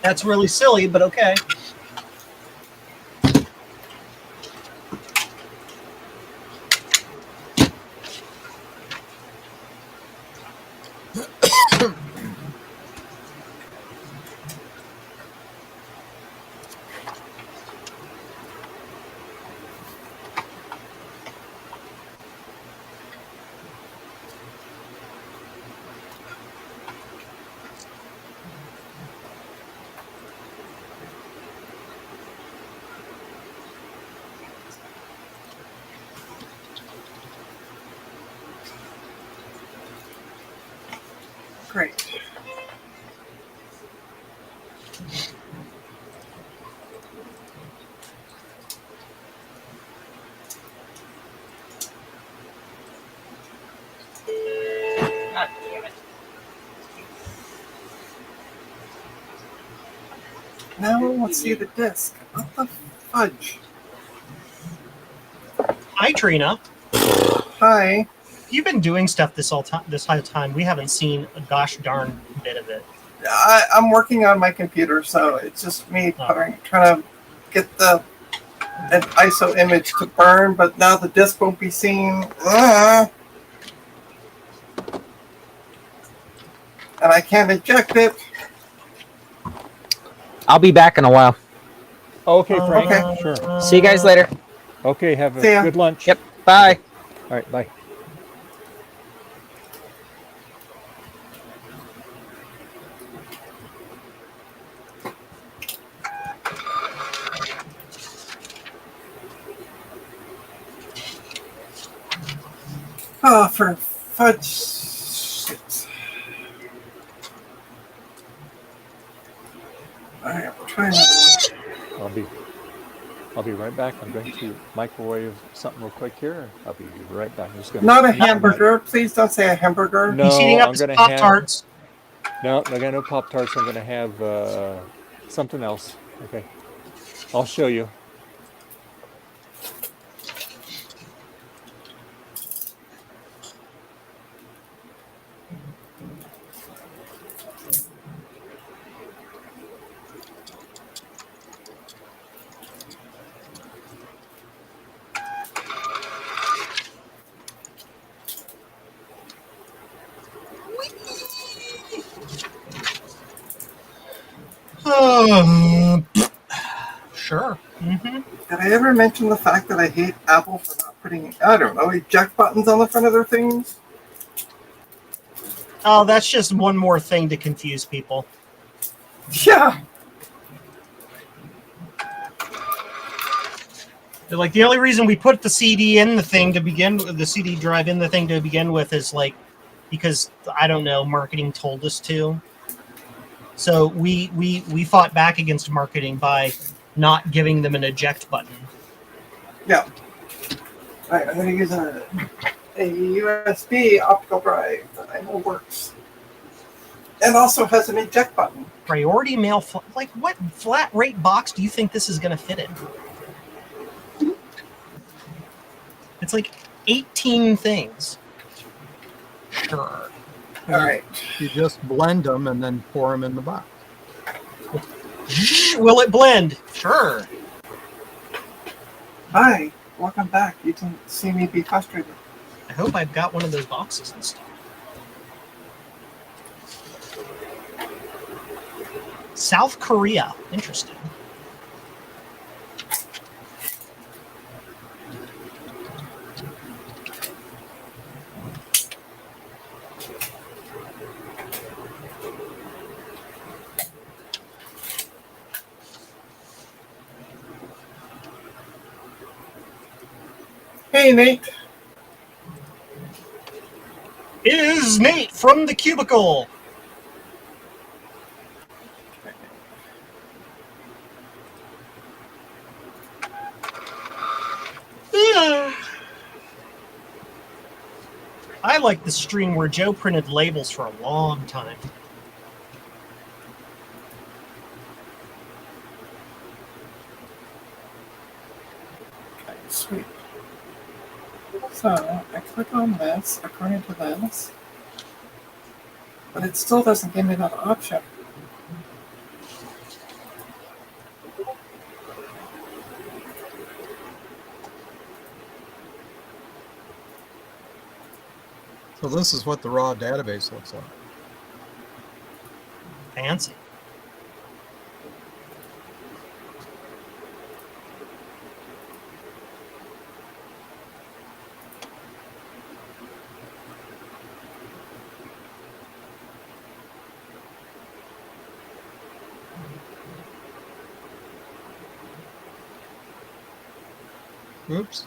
That's really silly, but okay. Great. God damn it. Now let's see the disc. What the fudge? Hi, Trina. Hi. You've been doing stuff this whole time. We haven't seen a gosh darn bit of it. I'm working on my computer, so it's just me trying to get an ISO image to burn, but now the disk won't be seen. And I can't eject it. I'll be back in a while. Okay, Frank. Okay. Sure. See you guys later. Okay, have a See ya. good lunch. Yep. Bye. All right, bye. Oh, for fudge shit. Alright, I'm trying to... I'll be right back. I'm going to microwave something real quick here. I'll be right back. I'm just gonna Not a hamburger. Please don't say a hamburger. No, He's heating up I'm his gonna Pop-Tarts. No, I got no Pop-Tarts. I'm going to have something else. Okay. I'll show you. Sure. Mm-hmm. Did I ever mention the fact that I hate Apple for not putting, I don't know, eject buttons on the front of their things? Oh, that's just one more thing to confuse people. Yeah. Like the only reason we put the CD in the thing to begin with, the CD drive in the thing to begin with, is like because I don't know, marketing told us to. So we fought back against marketing by not giving them an eject button. Yeah. All right, I'm going to use a USB optical drive that I know works. And also has an eject button. Priority mail, like what flat rate box do you think this is going to fit in? It's like 18 things. Sure. All right. You just blend them and then pour them in the box. Will it blend? Sure. Hi, welcome back. You didn't see me be frustrated. I hope I've got one of those boxes and stuff. South Korea. Interesting. Hey, Nate. Is Nate from the cubicle. I like the stream where Joe printed labels for a long time. Okay, sweet. So I click on this according to this, but it still doesn't give me that option. So this is what the raw database looks like. Fancy. Oops.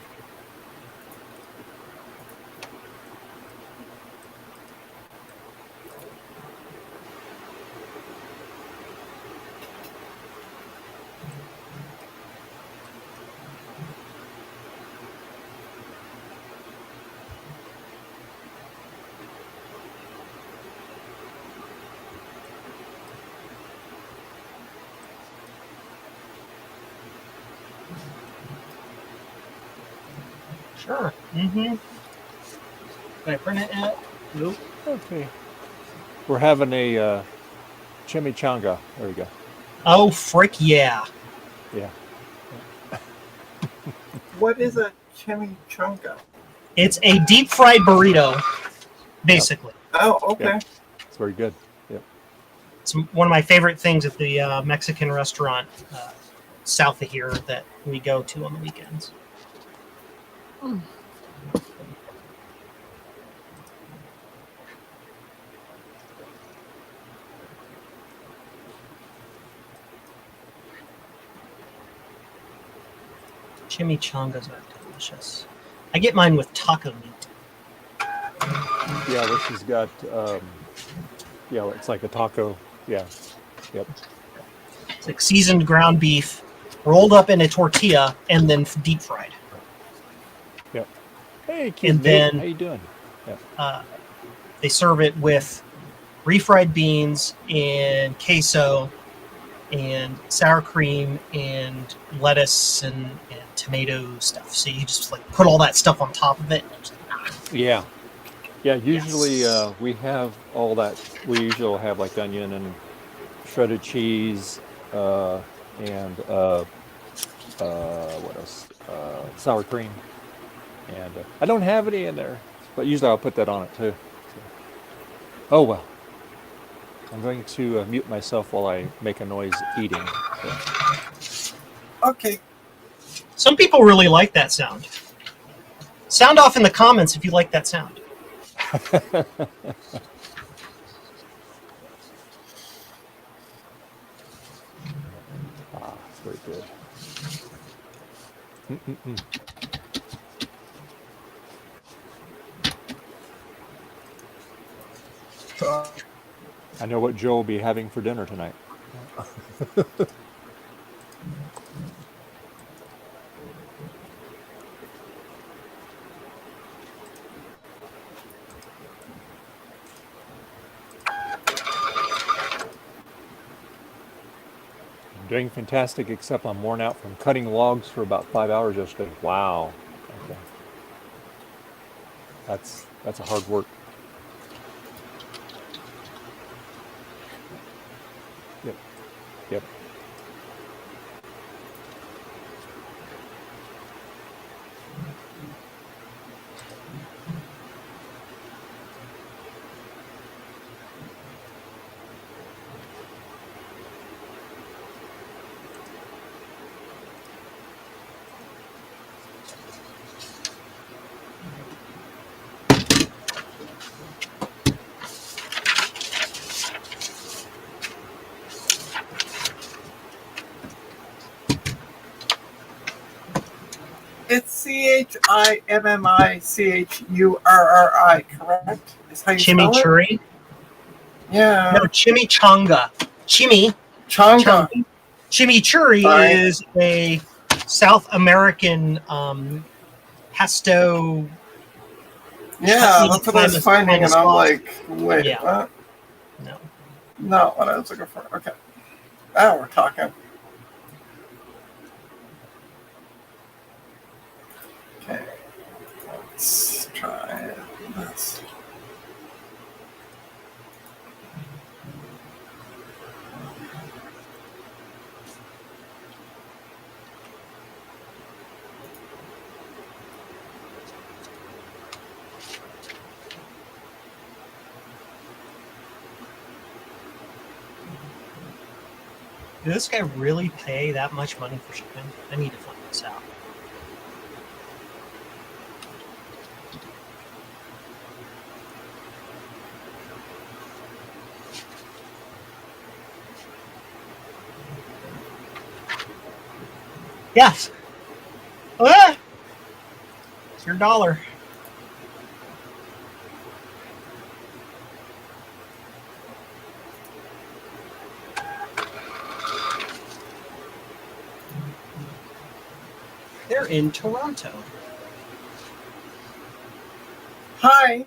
Sure. Mm-hmm. Can I print it yet? Nope. Okay. We're having a chimichanga. There we go. Oh, frick yeah. Yeah. What is a chimichanga? It's a deep fried burrito, basically. Oh, okay. Yeah. It's very good. Yep. It's one of my favorite things at the Mexican restaurant south of here that we go to on the weekends. Chimichangas are delicious. I get mine with taco meat. Yeah, this has got, yeah, it's like a taco. Yeah. Yep. It's like seasoned ground beef rolled up in a tortilla and then deep fried. Yep. Hey, kid, And then how you doing? Yeah. They serve it with refried beans and queso and sour cream and lettuce and tomato stuff. So you just like put all that stuff on top of it. Yeah. Yeah, usually we have all that. We usually have like onion and shredded cheese and what else? Sour cream. And I don't have any in there, but usually I'll put that on it too. So. Oh well. I'm going to mute myself while I make a noise eating. So. Okay. Some people really like that sound. Sound off in the comments if you like that sound. Very good. Mm-mm-mm. I know what Joe will be having for dinner tonight. I'm doing fantastic, except I'm worn out from cutting logs for about 5 hours yesterday. Wow. Okay. That's a hard work. Yep. Yep. It's Chimmicchurri, correct? Is how you spell it? Chimichurri? Yeah. No, chimichanga. Changa. Chimichurri Sorry. is a South American pesto. Yeah, that's what I was kind of finding, and I'm sauce. like, wait, Yeah. what? No. Not what I was looking for. Okay. Now we're talking. Okay. Let's try this. Did this guy really pay that much money for shipping? I need to find this out. Yes. Ah! It's your dollar. They're in Toronto. Hi.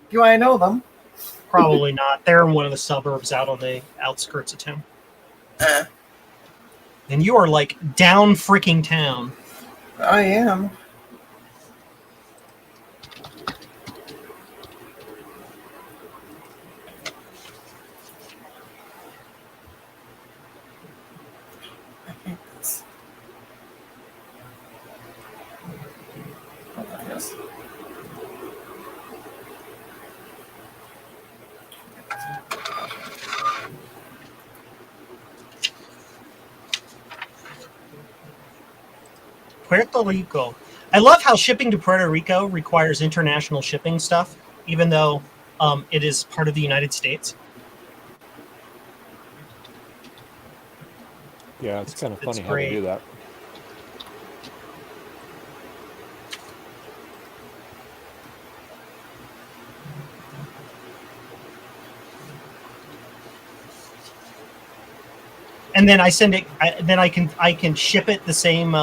Do I know them? Probably not. They're in one of the suburbs out on the outskirts of town. And you are like down freaking town. I am. I hate this. Oh, yes. Puerto Rico. I love how shipping to Puerto Rico requires international shipping stuff, even though it is part of the United States. Yeah, it's kind of funny how great. they do that. And then I send it. Then I can ship it the same.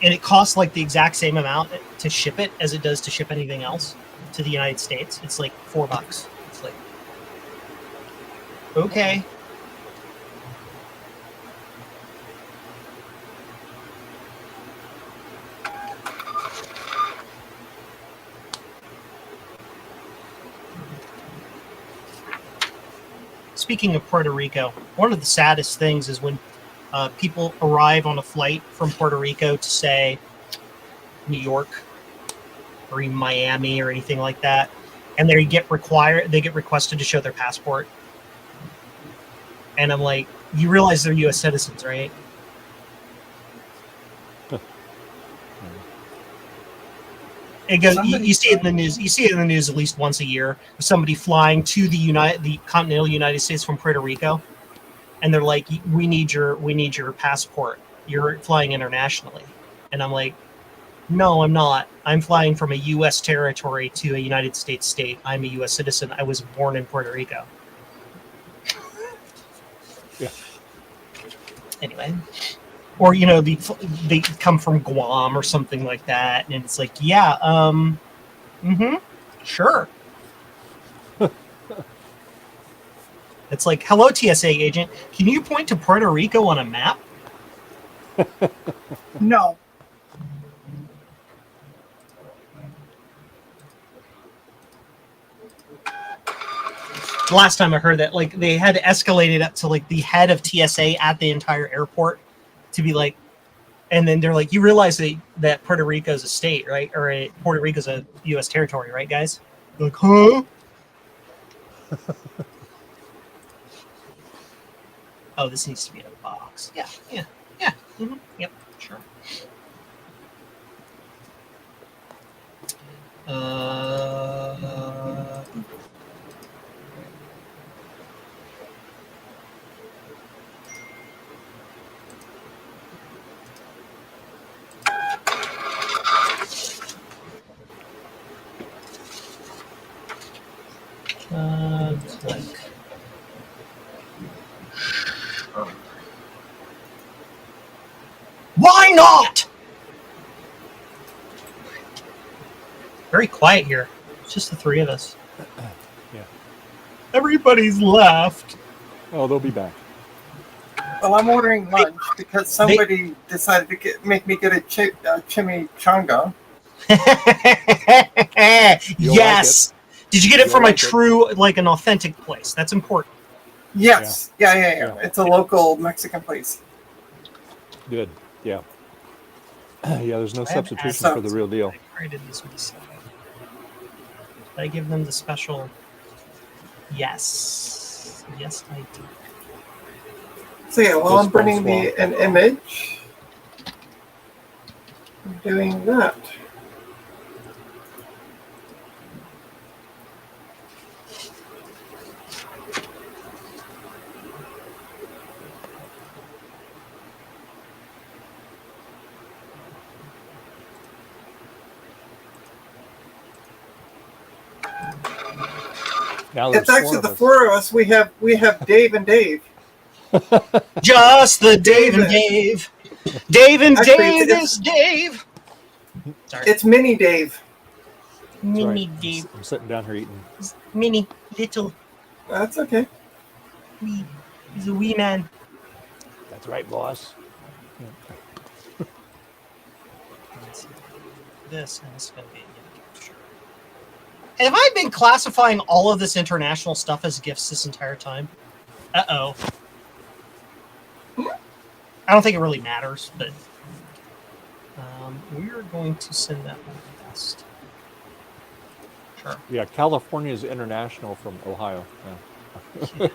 And it costs like the exact same amount to ship it as it does to ship anything else to the United States. It's like $4. It's like, okay. Speaking of Puerto Rico, one of the saddest things is when people arrive on a flight from Puerto Rico to, say, New York or even Miami or anything like that, and they get requested to show their passport. And I'm like, you realize they're U.S. citizens, right? It goes. You see it in the news. You see it in the news at least once a year. Somebody flying to the continental United States from Puerto Rico, and they're like, we need your passport. You're flying internationally. And I'm like, no, I'm not. I'm flying from a U.S. territory to a United States state. I'm a U.S. citizen. I was born in Puerto Rico. Yeah. Anyway, or they come from Guam or something like that, and it's like, yeah, sure. It's like, hello, TSA agent. Can you point to Puerto Rico on a map? No. The last time I heard that, like, they had to escalate it up to like the head of TSA at the entire airport to be like, and then they're like, you realize that Puerto Rico is a state, right? Or Puerto Rico is a U.S. territory, right, guys? They're like, huh? Oh, this needs to be in a box. Yeah. Mm-hmm. Yep, sure. Click. Why not? Very quiet here. It's just the three of us. Yeah. Everybody's left. Oh, they'll be back. Well, I'm ordering lunch because somebody decided to make me get a chimichanga. Yes. Did you get it You'll from like a true, like an authentic place? That's important. Yes. Yeah. It's a local Mexican place. Good. Yeah. Yeah, there's no I have substitution for the real deal. I created this myself. Did I give them the special? Yes. Yes, I did. So yeah, while I'm bringing an image, I'm doing that. Now It's there's actually the four of us. We have Dave and Dave. Just the Dave and Dave. Dave and Actually, Dave is Dave. Sorry. It's Mini Dave. Mini Dave. I'm sitting down here eating. Mini, little. That's okay. Wee. He's a wee man. That's right, boss. This and this is going to be sure. Have I been classifying all of this international stuff as gifts this entire time? Uh-oh. I don't think it really matters, but we're going to send that one best. Sure. Yeah, California is international from Ohio. Yeah.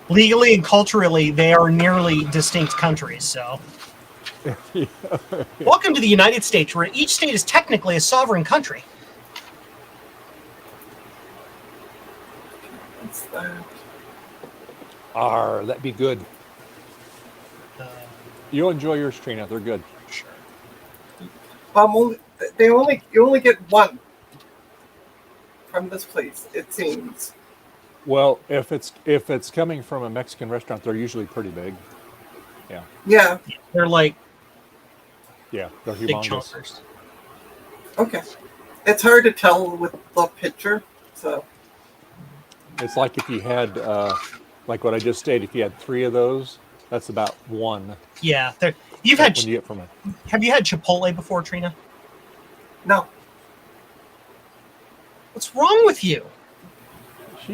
Legally and culturally, they are nearly distinct countries, so. Welcome to the United States, where each state is technically a sovereign country. What's that? That'd be good. You'll enjoy yours, Trina. They're good. Sure. You only get one from this place, it seems. Well, if it's coming from a Mexican restaurant, they're usually pretty big. Yeah. Yeah. They're like they're big humongous. chunkers. Okay. It's hard to tell with the picture, so. It's like if you had, like what I just stated, if you had 3 of those, that's about 1. Yeah, you've had. When you get from it. Have you had Chipotle before, Trina? No. What's wrong with you?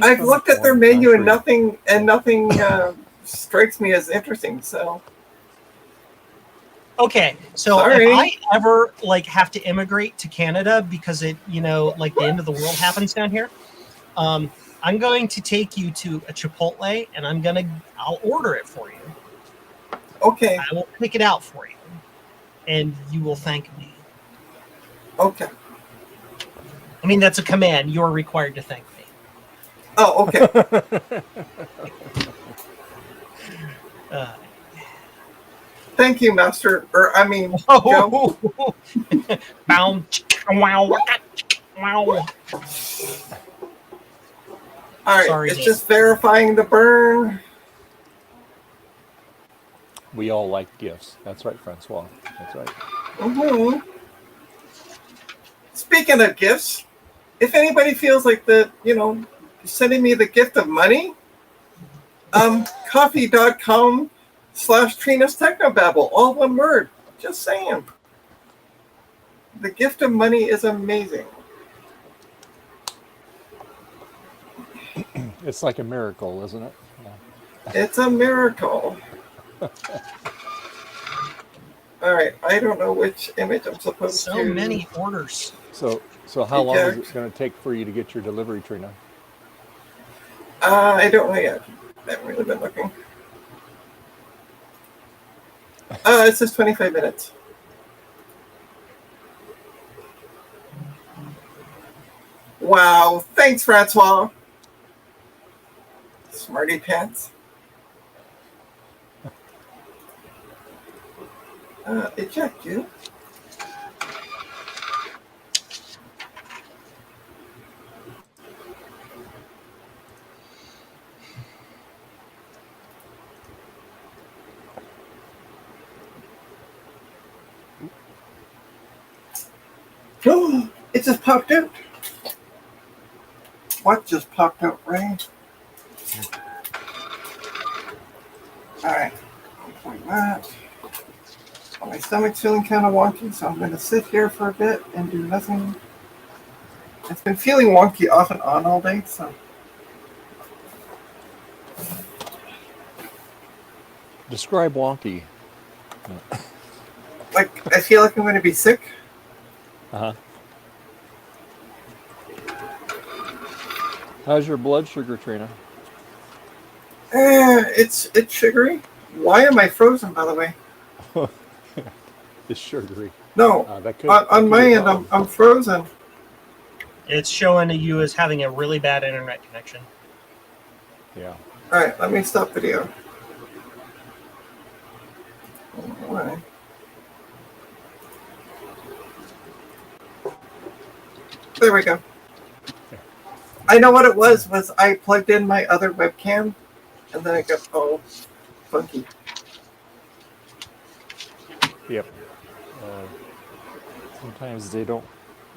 I've looked at their menu and nothing strikes me as interesting. So. Okay, so Sorry. if I ever have to immigrate to Canada because the end of the world happens down here, I'm going to take you to a Chipotle and I'll order it for you. Okay. I will pick it out for you, and you will thank me. Okay. I mean, that's a command. You're required to thank me. Oh, okay. Thank you, Master. Or I mean, Joe. Bound. Wow. Wow. All right, Sorry, it's Dave. just verifying the burn. We all like gifts. That's right, Francois. That's right. Mm-hmm. Speaking of gifts, if anybody feels like sending me the gift of money, coffee.com/Trina's Technobabble, all one word. Just saying. The gift of money is amazing. It's like a miracle, isn't it? Yeah. It's a miracle. All right, I don't know which image I'm supposed to. So many orders. So how long is it going to take for you to get your delivery, Trina? I don't know yet. I haven't really been looking. It says 25 minutes. Wow, thanks, Francois. Smarty pants. Eject you. Oh, it just popped out. What just popped out, Ray? All right, like that. My stomach's feeling kind of wonky, so I'm going to sit here for a bit and do nothing. It's been feeling wonky off and on all day, so. Describe wonky. Like, I feel like I'm going to be sick. Uh-huh. How's your blood sugar, Trina? It's sugary. Why am I frozen, by the way? It's sugary. No, on my end, I'm frozen. It's showing you as having a really bad internet connection. Yeah. All right, let me stop video. Why? There we go. I know what it was I plugged in my other webcam, and then it got all funky. Yep. Sometimes they don't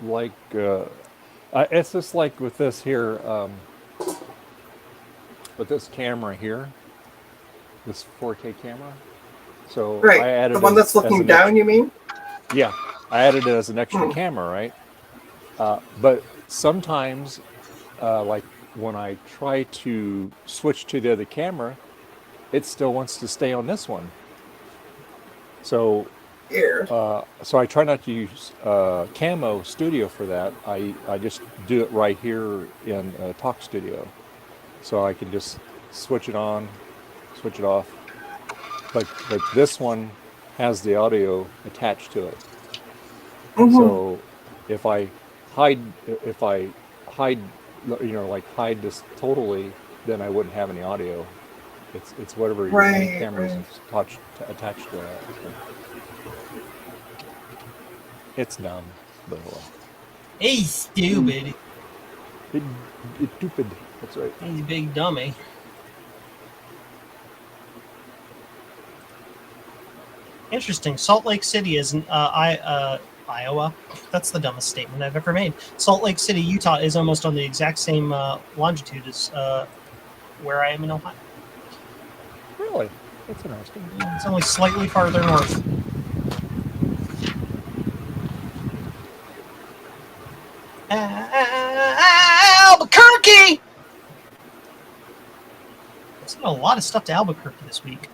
like. It's just like with this here, with this camera here, this 4K camera. So Right, I added the one that's looking down, you mean? Yeah, I added it as an extra camera, right? But sometimes, like when I try to switch to the other camera, it still wants to stay on this one. So. Here. So I try not to use Camo Studio for that. I just do it right here in Talk Studio. So I can just switch it on, switch it off. But this one has the audio attached to it. Mm-hmm. So if I hide, like hide this totally, then I wouldn't have any audio. It's whatever your camera is attached to that. It's dumb, but He's stupid. It's stupid. That's right. He's a big dummy. Interesting. Salt Lake City is Iowa. That's the dumbest statement I've ever made. Salt Lake City, Utah is almost on the exact same longitude as where I am in Ohio. Really? That's interesting. It's only slightly farther north. Albuquerque! I've seen a lot of stuff to Albuquerque this week.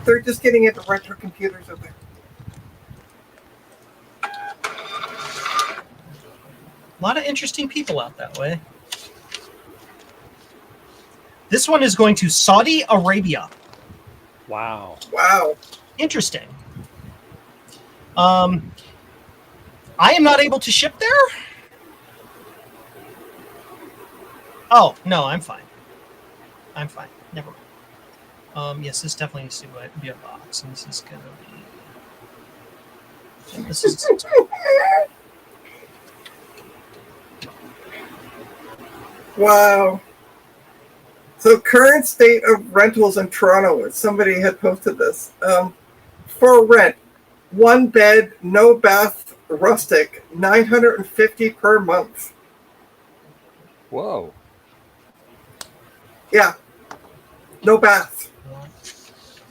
They're just getting into retro computers over there. A lot of interesting people out that way. This one is going to Saudi Arabia. Wow. Wow. Interesting. I am not able to ship there. Oh no, I'm fine. I'm fine. Never mind. Yes, this definitely needs to be a box, and this is gonna be. This is. Wow. So current state of rentals in Toronto. Somebody had posted this. For rent, 1 bed, no bath, rustic, $950 per month. Whoa. Yeah. No bath.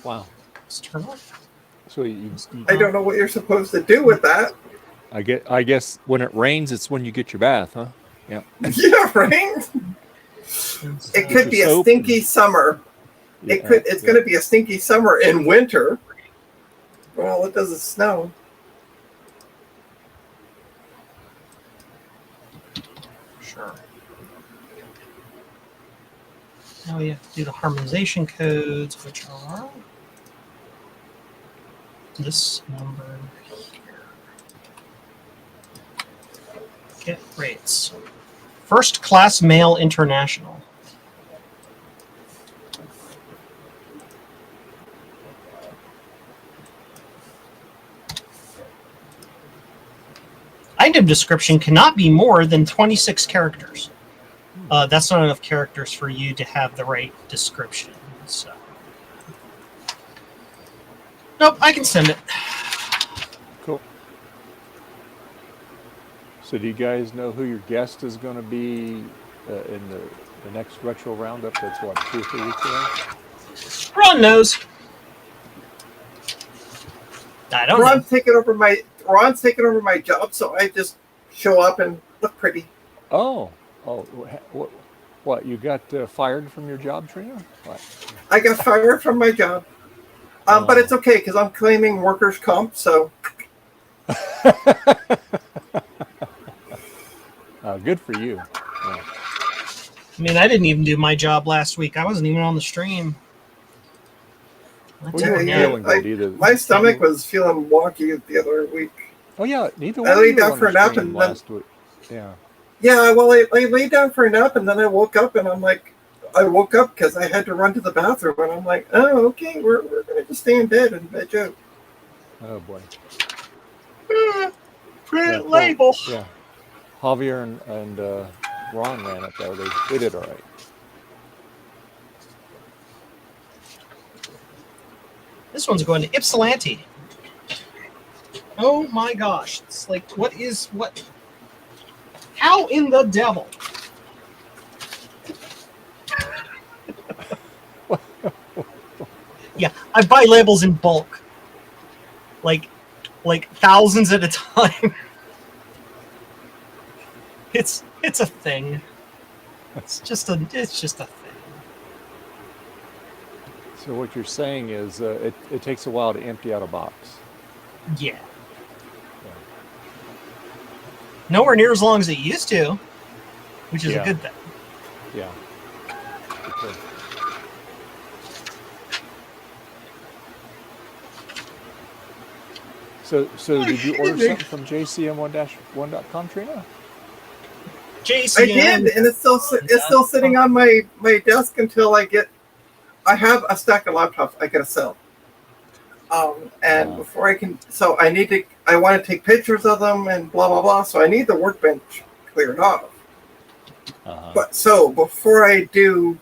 Wow. Let's turn off. So you I don't know what you're supposed to do with that. I guess when it rains, it's when you get your bath, huh? Yeah. Yeah, right? It could be a stinky summer. It's going to be a stinky summer in winter. Well, it doesn't snow. Sure. Now we have to do the harmonization codes, which are this number here. Get rates. First class mail international. Item description cannot be more than 26 characters. That's not enough characters for you to have the right description. So, nope, I can send it. Cool. So do you guys know who your guest is going to be in the next retro roundup? That's what, 2 or 3 weeks away? Ron knows. I don't know. Ron's taking over my job, so I just show up and look pretty. Oh, what? You got fired from your job, Trina? What? I got fired from my job, but it's okay because I'm claiming workers' comp. So good for you. Yeah. I mean, I didn't even do my job last week. I wasn't even on the stream. Well, you weren't feeling good either. My stomach was feeling wonky the other week. Oh yeah, neither one. I laid down for a nap and last week. Yeah. Yeah, well, I laid down for a nap and then I woke up and I'm like, I woke up because I had to run to the bathroom and I'm like, oh, okay, we're gonna just stay in bed and veg out. Oh boy. Print label. Yeah. Javier and Ron ran up there. They did all right. This one's going to Ypsilanti. Oh my gosh. It's like, what? How in the devil? Yeah, I buy labels in bulk. Like thousands at a time. It's a thing. It's just a thing. So what you're saying is it takes a while to empty out a box. Yeah. Nowhere near as long as it used to, which is a good thing. Yeah. Okay. So did you order something from JCM1-1.com, Trina? JCM. I did, and it's still sitting on my desk until I have a stack of laptops I gotta sell. And before I can, so I want to take pictures of them and blah blah blah. So I need the workbench cleared off. But so before I do,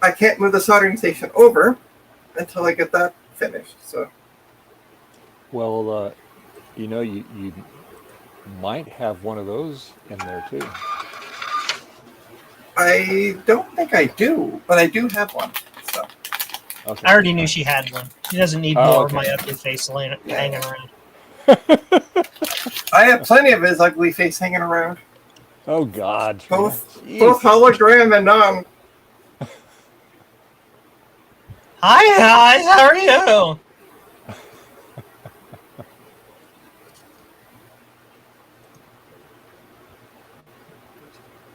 I can't move the soldering station over until I get that finished. So. Well, you might have one of those in there too. I don't think I do, but I do have one. So. Okay. I already knew she had one. She doesn't need more of my ugly face hanging around. I have plenty of his ugly face hanging around. Oh God. Both hologram and Hi, how are you?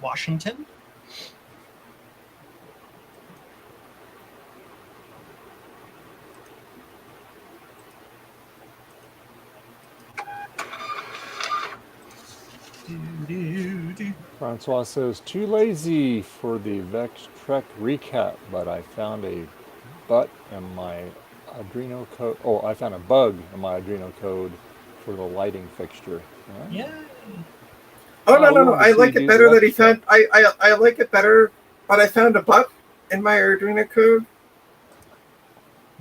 Washington? Francois says, too lazy for the Vex Trek recap, but I found a butt in my Arduino code. Oh, I found a bug in my Arduino code for the lighting fixture. Yeah. Oh no, we no, no! wanted to I see like you it do better the that he extra. found. I like it better, but I found a bug in my Arduino code.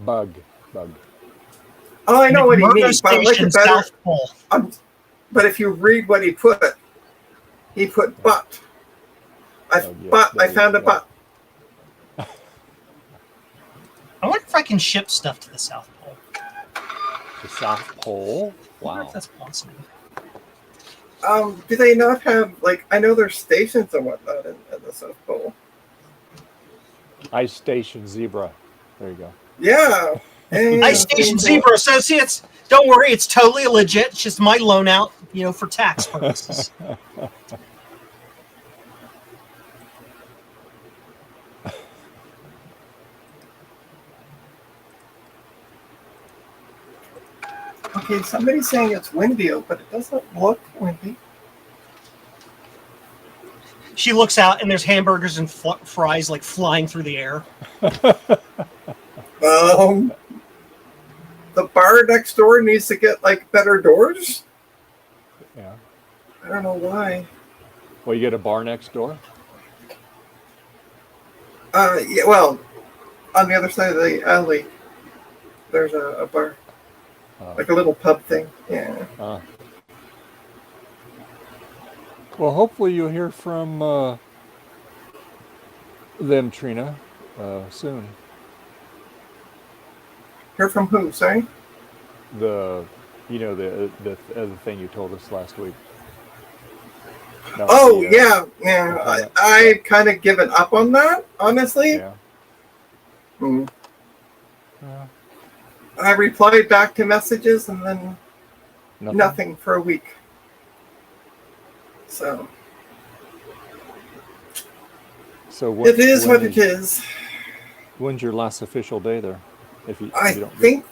Bug. Oh, I know what he McMurdo means, but I like Station, it better. South Pole. But if you read what he put butt. Oh, yes, I there you found a go. butt. I wonder if I can ship stuff to the South Pole. The South Pole? I wonder Wow. if that's possible. Do they not have, like, I know there's stations and whatnot in the South Pole. Ice Station Zebra. There you go. Yeah. Ice Station Zebra Associates. Don't worry, it's totally legit. It's just my loan out, for tax purposes. Okay, somebody's saying it's windy, but it doesn't look windy. She looks out and there's hamburgers and fries like flying through the air. The bar next door needs to get like better doors. Yeah. I don't know why. Well, you get a bar next door? Yeah, well, on the other side of the alley, there's a bar. Like a little pub thing. Yeah. Well, hopefully you'll hear from them, Trina, soon. Hear from who? Sorry. The other thing you told us last week. Yeah. I've kind of given up on that, honestly. Yeah. I replied back to messages and then nothing for a week. So it is what it is. When's your last official day there? I think.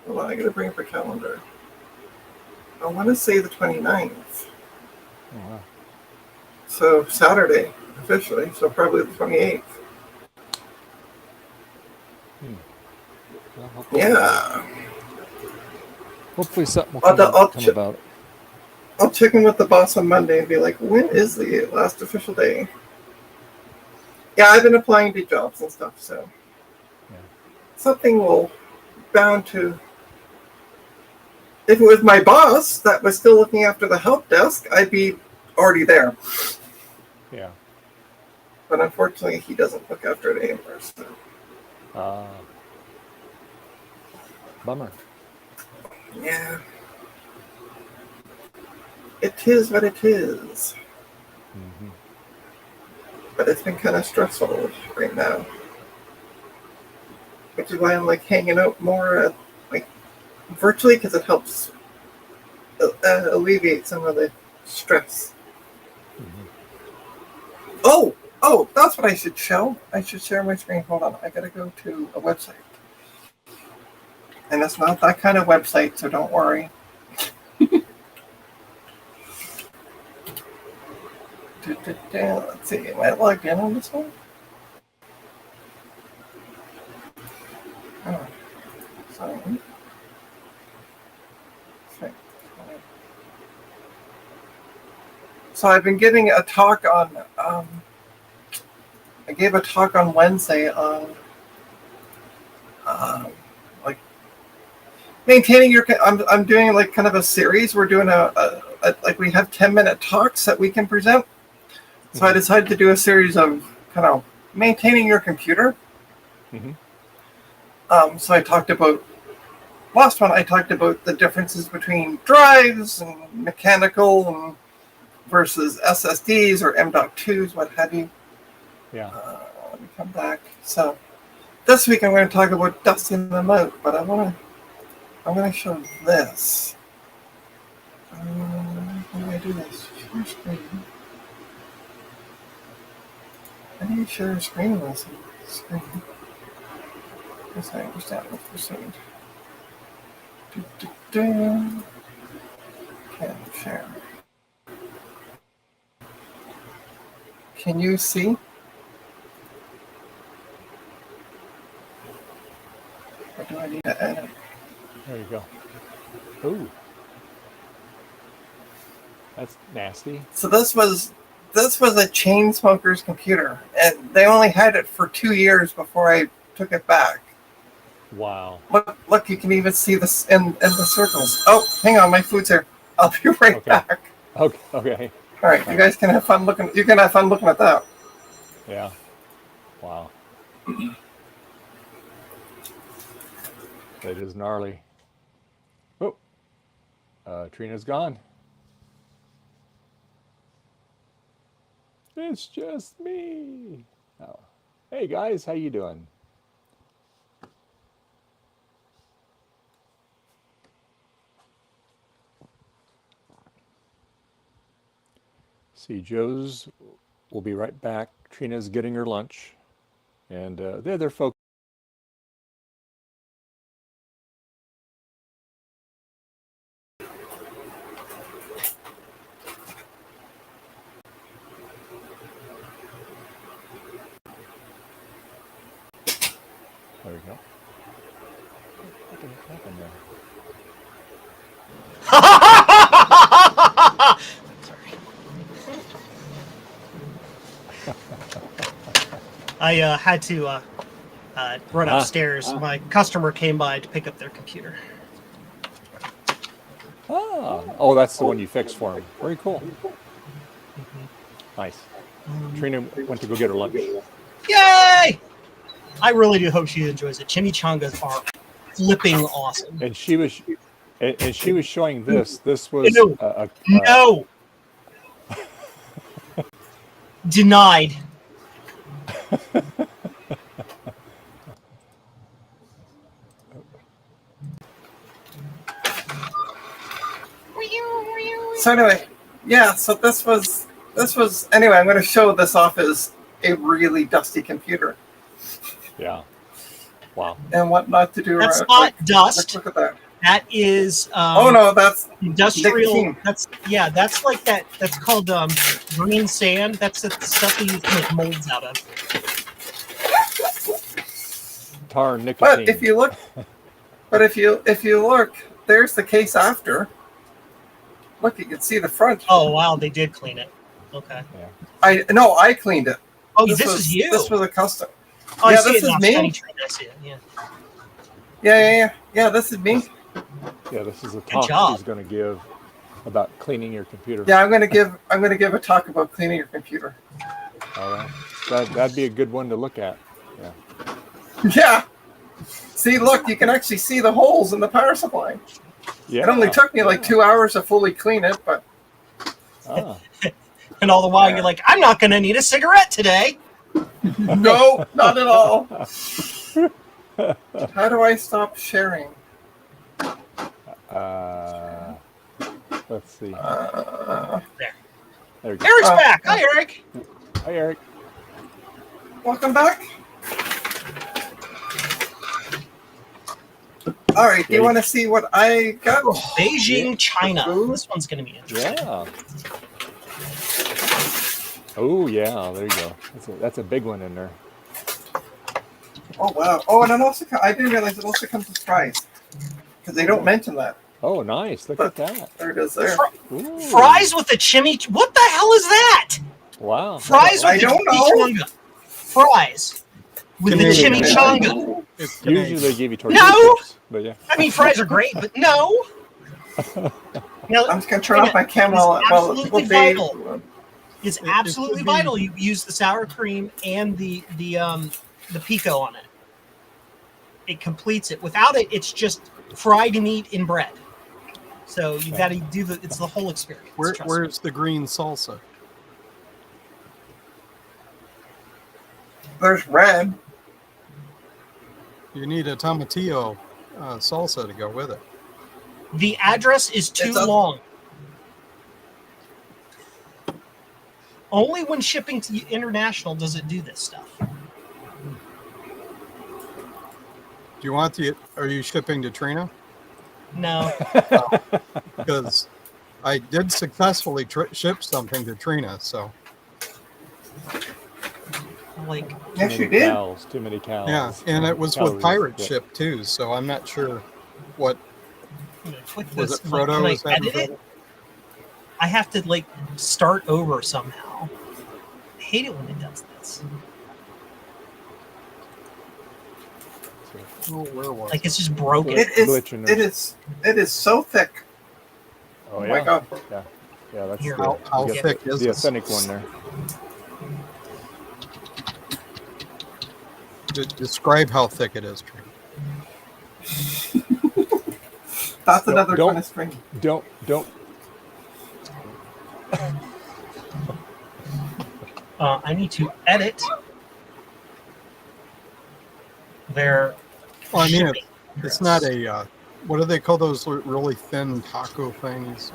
Hold on, I gotta bring up a calendar. I want to say the 29th. Oh, wow. So Saturday, officially. So probably the 28th. Well, hopefully something will come about. I'll check in with the boss on Monday and be like, when is the last official day? Yeah, I've been applying to jobs and stuff, so something will bound to. If it was my boss that was still looking after the help desk, I'd be already there. Yeah. But unfortunately, he doesn't look after it anymore. So. Bummer. Yeah. It is what it is. Mm-hmm. But it's been kind of stressful right now. Which is why I'm like hanging out more virtually, because it helps alleviate some of the stress. Mm-hmm. Oh, that's what I should show. I should share my screen. Hold on. I got to go to a website. And it's not that kind of website, so don't worry. Let's see. Am I logged in on this one? Oh, sorry. So I've been giving a talk on. I gave a talk on Wednesday on maintaining your. I'm doing like kind of a series. We're doing we have 10-minute talks that we can present. So I decided to do a series of kind of maintaining your computer. Mm-hmm. So I talked about last one. I talked about the differences between drives and mechanical and versus SSDs or M.2s, what have you. Yeah. Let me come back. So this week I'm going to talk about dusting them out, but I'm going to show this. How do I do this? Share screen. I need to share a screen on this screen. Yes, I understand what you're saying. Can't share. Can you see? Or do I need to edit? There you go. Ooh. That's nasty. So this was a chain smoker's computer, and they only had it for 2 years before I took it back. Wow. Look, you can even see this in the circles. Oh, hang on, my food's here. I'll be right back. Okay. All right, you guys can have fun looking. You can have fun looking at that. Yeah. Wow. That is gnarly. Oh. Trina's gone. It's just me. Oh. Hey guys, how you doing? See, Joe's will be right back. Trina's getting her lunch, and the other folks. There we go. What the heck happened there? I had to run upstairs. My customer came by to pick up their computer. Oh, that's the one you fixed for him. Very cool. Nice. Trina went to go get her lunch. Yay! I really do hope she enjoys it. Chimichangas are flipping awesome. And she was showing this. This was no. Denied. So anyway, yeah. So this was anyway. I'm going to show this off as a really dusty computer. Yeah. Wow. And what not to do. That's not dust. Look at that. That is. Oh no, that's industrial. nicotine. That's like that. That's called green sand. That's the stuff they use to make molds out of. Tar nicotine. But if you look, there's the case after. Look, you can see the front. Oh wow, they did clean it. Okay. Yeah. I cleaned it. Oh, this is you. This was a custom. Oh, yeah, I see this it is now. me. Shiny tree, I see it. Yeah. Yeah, this is me. Yeah, this is a talk job. she's going to give about cleaning your computer. Yeah, I'm gonna give a talk about cleaning your computer. All right. That'd be a good one to look at. Yeah. Yeah. See, look, you can actually see the holes in the power supply. Yeah. It only took me like 2 hours to fully clean it, but. And all the while you're like, I'm not going to need a cigarette today. No, not at all. How do I stop sharing? Let's see. There we go. Eric's back. Hi, Eric. Hi, Eric. Welcome back. All right, do you want to see what I got? Beijing, China. This one's going to be interesting. Yeah. Oh, yeah, there you go. That's a big one in there. Oh, wow. Oh, and it also I didn't realize it also comes with fries. Because they don't mention that. Oh, nice. Look at that. There it is there. Fries with a chimichangas. What the hell is that? Wow. Fries with I a don't know. chimichanga. Fries with the chimichanga. Usually they give you tortilla No. chips, but yeah. I mean, fries are great, but no. Now, I'm just going to turn off my camera absolutely Dave. vital. It's absolutely vital. You use the sour cream and the pico on it. It completes it. Without it, it's just fried meat in bread. So you got to do it's the whole experience. Where's the green salsa? There's red. You need a tomatillo salsa to go with it. The address is too long. Only when shipping to international does it do this stuff. Do you want are you shipping to Trina? No. Because I did successfully ship something to Trina, so. like, Yes, Too you many did. cows. Too many cows. Yeah, and it was Calories, with Pirate yeah. Ship too, so I'm not sure what I'm gonna click was this. it. Like, Frodo can I was having edit it? trouble? I have to like start over somehow. I hate it when it does this. Oh, where was Like it's just broken. It is. Glitching It is. It is so thick. Oh, Oh yeah. my god. Yeah. Yeah, that's Here. the, How you get thick the, is the this? authentic one there. Describe how thick it is, Trey. That's Don't- another don't- kind of string. Don't. I need to edit their. Well, I mean, shipping it's address. not a. What do they call those really thin taco things?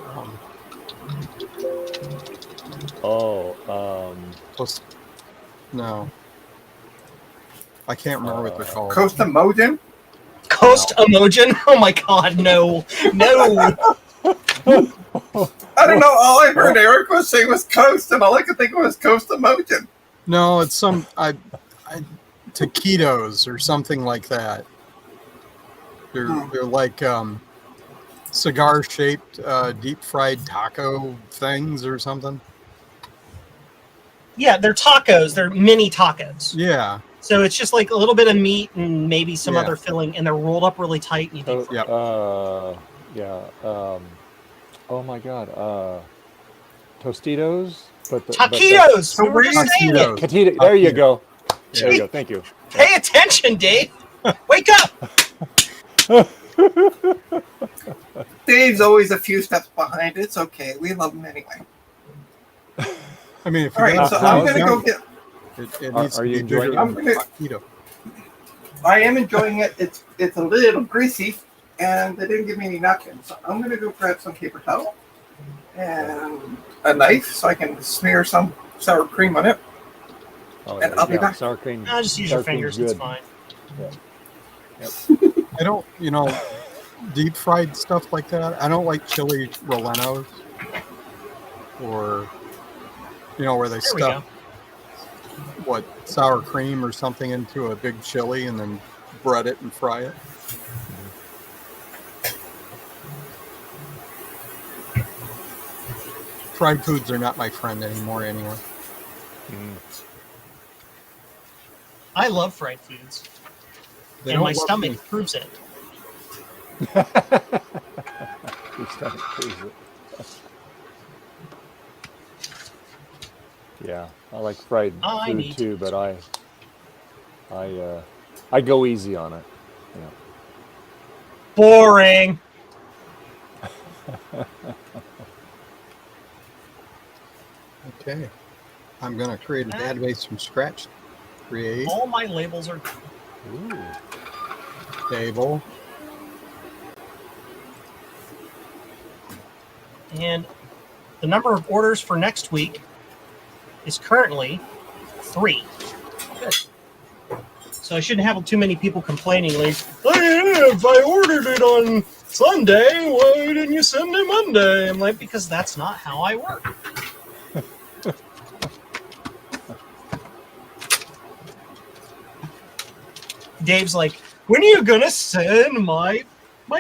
Plus- no, I can't remember what they're called. Coast Emojin? Coast Emojin? Oh my god, no. No. I don't know. All I heard Eric was saying was Coast, and all I could think of was Coast Emojin. No, it's some taquitos or something like that. They're like cigar shaped deep fried taco things or something. Yeah, they're tacos. They're mini tacos. Yeah. So it's just like a little bit of meat and maybe some Yeah. other filling, and they're rolled up really tight. And you deep fry. Yep. Yeah. Oh my God. Tostitos, but the Taquitos. So We were just saying it. Taquitos. There you go. There you go. Thank you. Pay attention, Dave. Wake up. Dave's always a few steps behind. It's okay. We love him anyway. I mean, if All you right, so I'm gonna go get. It needs Are to you be enjoying bigger it? I'm than gonna- taquito. I am enjoying it. It's a little greasy, and they didn't give me any napkins. So I'm gonna go grab some paper towel and a knife so I can smear some sour cream on it. Oh, And I'll be back. Sour cream. I'll just use sour your cream's fingers. It's good. fine. I don't, deep fried stuff like that. I don't like chili rellenos or, where they There we stuff go. sour cream or something into a big chili and then bread it and fry it. Fried foods are not my friend anymore anyway. I love fried foods, They and don't my love stomach me. proves it. Your stomach proves it. Yeah, I like fried I food need too, but I go easy on it. Boring. Okay. I'm going to create a database from scratch. Create All my labels are. Ooh. table. And the number of orders for next week is currently 3. Good. So I shouldn't have too many people complaining like, if I ordered it on Sunday, why didn't you send it Monday? I'm like, because that's not how I work. Dave's like, when are you gonna send my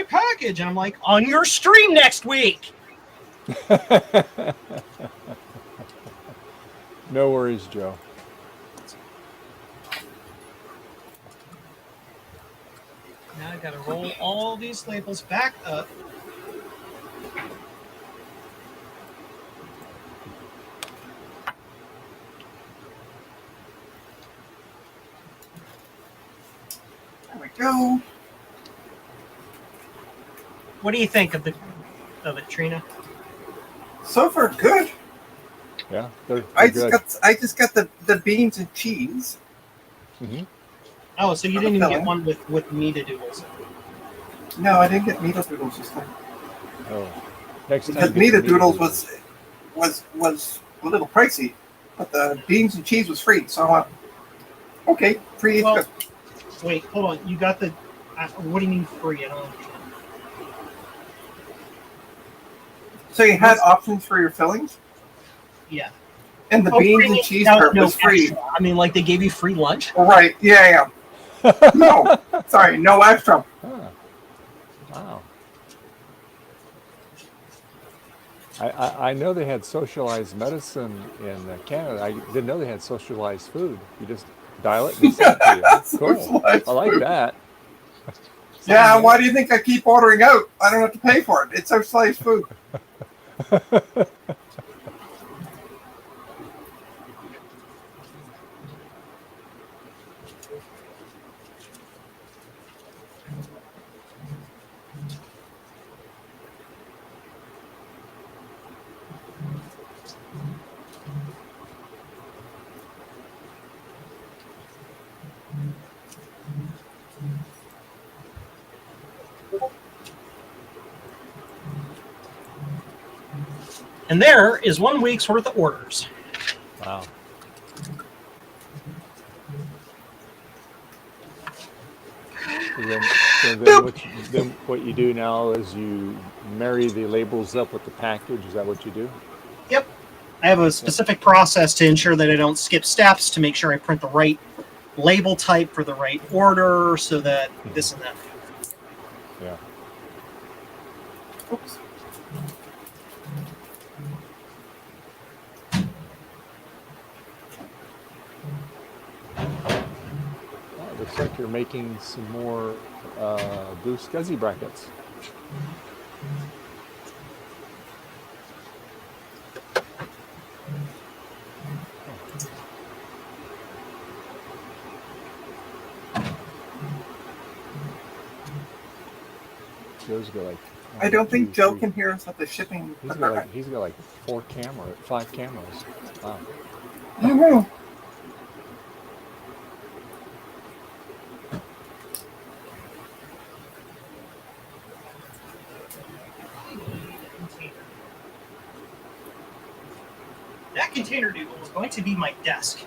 package? And I'm like, on your stream next week. No worries, Joe. Now I gotta roll all these labels back up. There we go. What do you think of it, Trina? So far, good. Yeah, they're I good. just got the beans and cheese. Mm-hmm. Oh, so you didn't even get one with Meta Doodles. No, I didn't get Meta Doodles this time. Oh, next time. Because get Meta the Doodles was a little pricey, but the beans and cheese was free. So I went, okay, free is Well, good. wait, hold on. You got the. What do you mean free? I don't understand. So you had options for your fillings? Yeah. And the beans and cheese part was free. Extra. I mean, like they gave you free lunch. Right? Yeah. No, sorry, no extra. Wow. I know they had socialized medicine in Canada. I didn't know they had socialized food. You just dial it and they send it to you. Cool. Socialized I like food. that. Yeah, why do you think I keep ordering out? I don't have to pay for it. It's socialized food. And there is 1 week's worth of orders. Wow. Then what you do now is you marry the labels up with the package. Is that what you do? Yep. I have a specific process to ensure that I don't skip steps, to make sure I print the right label type for the right order, so that this and that. Yeah. Oops. Looks like you're making some more blue SCSI brackets. Joe's got like. I don't think Joe can hear us at the shipping. He's got like 5 cameras. Wow. I don't know. That container doodle is going to be my desk.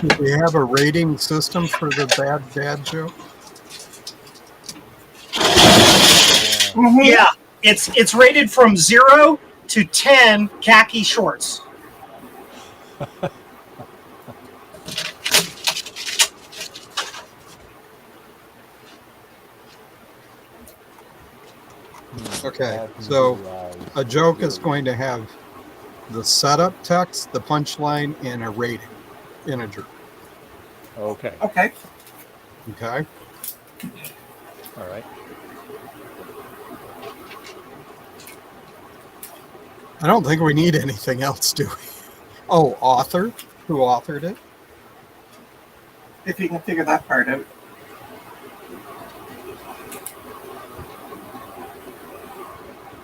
Do we have a rating system for the bad dad joke? Yeah, it's rated from 0 to 10 khaki shorts. Okay, so a joke is going to have the setup text, the punchline, and a rating integer. Okay. Okay. Okay. All right. I don't think we need anything else, do we? Oh, author? Who authored it? If you can figure that part out.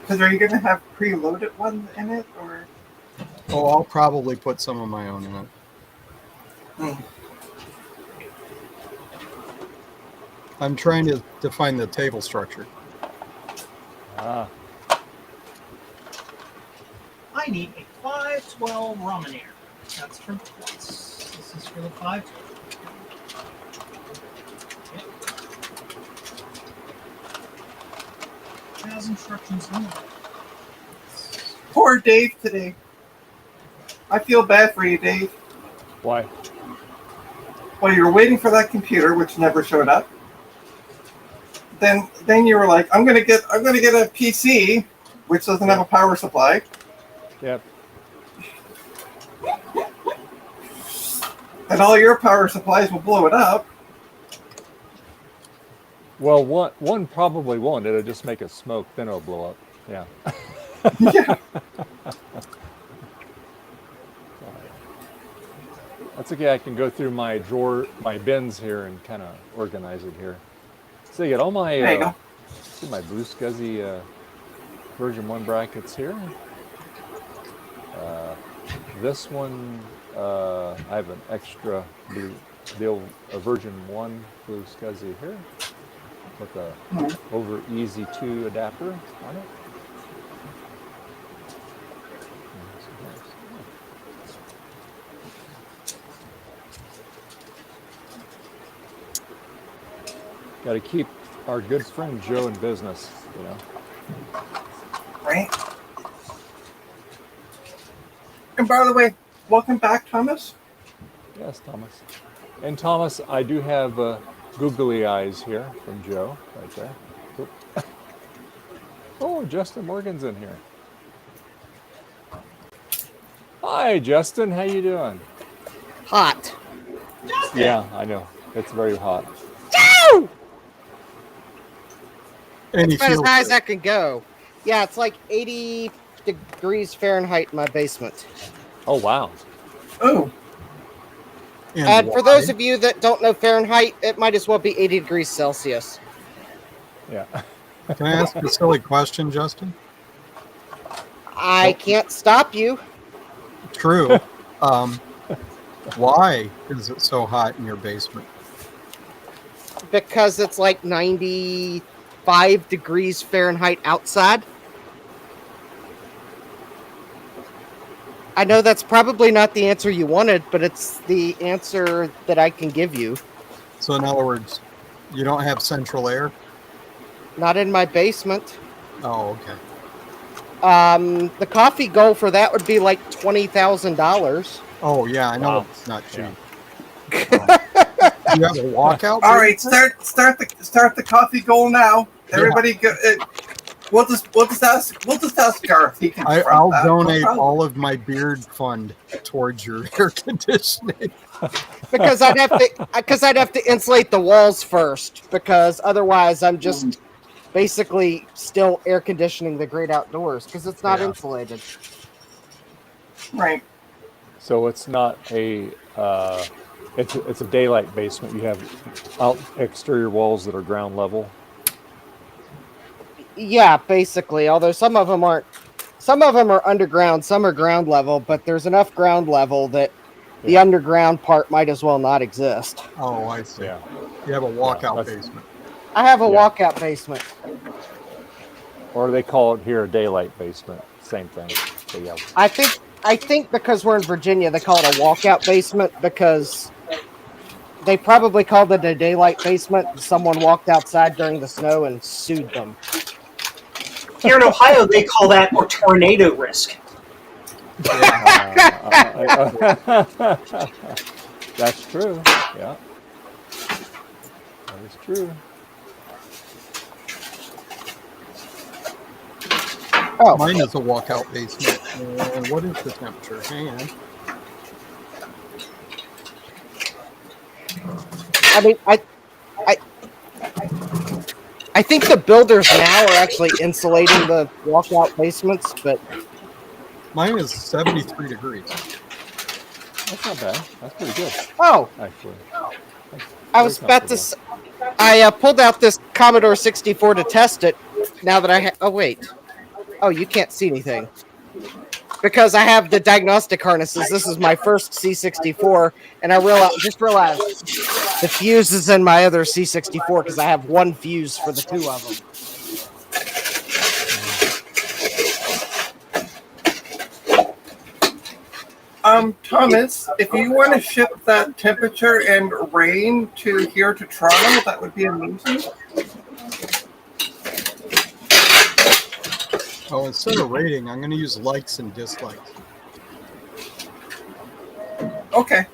Because are you going to have preloaded one in it, or? Oh, I'll probably put some of my own in it. I'm trying to define the table structure. Ah. I need a 512 Romaneer. That's for plus. This is for the 512. It has instructions in it. Poor Dave today. I feel bad for you, Dave. Why? Well, you were waiting for that computer, which never showed up. Then you were like, I'm gonna get a PC, which doesn't have a power supply. Yep. And all your power supplies will blow it up. Well, one probably won't. It'll just make it smoke, then it'll blow up. Yeah. Yeah. That's okay. I can go through my bins here and kind of organize it here. So you get all my my blue SCSI version 1 brackets here. This one I have an extra version 1 blue SCSI here with a over Easy 2 adapter on it. Got to keep our good friend Joe in business, you know. Right. And by the way, welcome back, Thomas. Yes, Thomas. And Thomas, I do have googly eyes here from Joe, right there. Oop. Oh, Justin Morgan's in here. Hi, Justin. How you doing? Hot. Yeah, I know. It's very hot. Woo! And It's about as high as I can go. Yeah, it's like 80 degrees Fahrenheit in my basement. Oh, wow. Oh. And for those of you that don't know Fahrenheit, it might as well be 80 degrees Celsius. Yeah. Can I ask a silly question, Justin? I can't stop you. True. Why is it so hot in your basement? Because it's like 95 degrees Fahrenheit outside. I know that's probably not the answer you wanted, but it's the answer that I can give you. So in other words, you don't have central air? Not in my basement. Oh, okay. The coffee goal for that would be like $20,000. Oh, yeah, I know Wow. it's not cheap. Yeah. You have a walkout? All right, start the coffee goal now. Everybody, go, we'll just ask Garth. He can I'll front that, no donate problem. all of my beard fund towards your air conditioning. Because I'd have to insulate the walls first, because otherwise I'm just basically still air conditioning the great outdoors because it's not insulated. Right. So it's not a it's a daylight basement. You have out exterior walls that are ground level. Yeah, basically. Although some of them aren't. Some of them are underground. Some are ground level. But there's enough ground level that the underground part might as well not exist. Oh, I see. Yeah. You have a walkout basement. I have a walkout basement. Or they call it here a daylight basement. Same thing. So yeah. I think because we're in Virginia, they call it a walkout basement because they probably called it a daylight basement. Someone walked outside during the snow and sued them. Here in Ohio, they call that a tornado risk. That's true. Yeah. That is true. Oh, mine is a walkout basement. And what is the temperature? Hang on. I mean, I think the builders now are actually insulating the walkout basements, but mine is 73 degrees. That's not bad. That's pretty good. Oh, actually. I was about to. I pulled out this Commodore 64 to test it. Now that I oh wait, oh you can't see anything because I have the diagnostic harnesses. This is my first C64, and I just realized the fuse is in my other C64 because I have one fuse for the two of them. Thomas, if you want to ship that temperature and rain to here to Toronto, that would be amazing. Oh, instead of rating, I'm going to use likes and dislikes. Okay.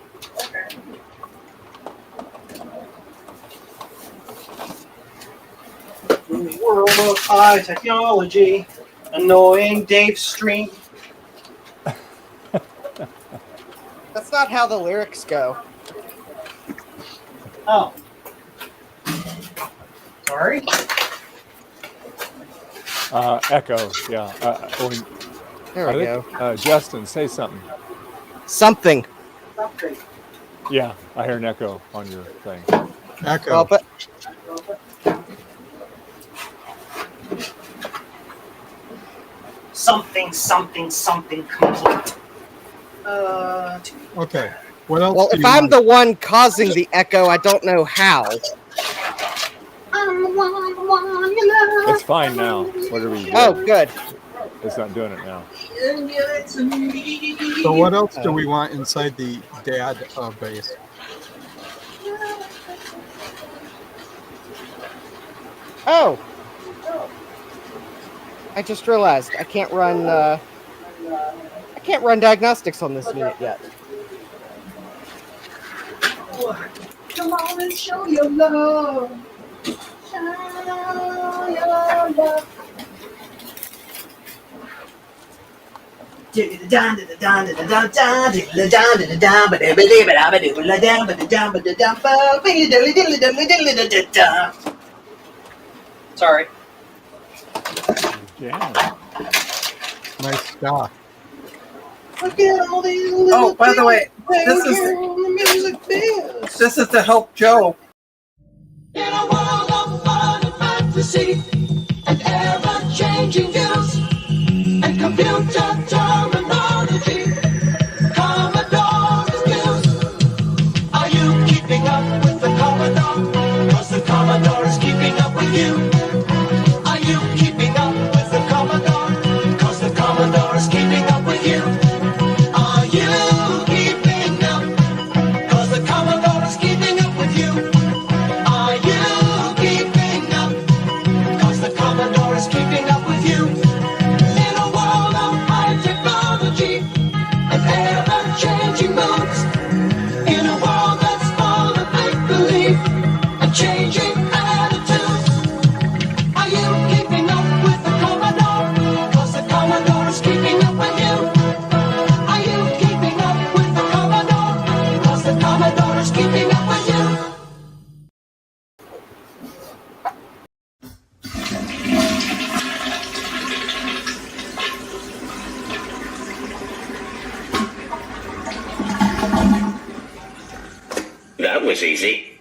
In the world of high technology, annoying Dave Stream. That's not how the lyrics go. Oh. Sorry? Echo, yeah. There we go. Justin, say something. Something. Yeah, I hear an echo on your thing. Echo. Well, but something complete. Okay. What else? well, do if you I'm want? the one causing the echo, I don't know how. It's fine now. Whatever you do. Oh, good. It's not doing it now. So what else do we want inside the dad base? Oh, I just realized I can't run. I can't run diagnostics on this unit yet. Come on and show your love. Show your love. Sorry. Yeah. Nice stuff. Oh, by the way, this is to help Joe. In a world of fun and fantasy and ever-changing views and computer terminology, Commodore reviews. Are you keeping up with the Commodore? 'Cause the Commodore is keeping up with you. Are you keeping up with the Commodore? 'Cause the Commodore is keeping up with you. Are you keeping up? 'Cause the Commodore is keeping up with you. Are you keeping up? 'Cause the Commodore is keeping up with you. In a world of high technology and ever-changing moods, in a world that's full of make-believe and changing attitudes, are you keeping up with the Commodore? 'Cause the Commodore is keeping up with you. Are you keeping up with the Commodore? 'Cause the Commodore is keeping up with you. That was easy.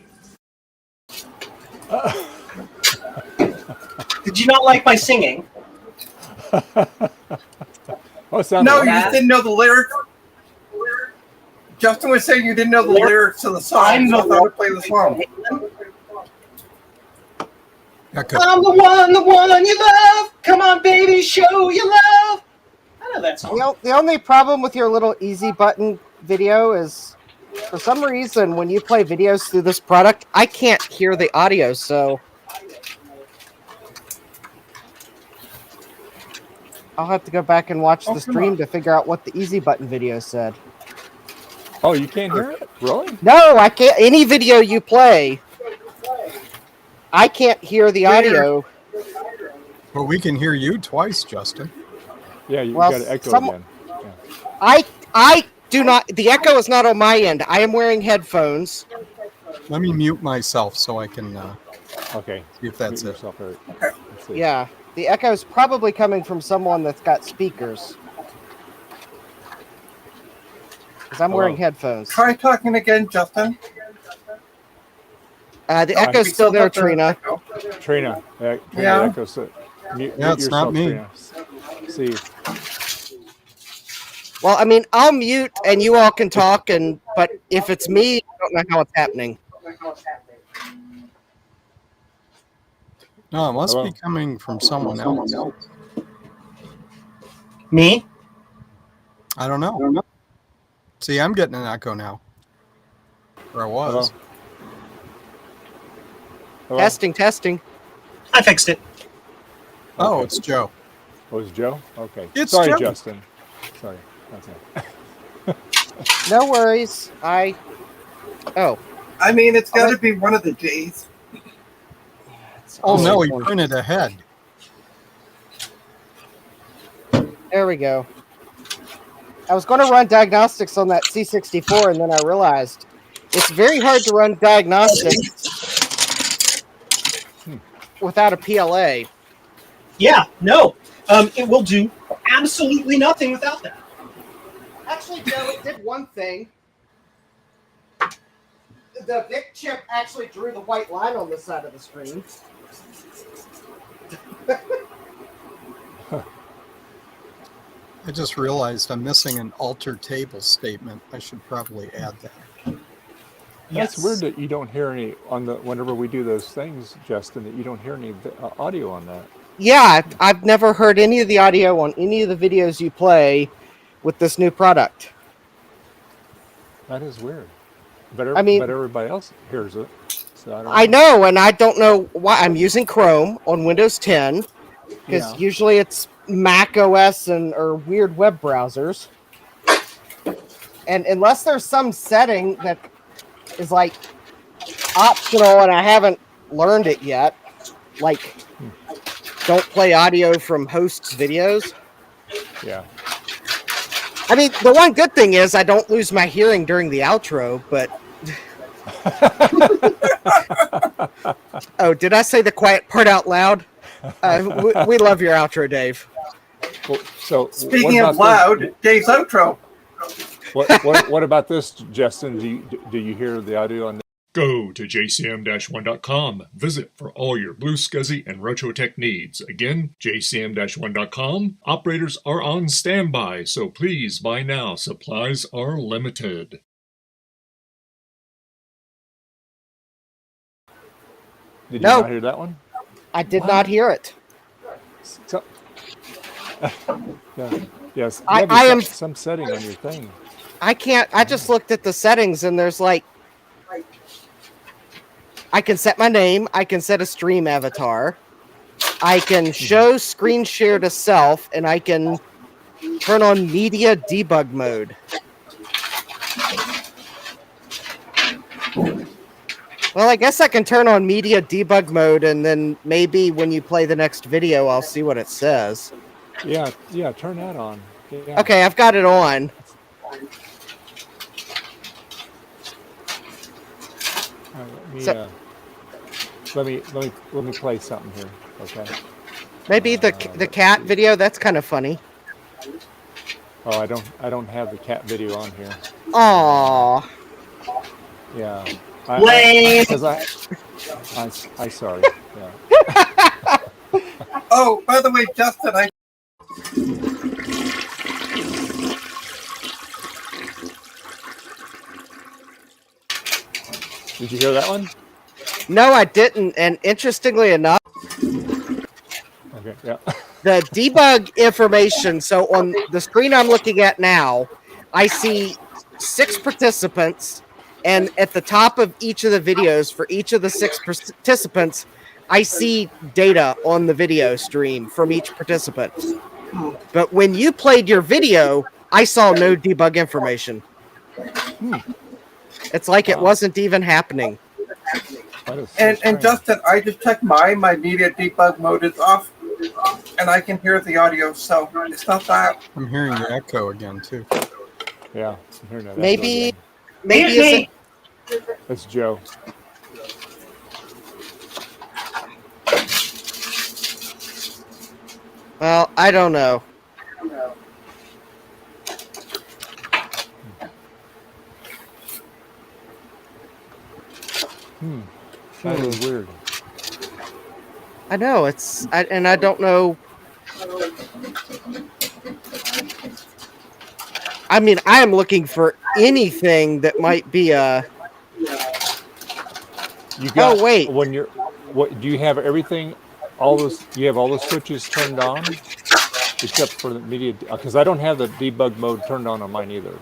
Did you not like my singing? Oh, it sounded No, like you that. just didn't know the lyrics. Justin was saying you didn't know the lyrics to the song. I'm so I the thought to play the song. I'm the one you love. Come on, baby, show your love. I know that song. The only problem with your little easy button video is, for some reason, when you play videos through this product, I can't hear the audio, so I'll have to go back and watch the stream to figure out what the easy button video said. Oh, you can't hear it? Really? No, I can't. Any video you play, I can't hear the audio. But we can hear you twice, Justin. Yeah, you Well, got to echo some- again. I do not. The echo is not on my end. I am wearing headphones. Let me mute myself so I can Okay. see if that's Mute it. yourself, Eric. Let's see. Yeah, the echo is probably coming from someone that's got speakers. Because I'm wearing headphones. Try talking again, Justin. The echo's still there, Trina. Trina. Trina, Yeah. echo. So, mute it's not yourself, me. Trina. See. Well, I mean, I'll mute and you all can talk, but if it's me, I don't know how it's happening. No, it must Hello? be coming from someone else. Me? I don't know. See, I'm getting an echo now. Or I was. Hello? Testing. I fixed it. Oh, it's Joe. Oh, it's Joe? Okay. It's Sorry, Joe. Justin. Sorry. Okay. No worries. Oh. I mean, it's got to be one of the J's. Oh, no, he printed ahead. There we go. I was going to run diagnostics on that C64, and then I realized it's very hard to run diagnostics without a PLA. Yeah, no. It will do absolutely nothing without that. Actually, Joe, it did one thing. The VIC chip actually drew the white line on the side of the screen. I just realized I'm missing an alter table statement. I should probably add that. That's weird that you don't hear any on the whenever we do those things, Justin. That you don't hear any audio on that. Yeah, I've never heard any of the audio on any of the videos you play with this new product. That is weird. But I mean- but everybody else hears it. So So I know, and I don't know why. I'm using Chrome on Windows 10 because Yeah. usually it's Mac OS or weird web browsers. And unless there's some setting that is like optional and I haven't learned it yet, like don't play audio from hosts' videos. Yeah. I mean, the one good thing is I don't lose my hearing during the outro, but. Oh, did I say the quiet part out loud? We love your outro, Dave. Well, so Speaking of loud, Dave's outro. What about this, Justin? Do you hear the audio on this? Go to jcm-1.com. Visit for all your Blue SCSI and RetroTech needs. Again, jcm-1.com. Operators are on standby, so please buy now. Supplies are limited. Did you not hear that one? I did not hear it. So, yeah, yes. I am some setting on your thing. I can't. I just looked at the settings and there's like, I can set my name. I can set a stream avatar. I can show screen share to self, and I can turn on media debug mode. Well, I guess I can turn on media debug mode, and then maybe when you play the next video, I'll see what it says. Yeah, turn that on. Yeah. Okay, I've got it on. Let me play something here. Okay. Maybe the cat video. That's kind of funny. Oh, I don't have the cat video on here. Aww. Yeah. Lame. Because I sorry. Yeah. Oh, by the way, Justin, Did you hear that one? No, I didn't. And interestingly enough, okay, yeah. the debug information. So on the screen I'm looking at now, I see 6 participants, and at the top of each of the videos for each of the 6 participants, I see data on the video stream from each participant. But when you played your video, I saw no debug information. It's like it wasn't even happening. And Justin, I just checked my media debug mode is off, and I can hear the audio, so it's not that. I'm hearing the echo again too. Yeah, I'm hearing that. Maybe is it? It's Joe. Well, I don't know. That is weird. I know and I don't know. I mean, I am looking for anything that might be a. Oh wait. When you're, do you have everything? You have all the switches turned on, except for the media. Because I don't have the debug mode turned on mine either.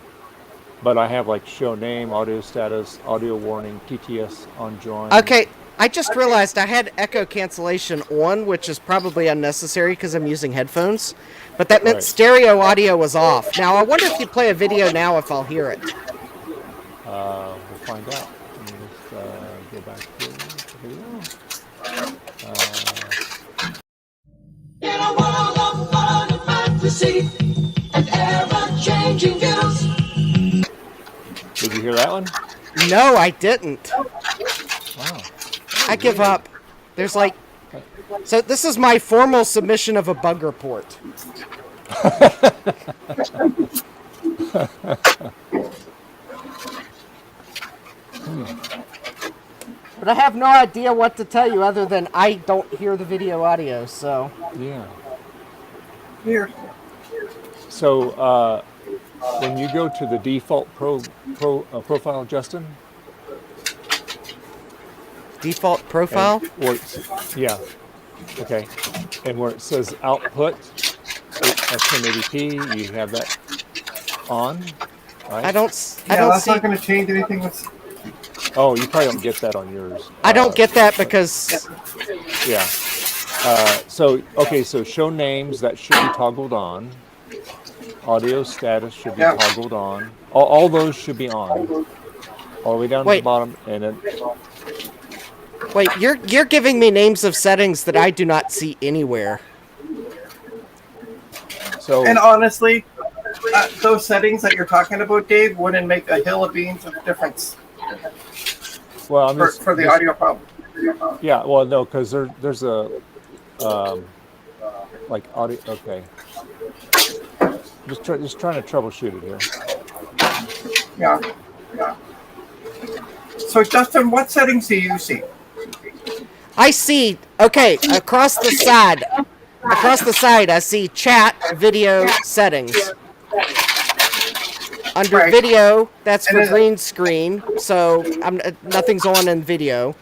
But I have like show name, audio status, audio warning, TTS on join. Okay, I just realized I had echo cancellation on, which is probably unnecessary because I'm using headphones. But that meant stereo audio was off. Now I wonder if you play a video now if I'll hear it. We'll find out. Let me just go back to the video. In a world of fun and fantasy and ever-changing views. Did you hear that one? No, I didn't. Wow. I give up. There's like. So this is my formal submission of a bug report. But I have no idea what to tell you other than I don't hear the video audio, so. Yeah. Here. So, when you go to the default profile, Justin. Default profile? Yeah. Okay. And where it says output, 1080p, you have that on, right? I don't That's see. not going to change anything with. Oh, you probably don't get that on yours. I don't get that because Yeah. So show names, that should be toggled on. Audio status should be toggled on. All those should be on. All the way down to the bottom, and then. Wait, you're giving me names of settings that I do not see anywhere. So. And honestly, those settings that you're talking about, Dave, wouldn't make a hill of beans of difference. Well, I'm for the audio problem. Yeah, well, no, because there's a like audio. Okay, just trying to troubleshoot it here. Yeah. So, Justin, what settings do you see? I see. Okay, across the side, I see chat, video, settings. Under video, that's for green screen, so nothing's on in video.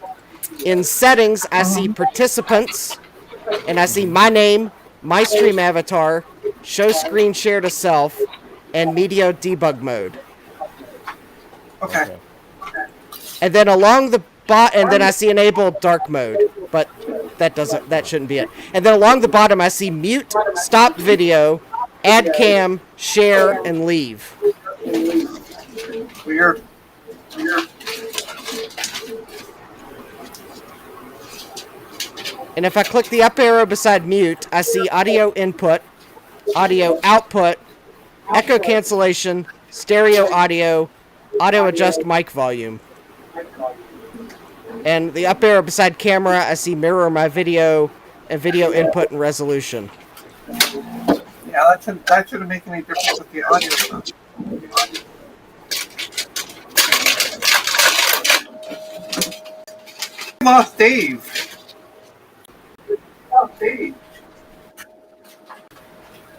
In settings, I see participants, and I see my name, my stream avatar, show screen share to self, and media debug mode. Okay. And then along the and then I see enable dark mode, but that shouldn't be it. And then along the bottom, I see mute, stop video, add cam, share, and leave. Weird. And if I click the up arrow beside mute, I see audio input, audio output, echo cancellation, stereo audio, auto adjust mic volume. And the up arrow beside camera, I see mirror my video and video input and resolution. Yeah, that shouldn't make any difference with the audio stuff. Lost Dave.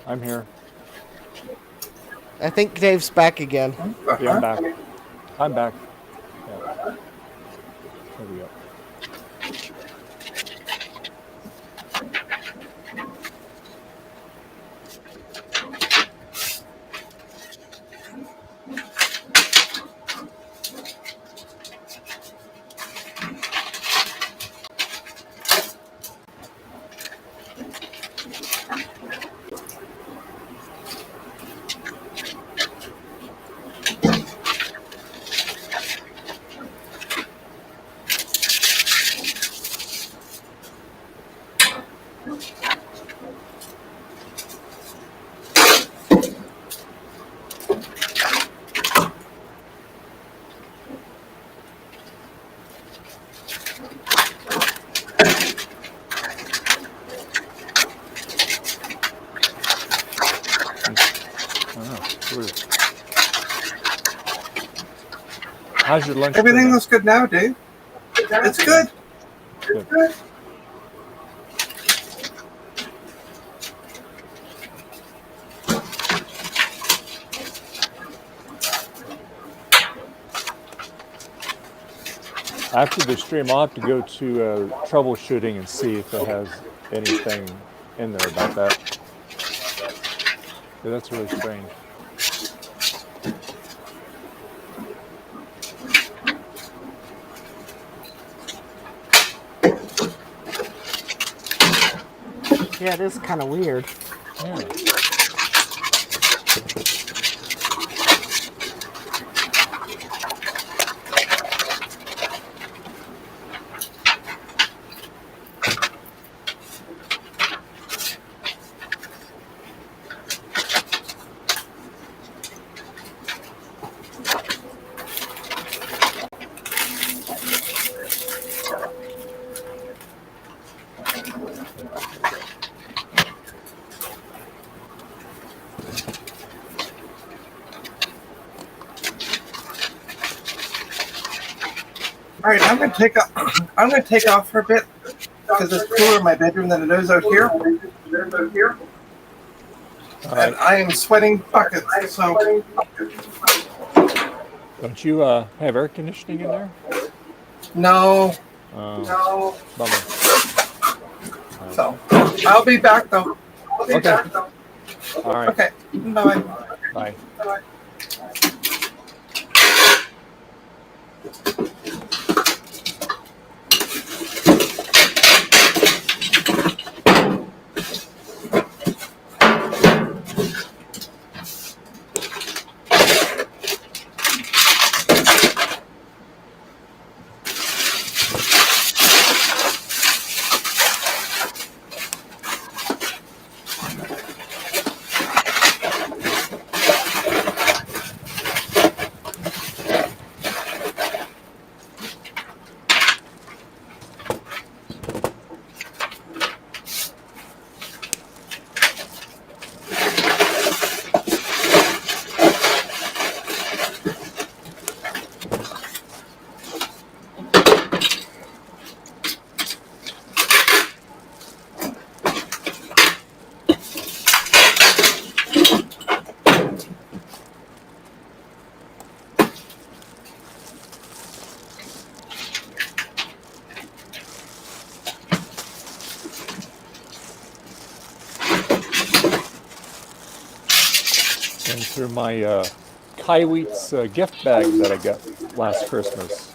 I'm here. I think Dave's back again. Yeah, I'm back. I'm back. Yeah. There we go. How's your lunch? Everything looks good now, Dave. It's good. Good. After the stream, I'll have to go to troubleshooting and see if it has anything in there about that. Yeah, that's really strange. Yeah, it is kind of weird. Yeah. All right, I'm gonna take off for a bit because it's cooler in my bedroom than it is out here. And I am sweating buckets. So Don't you have air conditioning in there? no. No. Bummer. So I'll be back though. Okay. All right. Okay. Bye. Bye. And through my Kaiweets gift bag that I got last Christmas.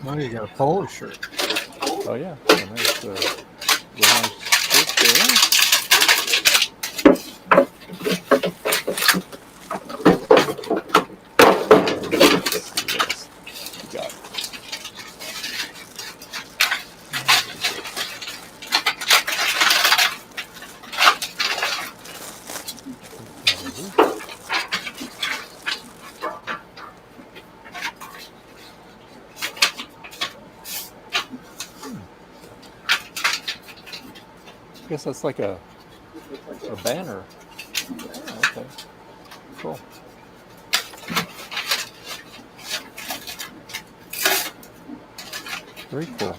Oh, you got a polo shirt. Oh yeah, a nice, nice shirt there. Let's see what else we got. I guess that's like a banner. Oh, okay, cool. Very cool.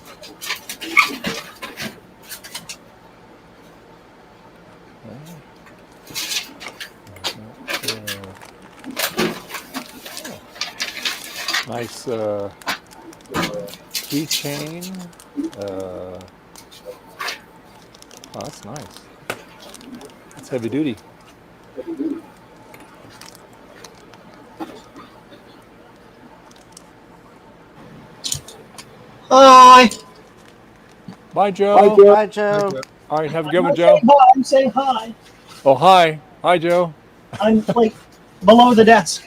Nice keychain. Oh, that's nice. It's heavy duty. Hi. Bye, Joe. Bye, Joe. Bye, Joe. All right, have a good one, Joe. I'm saying hi. Oh, hi. Hi, Joe. I'm like below the desk.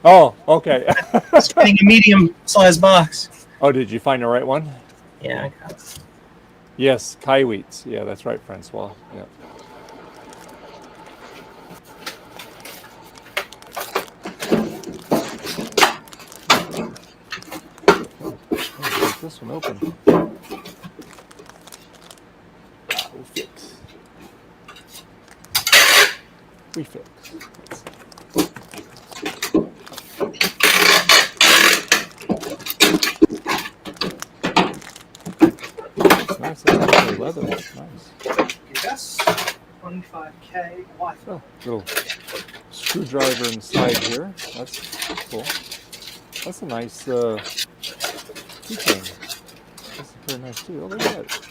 Oh, okay. Getting a medium-sized box. Oh, did you find the right one? Yeah, I got it. Yes, Kaiweets. Yeah, that's right, Francois. Yeah. Get this one open. We'll fix. We fix. Nice, that's actually leather. Nice. Yes. 25K. Why? Oh, little screwdriver inside here. That's cool. That's a nice keychain. That's very nice too. Oh, look at that.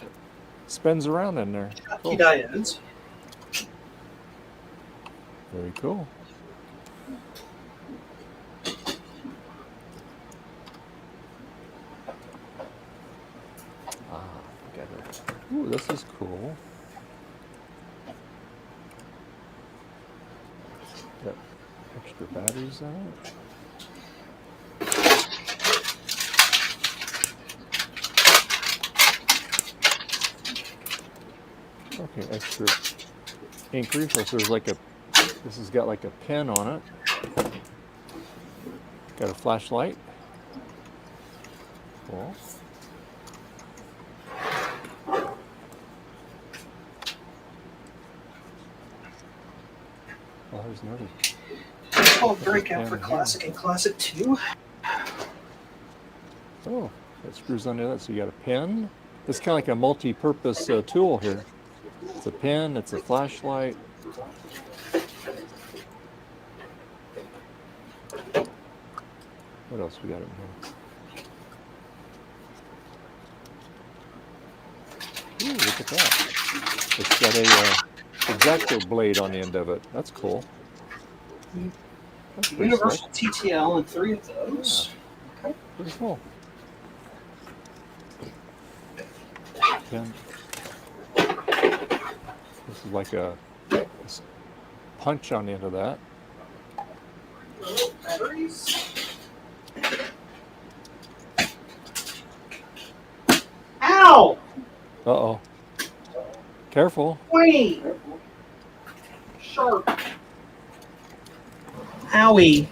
Spins around in there. Cool. Diodes. Very cool. Ooh, this is cool. Got extra batteries on it. Okay, extra ink refill. So there's like a, this has got like a pen on it. Got a flashlight. Cool. Oh, there's another. It's called Breakout for Classic and Classic 2. Oh, that screws onto that. So you got a pen. It's kind of like a multi-purpose tool here. It's a pen. It's a flashlight. What else we got in here? Ooh, look at that. It's got a X-Acto blade on the end of it. That's cool. That's pretty Universal slick. TTL and 3 of those. Yeah. Pretty cool. Pen. This is like a punch on the end of that. Batteries. Ow! Uh-oh. Careful. Wait! Sharp. Owie.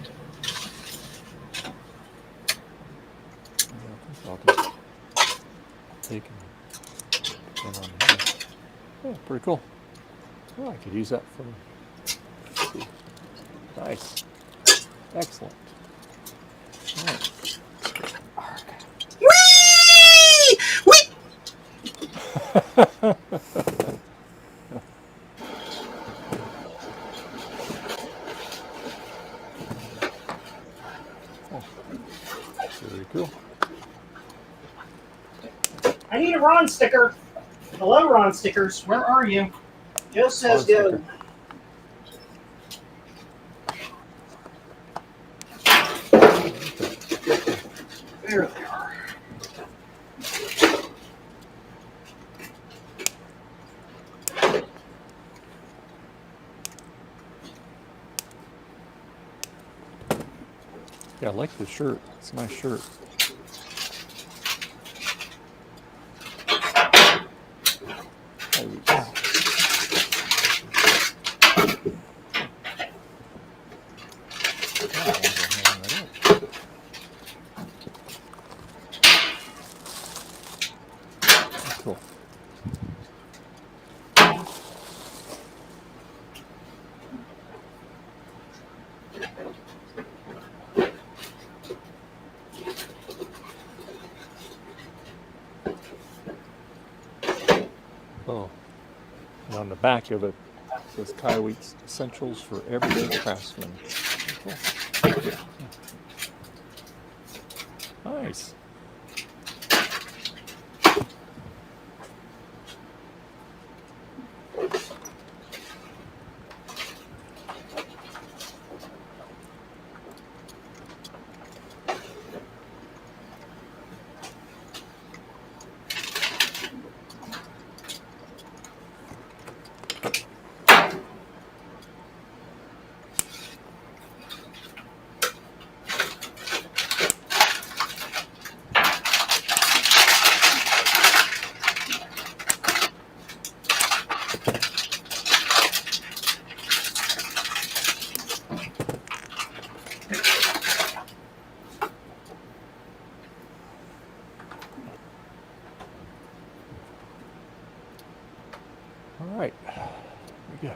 I'll just take and put it on here. Oh, pretty cool. Oh, I could use that for. Nice. Excellent. All right. Whee! Whee! Very cool. I need a Ron sticker. Hello, Ron Stickers. Where are you? Joe says go. There they are. Yeah, I like the shirt. It's a nice shirt. Cool. Oh, and on the back of it says Kaiweets Essentials for Everyday Craftsmen. Cool. Nice. All right. Very good.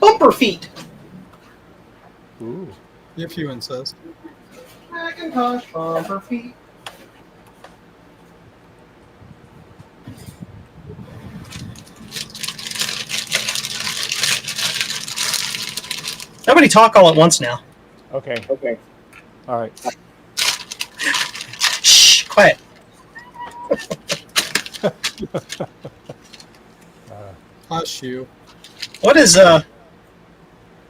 Bumper feet. Ooh. If you insist. Macintosh bumper feet. Nobody talk all at once now. Okay. Okay. All right. Shh, quiet. Hush you.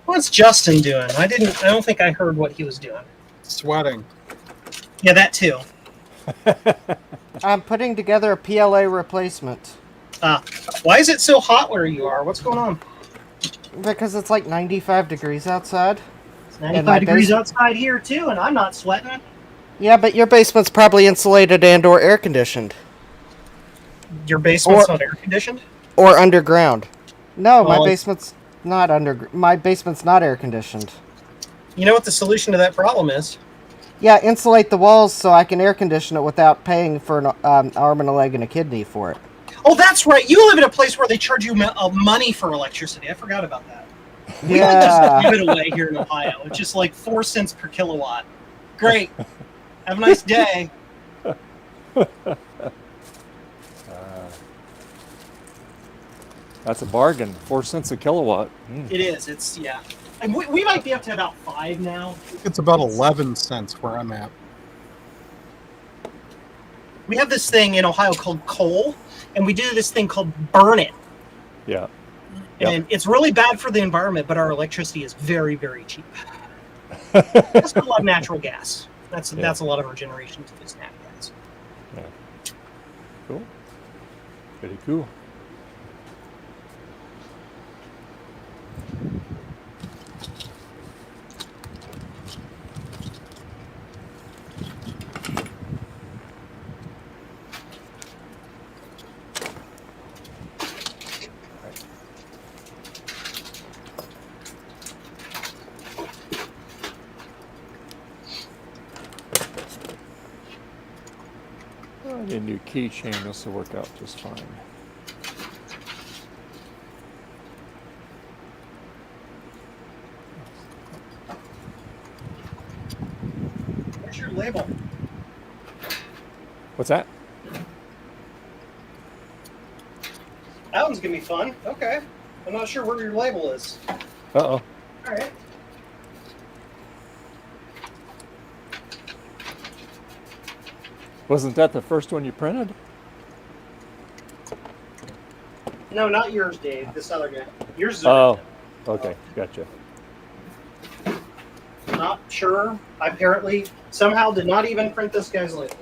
What's Justin doing? I don't think I heard what he was doing. Sweating. Yeah, that too. I'm putting together a PLA replacement. Why is it so hot where you are? What's going on? Because it's like 95 degrees outside. It's 95 degrees outside here too, and I'm not sweating. Yeah, but your basement's probably insulated and/or air conditioned. Your basement's not air conditioned? Or underground. No, Well, my basement's not air conditioned. You know what the solution to that problem is? Yeah, insulate the walls so I can air condition it without paying for an arm and a leg and a kidney for it. Oh, that's right. You live in a place where they charge you money for electricity. I forgot about that. We Yeah. just give it away here in Ohio. It's just like 4 cents per kilowatt. Great. Have a nice day. That's a bargain. 4 cents a kilowatt. Mm. It is. It's, yeah. And we might be up to about 5 now. It's about 11 cents where I'm at. We have this thing in Ohio called coal, and we do this thing called burn it. Yeah. And it's really bad for the environment, but our electricity is very, very cheap. That's a lot of natural gas. That's a lot of our generation is natural gas. Yeah. Cool. Pretty cool. I need a new keychain. This will work out just fine. Where's your label? What's that? That one's gonna be fun. Okay. I'm not sure where your label is. Uh-oh. All right. Wasn't that the first one you printed? No, not yours, Dave. This other guy. Yours is Oh, okay, gotcha. not sure. I apparently somehow did not even print this guy's label.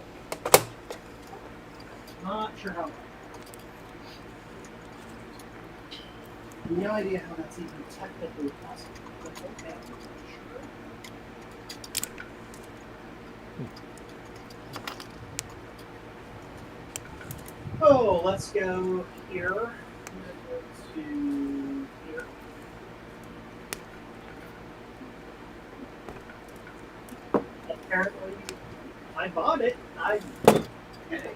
Not sure how. No idea how that's even technically possible. But okay, sure. Oh, let's go here. I'm gonna go to here. Apparently, I bought it. Okay.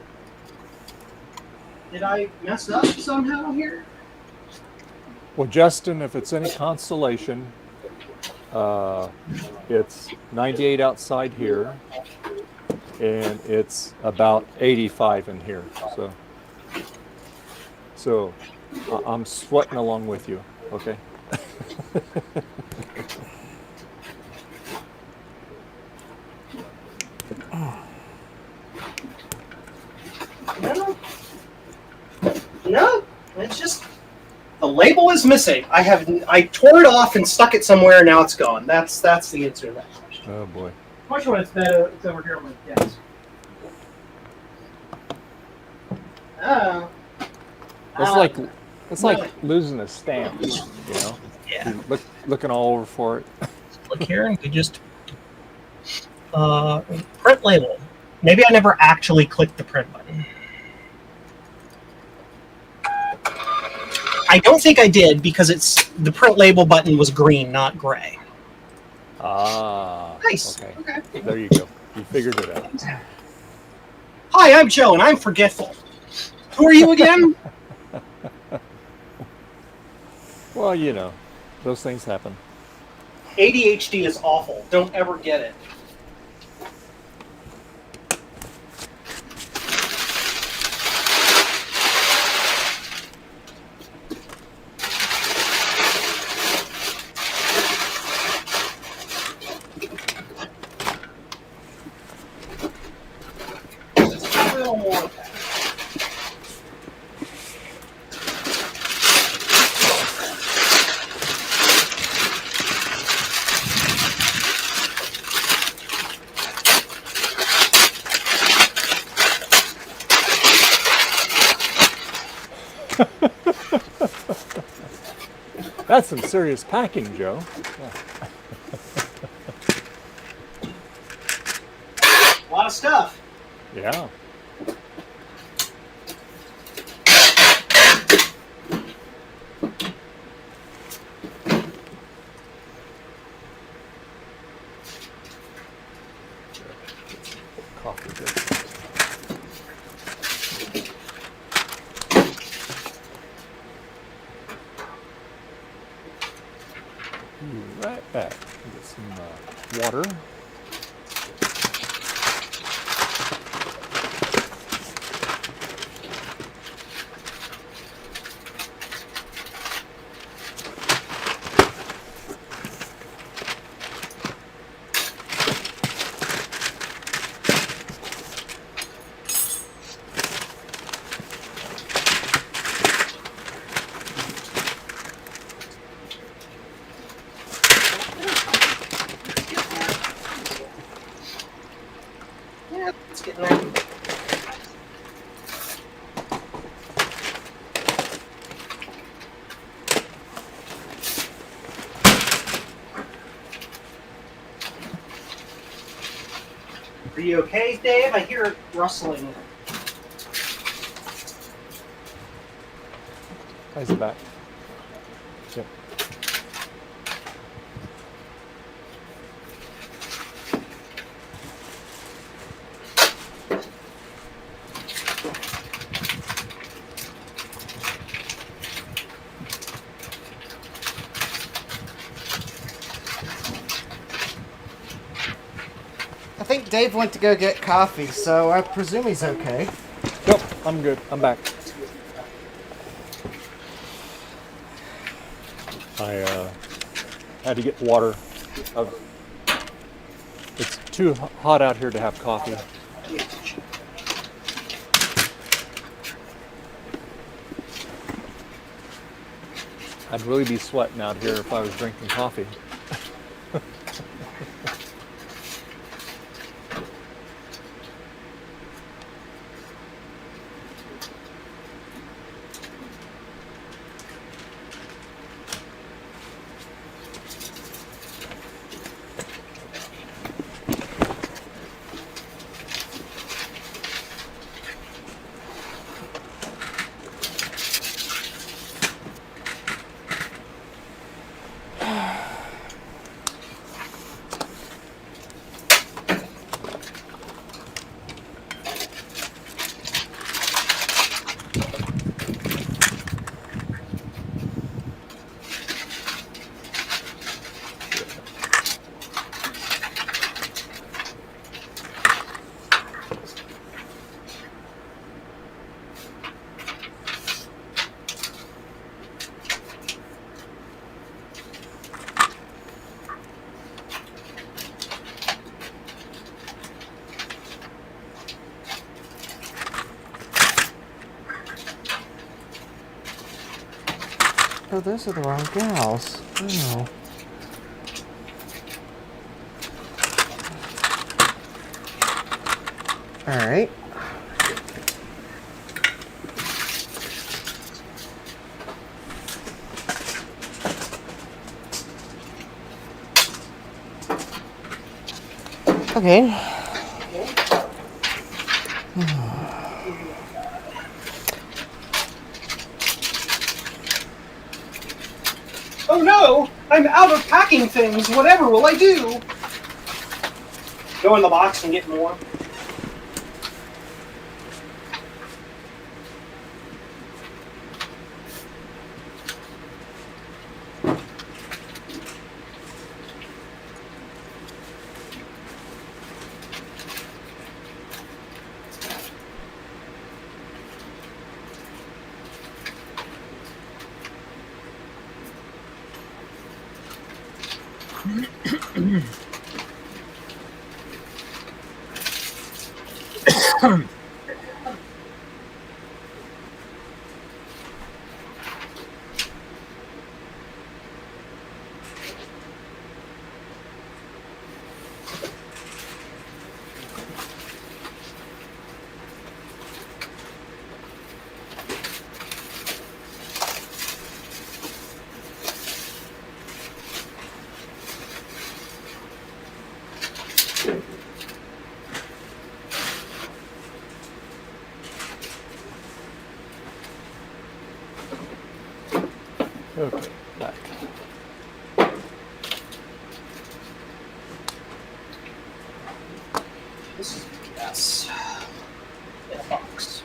Did I mess up somehow here? Well, Justin, if it's any consolation, it's 98 outside here, and it's about 85 in here. So I'm sweating along with you. Okay. No, it's just the label is missing. I tore it off and stuck it somewhere, and now it's gone. That's the answer to that question. Oh boy. Which one is better? It's over here on my desk. Oh. It's like losing a stamp, you know. Yeah. You're looking all over for it. Look here, and you just print label. Maybe I never actually clicked the print button. I don't think I did because the print label button was green, not gray. Ah. Nice. Okay. There you go. You figured it out. Hi, I'm Joe, and I'm forgetful. Who are you again? Well, you know, those things happen. ADHD is awful. Don't ever get it. A little more. That's some serious packing, Joe. A lot of stuff. Yeah. Coffee good. Be right back. Get some water. Yeah, it's getting there. Are you okay, Dave? I hear it rustling. How's the back? Yep. I think Dave went to go get coffee, so I presume he's okay. Nope, I'm good. I'm back. I had to get water. It's too hot out here to have coffee. I'd really be sweating out here if I was drinking coffee. Oh, those are the wrong gals. Oh. All right. Okay. Oh no! I'm out of packing things! Whatever will I do? Go in the box and get more. Okay, back. This is a mess. In a box.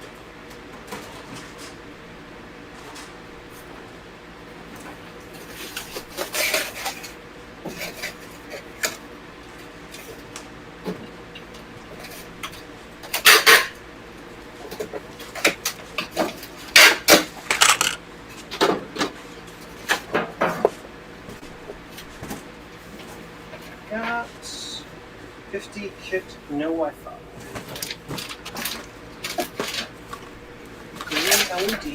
Got 50 kit, no Wi-Fi. Green LED.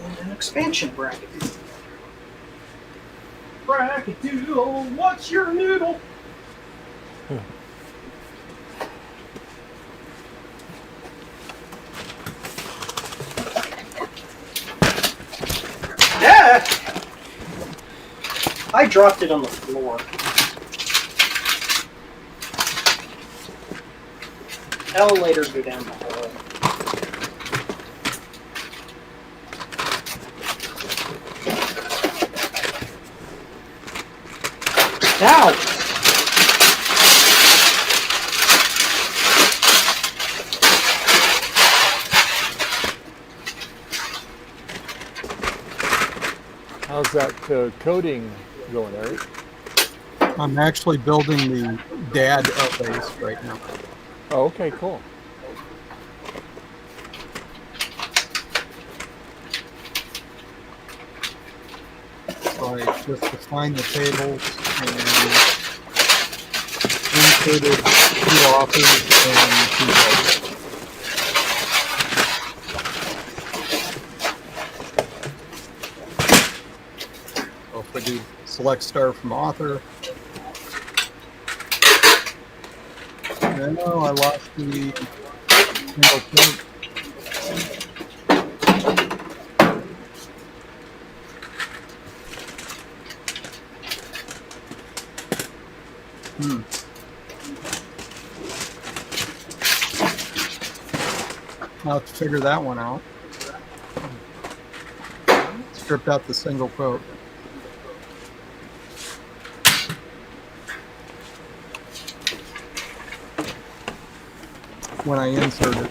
And an expansion bracket. Brackadoodle, what's your noodle? Yeah! I dropped it on the floor. Elevators go down the hall. Ow! How's that coding going, Eric? I'm actually building the dad base right now. Oh, okay, cool. So I just defined the tables and inserted 2 authors and 2 books. So if I do select star from author, no, I lost the single quote. I'll have to figure that one out. Stripped out the single quote. When I insert it.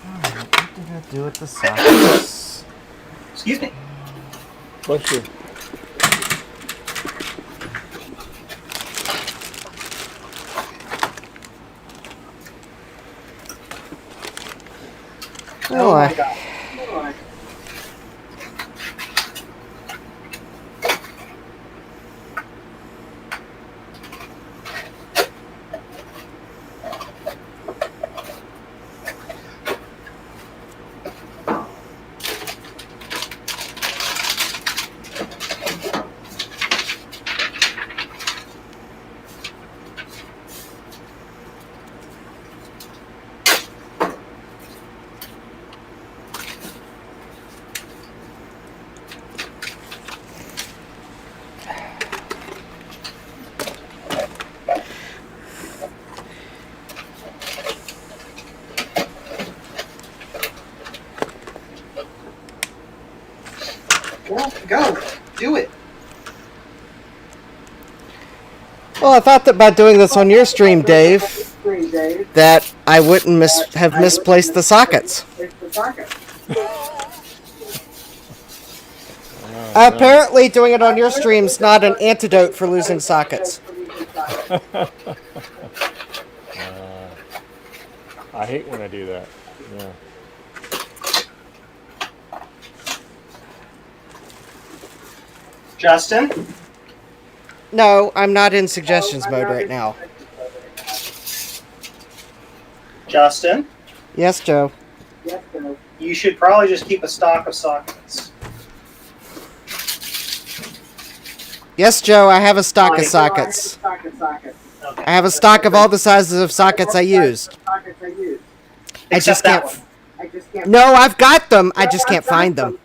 What did I do with the sockets? Excuse me. Bless you. Oh, my God. Well, go. Do it. Well, I thought that by doing this on your stream, Dave, that I wouldn't have misplaced the sockets. Apparently, doing it on your stream's not an antidote for losing sockets. I hate when I do that. Yeah. Justin? No, I'm not in suggestions mode right now. Justin? Yes, Joe. You should probably just keep a stock of sockets. Yes, Joe, I have a stock of sockets. Okay. I have a stock of all the sizes of sockets I used. I just can't. No, I've got them. I just can't find them.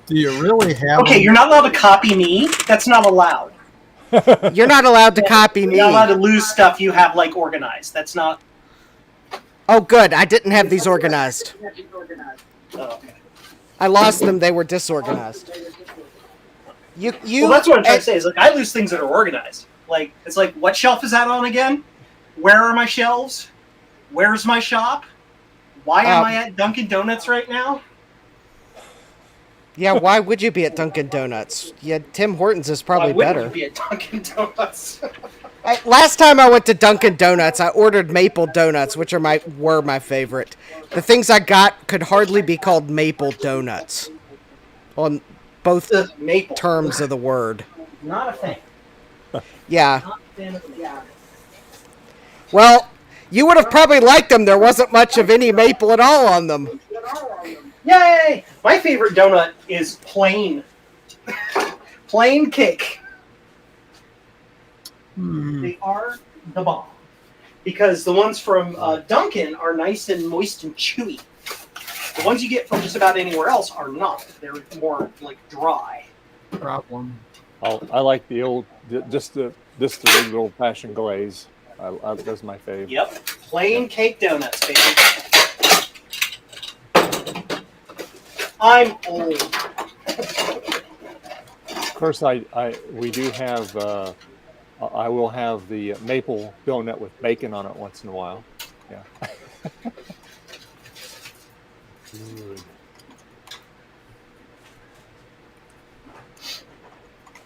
Do you really have Okay, them? you're not allowed to copy me. That's not allowed. You're not allowed to copy me. You're not allowed to lose stuff you have, like, organized. That's not... Oh, good. I didn't have these organized. Oh, okay. I lost them. They were disorganized. You. Well, that's what I'm trying to say. Is like I lose things that are organized. Like it's like, what shelf is that on again? Where are my shelves? Where's my shop? Why am I at Dunkin' Donuts right now? Yeah, why would you be at Dunkin' Donuts? Yeah, Tim Hortons is probably Why better. wouldn't you be at Dunkin' Donuts? Last time I went to Dunkin' Donuts, I ordered maple donuts, which were my favorite. The things I got could hardly be called maple donuts, on both maple terms of the word. Not a thing. Yeah. Not a fan of them. Well, you would have probably liked them. There wasn't much of any maple at all on them. Yay! My favorite donut is plain. Plain cake. They are the bomb. Because the ones from Dunkin' are nice and moist and chewy. The ones you get from just about anywhere else are not. They're more like dry. Problem. I like the old, just the regular old-fashioned glaze. That's my favorite. Yep, plain cake donuts, baby. I'm old. Of course, we do have I will have the maple donut with bacon on it once in a while. Yeah. Good.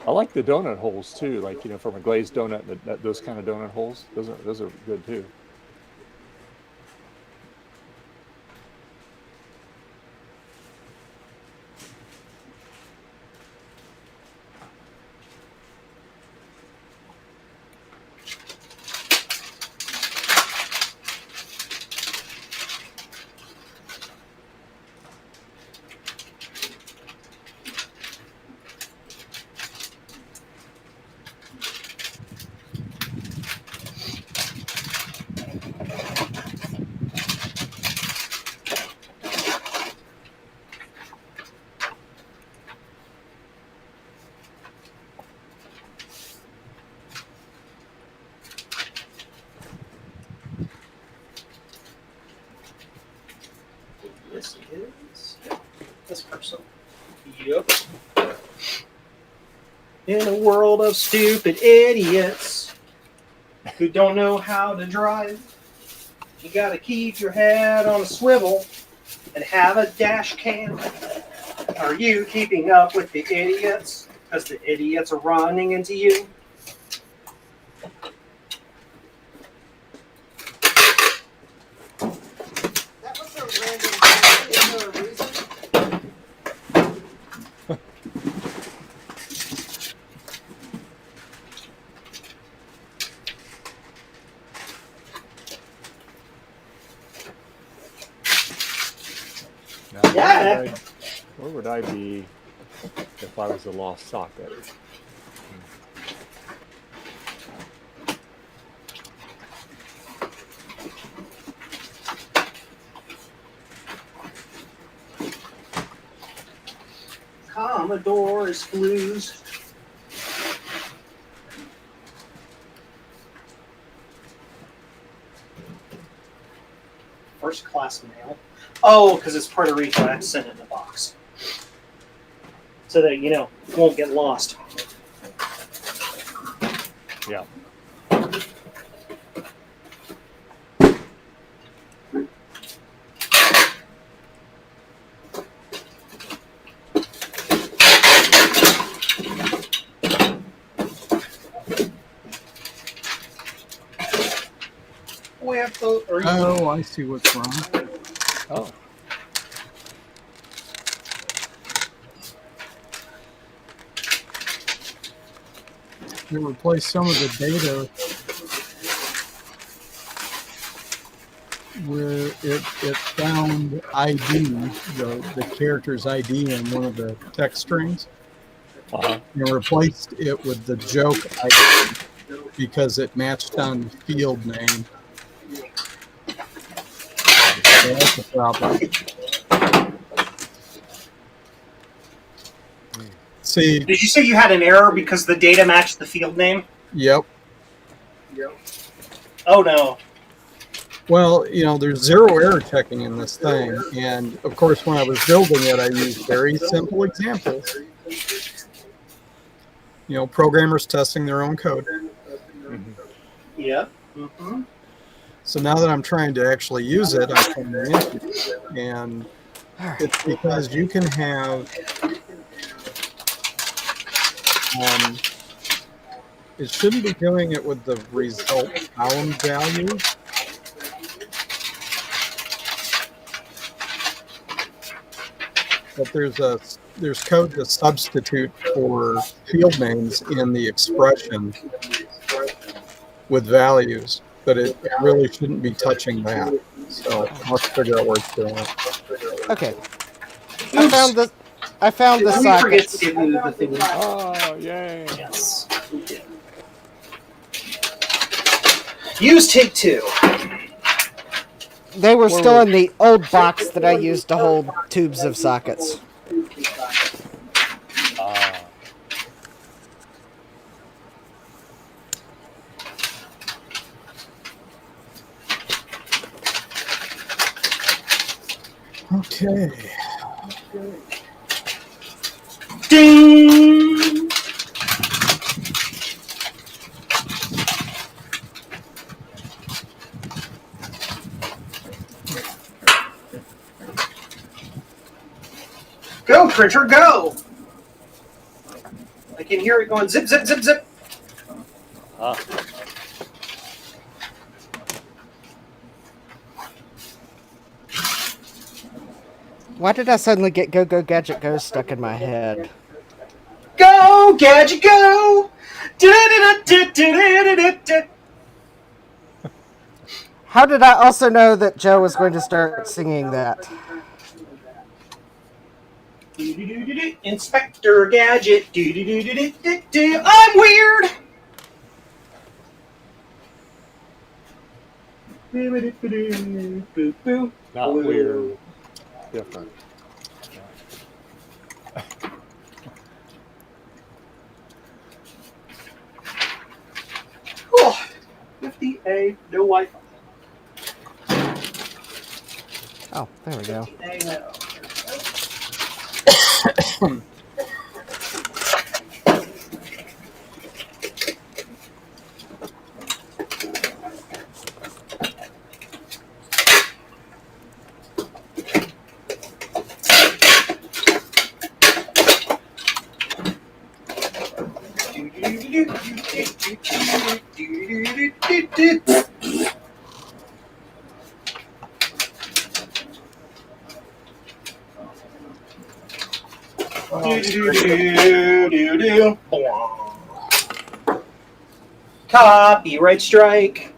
I like the donut holes too, like from a glazed donut, those kind of donut holes. Those are good too. This is this person. Yep. In a world of stupid idiots who don't know how to drive, you gotta keep your head on a swivel and have a dash cam. Are you keeping up with the idiots? Because the idiots are running into you. That was a random question. Is there a reason? Now, Yeah. where would I be if I was a lost socket? Commodore is blues. First class mail. Oh, because it's Puerto Rico. I have to send it in a box. So that, it won't get lost. Yeah. We have to, Oh, I see what's wrong. Oh. They replaced some of the data where it found ID, the character's ID in one of the text strings, and replaced it with the joke ID because it matched on the field name. So that's a problem. See, Did you say you had an error because the data matched the field name? yep. Oh no. Well, there's zero error checking in this thing, and of course, when I was building it, I used very simple examples. Programmers testing their own code. Yeah. Mm-hmm. So now that I'm trying to actually use it, I come into it, and it's because you can have. It shouldn't be doing it with the result column values. But there's code to substitute for field names in the expression with values, but it really shouldn't be touching that. So let's figure out where it's doing it. Okay. I found the Did we forget to sockets. give you the thing? Oh, yay. Yes. We did. Use take two. They were still in the old box that I used to hold tubes of sockets. Okay. Ding! printer go. I can hear it going zip, zip, zip, zip. Ah. Why did I suddenly get Go Go Gadget Go stuck in my head? Go, Gadget, go! Du-du-du-du-du-du-du-du. How did I also know that Joe was going to start singing that? Du-du-du-du-du. Inspector Gadget. Du-du-du-du-du-du. I'm weird! Boo-boo-boo-boo. Not weird. Different. Oh, 50A, no Wi-Fi. Oh, there we go. 50A, no. Copyright strike.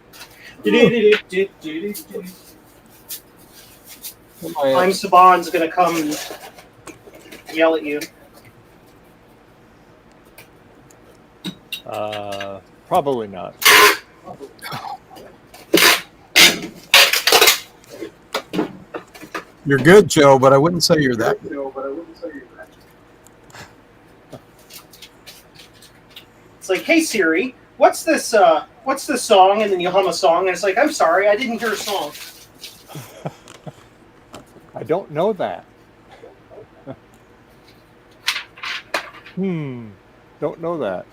I'm Saban's gonna come and yell at you. Probably not. You're good, Joe, but I wouldn't say you're that good. It's like, hey Siri, what's this song? And then you hum a song, and it's like, I'm sorry, I didn't hear a song. I don't know that. Don't know that.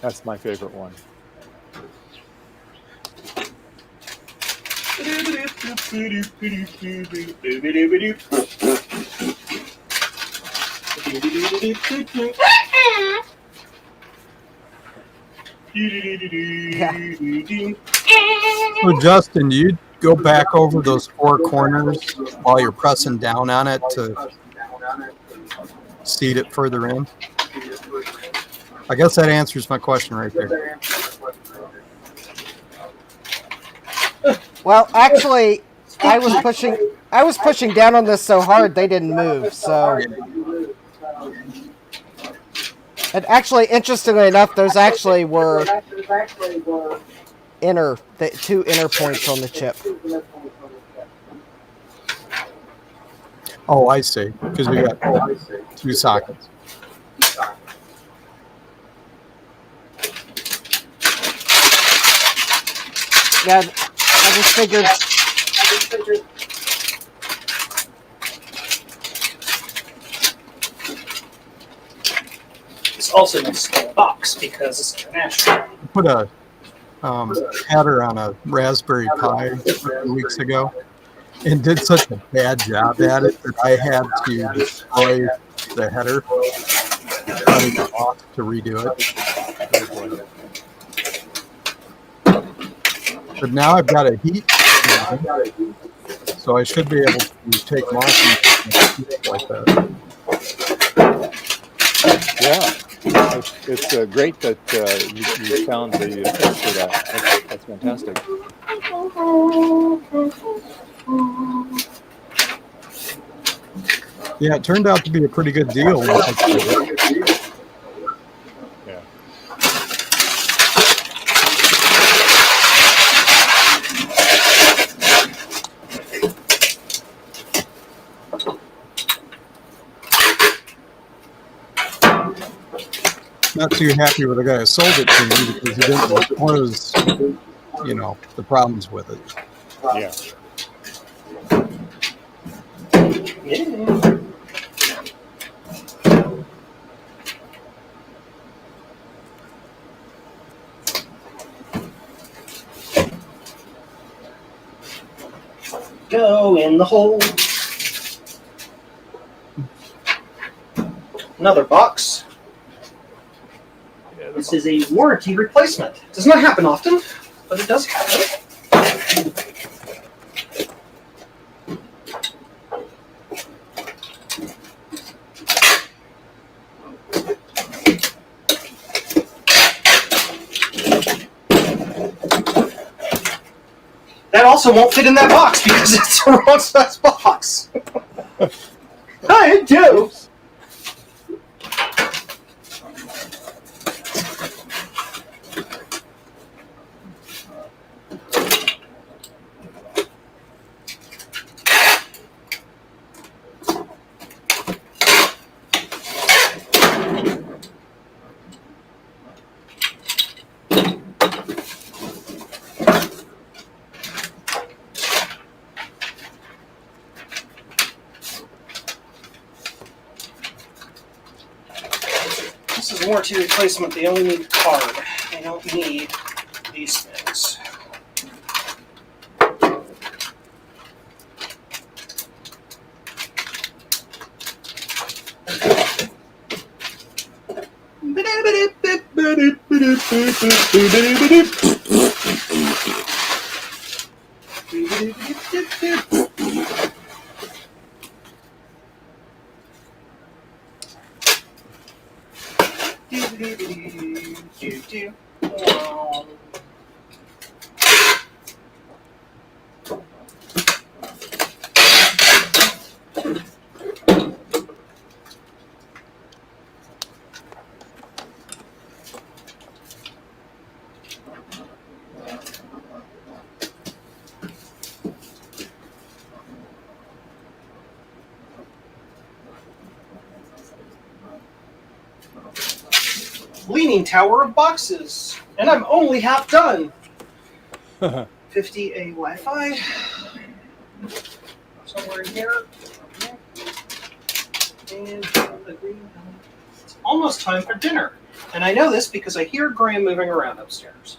That's my favorite one. So Justin, you go back over those four corners while you're pressing down on it to seat it further in? I guess that answers my question right there. Well, actually, I was pushing down on this so hard they didn't move. So, and actually, interestingly enough, those actually were two inner points on the chip. Oh, I see. Because we got two sockets. Yeah, I just figured. It's also a small box because it's international. Put a header on a Raspberry Pi a few weeks ago and did such a bad job at it that I had to destroy the header, cutting it off to redo it. But now I've got a heat, so I should be able to take them off and like that. Yeah, it's great that you found the fix for that. That's fantastic. Yeah, it turned out to be a pretty good deal. Yeah. Not too happy with the guy who sold it to me because he didn't disclose, the problems with it. Yeah. Go in the hole. Another box. Yeah, This is a warranty replacement. It does not happen often, but it does happen. That also won't fit in that box because it's the wrong size box. I do. This is warranty replacement. They only need card. They don't need these things. Leaning tower of boxes, and I'm only half done. 50A Wi-Fi somewhere in here, and the green. It's almost time for dinner, and I know this because I hear Graham moving around upstairs.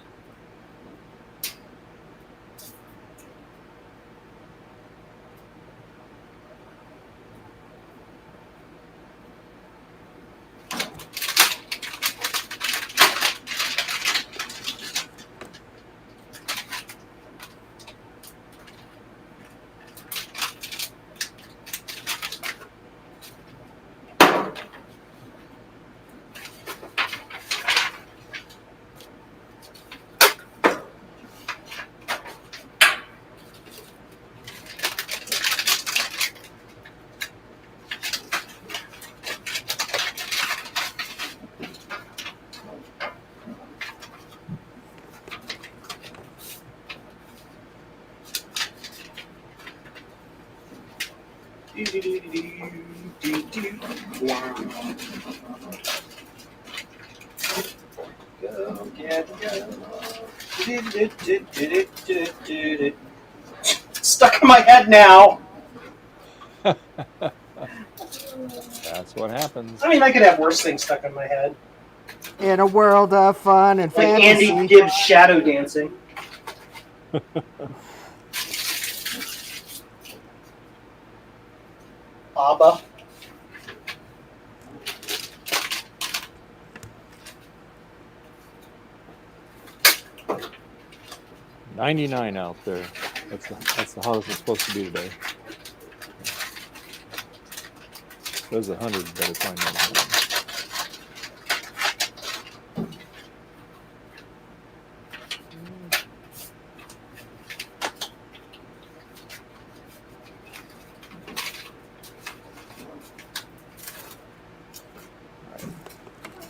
Go, get, go. Stuck in my head now. That's what happens. I mean, I could have worse things stuck in my head. In a world of fun and Like fantasy. Andy Gibbs shadow dancing. Abba. $99 out there. That's the hottest it's supposed to be today. There's 100, but it's only 99.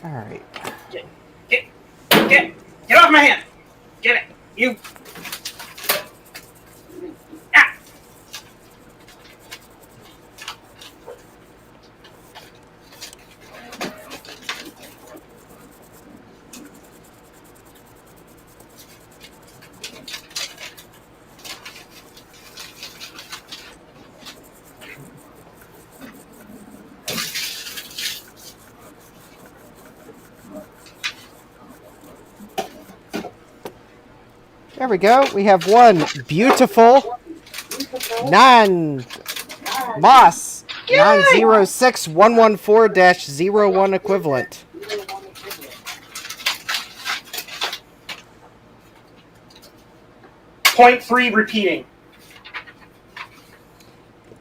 All right. Get off my hand. Get it. You. Ah. There we go. We have one beautiful non-moss 906114-01 equivalent. Point 3 repeating.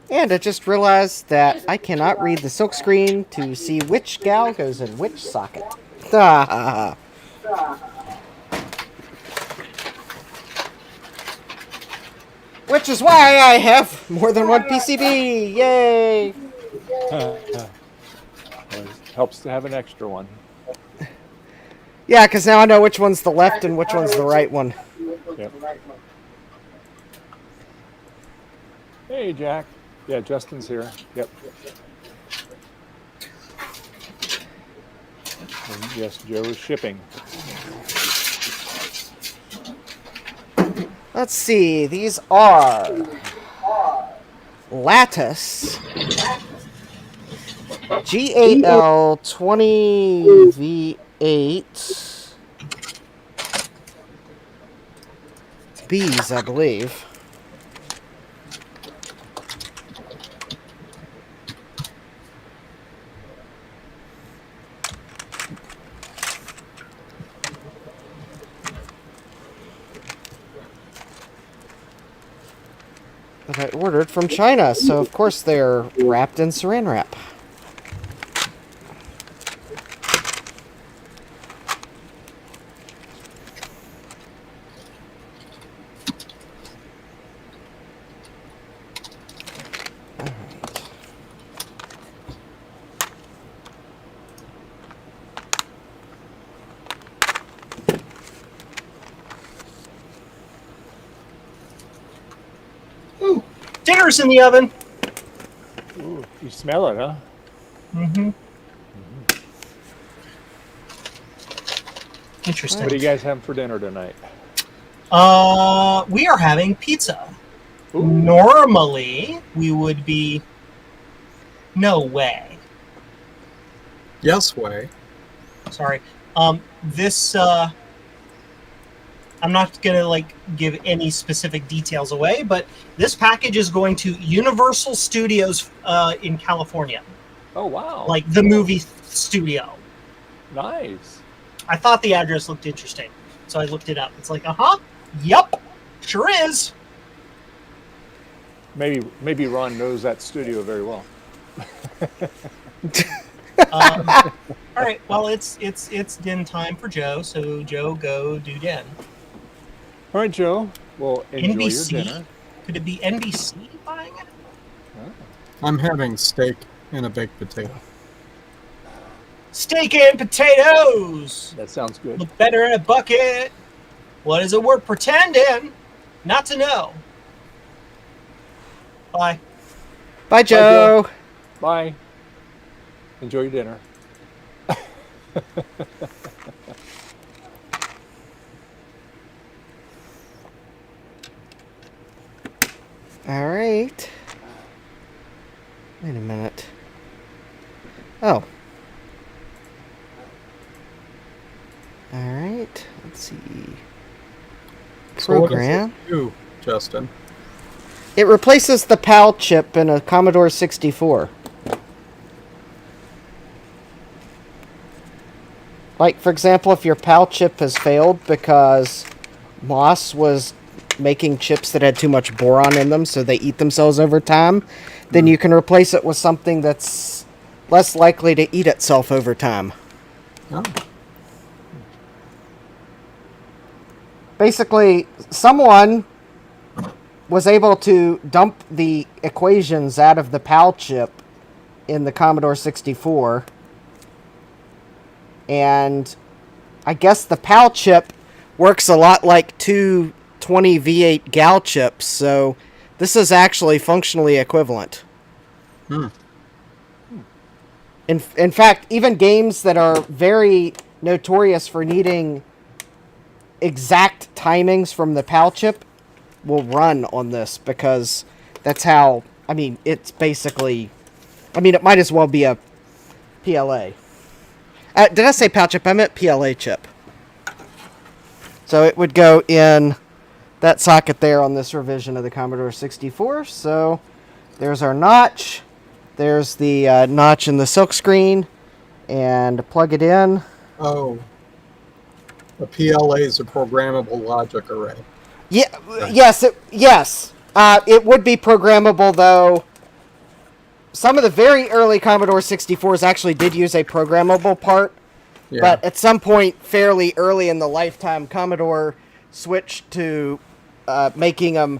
And I just realized that I cannot read the silk screen to see which gal goes in which socket. Which is why I have more than one PCB. Yay! Helps to have an extra one. Yeah, because now I know which one's the left and which one's the right one. Yep. Hey, Jack. Yeah, Justin's here. Yep. And yes, Joe is shipping. Let's see. These are Lattice GAL 20V8 Bs, I believe. That I ordered from China, so of course they're wrapped in saran wrap. Dinner's in the oven. Ooh, you smell it, huh? Mm-hmm. Interesting. What are you guys having for dinner tonight? We are having pizza. Ooh. Normally, we would be... No way. Yes way. Sorry. This, I'm not going to, give any specific details away, but this package is going to Universal Studios in California. Oh, wow. Like the movie studio. Nice. I thought the address looked interesting, so I looked it up. It's like, yep, sure is. Maybe Ron knows that studio very well. All right, well, it's din time for Joe, so Joe, go do din. All right, Joe. Well, enjoy NBC? your dinner. Could it be NBC buying it? I'm having steak and a baked potato. Steak and potatoes. That sounds good. Look better in a bucket. What is it worth pretending not to know? Bye. Bye, Joe. Bye. Enjoy your dinner. All right. Wait a minute. Oh. All right. Let's see. So what does Program. it do, Justin? It replaces the PAL chip in a Commodore 64. Like, for example, if your PAL chip has failed because MOS was making chips that had too much boron in them, so they eat themselves over time, then you can replace it with something that's less likely to eat itself over time. Oh. Basically, someone was able to dump the equations out of the PAL chip in the Commodore 64, and I guess the PAL chip works a lot like two 20V8 GAL chips, so this is actually functionally equivalent. In fact, even games that are very notorious for needing exact timings from the PAL chip will run on this, because that's how, it's basically, it might as well be a PLA. Did I say PAL chip? I meant PLA chip. So it would go in that socket there on this revision of the Commodore 64. So there's our notch. There's the notch in the silk screen, and plug it in. Oh, a PLA is a programmable logic array. Yeah. Right. Yes. Yes. It would be programmable though. Some of the very early Commodore 64s actually did use a programmable part, Yeah. but at some point fairly early in the lifetime, Commodore switched to making them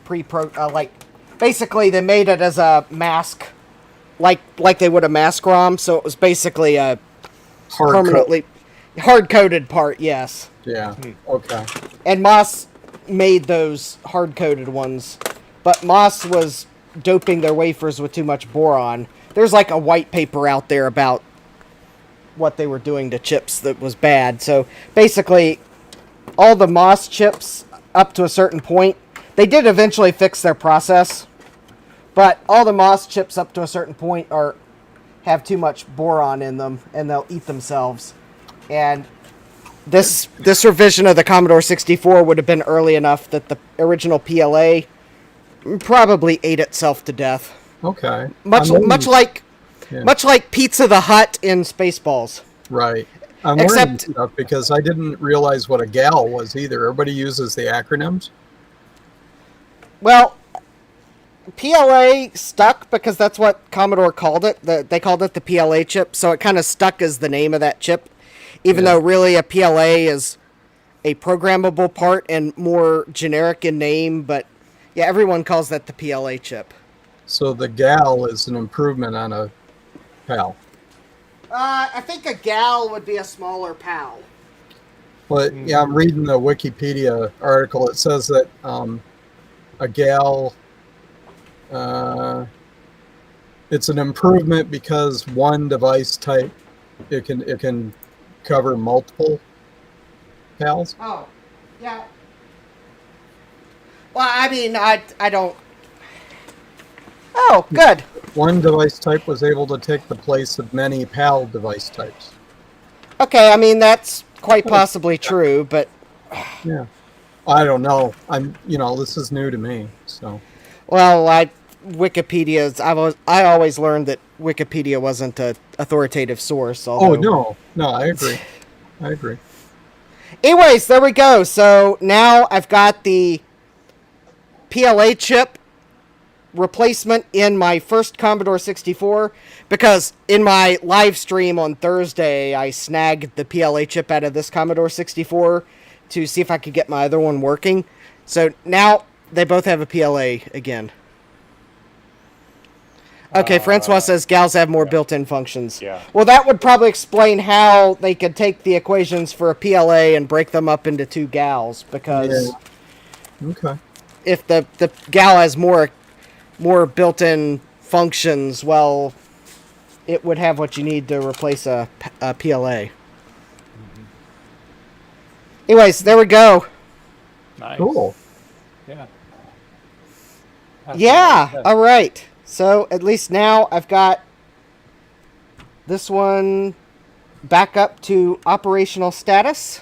like basically they made it as a mask, like they would a mask ROM. So it was basically a permanently hard-coded part. Yes. Yeah. Okay. And Moss made those hard-coded ones, but Moss was doping their wafers with too much boron. There's like a white paper out there about what they were doing to chips that was bad. So basically, all the Moss chips up to a certain point, they did eventually fix their process, but all the Moss chips up to a certain point have too much boron in them, and they'll eat themselves. And this revision of the Commodore 64 would have been early enough that the original PLA probably ate itself to death. Okay. Much like Pizza the Hut in Spaceballs. Right. I'm learning stuff because I didn't realize what a GAL was either. Everybody uses the acronyms. Well, PLA stuck because that's what Commodore called it. They called it the PLA chip, so it kind of stuck as the name of that chip, even though really a PLA is a programmable part and more generic in name. But yeah, everyone calls that the PLA chip. So the GAL is an improvement on a PAL. I think a GAL would be a smaller PAL. But yeah, I'm reading the Wikipedia article. It says that a GAL, it's an improvement because one device type, it can cover multiple PALs. Oh, yeah. Well, I mean, I don't. Oh, good. One device type was able to take the place of many PAL device types. Okay, I mean that's quite possibly true, but yeah, I don't know. This is new to me, so. Well, Wikipedia's. I always learned that Wikipedia wasn't an authoritative source. Although... Oh no, I agree. Anyways, there we go. So now I've got the PLA chip replacement in my first Commodore 64 because in my live stream on Thursday I snagged the PLA chip out of this Commodore 64 to see if I could get my other one working. So now they both have a PLA again. Okay, Francois says gals have more built-in functions. Yeah. Well, that would probably explain how they could take the equations for a PLA and break them up into two gals because okay. If the gal has more built-in functions, well, it would have what you need to replace a PLA. Anyways, there we go. Nice. Cool. Yeah. Yeah. All right. So at least now I've got this one back up to operational status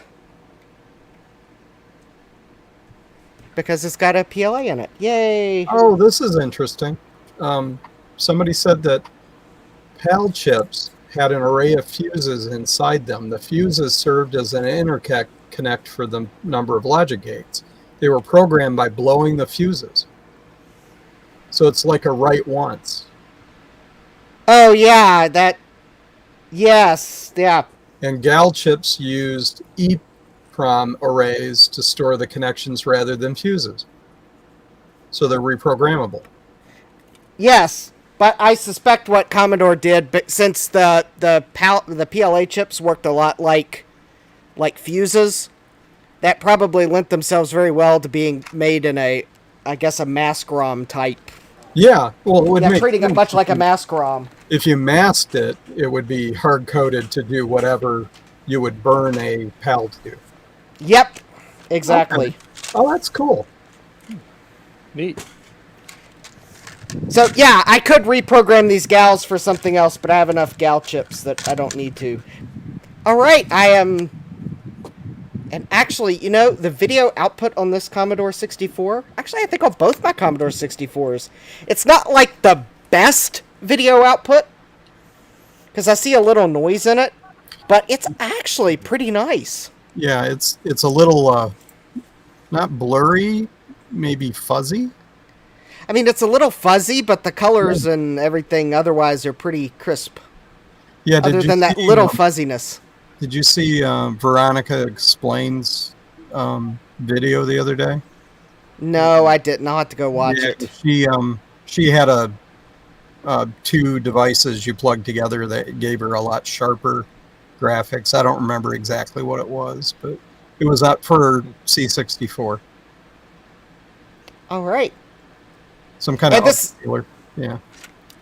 because it's got a PLA in it. Yay. Oh, this is interesting. Somebody said that PAL chips had an array of fuses inside them. The fuses served as an interconnect for the number of logic gates. They were programmed by blowing the fuses. So it's like a write once. Oh, yeah, yes, yeah. And GAL chips used EEPROM arrays to store the connections rather than fuses. So they're reprogrammable. Yes, but I suspect what Commodore did, but since the PLA chips worked a lot like fuses, that probably lent themselves very well to being made in a mask ROM type. Yeah, well, it would make treating it much like a mask ROM. If you masked it, it would be hard-coded to do whatever you would burn a PAL to do. Yep, exactly. Okay. Oh, that's cool. Neat. So, yeah, I could reprogram these gals for something else, but I have enough gal chips that I don't need to. All right, I am... And actually, the video output on this Commodore 64, actually I think on both my Commodore 64s, it's not like the best video output because I see a little noise in it, but it's actually pretty nice. Yeah, it's a little not blurry, maybe fuzzy. I mean, it's a little fuzzy, but the colors and everything otherwise are pretty crisp. Yeah, other than that little fuzziness. Did you see Veronica Explains video the other day? No, I didn't. I'll have to go watch it. She had two devices you plugged together that gave her a lot sharper graphics. I don't remember exactly what it was, but it was up for C64. All right. Some kind of upscaler. Yeah.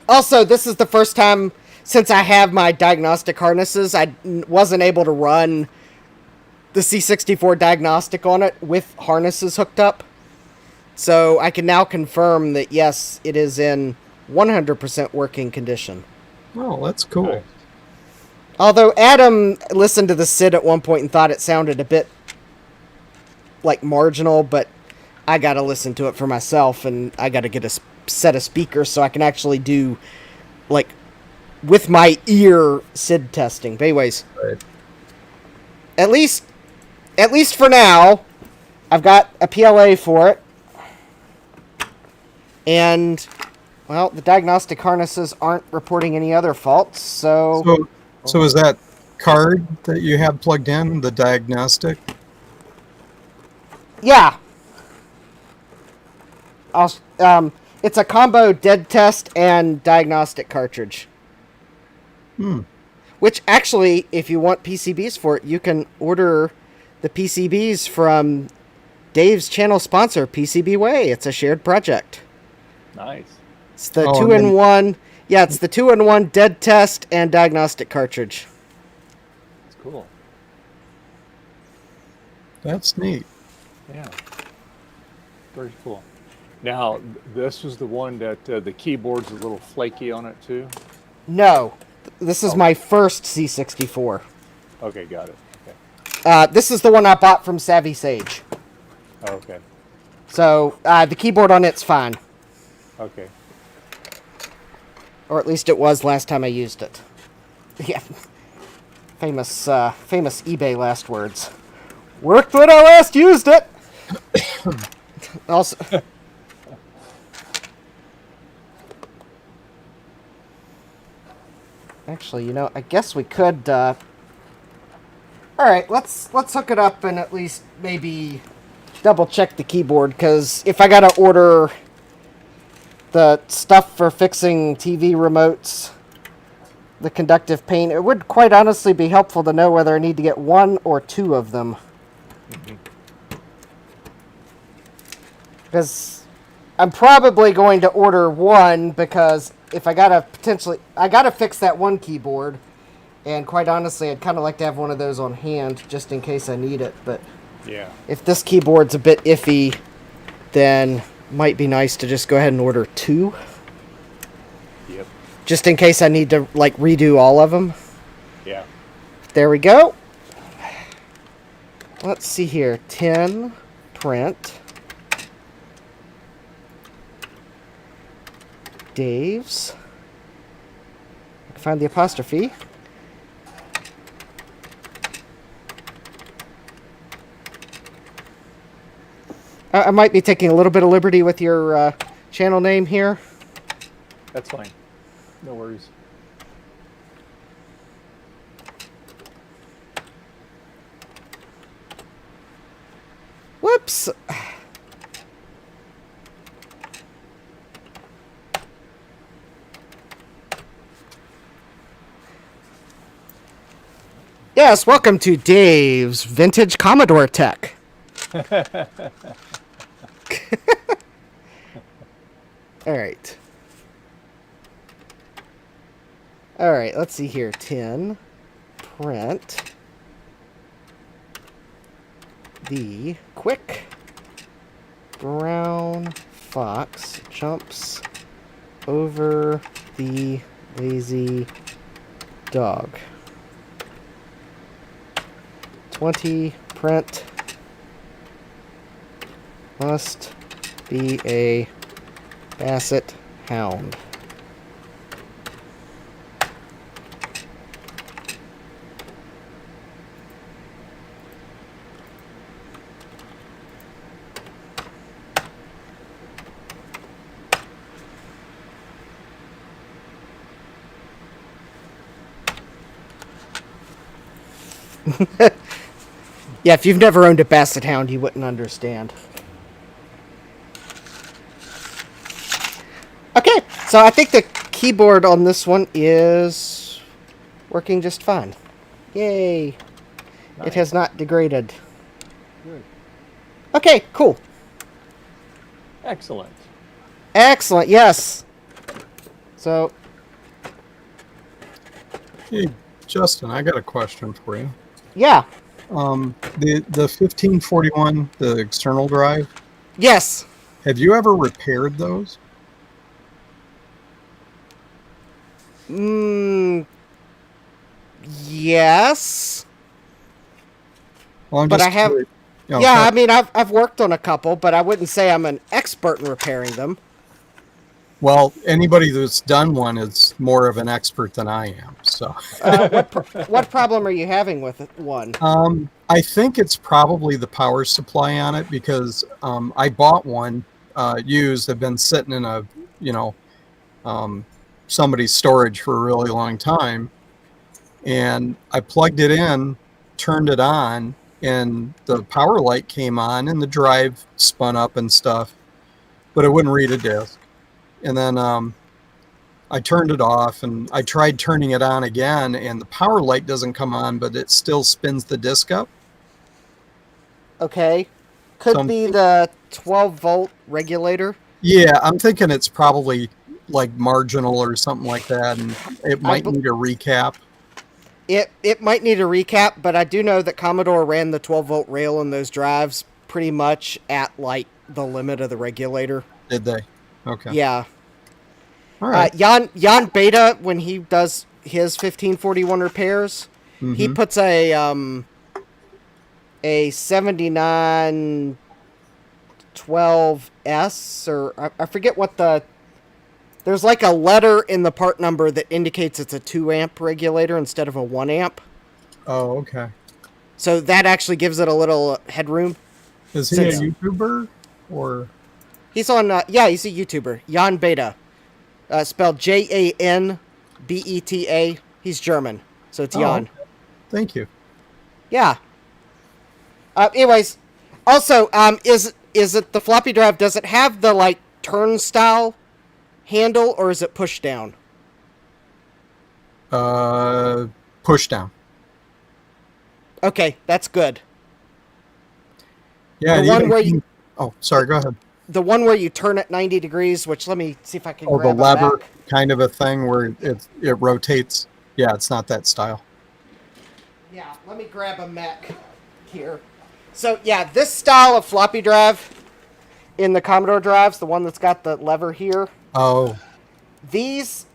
Also, this is the first time since I have my diagnostic harnesses, I wasn't able to run the C64 diagnostic on it with harnesses hooked up. So I can now confirm that, yes, it is in 100% working condition. Oh, that's cool. Although Adam listened to the SID at one point and thought it sounded a bit like marginal, but I got to listen to it for myself, and I got to get a set of speakers so I can actually do, like, with my ear SID testing. But anyways, at least for now, I've got a PLA for it. And, well, the diagnostic harnesses aren't reporting any other faults, so is that card that you have plugged in, the diagnostic? Yeah. It's a combo dead test and diagnostic cartridge. Which actually, if you want PCBs for it, you can order the PCBs from Dave's channel sponsor, PCB Way. It's a shared project. Nice. It's the 2-in-1. Yeah, it's the 2-in-1 dead test and diagnostic cartridge. That's cool. That's neat. Yeah. Very cool. Now, this is the one that the keyboard's a little flaky on it too? No. This is my first C64. Okay, got it. Okay. This is the one I bought from Savvy Sage. Okay. So, the keyboard on it's fine. Okay. Or at least it was last time I used it. Yeah. Famous eBay last words. Worked when I last used it! Also... Actually, you know, I guess we could, Alright, let's hook it up and at least maybe double check the keyboard, because if I gotta order the stuff for fixing TV remotes, the conductive paint, it would quite honestly be helpful to know whether I need to get one or two of them. Because I'm probably going to order one, because if I gotta fix that one keyboard, and quite honestly, I'd kind of like to have one of those on hand just in case I need it. But yeah, if this keyboard's a bit iffy, then might be nice to just go ahead and order two. Yep. Just in case I need to like redo all of them. Yeah. There we go. Let's see here. 10 print. Dave's. I can find the apostrophe. I might be taking a little bit of liberty with your channel name here. That's fine. No worries. Whoops. Yes, welcome to Dave's Vintage Commodore Tech. Alright. Alright, let's see here. 10. Print. The quick brown fox jumps over the lazy dog. 20 print must be a basset hound. Yeah, if you've never owned a Basset Hound, you wouldn't understand. Okay, so I think the keyboard on this one is working just fine. Yay. Nice. It has not degraded. Good. Okay, cool. Excellent. Excellent, yes. So, Hey, Justin, I got a question for you. yeah. The 1541, the external drive, Yes. have you ever repaired those? Yes. Well, I'm But just I have... curious. Oh, yeah, sorry. I mean, I've worked on a couple, but I wouldn't say I'm an expert in repairing them. Well, anybody that's done one is more of an expert than I am. So, What problem are you having with one? I think it's probably the power supply on it because I bought one used. I've been sitting in a somebody's storage for a really long time, and I plugged it in, turned it on, and the power light came on, and the drive spun up and stuff, but it wouldn't read a disk. And then I turned it off, and I tried turning it on again, and the power light doesn't come on, but it still spins the disk up. Okay. Could be the 12-volt regulator. Yeah, I'm thinking it's probably like marginal or something like that, and it might need a recap. It might need a recap, but I do know that Commodore ran the 12-volt rail in those drives pretty much at like the limit of the regulator. Did they? Okay. Yeah. All right. Jan Beta, when he does his 1541 repairs, he puts a 7912S, or I forget what the... There's like a letter in the part number that indicates it's a 2-amp regulator instead of a 1-amp. Oh, okay. So that actually gives it a little headroom. Is he a YouTuber or? He's on. Yeah, he's a YouTuber. Jan Beta, spelled Janbeta. He's German, so it's Jan. Okay. Thank you. Yeah. Anyways, also, is it the floppy drive? Does it have the like turnstile handle, or is it push down? Push down. Okay, that's good. Yeah. The one where you... Oh, sorry. Go ahead. The one where you turn it 90 degrees, which let me see if I can Oh, the grab a lever back. kind of a thing where it rotates. Yeah, it's not that style. Yeah, let me grab a mech here. So, yeah, this style of floppy drive in the Commodore drives, the one that's got the lever here, Oh, these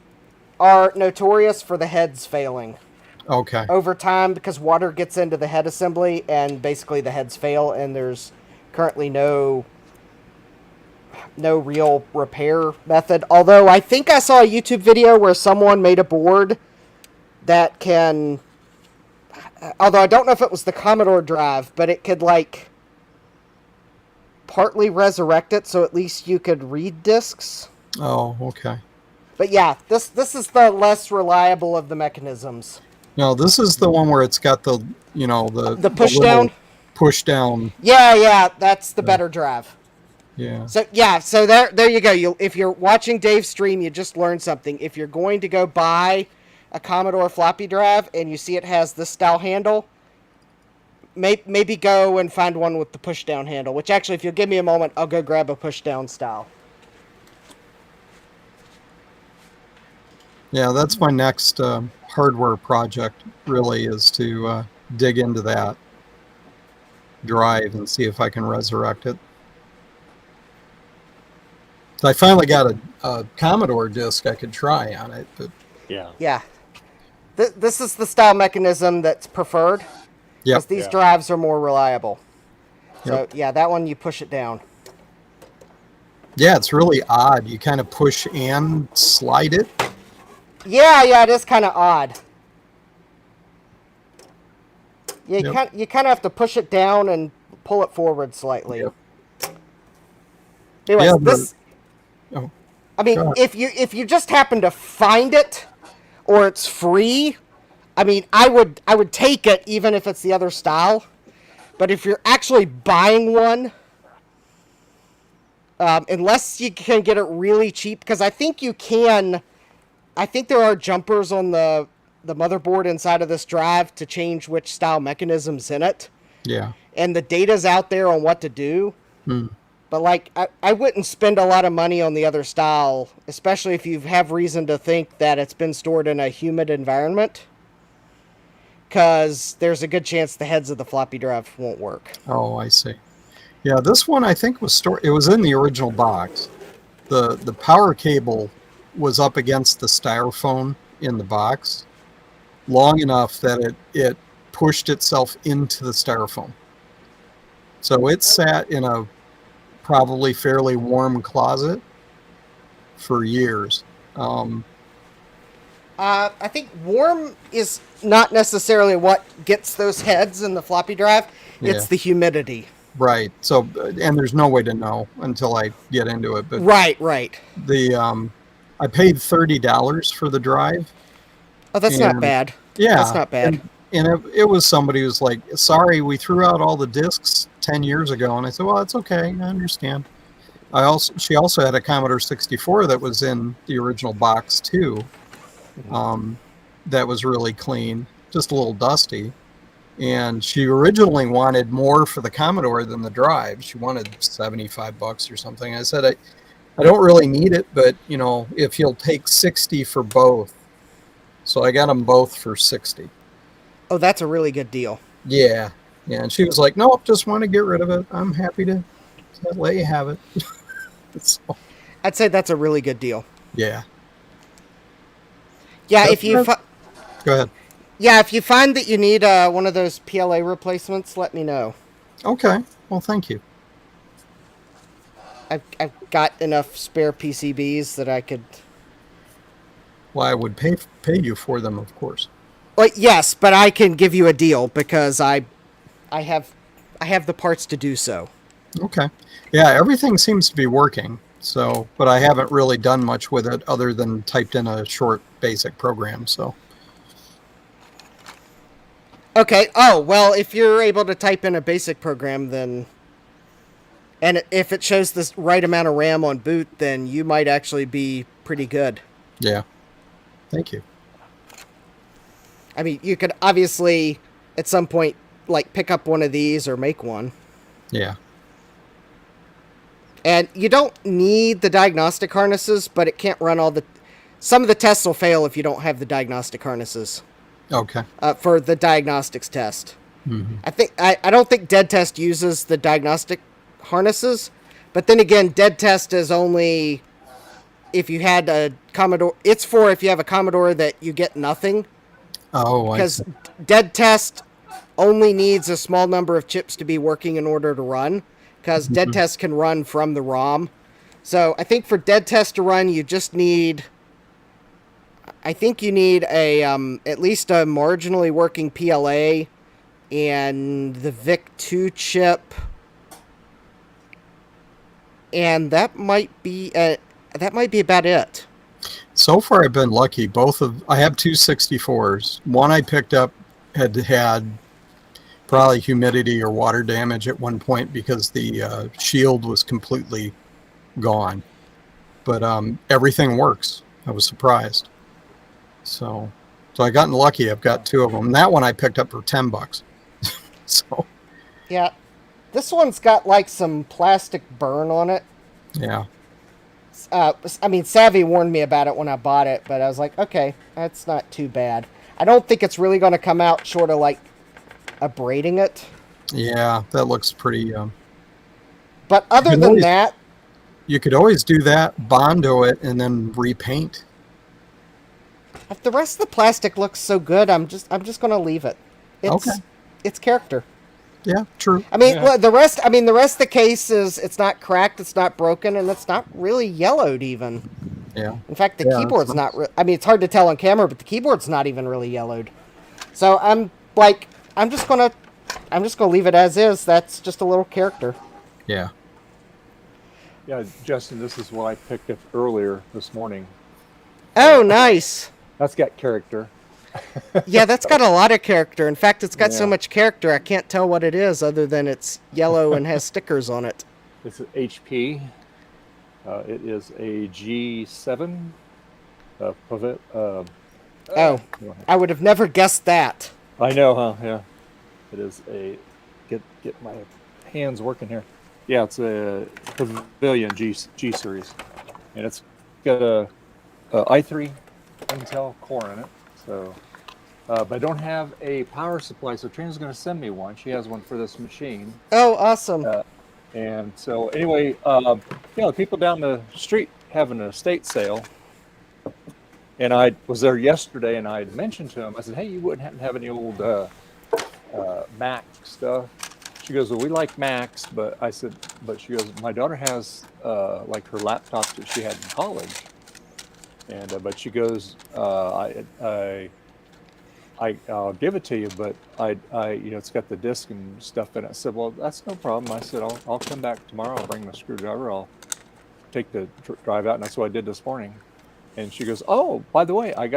are notorious for the heads failing okay. over time because water gets into the head assembly and basically the heads fail, and there's currently no real repair method. Although I think I saw a YouTube video where someone made a board that can... Although I don't know if it was the Commodore drive, but it could, like, partly resurrect it so at least you could read discs. Oh, okay. But yeah, this is the less reliable of the mechanisms. No, this is the one where it's got the the push little down. Push down. Yeah, that's the better drive. Yeah. So there you go. If you're watching Dave's stream, you just learned something. If you're going to go buy a Commodore floppy drive and you see it has this style handle, maybe go and find one with the push down handle. Which actually, if you'll give me a moment, I'll go grab a push down style. Yeah, that's my next hardware project. Really, is to dig into that drive and see if I can resurrect it. So I finally got a Commodore disc I could try on it, but yeah. This is the style mechanism that's preferred. Yep. Because these drives are more reliable. So Yep. yeah, that one you push it down. Yeah, it's really odd. You kind of push and slide it. Yeah, it is kind of odd. Yeah, you kind of have to push it down and pull it forward slightly. Yep. Anyways, Yeah, this... Oh, I mean, go ahead. if you just happen to find it, or it's free, I mean, I would take it even if it's the other style. But if you're actually buying one, unless you can get it really cheap, because I think you can. I think there are jumpers on the motherboard inside of this drive to change which style mechanism's in it. Yeah. And the data's out there on what to do. But like, I wouldn't spend a lot of money on the other style, especially if you have reason to think that it's been stored in a humid environment, because there's a good chance the heads of the floppy drive won't work. Oh, I see. Yeah, this one I think was stored. It was in the original box. The power cable was up against the styrofoam in the box long enough that it pushed itself into the styrofoam. So it sat in a probably fairly warm closet for years. I think warm is not necessarily what gets those heads in the floppy drive. It's Yeah. the humidity. Right. So, and there's no way to know until I get into it. But Right. I paid $30 for the drive. Oh, that's not bad. Yeah, That's not bad. And it was somebody who's like, sorry, we threw out all the discs 10 years ago. And I said, well, it's okay. I understand. She also had a Commodore 64 that was in the original box too. That was really clean, just a little dusty. And she originally wanted more for the Commodore than the drive. She wanted $75 or something. I said, I don't really need it, but you know, if you'll take 60 for both. So I got them both for 60. Oh, that's a really good deal. Yeah. Yeah. And she was like, nope, just want to get rid of it. I'm happy to let you have it. So, I'd say that's a really good deal. yeah. Yeah, if you Go ahead. yeah, if you find that you need one of those PLA replacements, let me know. Okay. Well, thank you. I've got enough spare PCBs that I could. Well, I would pay you for them, of course. Well, yes, but I can give you a deal because I have the parts to do so. Okay. Yeah, everything seems to be working. So, but I haven't really done much with it other than typed in a short basic program. So. Okay. Oh, well, if you're able to type in a basic program, then, and if it shows the right amount of RAM on boot, then you might actually be pretty good. Yeah. Thank you. I mean, you could obviously at some point like pick up one of these or make one. Yeah. And you don't need the diagnostic harnesses, but it can't run all the. Some of the tests will fail if you don't have the diagnostic harnesses. Okay. For the diagnostics test. Mm-hmm. I don't think Dead Test uses the diagnostic harnesses, but then again, Dead Test is only if you had a Commodore. It's for if you have a Commodore that you get nothing. Oh, because Dead Test only needs a small number of chips to be working in order to run. Because Dead Test can run from the ROM. So I think for Dead Test to run, you just need. I think you need a at least a marginally working PLA and the VIC-2 chip, and that might be about it. So far, I've been lucky. I have two 64s. One I picked up had probably humidity or water damage at one point because the shield was completely gone. But everything works. I was surprised. So I gotten lucky. I've got two of them. That one I picked up for $10. So yeah, this one's got like some plastic burn on it. Yeah. I mean, Savvy warned me about it when I bought it, but I was like, okay, that's not too bad. I don't think it's really going to come out short of like abrading it. Yeah, that looks pretty. But other than that, you could always do that, Bondo it, and then repaint. If the rest of the plastic looks so good, I'm just going to leave it. It's character. Yeah, true. I mean, the rest of the case is it's not cracked, it's not broken, and it's not really yellowed even. Yeah. In fact, the keyboard's not. I mean, it's hard to tell on camera, but the keyboard's not even really yellowed. So I'm just gonna leave it as is. That's just a little character. Yeah. Yeah, Justin, this is what I picked up earlier this morning. Oh, nice. That's got character. Yeah, that's got a lot of character. In fact, it's got so Yeah. much character I can't tell what it is other than it's yellow and has stickers on it. It's an HP. It is a G7. Oh, I would have never guessed that. I know, huh? Yeah. It is a get my hands working here. Yeah, it's a Pavilion G series, and it's got a i3 Intel core in it. So, but I don't have a power supply. So Trina's going to send me one. She has one for this machine. Oh, awesome. And so anyway, people down the street having an estate sale. And I was there yesterday, and I had mentioned to him, I said, hey, you wouldn't happen to have any old Mac stuff? She goes, well, we like Macs, but I said, but she goes, my daughter has like her laptops that she had in college. And, but she goes, I'll give it to you, but it's got the disc and stuff in it. I said, well, that's no problem. I said, I'll come back tomorrow. I'll bring the screwdriver. I'll take the drive out. And that's what I did this morning. And she goes, oh, by the way, I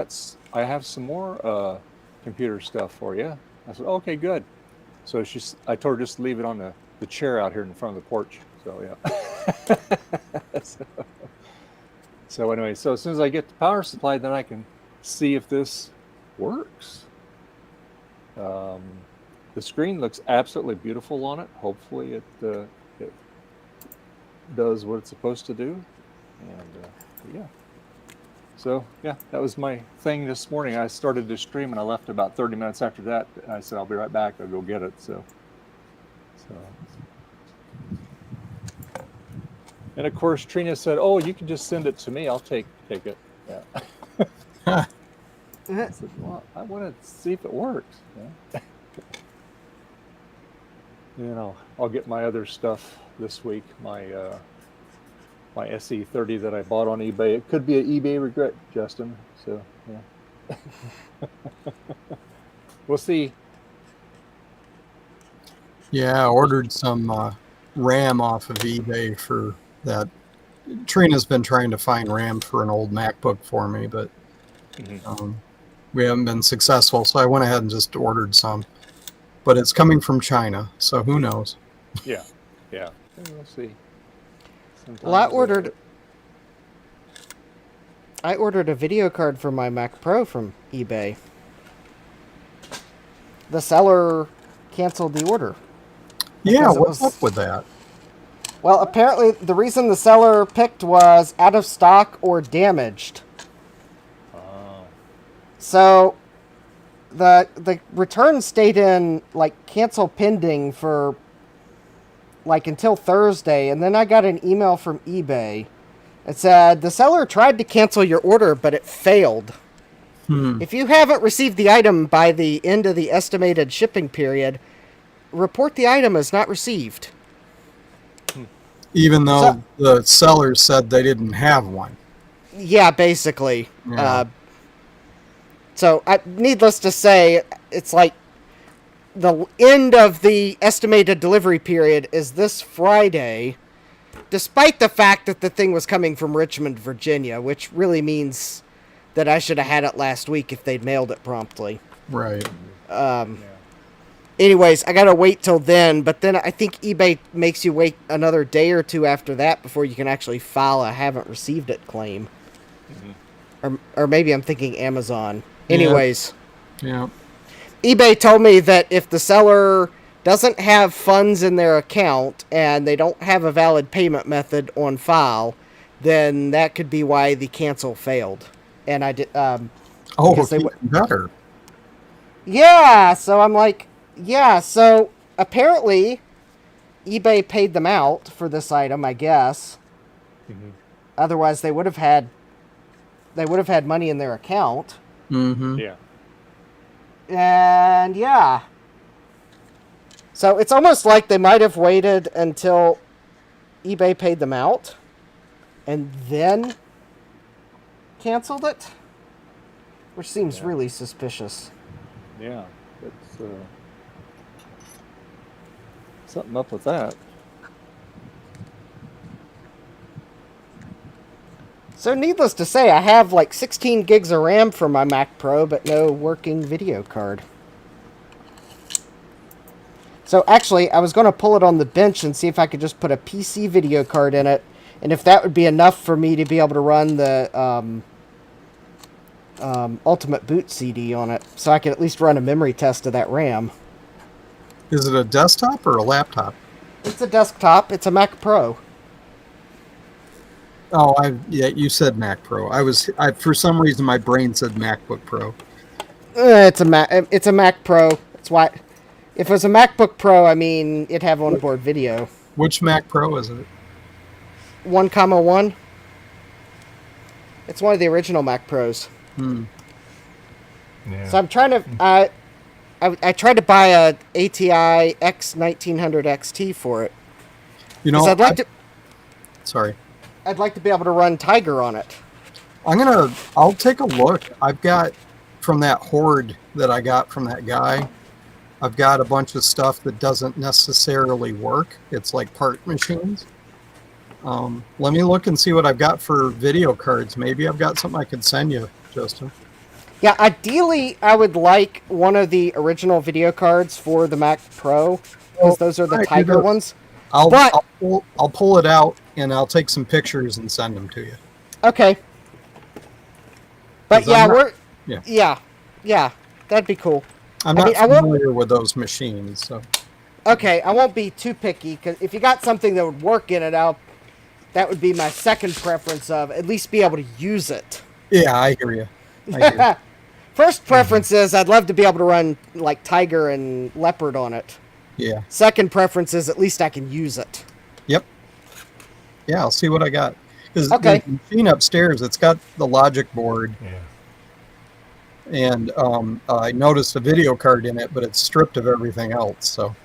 have some more computer stuff for you. I said, okay, good. So I told her just to leave it on the chair out here in front of the porch. So yeah. So anyway, so as soon as I get the power supply, then I can see if this works. The screen looks absolutely beautiful on it. Hopefully it does what it's supposed to do. And yeah. So yeah, that was my thing this morning. I started to stream and I left about 30 minutes after that. And I said, I'll be right back. I'll go get it. So. And of course, Trina said, oh, you can just send it to me. I'll take it. Yeah. I said, well, I want to see if it works. Yeah. I'll get my other stuff this week. My SE30 that I bought on eBay. It could be an eBay regret, Justin. So yeah. We'll see. Yeah, I ordered some RAM off of eBay for that. Trina's been trying to find RAM for an old MacBook for me, but we haven't been successful. So I went ahead and just ordered some. But it's coming from China, so who knows? Yeah. We'll see. Well, I ordered a video card for my Mac Pro from eBay. The seller canceled the order. Yeah, what's up with that? Well, apparently the reason the seller picked was out of stock or damaged. Oh. So the return stayed in cancel pending for until Thursday, and then I got an email from eBay. It said the seller tried to cancel your order, but it failed. If you haven't received the item by the end of the estimated shipping period, report the item as not received. Even though the seller said they didn't have one. Yeah, basically. Yeah. Needless to say, it's like the end of the estimated delivery period is this Friday, despite the fact that the thing was coming from Richmond, Virginia, which really means that I should have had it last week if they'd mailed it promptly. Right. Anyways, I gotta wait till then, but then I think eBay makes you wait another day or two after that before you can actually file a haven't received it claim. Or maybe I'm thinking Amazon. Anyways. Yeah. eBay told me that if the seller doesn't have funds in their account and they don't have a valid payment method on file, then that could be why the cancel failed. And I did. Better. Yeah, so I'm like, yeah. So apparently, eBay paid them out for this item, I guess. Otherwise, they would have had money in their account. Yeah. And yeah. So it's almost like they might have waited until eBay paid them out and then canceled it, which seems really suspicious. Yeah, that's something up with that. So needless to say, I have like 16 gigs of RAM for my Mac Pro, but no working video card. So actually, I was going to pull it on the bench and see if I could just put a PC video card in it, and if that would be enough for me to be able to run the Ultimate Boot CD on it, so I could at least run a memory test of that RAM. Is it a desktop or a laptop? It's a desktop. It's a Mac Pro. Oh, yeah, you said Mac Pro. I for some reason my brain said MacBook Pro. It's a Mac. It's a Mac Pro. That's why. If it was a MacBook Pro, I mean, it'd have onboard video. Which Mac Pro is it? 1,1. It's one of the original Mac Pros. Yeah. So I'm trying to. I tried to buy a ATI X1900 XT for it. You know, I'd like to. Sorry. I'd like to be able to run Tiger on it. I'll take a look. I've got, from that hoard that I got from that guy, I've got a bunch of stuff that doesn't necessarily work. It's like part machines. Let me look and see what I've got for video cards. Maybe I've got something I could send you, Justin. Yeah, ideally, I would like one of the original video cards for the Mac Pro, because those are the Tiger ones. I'll pull it out and I'll take some pictures and send them to you. Okay. But yeah, yeah, that'd be cool. I'm not familiar with those machines, so. Okay, I won't be too picky, because if you got something that would work in it, that would be my second preference of at least be able to use it. Yeah, I hear you. First preference is I'd love to be able to run like Tiger and Leopard on it. Yeah. Second preference is at least I can use it. Yep. Yeah, I'll see what I got. Okay. The machine upstairs, it's got the logic board. Yeah. And I noticed a video card in it, but it's stripped of everything else. So.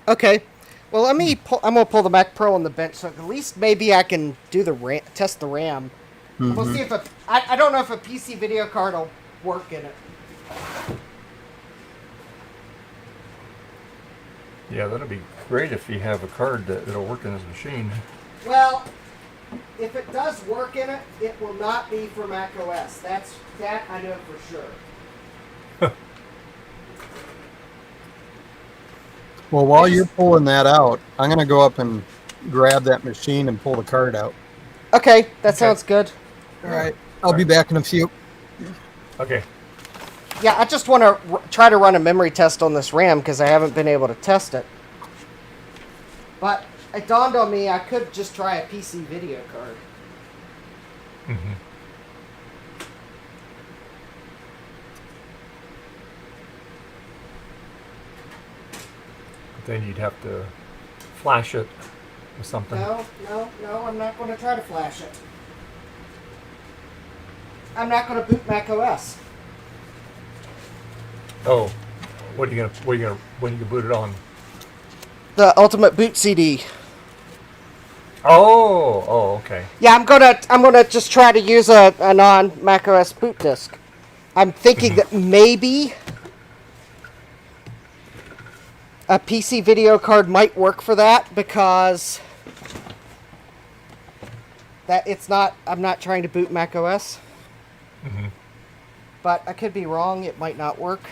Okay. Well, I'm gonna pull the Mac Pro on the bench, so at least maybe I can do the test the RAM. Mm-hmm. We'll see if I don't know if a PC video card will work in it. Yeah, that'd be great if you have a card that'll work in this machine. Well, if it does work in it, it will not be for Mac OS. That I know for sure. Well, while you're pulling that out, I'm going to go up and grab that machine and pull the card out. Okay, that sounds good. All right. I'll be back in a few. Okay. Yeah, I just want to try to run a memory test on this RAM because I haven't been able to test it. But it dawned on me I could just try a PC video card. Mm-hmm. Then you'd have to flash it or something. No, I'm not going to try to flash it. I'm not going to boot Mac OS. Oh, when are you gonna boot it on? The Ultimate Boot CD. Oh, okay. Yeah, I'm gonna just try to use a non Mac OS boot disk. I'm thinking that maybe a PC video card might work for that because I'm not trying to boot Mac OS. Mm-hmm. But I could be wrong, it might not work.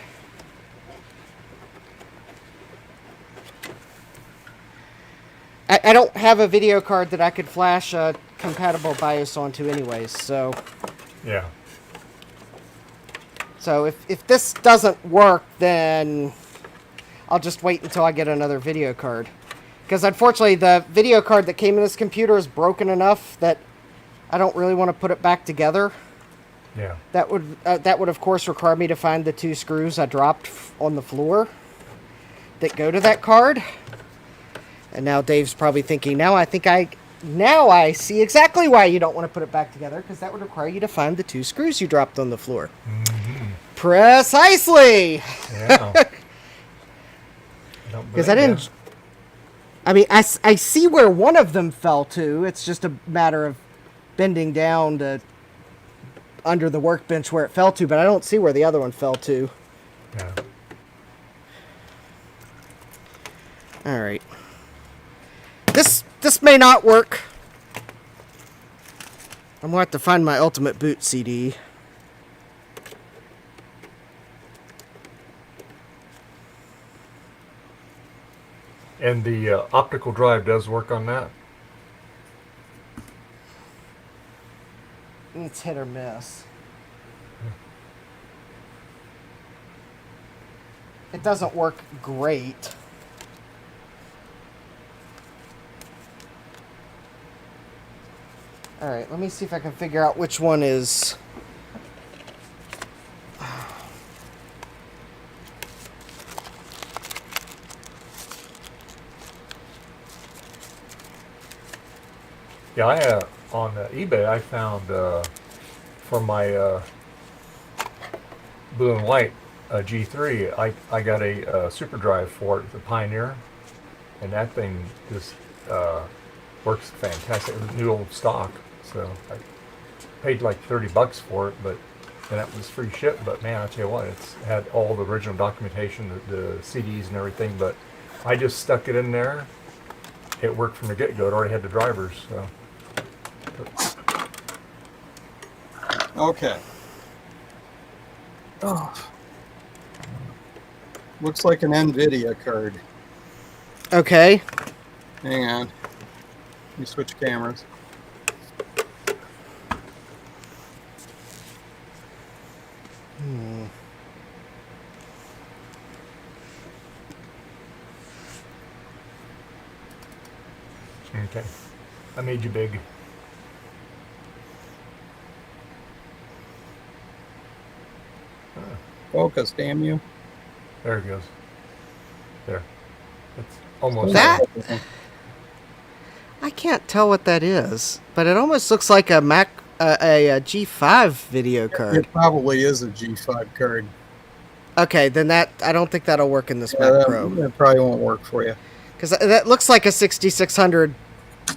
I don't have a video card that I could flash a compatible BIOS onto anyways, so... Yeah. So if this doesn't work, then I'll just wait until I get another video card. Because unfortunately, the video card that came in this computer is broken enough that I don't really want to put it back together. Yeah. That would of course require me to find the 2 screws I dropped on the floor that go to that card. And now Dave's probably thinking, now I see exactly why you don't want to put it back together, because that would require you to find the 2 screws you dropped on the floor. Mm-hmm. Precisely. Yeah. Because I didn't. I mean, I see where one of them fell to. It's just a matter of bending down to under the workbench where it fell to, but I don't see where the other one fell to. Yeah. All right. This may not work. I'm going to have to find my Ultimate Boot CD. And the optical drive does work on that. It's hit or miss. It doesn't work great. All right, let me see if I can figure out which one is... Yeah, I on eBay I found for my blue and white G3, I got a super drive for it, the Pioneer, and that thing just works fantastic. It was new old stock, so I paid like $30 for it, but and that was free ship. But man, I tell you what, it's had all the original documentation, the CDs and everything. But I just stuck it in there. It worked from the get-go. It already had the drivers, so. Okay. Oh. Looks like an NVIDIA card. Okay. Hang on. Let me switch cameras. Okay. I made you big. Focus, damn you. There it goes. There. It's almost That... there. I can't tell what that is, but it almost looks like a Mac, a G5 video card. It probably is a G5 card. Okay, then that I don't think that'll work in this Mac Pro. That probably won't work for you. Because that looks like a 6600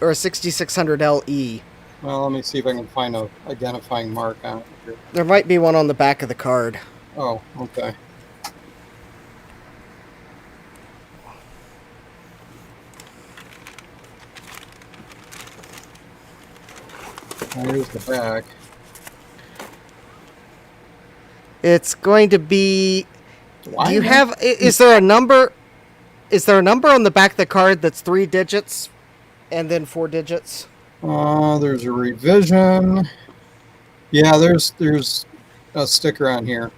or a 6600 LE. Well, let me see if I can find a identifying mark on it. There might be one on the back of the card. Oh, okay. Here's the back. It's going to be... Why Do you not? have... Is there a number... Is there a number on the back of the card that's 3 digits and then 4 digits? There's a revision. Yeah, there's a sticker on here.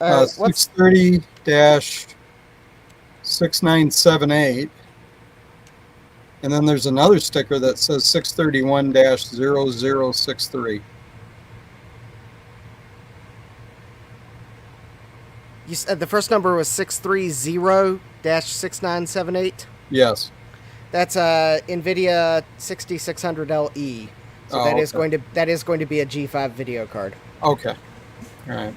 630-6978. And then there's another sticker that says 631-0063. You said the first number was 630-6978? Yes. That's a NVIDIA 6600 LE. So that is okay. going to be a G5 video card. Okay. All right.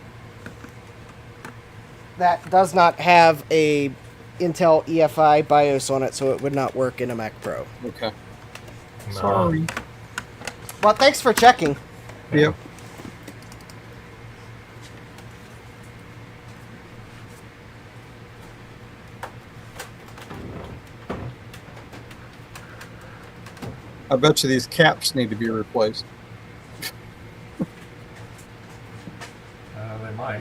That does not have a Intel EFI BIOS on it, so it would not work in a Mac Pro. Okay. No. Sorry. Well, thanks for checking. Yep. I bet you these caps need to be replaced. They might.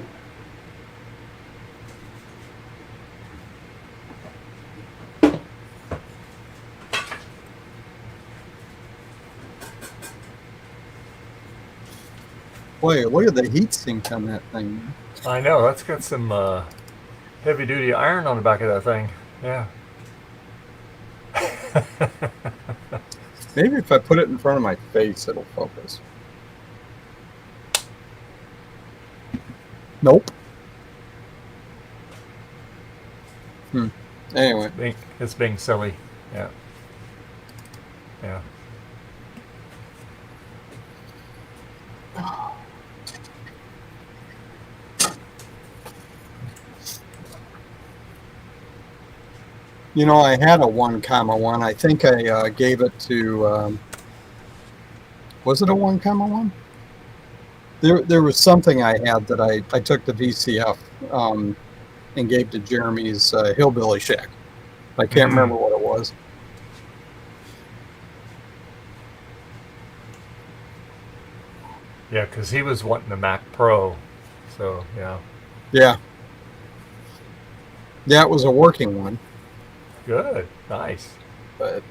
Boy, look at the heat sink on that thing. I know, that's got some heavy duty iron on the back of that thing. Yeah. Maybe if I put it in front of my face, it'll focus. Nope. Anyway. It's being silly. Yeah. Yeah. You know, I had a 1,1. I think I gave it to. Was it a 1,1? There was something I had that I took to VCF and gave to Jeremy's Hillbilly Shack. I can't remember what it was. Yeah, because he was wanting the Mac Pro. So, yeah. Yeah. Yeah, it was a working one, Good. Nice. but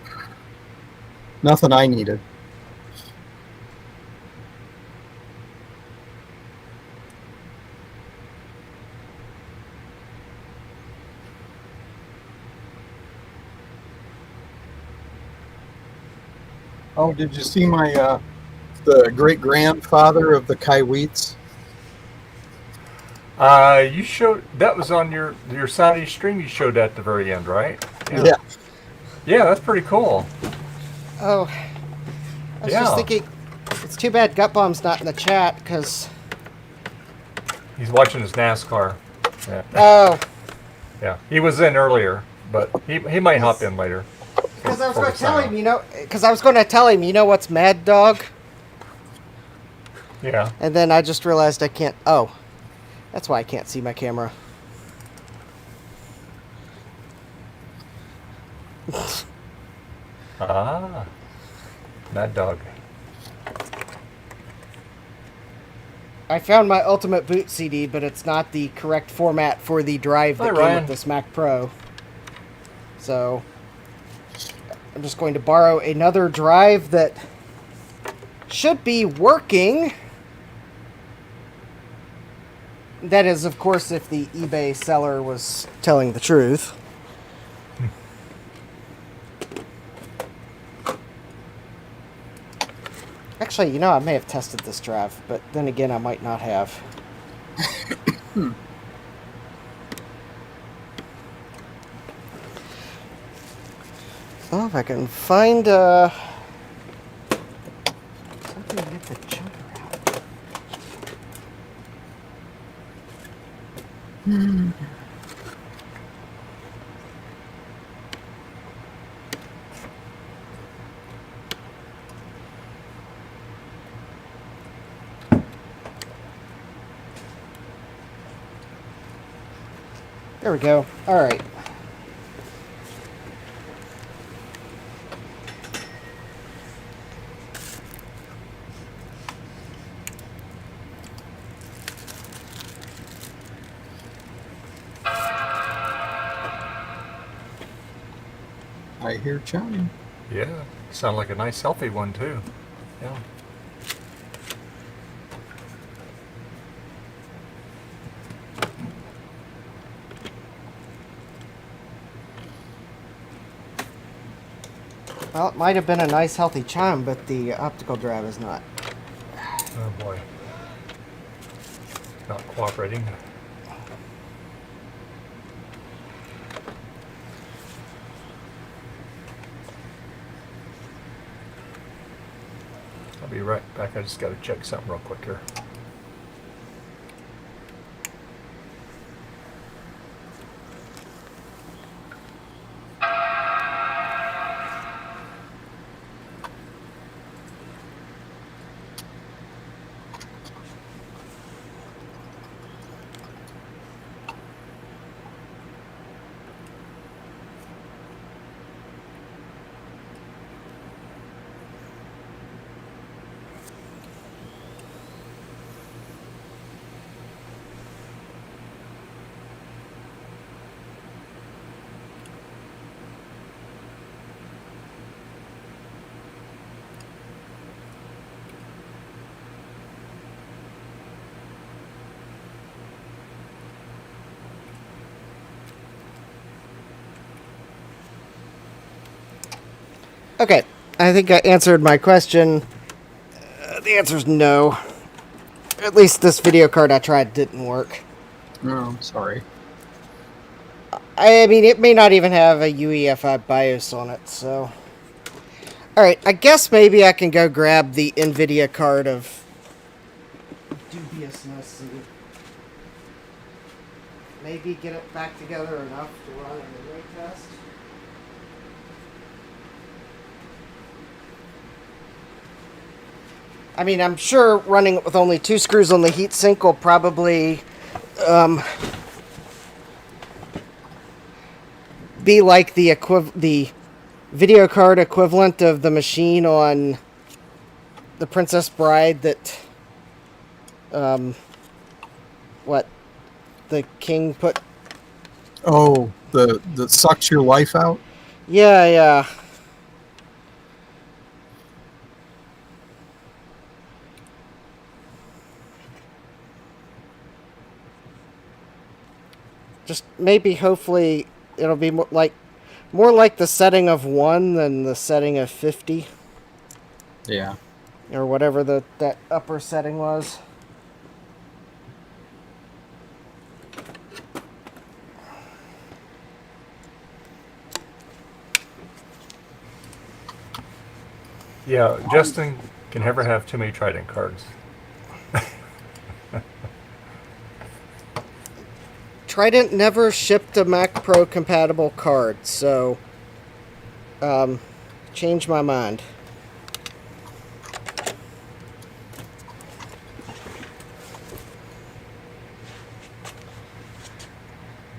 nothing I needed. Oh, did you see my the great grandfather of the Kaiweets? You showed that was on your Saturday stream. You showed that at the very end, right? Yeah. Yeah, that's pretty cool. Oh, I was just thinking, it's too bad Gutbomb's not in the chat because. He's watching his NASCAR. Yeah. Oh. Yeah, he was in earlier, but he might hop in later. Because I was going to tell him, you know what's Mad Dog? Yeah. And then I just realized I can't. Oh, that's why I can't see my camera. Ah, Mad Dog. I found my Ultimate Boot CD, but it's not the correct format for the drive that came with this Mac Pro. So I'm just going to borrow another drive that should be working. That is, of course, if the eBay seller was telling the truth. Actually, I may have tested this drive, but then again, I might not have. Well, if I can find something to get the jumper out. There we go. All right. I hear chime. Yeah, sound like a nice healthy one too. Yeah. Well, it might have been a nice healthy chime, but the optical drive is not. Oh boy. Not cooperating. I'll be right back. I just got to check something real quick here. Okay, I think I answered my question. The answer is no. At least this video card I tried didn't work. No, I'm sorry. I mean, it may not even have a UEFI BIOS on it, so... Alright, I guess maybe I can go grab the NVIDIA card of dubiousness and maybe get it back together enough to run an array test. I mean, I'm sure running it with only 2 screws on the heatsink will probably be like the video card equivalent of the machine on the Princess Bride that what the king put. Oh, the sucks your life out. Yeah, yeah. Just maybe, hopefully, it'll be more like the setting of 1 than the setting of 50. Yeah. Or whatever that upper setting was. Yeah, Justin can never have too many Trident cards. Trident never shipped a Mac Pro compatible card, so change my mind.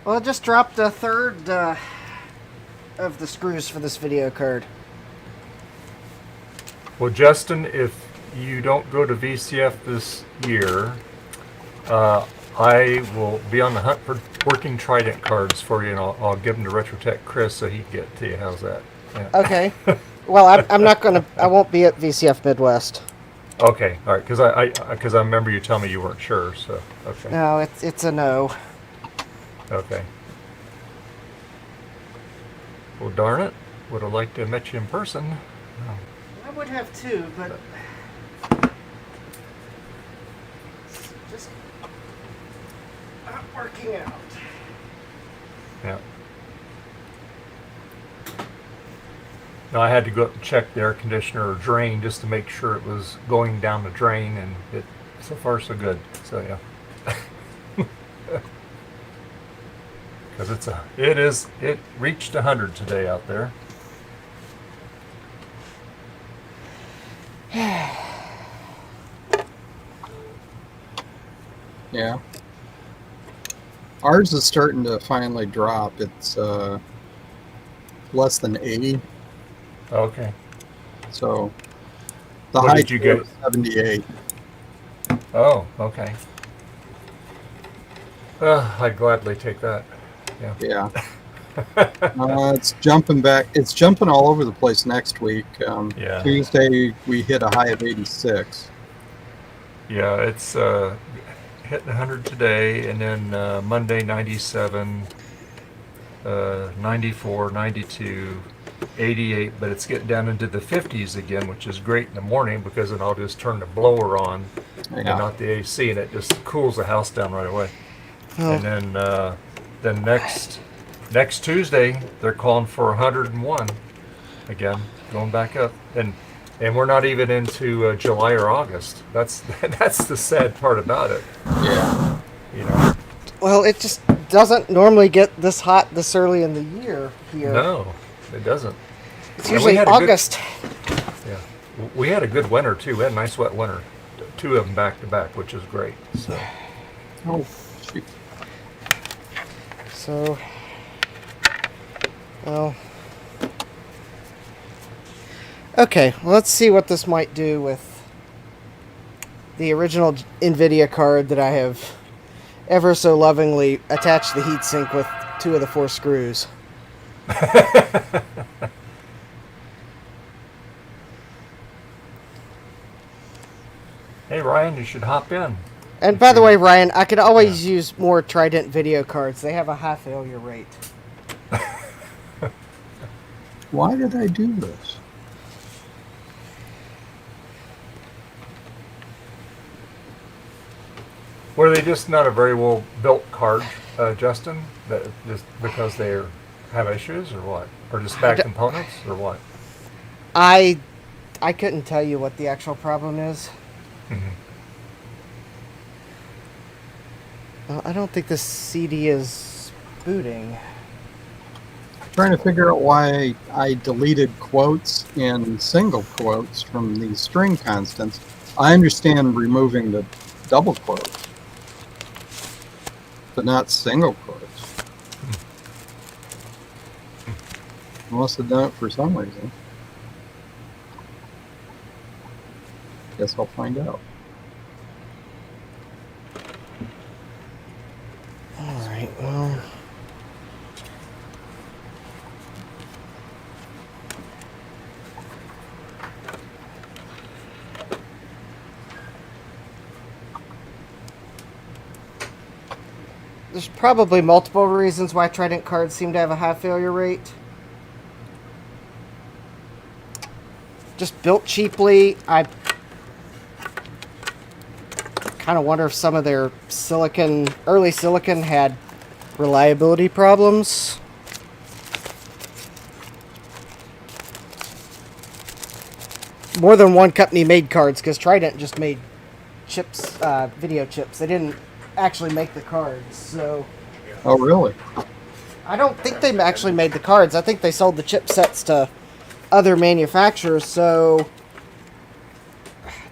Well, I just dropped a third of the screws for this video card. Well, Justin, if you don't go to VCF this year, I will be on the hunt for working Trident cards for you, and I'll give them to Retrotech Chris so he can get to you. How's that? Yeah. Okay. Well, I'm not gonna. I won't be at VCF Midwest. Okay, all right. Because I remember you telling me you weren't sure. So okay. No, it's a no. Okay. Well, darn it. Would have liked to have met you in person. I would have too, but it's just not working out. Yeah. No, I had to go up and check the air conditioner or drain just to make sure it was going down the drain, and it so far so good. So yeah. Because it reached 100 today out there. Yeah. Ours is starting to finally drop. It's less than 80. Okay. So the What high did you get? is 78. Oh, okay. I'd gladly take that. Yeah. Yeah. It's jumping back. It's jumping all over the place next week. Yeah. Tuesday we hit a high of 86. Yeah, it's hitting 100 today, and then Monday 97, 94, 92, 88, but it's getting down into the 50s again, which is great in the morning because then I'll just turn the blower on and not the AC, and it just cools the house down right away. Oh. And then next Tuesday they're calling for 101 again, going back up, and we're not even into July or August. That's the sad part about it. Yeah. You know. Well, it just doesn't normally get this hot this early in the year here. No, it doesn't. It's usually August. Yeah, we had a good winter too. We had a nice wet winter, 2 of them back to back, which is great. So. Oh, shoot. So, well, okay. Well, let's see what this might do with the original NVIDIA card that I have ever so lovingly attached the heatsink with 2 of the 4 screws. Hey Ryan, you should hop in. And by the way, Ryan, I could always use more Trident video cards. They have a high failure rate. Why did I do this? Were they just not a very well built card, Justin? That just because they have issues, or what? Or just bad components, or what? I couldn't tell you what the actual problem is. Mm-hmm. I don't think this CD is booting. Trying to figure out why I deleted quotes and single quotes from these string constants. I understand removing the double quotes, but not single quotes. I must have done it for some reason. Guess I'll find out. There's probably multiple reasons why Trident cards seem to have a high failure rate. Just built cheaply. I kind of wonder if some of their early silicon had reliability problems. More than one company made cards, because Trident just made chips, video chips. They didn't actually make the cards, so... Oh, really? I don't think they actually made the cards. I think they sold the chipsets to other manufacturers, so...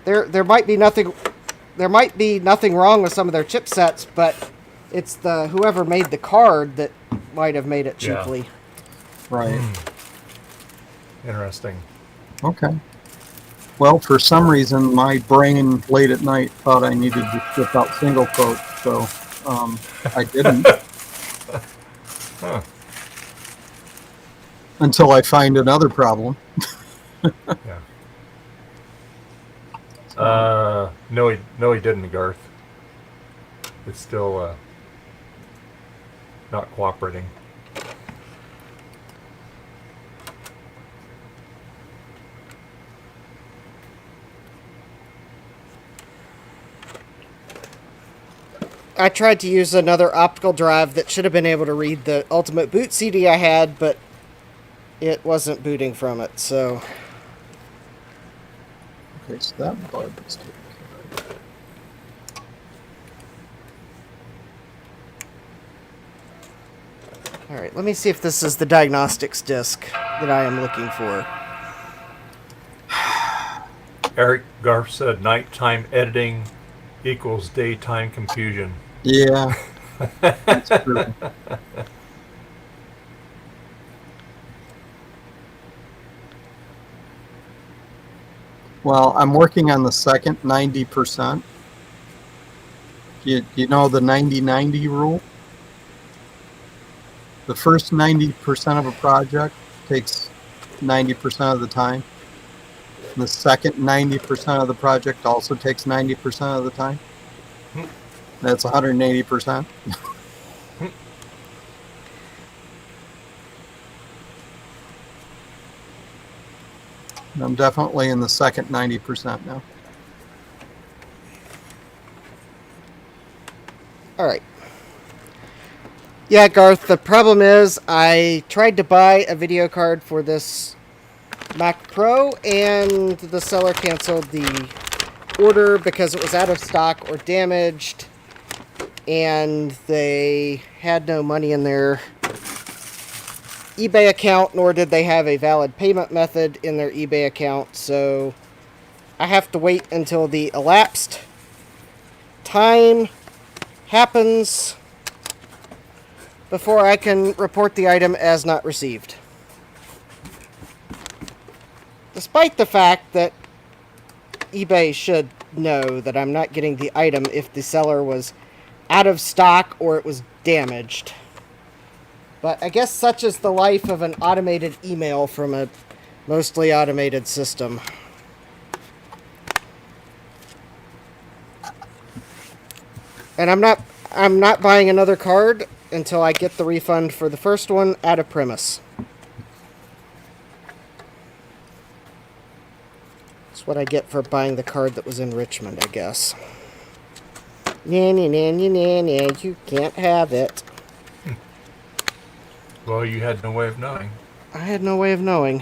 There might be nothing wrong with some of their chipsets, but it's the whoever made the card that might have made it cheaply. Right. Interesting. Okay. Well, for some reason, my brain late at night thought I needed to strip out single coat, so I didn't. Huh. Until I find another problem. Yeah. No, he didn't, Garth. It's still not cooperating. I tried to use another optical drive that should have been able to read the Ultimate Boot CD I had, but it wasn't booting from it, so... Okay, so that bug is taken care of. Alright, let me see if this is the diagnostics disc that I am looking for. Eric Garf said nighttime editing equals daytime confusion. Yeah, that's true. Well, I'm working on the second 90%. You know the 90-90 rule? The first 90% of a project takes 90% of the time. The second 90% of the project also takes 90% of the time. That's 180%. I'm definitely in the second 90% now. Alright. Yeah, Garth, the problem is I tried to buy a video card for this Mac Pro, and the seller canceled the order because it was out of stock or damaged, and they had no money in their eBay account, nor did they have a valid payment method in their eBay account, so I have to wait until the elapsed time happens before I can report the item as not received. Despite the fact that eBay should know that I'm not getting the item if the seller was out of stock or it was damaged. But I guess such is the life of an automated email from a mostly automated system. And I'm not buying another card until I get the refund for the first one out of premise. That's what I get for buying the card that was in Richmond, I guess. Nanny, nanny, nanny, you can't have it. Well, you had no way of knowing. I had no way of knowing.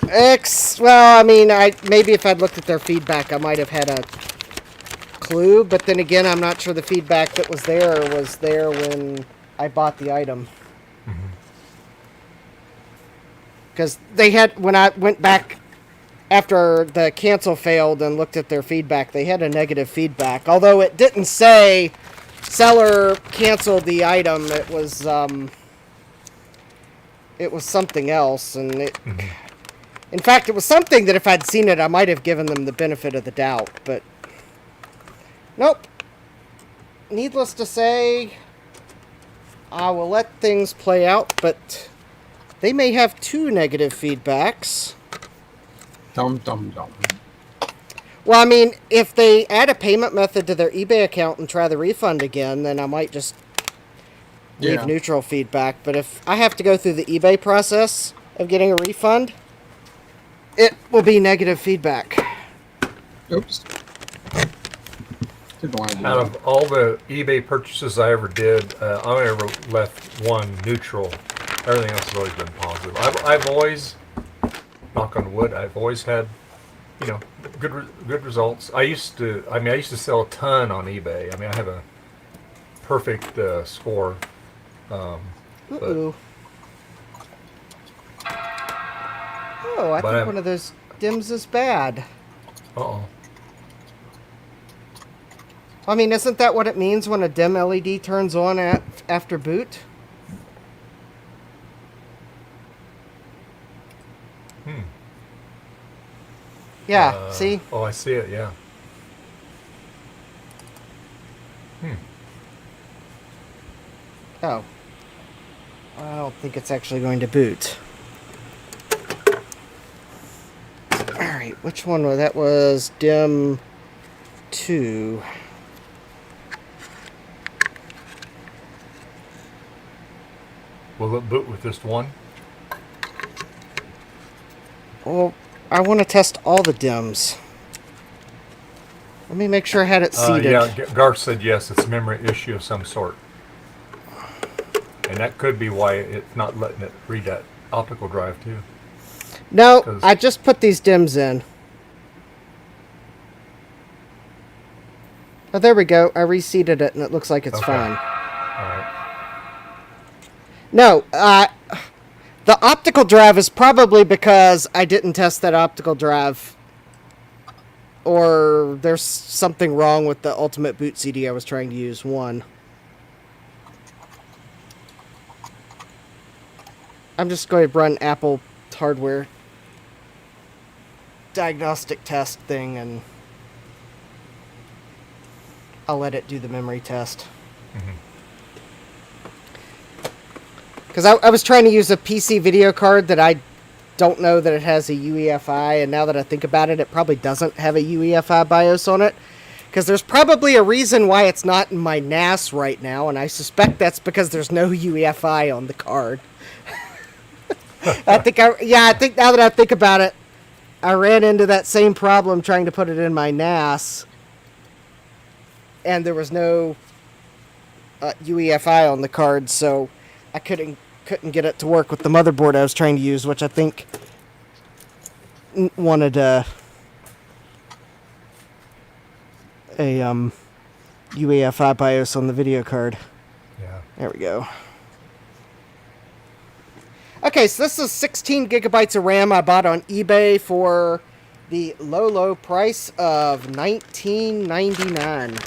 Well, I mean, maybe if I'd looked at their feedback, I might have had a clue, but then again, I'm not sure the feedback that was there when I bought the item. Because they had, when I went back after the cancel failed and looked at their feedback, they had a negative feedback. Although it didn't say seller canceled the item, it was something else, and in fact, it was something that if I'd seen it, I might have given them the benefit of the doubt, but nope. Needless to say, I will let things play out, but they may have two negative feedbacks. Dum dum dum. Well, I mean, if they add a payment method to their eBay account and try the refund again, then I might just leave Yeah. neutral feedback. But if I have to go through the eBay process of getting a refund, it will be negative feedback. Oops. Didn't want to do Out that. of all the eBay purchases I ever did, I only ever left one neutral. Everything else has always been positive. I've always, knock on wood, I've always had, you know, good results. I used to sell a ton on eBay. I mean, I have a perfect score. Ooh. Oh, I think one of those dims is bad. Uh-oh. I mean, isn't that what it means when a dim LED turns on after boot? Yeah, see? Oh, I see it, yeah. Oh. I don't think it's actually going to boot. Alright, which one was that? Was dim 2. Will it boot with just one? Well, I want to test all the dims. Let me make sure I had it seated. Yeah, Garth said yes, it's a memory issue of some sort. And that could be why it's not letting it read that optical drive too. No, I just put these dims in. Oh, there we go. I reseated it and it looks like it's fine. No, the optical drive is probably because I didn't test that optical drive. Or there's something wrong with the Ultimate Boot CD I was trying to use. One. I'm just going to run Apple hardware diagnostic test thing and I'll let it do the memory test. Because I was trying to use a PC video card that I don't know that it has a UEFI, and now that I think about it, it probably doesn't have a UEFI BIOS on it. Because there's probably a reason why it's not in my NAS right now, and I suspect that's because there's no UEFI on the card. I think now that I think about it, I ran into that same problem trying to put it in my NAS, and there was no UEFI on the card, so I couldn't get it to work with the motherboard I was trying to use, which I think wanted a UEFI BIOS on the video card. Yeah. There we go. Okay, so this is 16 gigabytes of RAM I bought on eBay for the low price of $19.99.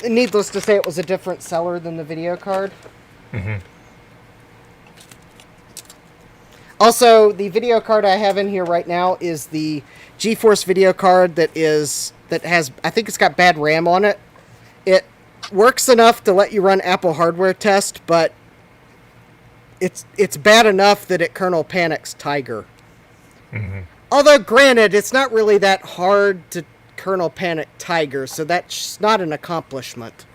Ooh. Needless to say, it was a different seller than the video card. Also, the video card I have in here right now is the GeForce video card that has, I think it's got bad RAM on it. It works enough to let you run Apple hardware test, but it's bad enough that it kernel panics Tiger. Although, granted, it's not really that hard to kernel panic Tiger, so that's not an accomplishment.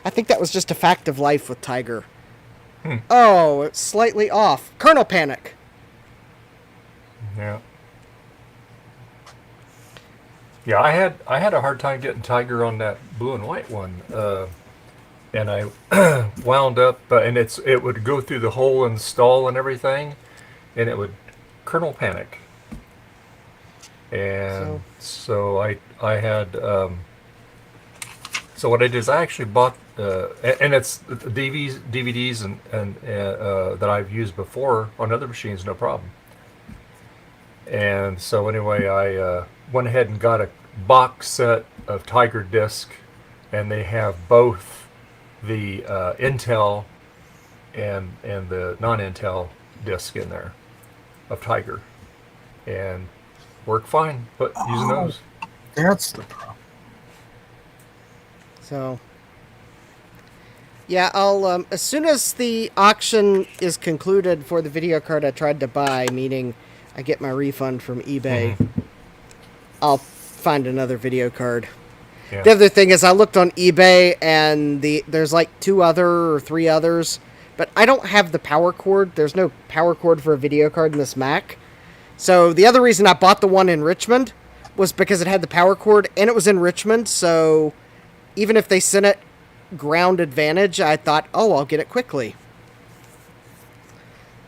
I think that was just a fact of life with Tiger. Oh, it's slightly off. Kernel panic. Yeah. Yeah, I had a hard time getting Tiger on that blue and white one, and I wound up, and it would go through the whole install and everything, and it would kernel panic. And so I had so what I did is I actually bought and it's DVDs and that I've used before on other machines, no problem. And so anyway, I went ahead and got a box set of Tiger disc, and they have both the Intel and the non-Intel disc in there of Tiger, and worked fine. But using those, That's the problem. So, Yeah, I'll as soon as the auction is concluded for the video card I tried to buy, meaning I get my refund from eBay, I'll find another video card. Yeah. The other thing is I looked on eBay and there's like 2 or 3 others, but I don't have the power cord. There's no power cord for a video card in this Mac. So the other reason I bought the one in Richmond was because it had the power cord and it was in Richmond, so even if they sent it ground advantage, I thought, oh, I'll get it quickly.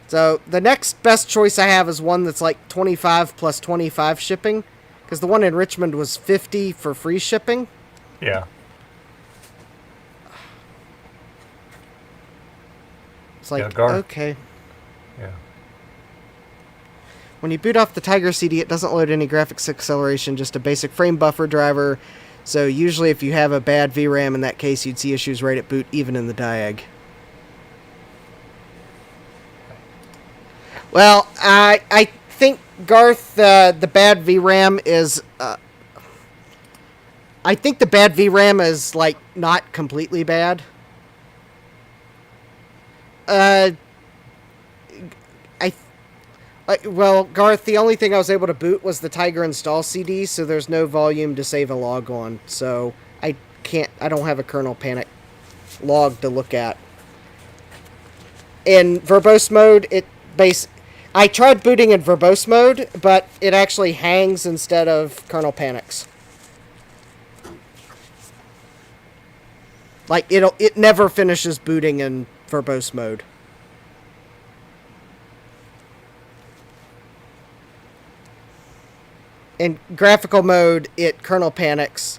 So the next best choice I have is one that's like 25 plus 25 shipping, because the one in Richmond was 50 for free shipping. Yeah. It's like, Garth. okay. Yeah. When you boot off the Tiger CD, it doesn't load any graphics acceleration, just a basic frame buffer driver. So usually if you have a bad VRAM in that case, you'd see issues right at boot, even in the diag. Well, I think, Garth, the bad VRAM is... I think the bad VRAM is, like, not completely bad. Well, Garth, the only thing I was able to boot was the Tiger install CD, so there's no volume to save a log on. So I don't have a kernel panic log to look at. In verbose mode, I tried booting in verbose mode, but it actually hangs instead of kernel panics. Like, it never finishes booting in verbose mode. In graphical mode, it kernel panics.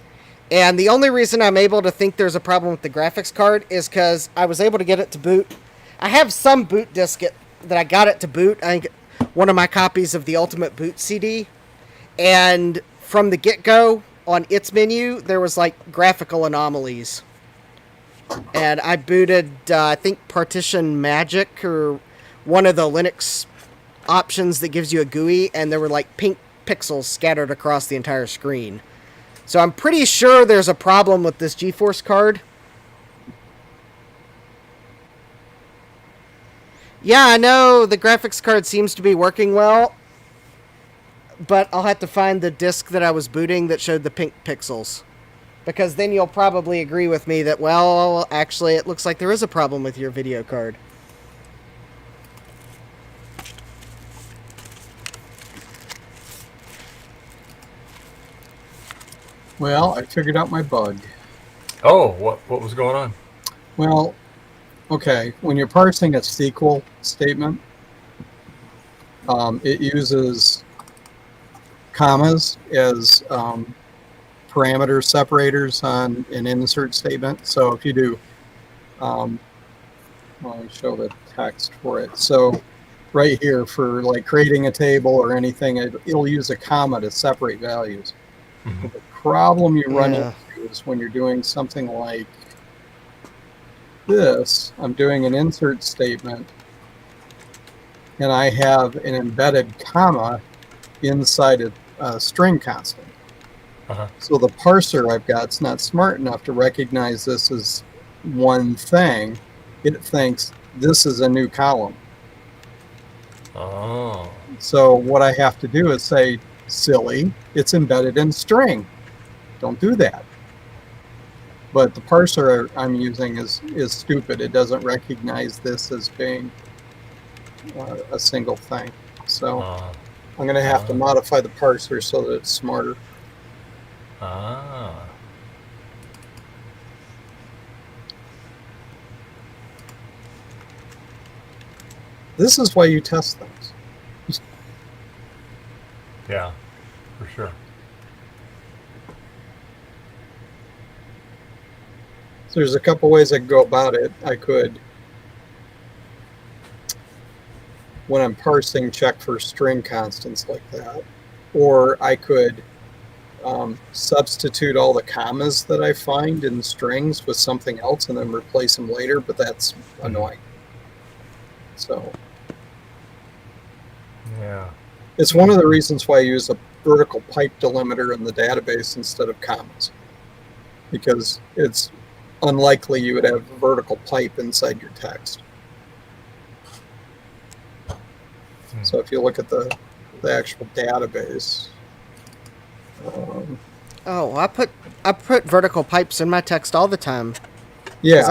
And the only reason I'm able to think there's a problem with the graphics card is because I was able to get it to boot. I have some boot disk that I got it to boot. I think one of my copies of the Ultimate Boot CD. And from the get-go, on its menu, there was like graphical anomalies. And I booted, I think, Partition Magic, or one of the Linux options that gives you a GUI, and there were like pink pixels scattered across the entire screen. So I'm pretty sure there's a problem with this GeForce card. Yeah, I know the graphics card seems to be working well, but I'll have to find the disk that I was booting that showed the pink pixels. Because then you'll probably agree with me that, well, actually, it looks like there is a problem with your video card. Well, I figured out my bug. Oh, what was going on? Well, okay, when you're parsing a SQL statement, it uses commas as parameter separators on an insert statement. So if you do, let me show the text for it. So right here, for like creating a table or anything, it'll use a comma to separate values. Mm-hmm. The problem you run into is when you're doing something like this. I'm doing an insert statement, and I have an embedded comma inside a string constant. Uh-huh. So the parser I've got is not smart enough to recognize this as one thing. It thinks this is a new column. Oh. So what I have to do is say, silly, it's embedded in string. Don't do that. But the parser I'm using is stupid. It doesn't recognize this as being a single thing. So I'm going to have to modify the parser so that it's smarter. Ah. This is why you test things. Yeah, for sure. So there's a couple ways I could go about it. I could, when I'm parsing, check for string constants like that. Or I could substitute all the commas that I find in strings with something else and then replace them later, but that's annoying. So yeah, it's one of the reasons why I use a vertical pipe delimiter in the database instead of commas, because it's unlikely you would have a vertical pipe inside your text. So if you look at the actual database, Oh, I put vertical pipes in my text all the time. yeah, 'Cause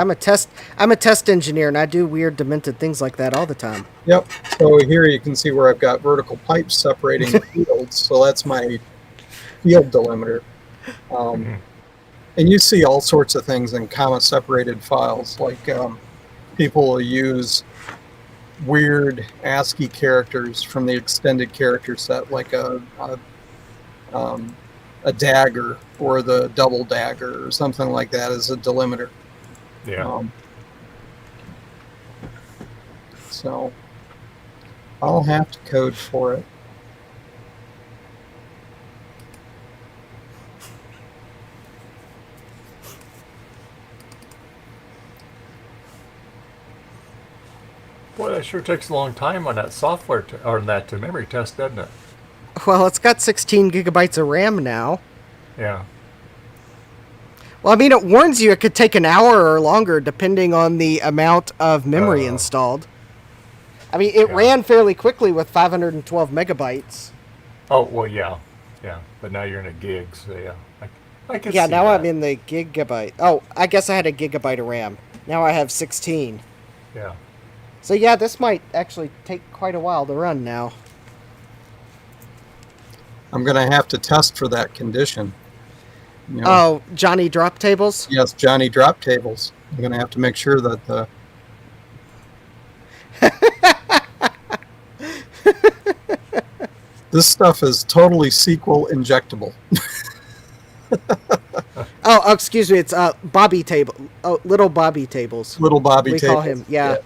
I'm a test engineer, and I do weird, demented things like that all the time. yep. So here you can see where I've got vertical pipes separating the fields. So that's my field delimiter. And you see all sorts of things in comma-separated files, like people will use weird ASCII characters from the extended character set, like a dagger or the double dagger or something like that as a delimiter. Yeah. So I'll have to code for it. Boy, that sure takes a long time on that software or that memory test, doesn't it? Well, it's got 16 gigabytes of RAM now. Yeah. Well, I mean, it warns you it could take an hour or longer depending on the amount of memory installed. I mean, it ran fairly quickly with 512 megabytes. Oh, well, yeah. Yeah. But now you're in a gig, so yeah. I can Yeah, see now that. I'm in the gigabyte. Oh, I guess I had a gigabyte of RAM. Now I have 16. Yeah. So yeah, this might actually take quite a while to run now. I'm going to have to test for that condition. You know, Oh, Johnny drop tables? yes, Johnny drop tables. I'm going to have to make sure that the this stuff is totally SQL injectable. Oh, excuse me, it's Bobby table. Oh, little Bobby tables. Little Bobby we tables. call him. Yeah.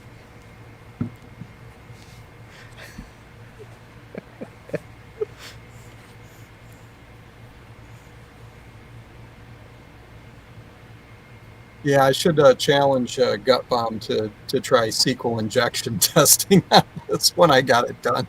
Yeah, I should challenge Gut Bomb to try SQL injection testing on this when I got it done.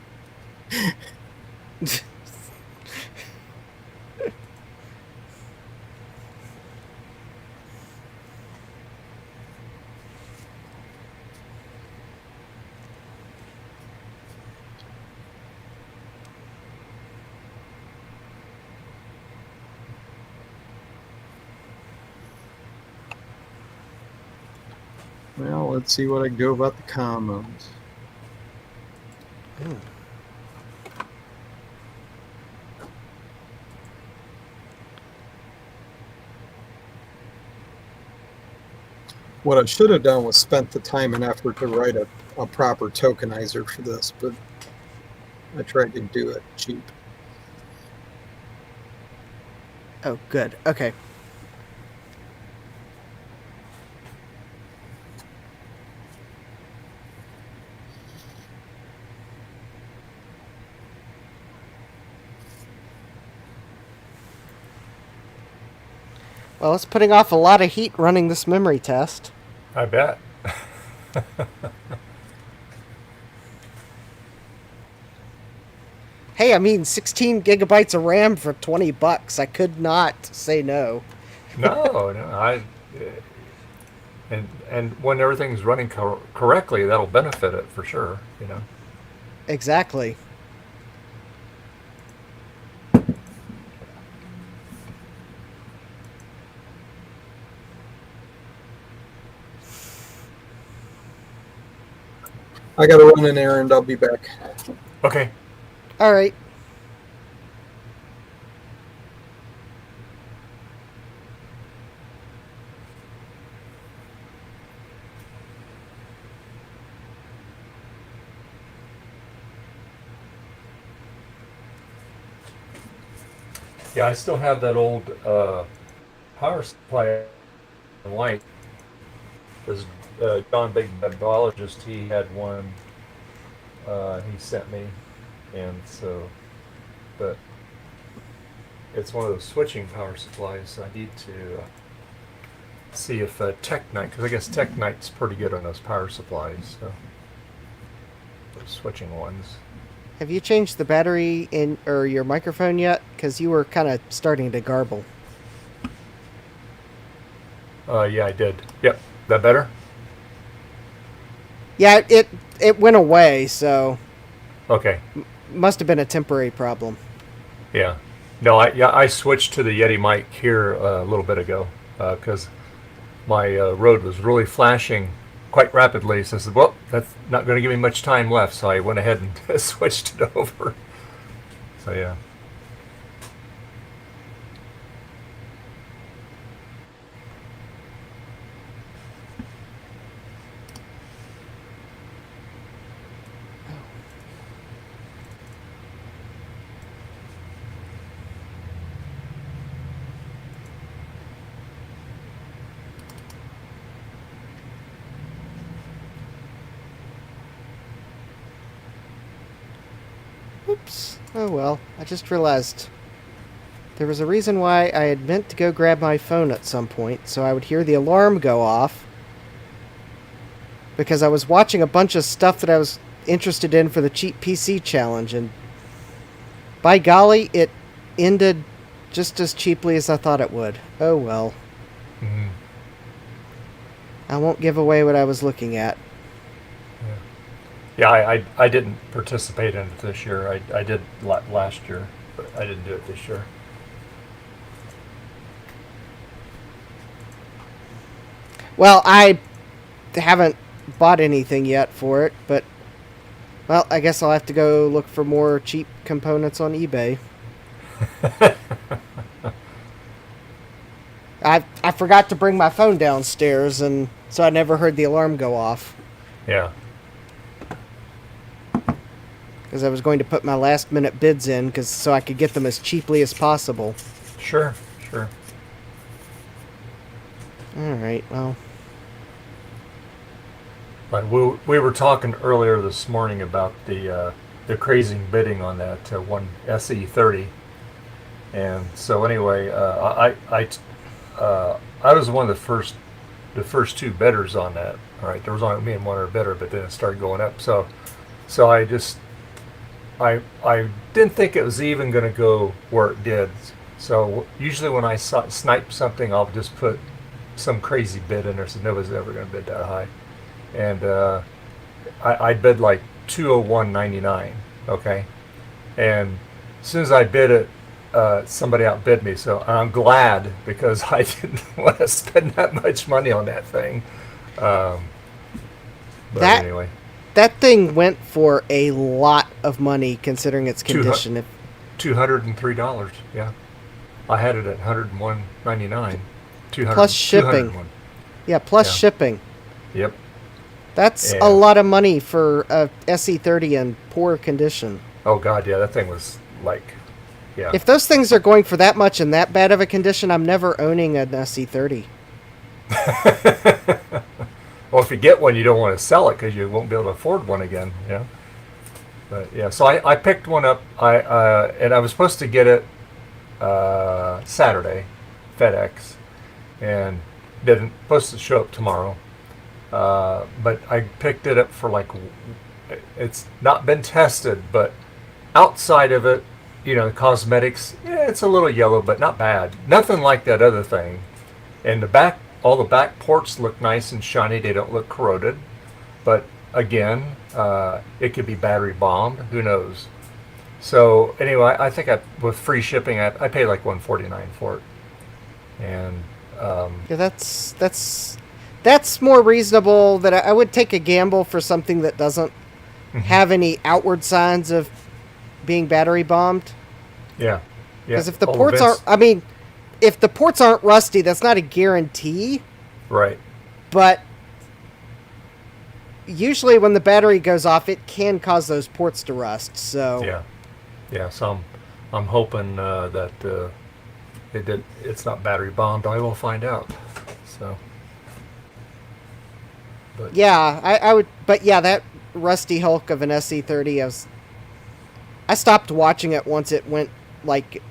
Well, let's see what I can do about the commas. What I should have done was spent the time and effort to write a proper tokenizer for this, but I tried to do it cheap. Oh, good. Okay. Well, it's putting off a lot of heat running this memory test. I bet. Hey, I mean, 16 gigabytes of RAM for $20. I could not say no. No. And when everything's running correctly, that'll benefit it for sure, you know. Exactly. I gotta run an errand. I'll be back. Okay. All right. Yeah, I still have that old power supply light. This John Big Biologist, he had one he sent me, and so, but it's one of those switching power supplies, so I need to see if Teknite, because I guess Teknite's pretty good on those power supplies, so those switching ones. Have you changed the battery in or your microphone yet? Because you were kind of starting to garble. Yeah, I did. Yep. That better? Yeah, it went away, so Okay. must have been a temporary problem. Yeah. No, I switched to the Yeti mic here a little bit ago because my Rode was really flashing quite rapidly. So I said, well, that's not going to give me much time left. So I went ahead and switched it over. So yeah. Oops. Oh well, I just realized there was a reason why I had meant to go grab my phone at some point, so I would hear the alarm go off. Because I was watching a bunch of stuff that I was interested in for the Cheap PC Challenge, and by golly, it ended just as cheaply as I thought it would. Oh well. Mm-hmm. I won't give away what I was looking at. Yeah, I didn't participate in it this year. I did last year, but I didn't do it this year. Well, I haven't bought anything yet for it, but, well, I guess I'll have to go look for more cheap components on eBay. I forgot to bring my phone downstairs, and so I never heard the alarm go off. Yeah. Because I was going to put my last-minute bids in, so I could get them as cheaply as possible. Sure, sure. All right, well. But we were talking earlier this morning about the crazy bidding on that one SE30, and so anyway, I was one of the first two bidders on that. All right, there was only me and one other bidder, but then it started going up. So I didn't think it was even going to go where it did. So usually when I snipe something, I'll just put some crazy bid in there, so nobody's ever going to bid that high. And I bid like $201.99. Okay, and as soon as I bid it, somebody outbid me. So I'm glad, because I didn't want to spend that much money on that thing. But anyway. That thing went for a lot of money considering its condition. $203. Yeah, I had it at $101.99. Plus shipping. Yeah, plus shipping. Yep. That's a lot of money for a SE30 in poor condition. Oh God, yeah, that thing was like, yeah. If those things are going for that much in that bad of a condition, I'm never owning an SE30. Well, if you get one, you don't want to sell it because you won't be able to afford one again. Yeah. But yeah, so I picked one up. And I was supposed to get it Saturday, FedEx, and didn't. Supposed to show up tomorrow. But I picked it up for like, it's not been tested, but outside of it, the cosmetics, yeah, it's a little yellow, but not bad. Nothing like that other thing. And all the back ports look nice and shiny. They don't look corroded. But again, it could be battery bombed. Who knows? So anyway, I think with free shipping, I paid like $149 for it. And yeah, that's more reasonable. That I would take a gamble for something that doesn't have any outward signs of being battery bombed. Yeah. Because if the ports aren't, if the ports aren't rusty, that's not a guarantee. Right. But usually when the battery goes off, it can cause those ports to rust. So yeah. So I'm hoping that it's not battery bombed. I will find out. So. But. Yeah, I would. But yeah, that rusty hulk of an SE30, I stopped watching it once it went like.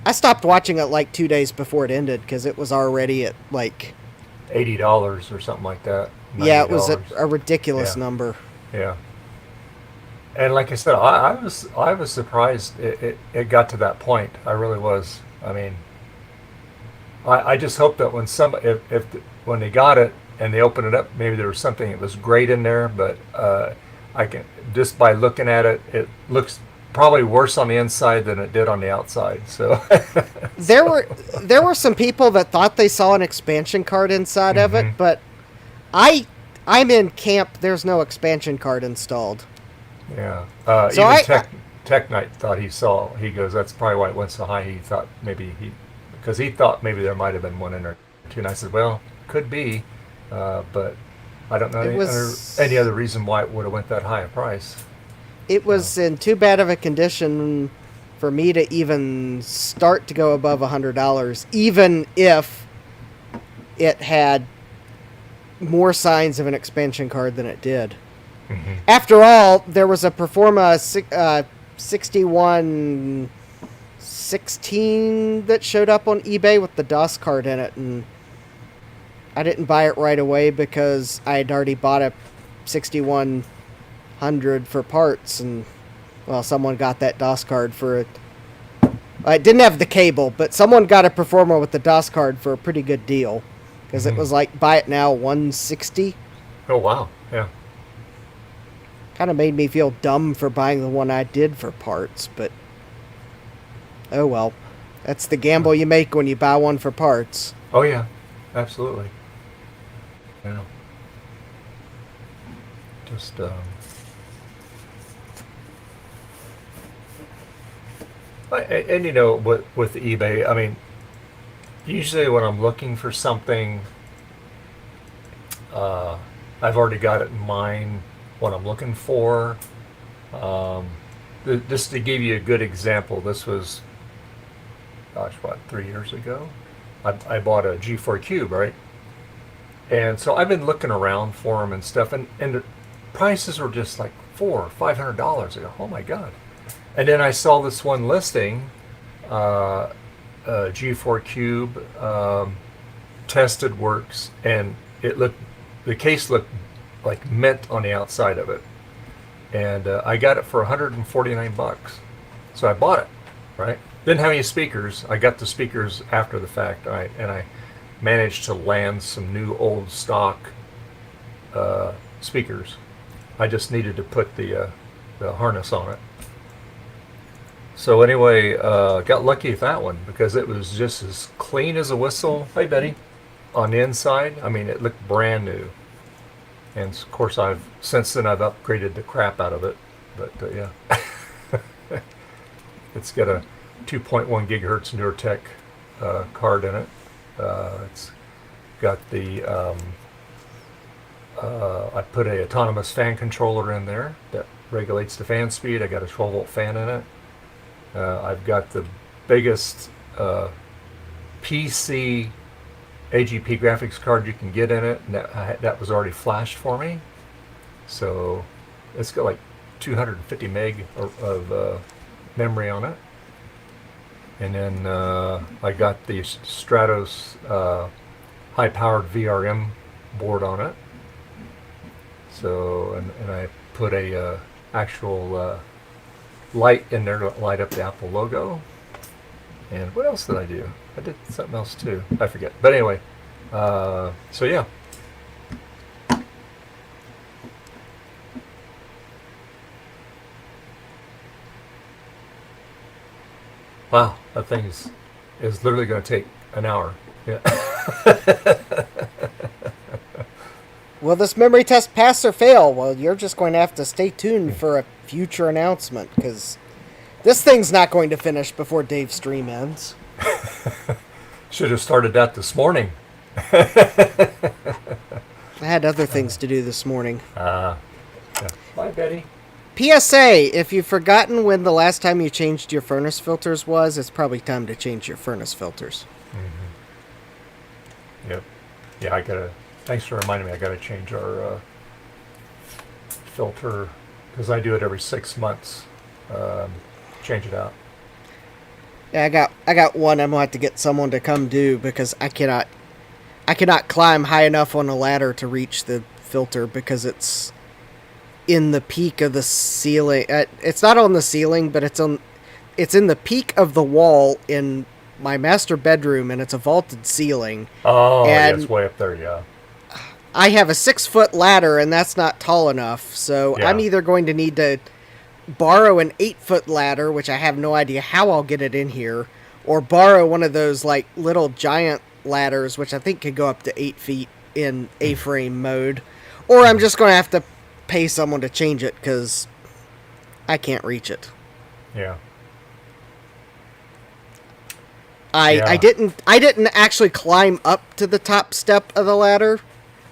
I stopped watching it like 2 days before it ended because it was already at like $80 or something like that. $90. Yeah, it was a ridiculous number. Yeah. And like I said, I was surprised it got to that point. I really was. I mean, I just hope that when when they got it and they opened it up, maybe there was something that was great in there. But I can just by looking at it, it looks probably worse on the inside than it did on the outside. So there were some people that thought they saw an expansion card inside of it, but I'm in camp. There's no expansion card installed. Yeah. So even Tech Knight thought he goes, that's probably why it went so high. He thought because he thought maybe there might have been one in there too. And I said, well, could be, but I don't know any other reason why it would have went that high a price. It was in too bad of a condition for me to even start to go above $100, even if it had more signs of an expansion card than it did. Mm-hmm. After all, there was a Performa 6116 that showed up on eBay with the DOS card in it, and I didn't buy it right away because I had already bought a 6100 for parts, and well, someone got that DOS card for it. I didn't have the cable, but someone got a Performa with the DOS card for a pretty good deal because it was like buy it now $160. Oh wow, yeah. Kind of made me feel dumb for buying the one I did for parts, but oh well. That's the gamble you make when you buy one for parts. Oh yeah, absolutely. Yeah. Just and you know, with eBay, I mean, usually when I'm looking for something, I've already got it in mind what I'm looking for. Just to give you a good example, this was, gosh, what, 3 years ago? I bought a G4 Cube, right? And so I've been looking around for them and stuff, and the prices were just like $400 or $500. I go, oh my God. And then I saw this one listing, G4 Cube, tested works, and the case looked like mint on the outside of it. And I got it for $149. So I bought it, right? Didn't have any speakers. I got the speakers after the fact, right? And I managed to land some new old stock speakers. I just needed to put the harness on it. So anyway, got lucky with that one because it was just as clean as a whistle. Hey, Betty. On the inside, I mean, it looked brand new. And of course, since then I've upgraded the crap out of it. But yeah, it's got a 2.1 gigahertz NeuroTech card in it. It's got the I put a autonomous fan controller in there that regulates the fan speed. I got a 12-volt fan in it. I've got the biggest PC AGP graphics card you can get in it, and that was already flashed for me. So it's got like 250 meg of memory on it. And then I got the Stratos high-powered VRM board on it. So, and I put a actual light in there to light up the Apple logo. And what else did I do? I did something else too. I forget. But anyway, so yeah. Wow, that thing is literally going to take an hour. Yeah. Will this memory test pass or fail? Well, you're just going to have to stay tuned for a future announcement, because this thing's not going to finish before Dave's stream ends. Should have started that this morning. I had other things to do this morning. Yeah. Bye, Betty. PSA, if you've forgotten when the last time you changed your furnace filters was, it's probably time to change your furnace filters. Mm-hmm. Yep. Yeah, thanks for reminding me, I gotta change our filter, because I do it every 6 months. Change it out. Yeah, I got one I'm gonna have to get someone to come do, because I cannot climb high enough on a ladder to reach the filter, because it's in the peak of the ceiling. It's not on the ceiling, but it's in the peak of the wall in my master bedroom, and it's a vaulted ceiling. Oh, yeah, and it's way up there, yeah. I have a 6-foot ladder, and that's not tall enough. So Yeah. I'm either going to need to borrow an 8-foot ladder, which I have no idea how I'll get it in here, or borrow one of those like little giant ladders, which I think could go up to 8 feet in A-frame mode, or I'm just going to have to pay someone to change it because I can't reach it. Yeah. I didn't actually climb up to the top step of the ladder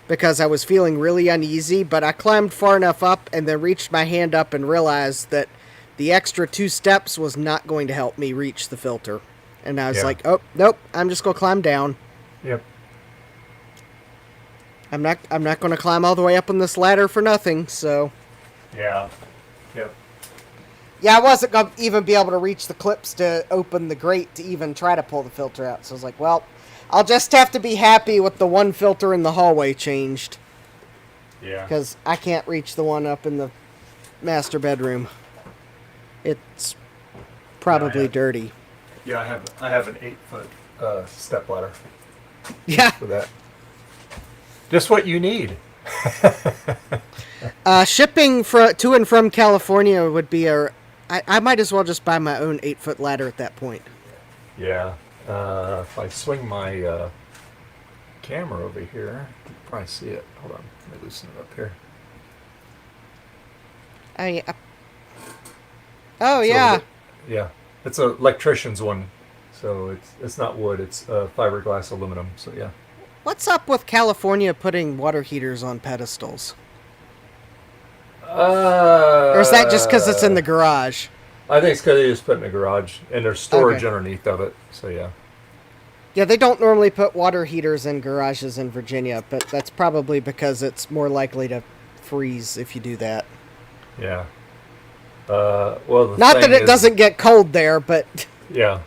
because I was feeling really uneasy, but I climbed far enough up and then reached my hand up and realized that the extra 2 steps was not going to help me reach the filter. And I was like, oh, nope, I'm just going to climb down. Yep. I'm not going to climb all the way up on this ladder for nothing, so. Yeah. Yep. Yeah, I wasn't going to even be able to reach the clips to open the grate to even try to pull the filter out. So I was like, well, I'll just have to be happy with the one filter in the hallway changed. Yeah. Because I can't reach the one up in the master bedroom. It's probably dirty. Yeah, I have an 8-foot step ladder. Yeah. For that. Just what you need. Shipping to and from California would be I might as well just buy my own 8-foot ladder at that point. Yeah. If I swing my camera over here, you can probably see it. Hold on. Let me loosen it up here. Oh, yeah. Yeah. It's an electrician's one. So it's not wood. It's fiberglass aluminum. So, yeah. What's up with California putting water heaters on pedestals? Or is that just because it's in the garage? I think it's because they just put it in the garage, and there's storage underneath of it. So yeah. Yeah, they don't normally put water heaters in garages in Virginia, but that's probably because it's more likely to freeze if you do that. Yeah. Well, not that it doesn't get cold there, but yeah,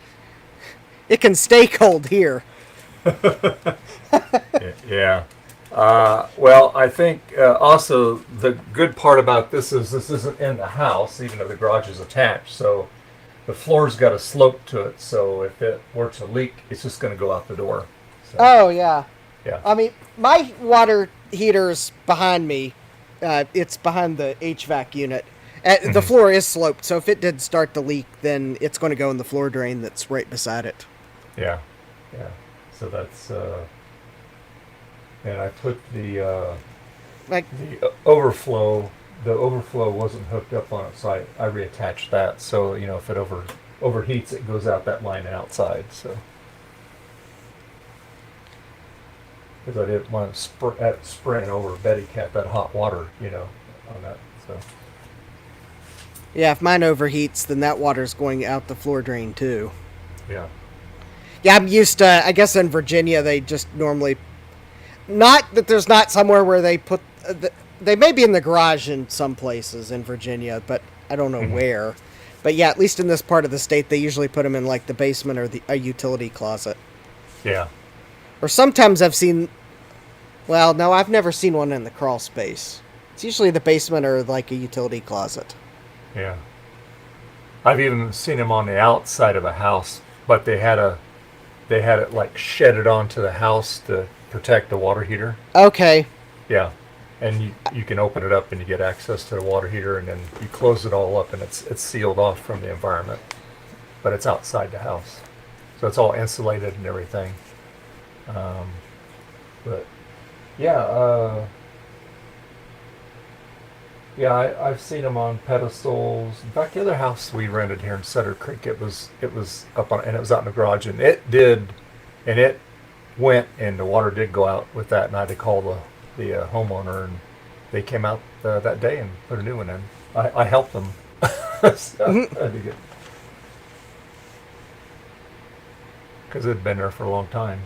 it can stay cold here. Yeah. Well, I think also the good part about this is this isn't in the house, even though the garage is attached. So the floor's got a slope to it. So if it were to leak, it's just going to go out the door. So, oh, yeah. Yeah. I mean, my water heater's behind me. It's behind the HVAC unit. The floor is sloped, so if it did start to leak, then it's going to go in the floor drain that's right beside it. Yeah. Yeah. So that's... and I put the overflow. The overflow wasn't hooked up on it, so I reattached that. So if it overheats, it goes out that line outside. So because I didn't want to spraying over Betty Cat that hot water, on that. So yeah, if mine overheats, then that water's going out the floor drain too. Yeah. Yeah, I'm used to. I guess in Virginia they just normally. Not that there's not somewhere where they put... they may be in the garage in some places in Virginia, but I don't know where. But yeah, at least in this part of the state, they usually put them in like the basement or a utility closet. Yeah. Or sometimes I've seen... Well, no, I've never seen one in the crawl space. It's usually the basement or like a utility closet. Yeah. I've even seen them on the outside of a house, but they had it like shedded onto the house to protect the water heater. Okay. Yeah. And you can open it up and you get access to the water heater, and then you close it all up and it's sealed off from the environment. But it's outside the house. So it's all insulated and everything. But yeah, I've seen them on pedestals. In fact, the other house we rented here in Sutter Creek, it was up on, and it was out in the garage, and it went, and the water did go out with that, and I had to call the homeowner, and they came out that day and put a new one in. I helped them. So, because it had been there for a long time.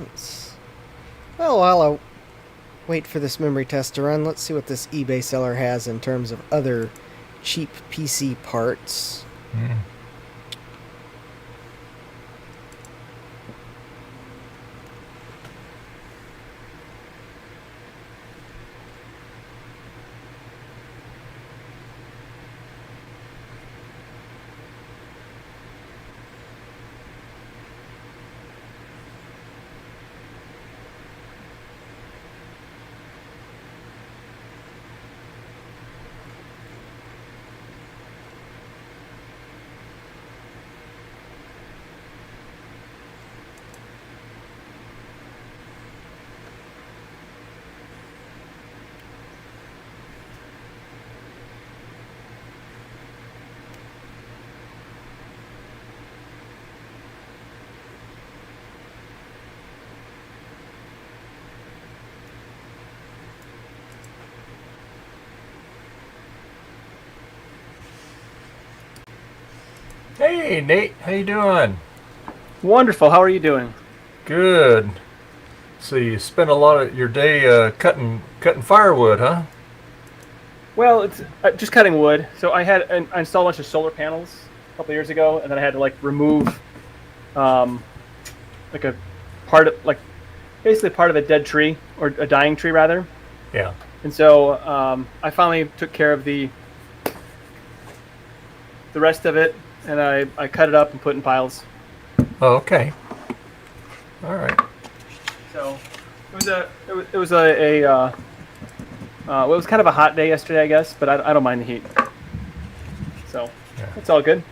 replacements. Well, while I wait for this memory test to run, let's see what this eBay seller has in terms of other cheap PC parts. Hey, Nate, how you doing? Wonderful. How are you doing? Good. So you spent a lot of your day cutting firewood, huh? Well, it's just cutting wood. So I installed a bunch of solar panels a couple of years ago, and then I had to like remove like a part of basically part of a dead tree or a dying tree rather. Yeah. And so I finally took care of the rest of it, and I cut it up and put in piles. Oh, okay. All right. So it was well, it was kind of a hot day yesterday, I guess, but I don't mind the heat. So it's all good.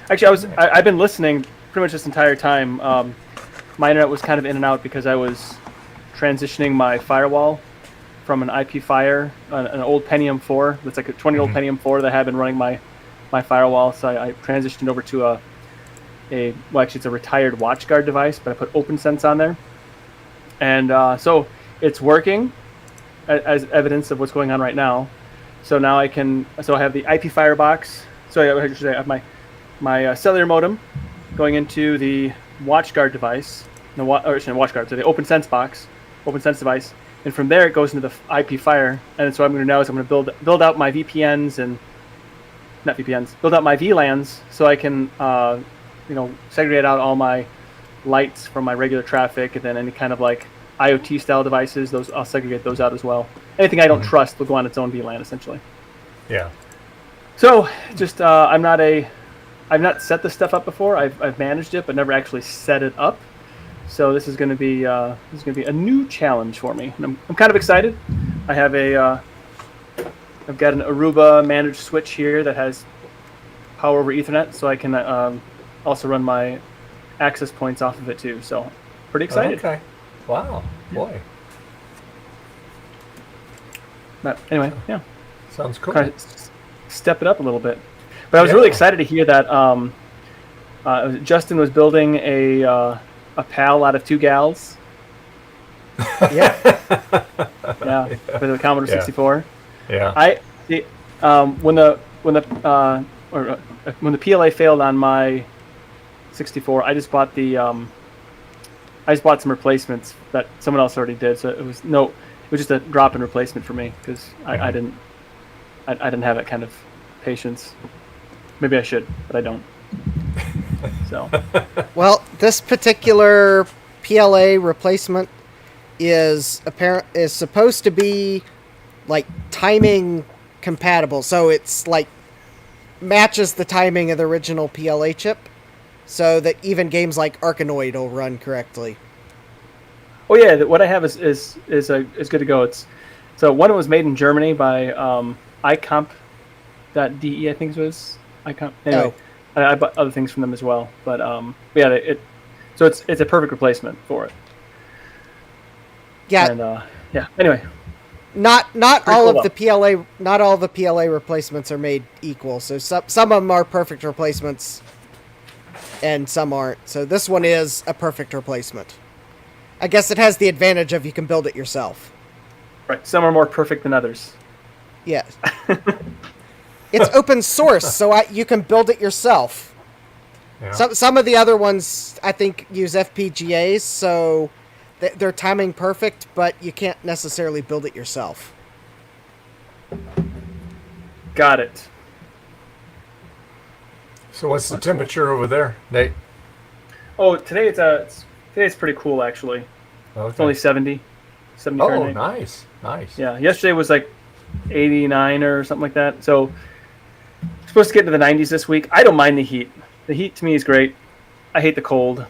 Actually, I've been listening pretty much this entire time. My internet was kind of in and out because I was transitioning my firewall from an IP Fire, an old Pentium 4. That's like a 20-year-old Pentium 4 that I had been running my firewall. So I transitioned over to well, actually it's a retired WatchGuard device, but I put OpenSense on there. And so it's working as evidence of what's going on right now. So now I have the IP Firebox. So I have my cellular modem going into the WatchGuard device, so the OpenSense device, and from there it goes into the IP Fire. And so what I'm going to do now is I'm going to build out my VPNs and build out my VLANs so I can segregate out all my lights from my regular traffic, and then any kind of like IoT style devices, I'll segregate those out as well. Anything I don't trust will go on its own VLAN essentially. Yeah. So just I've not set this stuff up before. I've managed it, but never actually set it up. So this is going to be a new challenge for me, and I'm kind of excited. I have I've got an Aruba managed switch here that has power over Ethernet, so I can also run my access points off of it too. So pretty excited. Okay. Wow. Boy. But anyway, yeah. Sounds cool. Kind of step it up a little bit. But I was really excited to hear that Justin was building a PAL out of two gals. Yeah. Yeah, for the Commodore 64. Yeah. When the PLA failed on my 64, I just bought some replacements that someone else already did. So it was just a drop-in replacement for me because I didn't have that kind of patience. Maybe I should, but I don't. So. Well, this particular PLA replacement is supposed to be like timing compatible, so it's like matches the timing of the original PLA chip, so that even games like Arkanoid will run correctly. Oh yeah, what I have is good to go. So one was made in Germany by icomp.de, I think it was icomp. Anyway, I bought other things from them as well, but yeah, it's a perfect replacement for it. Yeah. And yeah. Anyway. Not all cool of the PLA replacements are made equal. So some of them are perfect replacements, and some aren't. So this one is a perfect replacement. I guess it has the advantage of you can build it yourself. Right. Some are more perfect than others. Yes. It's open source, so you can build it yourself. Yeah. Some of the other ones I think use FPGAs, so they're timing perfect, but you can't necessarily build it yourself. Got it. So what's the temperature over there, Nate? Oh, today's pretty cool actually. Okay. It's only 70 Oh, Fahrenheit. nice, nice. Yeah, yesterday was like 89 or something like that. So supposed to get into the 90s this week. I don't mind the heat. The heat to me is great. I hate the cold.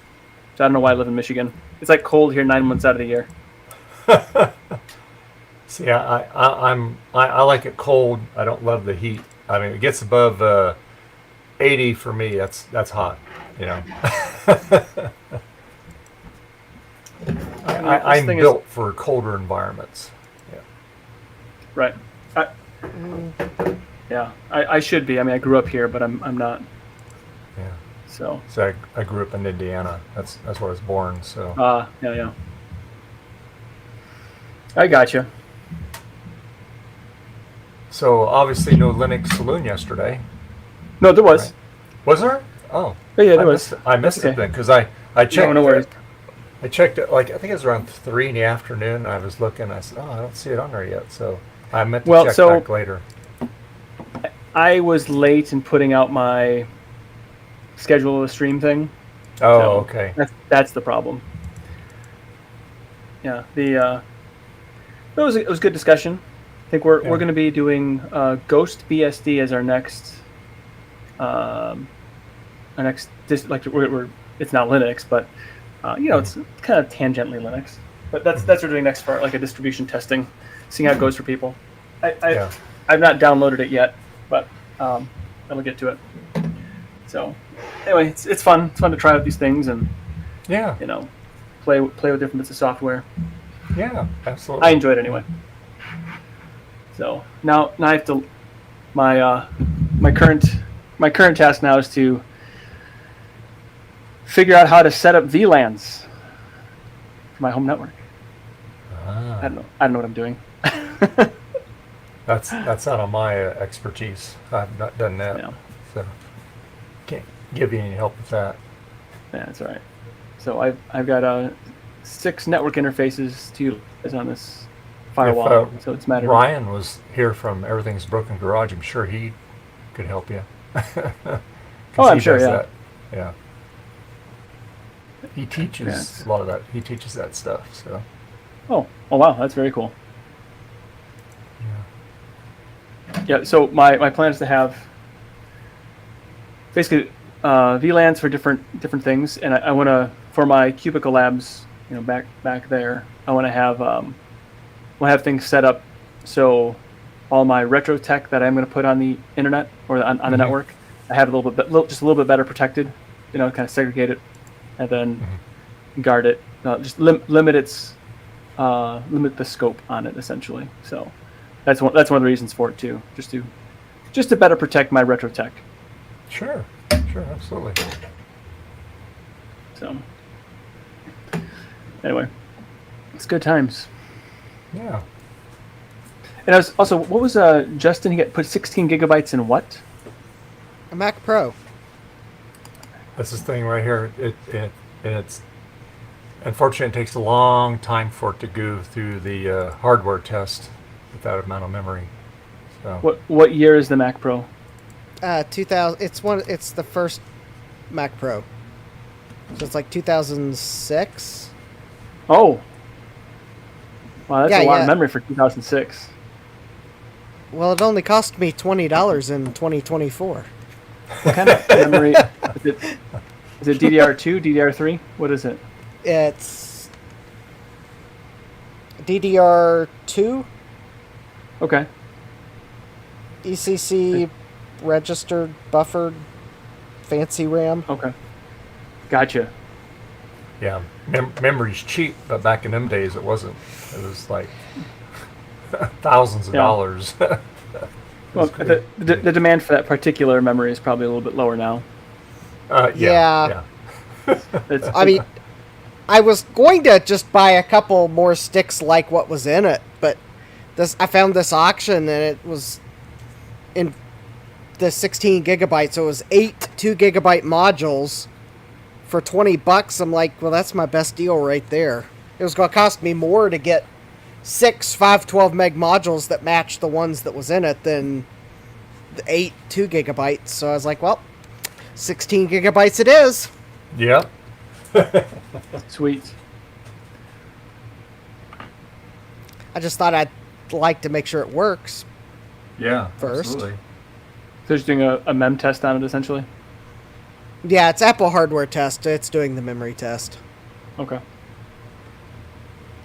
So I don't know why I live in Michigan. It's like cold here 9 months out of the year. See, I like it cold. I don't love the heat. I mean, it gets above 80 for me. That's hot. You know. I'm built for colder environments. Yeah. Right. Yeah, I should be. I mean, I grew up here, but I'm not. Yeah. So I grew up in Indiana. That's where I was born. So. Yeah. I gotcha. So obviously no Linux Saloon yesterday. No, there was. Right? Was there? Oh. Yeah, there was. I missed Okay. it then because I checked. No worries. I checked it like I think it was around 3 in the afternoon. I was looking. I said, "Oh, I don't see it on there yet." So I meant to check back later. I was late in putting out my schedule of the stream thing. Oh, So okay. That's the problem. Yeah, it was good discussion. I think we're going to be doing GuestsBSD as our next we're it's not Linux, but it's kind of tangentially Linux. But that's what we're doing next for like a distribution testing, seeing how it goes for people. I've not downloaded it yet, but I'll get to it. So anyway, it's fun. It's fun to try out these things and play with different bits of software. Yeah, absolutely. I enjoy it anyway. So now I have to my current task now is to figure out how to set up VLANs for my home network. I don't know what I'm doing. That's out of my expertise. I've not done that, so can't give you any help with that. Yeah, that's all right. So I've got 6 network interfaces to utilize on this firewall. So it's a matter. Ryan was here from Everything's Broken Garage. I'm sure he could help you. I'm sure. Yeah. Yeah. He teaches a lot of that. He teaches that stuff. So. Oh wow, that's very cool. Yeah. So my plan is to have basically VLANs for different things, and I want to for my Cubicle Labs, back there. I want to have things set up so all my retro tech that I'm going to put on the internet or on the network, I have just a little bit better protected. Kind of segregate it, and then guard it. Just limit the scope on it essentially. So that's one of the reasons for it too. Just to better protect my retro tech. Sure, absolutely. So anyway, it's good times. Yeah. And I was also, what was Justin? He put 16 gigabytes in what? A Mac Pro. That's this thing right here. It's unfortunately it takes a long time for it to go through the hardware test with that amount of memory. So. What year is the Mac Pro? 2000. It's the first Mac Pro. So it's like 2006. Oh. Wow, that's a lot of memory for 2006. Well, it only cost me $20 in 2024. What kind of memory? Is it DDR2, DDR3? What is it? It's DDR2. Okay. ECC registered, buffered, fancy RAM. Okay. Gotcha. Yeah, memory's cheap, but back in them days it wasn't. It was like thousands of dollars. Well, the demand for that particular memory is probably a little bit lower now. Yeah. I mean, I was going to just buy a couple more sticks like what was in it, but I found this auction and it was in the 16 gigabytes. So it was 8 2-gigabyte modules for $20. I'm like, well, that's my best deal right there. it was going to cost me more to get 6 512 meg modules that match the ones that was in it than the 8 2 gigabytes. So I was like, well, 16 gigabytes it is. Yep. Sweet. I just thought I'd like to make sure it works. Yeah. First. Absolutely. So just doing a mem test on it, essentially? Yeah, it's Apple hardware test. It's doing the memory test. Okay.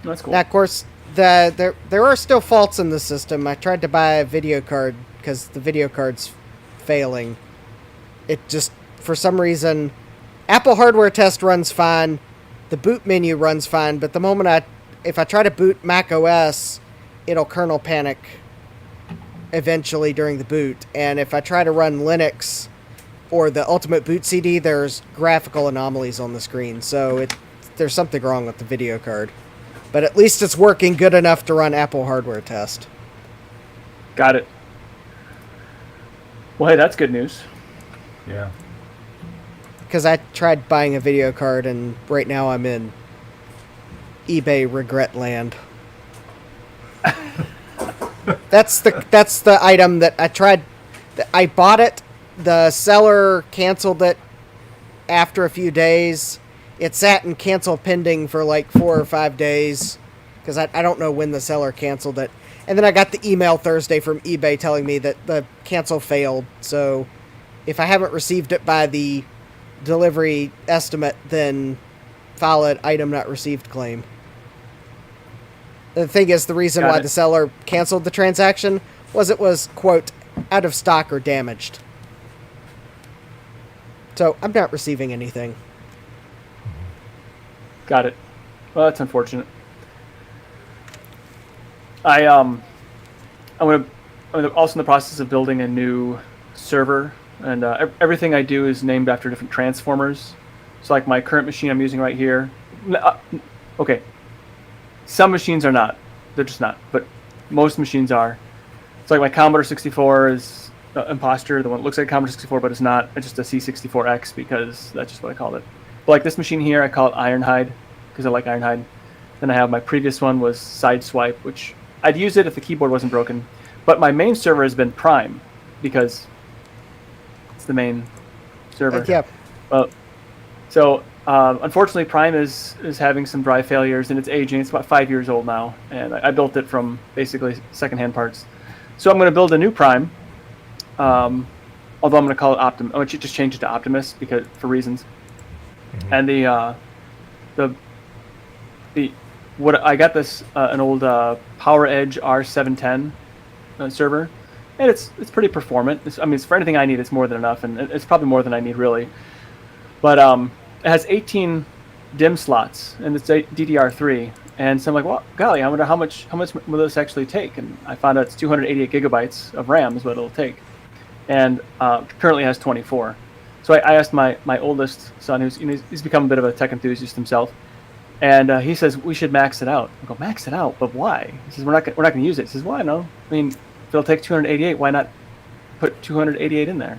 That's cool. Now, of course, there are still faults in the system. I tried to buy a video card because the video card's failing. It just, for some reason, Apple hardware test runs fine. The boot menu runs fine, but the moment if I try to boot Mac OS, it'll kernel panic eventually during the boot. And if I try to run Linux or the Ultimate Boot CD, there's graphical anomalies on the screen. So there's something wrong with the video card. But at least it's working good enough to run Apple hardware test. Got it. Well, hey, that's good news. Yeah. Because I tried buying a video card, and right now I'm in eBay regret land. That's the item that I tried. I bought it. The seller canceled it after a few days. It sat in cancel pending for like 4 or 5 days because I don't know when the seller canceled it. And then I got the email Thursday from eBay telling me that the cancel failed. So if I haven't received it by the delivery estimate, then file an item not received claim. The thing is, the reason why the seller canceled the transaction was it was, quote, out of stock or damaged. So I'm not receiving anything. Got it. Well, that's unfortunate. I'm also in the process of building a new server, and everything I do is named after different transformers. So, like my current machine I'm using right here. Okay, some machines are not; they're just not. But most machines are. It's like my Commodore 64 is Imposter, the one that looks like a Commodore 64, but it's not. It's just a C64X because that's just what I called it. But like this machine here, I call it Ironhide because I like Ironhide. Then I have my previous one was Sideswipe, which I'd use it if the keyboard wasn't broken. But my main server has been Prime because it's the main server. Yeah. Well, so unfortunately, Prime is having some drive failures and it's aging. It's about 5 years old now, and I built it from basically secondhand parts. So I'm going to build a new Prime. Although I'm going to call it Optimus. I'm going to just change it to Optimus because for reasons. Mm-hmm. And I got this an old Power Edge R710 server, and it's pretty performant. It's for anything I need. It's more than enough, and it's probably more than I need really. But it has 18 DIMM slots, and it's a DDR3. And so I'm like, well, golly, I wonder how much will this actually take? And I found out it's 288 gigabytes of RAM is what it'll take, and currently has 24. So I asked my oldest son, he's become a bit of a tech enthusiast himself, and he says we should max it out. I go, max it out, but why? He says we're not going to use it. He says, why? No, I mean, if it'll take 288, why not put 288 in there?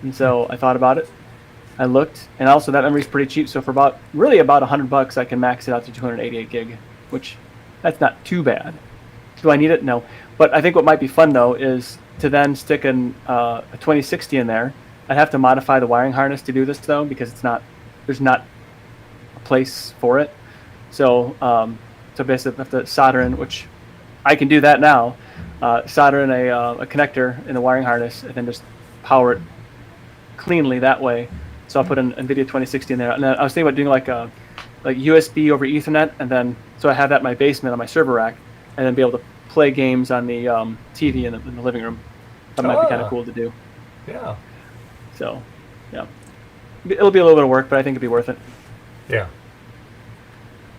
And so I thought about it. I looked, and also that memory's pretty cheap. So for about $100, I can max it out to 288 gig, which that's not too bad. Do I need it? No. But I think what might be fun though is to then stick a 2060 in there. I'd have to modify the wiring harness to do this though, because there's not a place for it. So basically I have to solder in, which I can do that now, solder in a connector in the wiring harness and then just power it cleanly that way. So I'll put an NVIDIA 2060 in there. And then I was thinking about doing like USB over Ethernet, and then so I have that in my basement on my server rack, and then be able to play games on the TV in the living room. That might be kind of cool to do. Yeah. So, yeah. It'll be a little bit of work, but I think it'll be worth it. Yeah.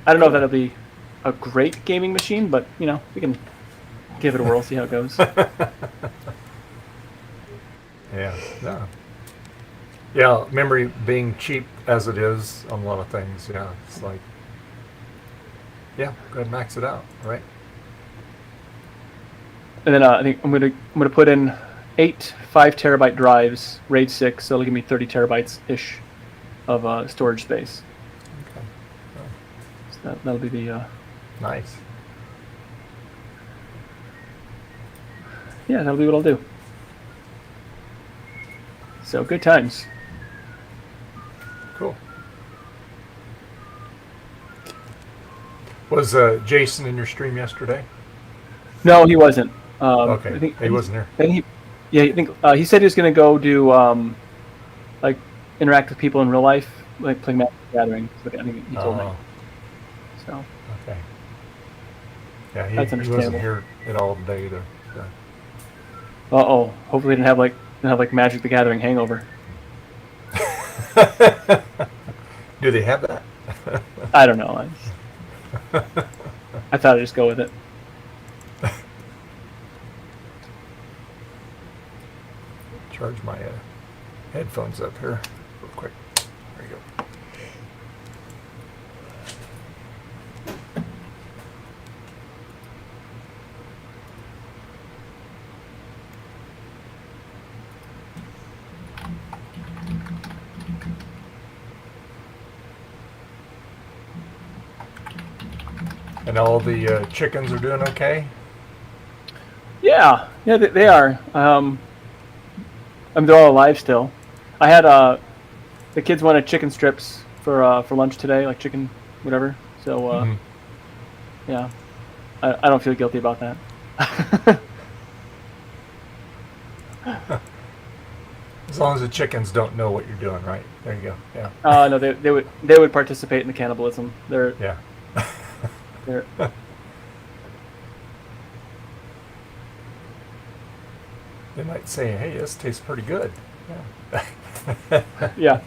I don't know if that'll be a great gaming machine, but, we can give it a whirl, see how it goes. Yeah. No. Yeah, memory being cheap as it is on a lot of things, yeah, it's like, yeah, go ahead and max it out, right? And then I think I'm gonna put in 8 5-terabyte drives, RAID 6, so it'll give me 30 terabytes ish of storage space. Okay. That'll be the Nice. yeah, that'll be what I'll do. So good times. Cool. Was Jason in your stream yesterday? No, he wasn't. Okay, I think he wasn't here. And he said he was going to go do like interact with people in real life, like playing Magic the Gathering. I think he told me. So Okay. Yeah, he That's wasn't understandable. here at all today either. So. Hopefully, he didn't have like Magic the Gathering hangover. Do they have that? I don't know. I thought I'd just go with it. Charge my headphones up here real quick. There you go. And all the chickens are doing okay? Yeah, they are. They're all alive still. I had the kids wanted chicken strips for lunch today, like chicken whatever. So yeah, I don't feel guilty about that. As long as the chickens don't know what you're doing, right? There you go. Yeah. No, they would participate in the cannibalism. They're They might say, "Hey, this tastes pretty good." Yeah. Yeah.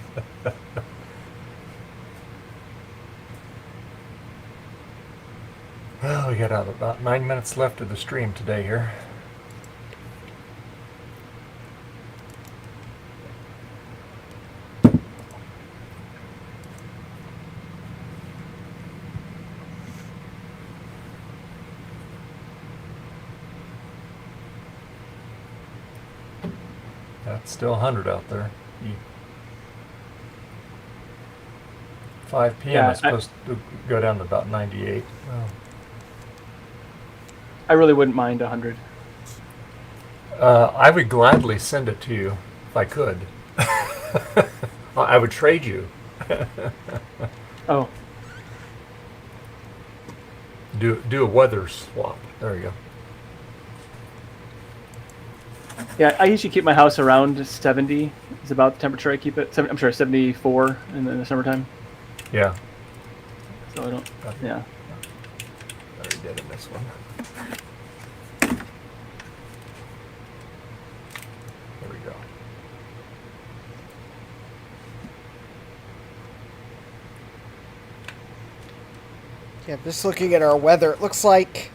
Well, we got about 9 minutes left of the stream today here. That's still 100 out there. 5 p.m. is supposed to go down to about 98. Oh. I really wouldn't mind 100. I would gladly send it to you if I could. I would trade you. Oh. Do a weather swap. There you go. Yeah, I usually keep my house around 70. Is about the temperature I keep it. I'm sure 74 in the summertime. Yeah. So I don't. Yeah. I already did in this one. There we go. Yeah, just looking at our weather, it looks like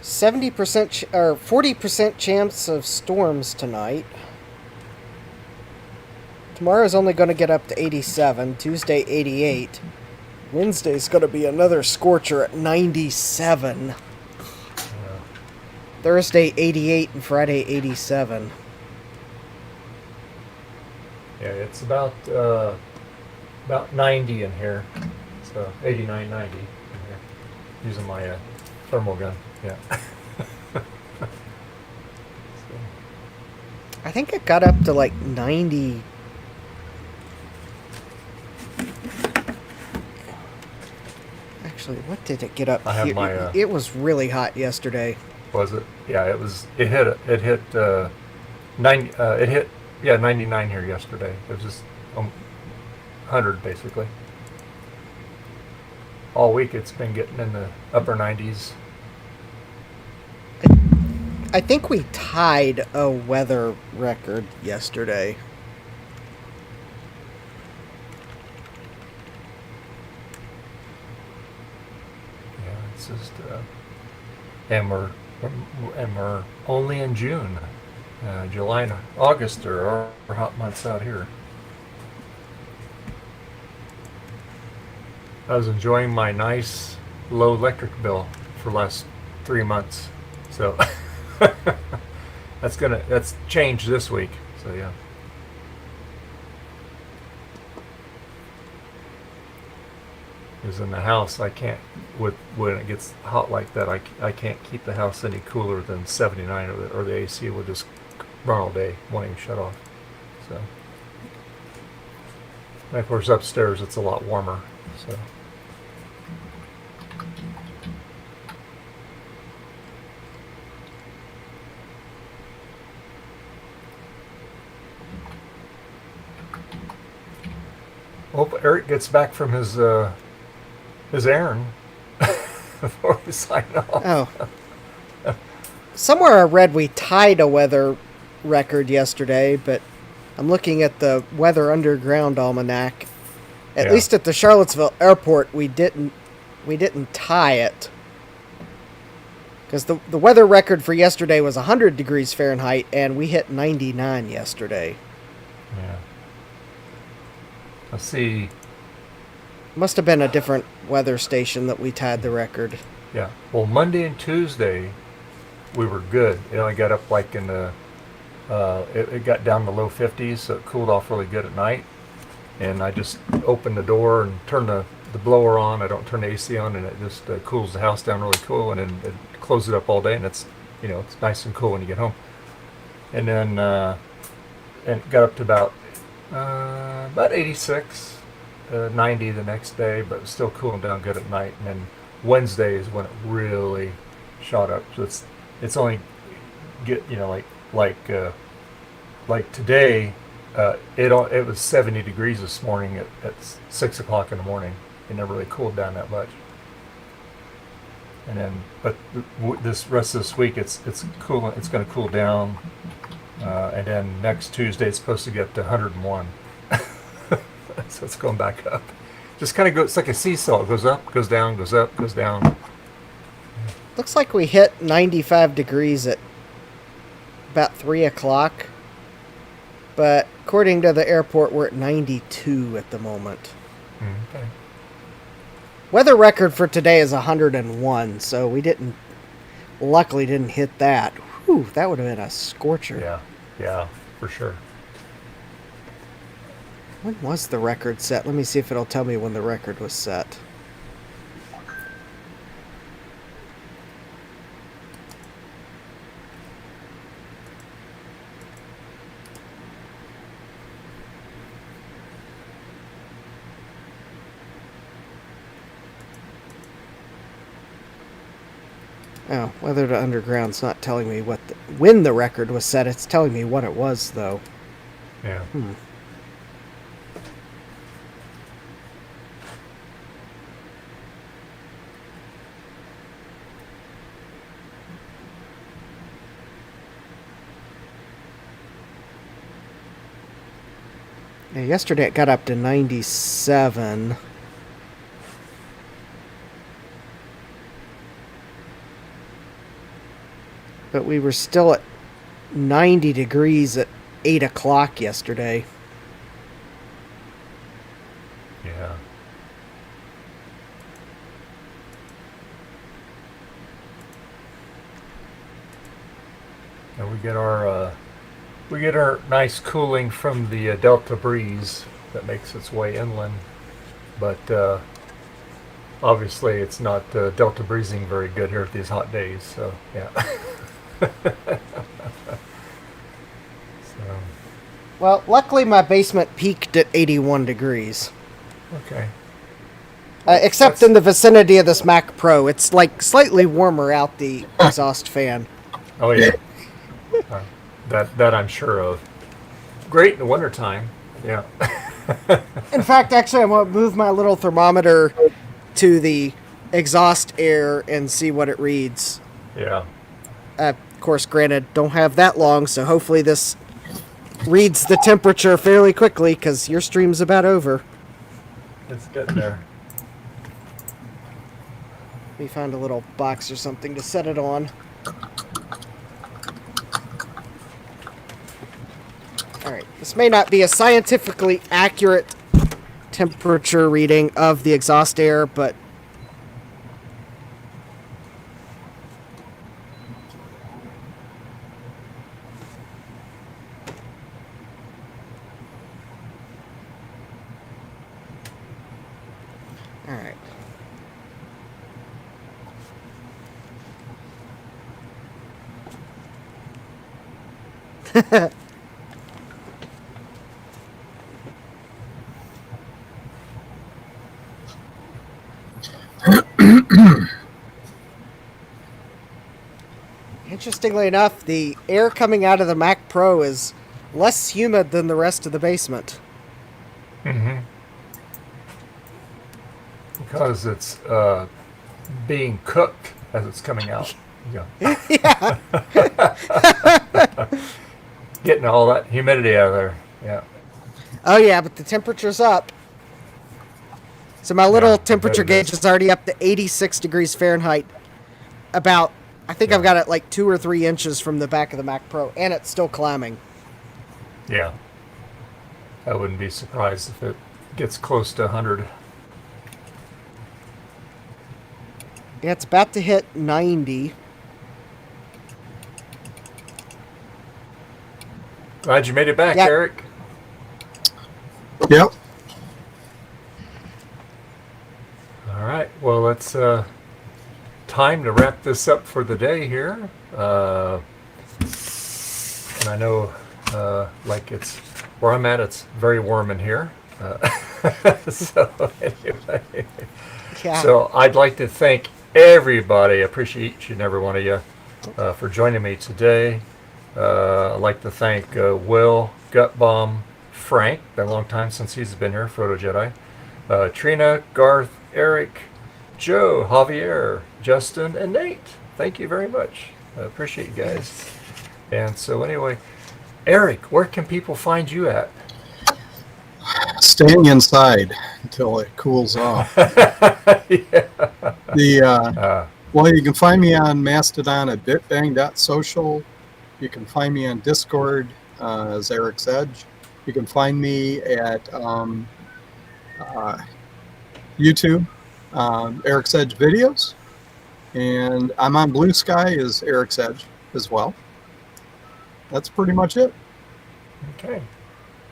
70% or 40% chance of storms tonight. Tomorrow's only going to get up to 87, Tuesday 88. Wednesday's going to be another scorcher at 97. Thursday 88 and Friday 87. Yeah, it's about 90 in here. So 89, 90 in here. Using my thermal gun. Yeah. I think it got up to like 90. Actually, what did it get up I have here? my, It was really hot yesterday. Was it? Yeah, it was. It hit 90. It hit 99 here yesterday. It was just 100 basically. All week it's been getting in the upper 90s. I think we tied a weather record yesterday. Yeah, it's just, and we're only in June. July and August are our hot months out here. I was enjoying my nice low electric bill for the last 3 months, so that's changed this week. So yeah. Because in the house, I can't, when it gets hot like that, I can't keep the house any cooler than 79, or the AC will just run all day, won't even shut off. So, and of course upstairs it's a lot warmer. So. Hope Eric gets back from his errand before we sign off. Oh. Somewhere I read we tied a weather record yesterday, but I'm looking at the Weather Underground Almanac. At least at the Charlottesville airport, we didn't tie it. Because the weather record for yesterday was 100 degrees Fahrenheit, and we hit 99 yesterday. Yeah. Let's see. Must have been a different weather station that we tied the record. Yeah. Well, Monday and Tuesday, we were good. It only got up like in the, it got down to low 50s, so it cooled off really good at night. And I just opened the door and turned the blower on. I don't turn the AC on, and it just cools the house down really cool, and then it closes it up all day, and it's, it's nice and cool when you get home. And then, and it got up to about 86, 90 the next day, but it was still cooling down good at night. And then Wednesday is when it really shot up. So it's only get like today, it was 70 degrees this morning at 6 o'clock in the morning. It never really cooled down that much. And then, but this rest of this week, it's cooling. It's going to cool down. And then next Tuesday, it's supposed to get to 101. So it's going back up. Just kind of goes, it's like a seesaw. It goes up, goes down, goes up, goes down. Looks like we hit 95 degrees at about 3 o'clock. But according to the airport, we're at 92 at the moment. Okay. Weather record for today is 101, so we luckily didn't hit that. Whew, that would have been a scorcher. Yeah, for sure. When was the record set? Let me see if it'll tell me when the record was set. Oh, Weather to Underground's not telling me when the record was set. It's telling me what it was, though. Yeah. Yeah, yesterday it got up to 97. But we were still at 90 degrees at 8 o'clock yesterday. Yeah. And we get our nice cooling from the Delta breeze that makes its way inland, but obviously it's not Delta breezing very good here at these hot days. So yeah. Well, luckily my basement peaked at 81 degrees. Okay. Except in the vicinity of this Mac Pro. It's like slightly warmer out the exhaust fan. Oh yeah. That I'm sure of. Great in the wintertime. Yeah. In fact, actually, I'm going to move my little thermometer to the exhaust air and see what it reads. Yeah. Of course, granted, don't have that long, so hopefully this reads the temperature fairly quickly, because your stream's about over. It's getting there. We found a little box or something to set it on. Alright, this may not be a scientifically accurate temperature reading of the exhaust air, but alright, Interestingly enough, the air coming out of the Mac Pro is less humid than the rest of the basement. Mm-hmm. Because it's being cooked as it's coming out. Yeah. Yeah. Getting all that humidity out of there. Yeah. Oh yeah, but the temperature's up. So my little temperature gauge is already up to 86 degrees Fahrenheit. I think I've got it like 2 or 3 inches from the back of the Mac Pro, and it's still climbing. Yeah. I wouldn't be surprised if it gets close to 100. Yeah, it's about to hit 90. Glad you made it back, Eric. Yep. All right. Well, it's time to wrap this up for the day here. And I know, like it's where I'm at, it's very warm in here. So anyway, so I'd like to thank everybody. I appreciate each and every one of you for joining me today. I'd like to thank Will, Gutbomb, Frank. Been a long time since he's been here. Frodo Jedi, Trina, Garth, Eric, Joe, Javier, Justin, and Nate. Thank you very much. I appreciate you guys. And so anyway, Eric, where can people find you at? Staying inside until it cools off. Well, you can find me on Mastodon at bitbang.social. You can find me on Discord as Eric's Edge. You can find me at YouTube, Eric's Edge videos. And I'm on Blue Sky as Eric's Edge as well. That's pretty much it. Okay.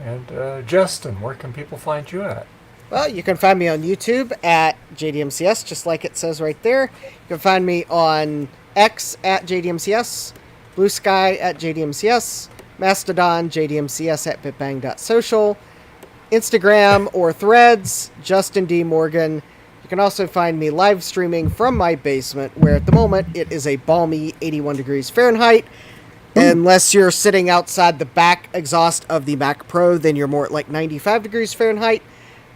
And Justin, where can people find you at? Well, you can find me on YouTube at JDMCS, just like it says right there. You can find me on X at JDMCS, Blue Sky at JDMCS, Mastodon, JDMCS at bitbang.social, Instagram or Threads, Justin D. Morgan. You can also find me live streaming from my basement, where at the moment it is a balmy 81 degrees Fahrenheit. Unless you're sitting outside the back exhaust of the Mac Pro, then you're more at like 95 degrees Fahrenheit.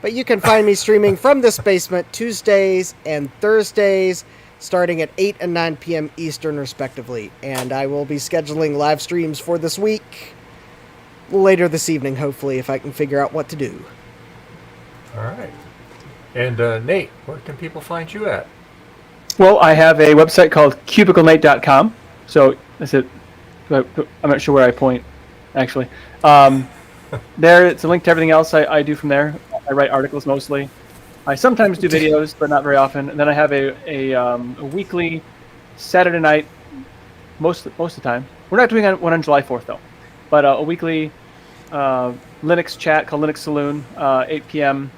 But you can find me streaming from this basement Tuesdays and Thursdays, starting at 8 and 9 p.m. Eastern, respectively. And I will be scheduling live streams for this week later this evening, hopefully, if I can figure out what to do. All right. And Nate, where can people find you at? Well, I have a website called cubiclenate.com. So that's it. I'm not sure where I point, actually. There, it's a link to everything else I do from there. I write articles mostly. I sometimes do videos, but not very often. And then I have a weekly Saturday night, most of the time. We're not doing one on July 4th, though. But a weekly Linux chat called Linux Saloon, 8 p.m.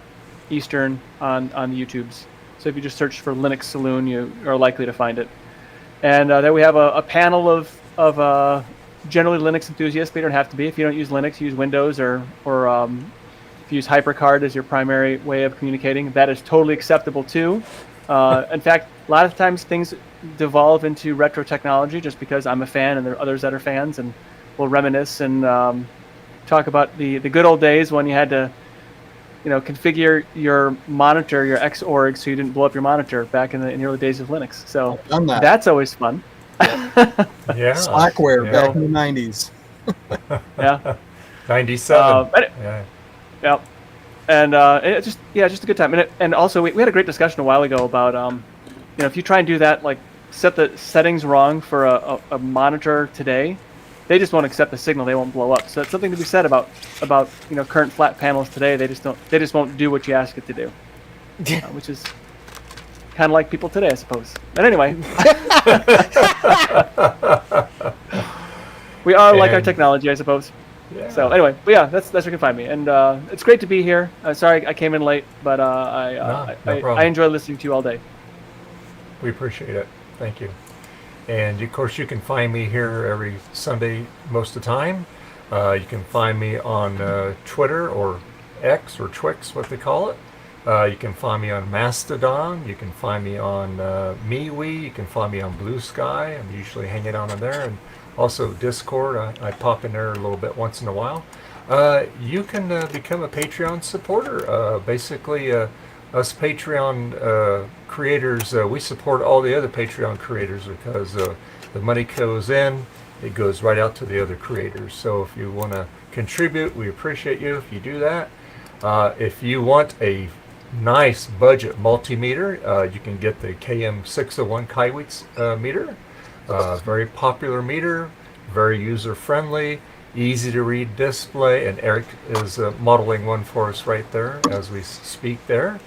Eastern on the YouTubes. So if you just search for Linux Saloon, you are likely to find it. And then we have a panel of generally Linux enthusiasts. They don't have to be. If you don't use Linux, you use Windows or if you use HyperCard as your primary way of communicating, that is totally acceptable too. In fact, a lot of times things devolve into retro technology just because I'm a fan and there are others that are fans, and we'll reminisce and talk about the good old days when you had to, configure your monitor, your Xorg, so you didn't blow up your monitor back in the early days of Linux. So that's always fun. Yeah. Slackware back in the 90s. Yeah. 97. Yeah. Yep. And it's just a good time. And also we had a great discussion a while ago about if you try and do that, like set the settings wrong for a monitor today, they just won't accept the signal. They won't blow up. So it's something to be said about current flat panels today. They just won't do what you ask it to do, which is kind of like people today, I suppose. But anyway, we are like our technology, I suppose. Yeah. So anyway, but yeah, that's where you can find me, and it's great to be here. Sorry I came in late, but I enjoy listening to you all day. We appreciate it. Thank you. And of course, you can find me here every Sunday most of the time. You can find me on Twitter or X or Twix, what they call it. You can find me on Mastodon. You can find me on MeWe. You can find me on Blue Sky. I'm usually hanging out on there. And also Discord. I pop in there a little bit once in a while. You can become a Patreon supporter. Basically, us Patreon creators, we support all the other Patreon creators because the money goes in, it goes right out to the other creators. So if you want to contribute, we appreciate you if you do that. If you want a nice budget multimeter, you can get the KM601 Kaiweets meter. Very popular meter, very user-friendly, easy to read display, and Eric is modeling one for us right there as we speak there.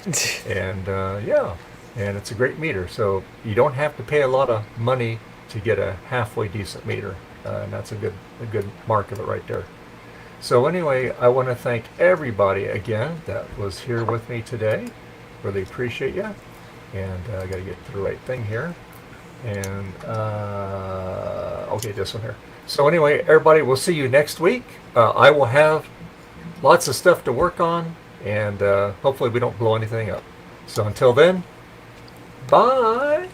And yeah, and it's a great meter. So you don't have to pay a lot of money to get a halfway decent meter, and that's a good mark of it right there. So anyway, I want to thank everybody again that was here with me today. Really appreciate you. And I got to get to the right thing here. And okay, this one here. So anyway, everybody, we'll see you next week. I will have lots of stuff to work on, and hopefully we don't blow anything up. So until then, bye.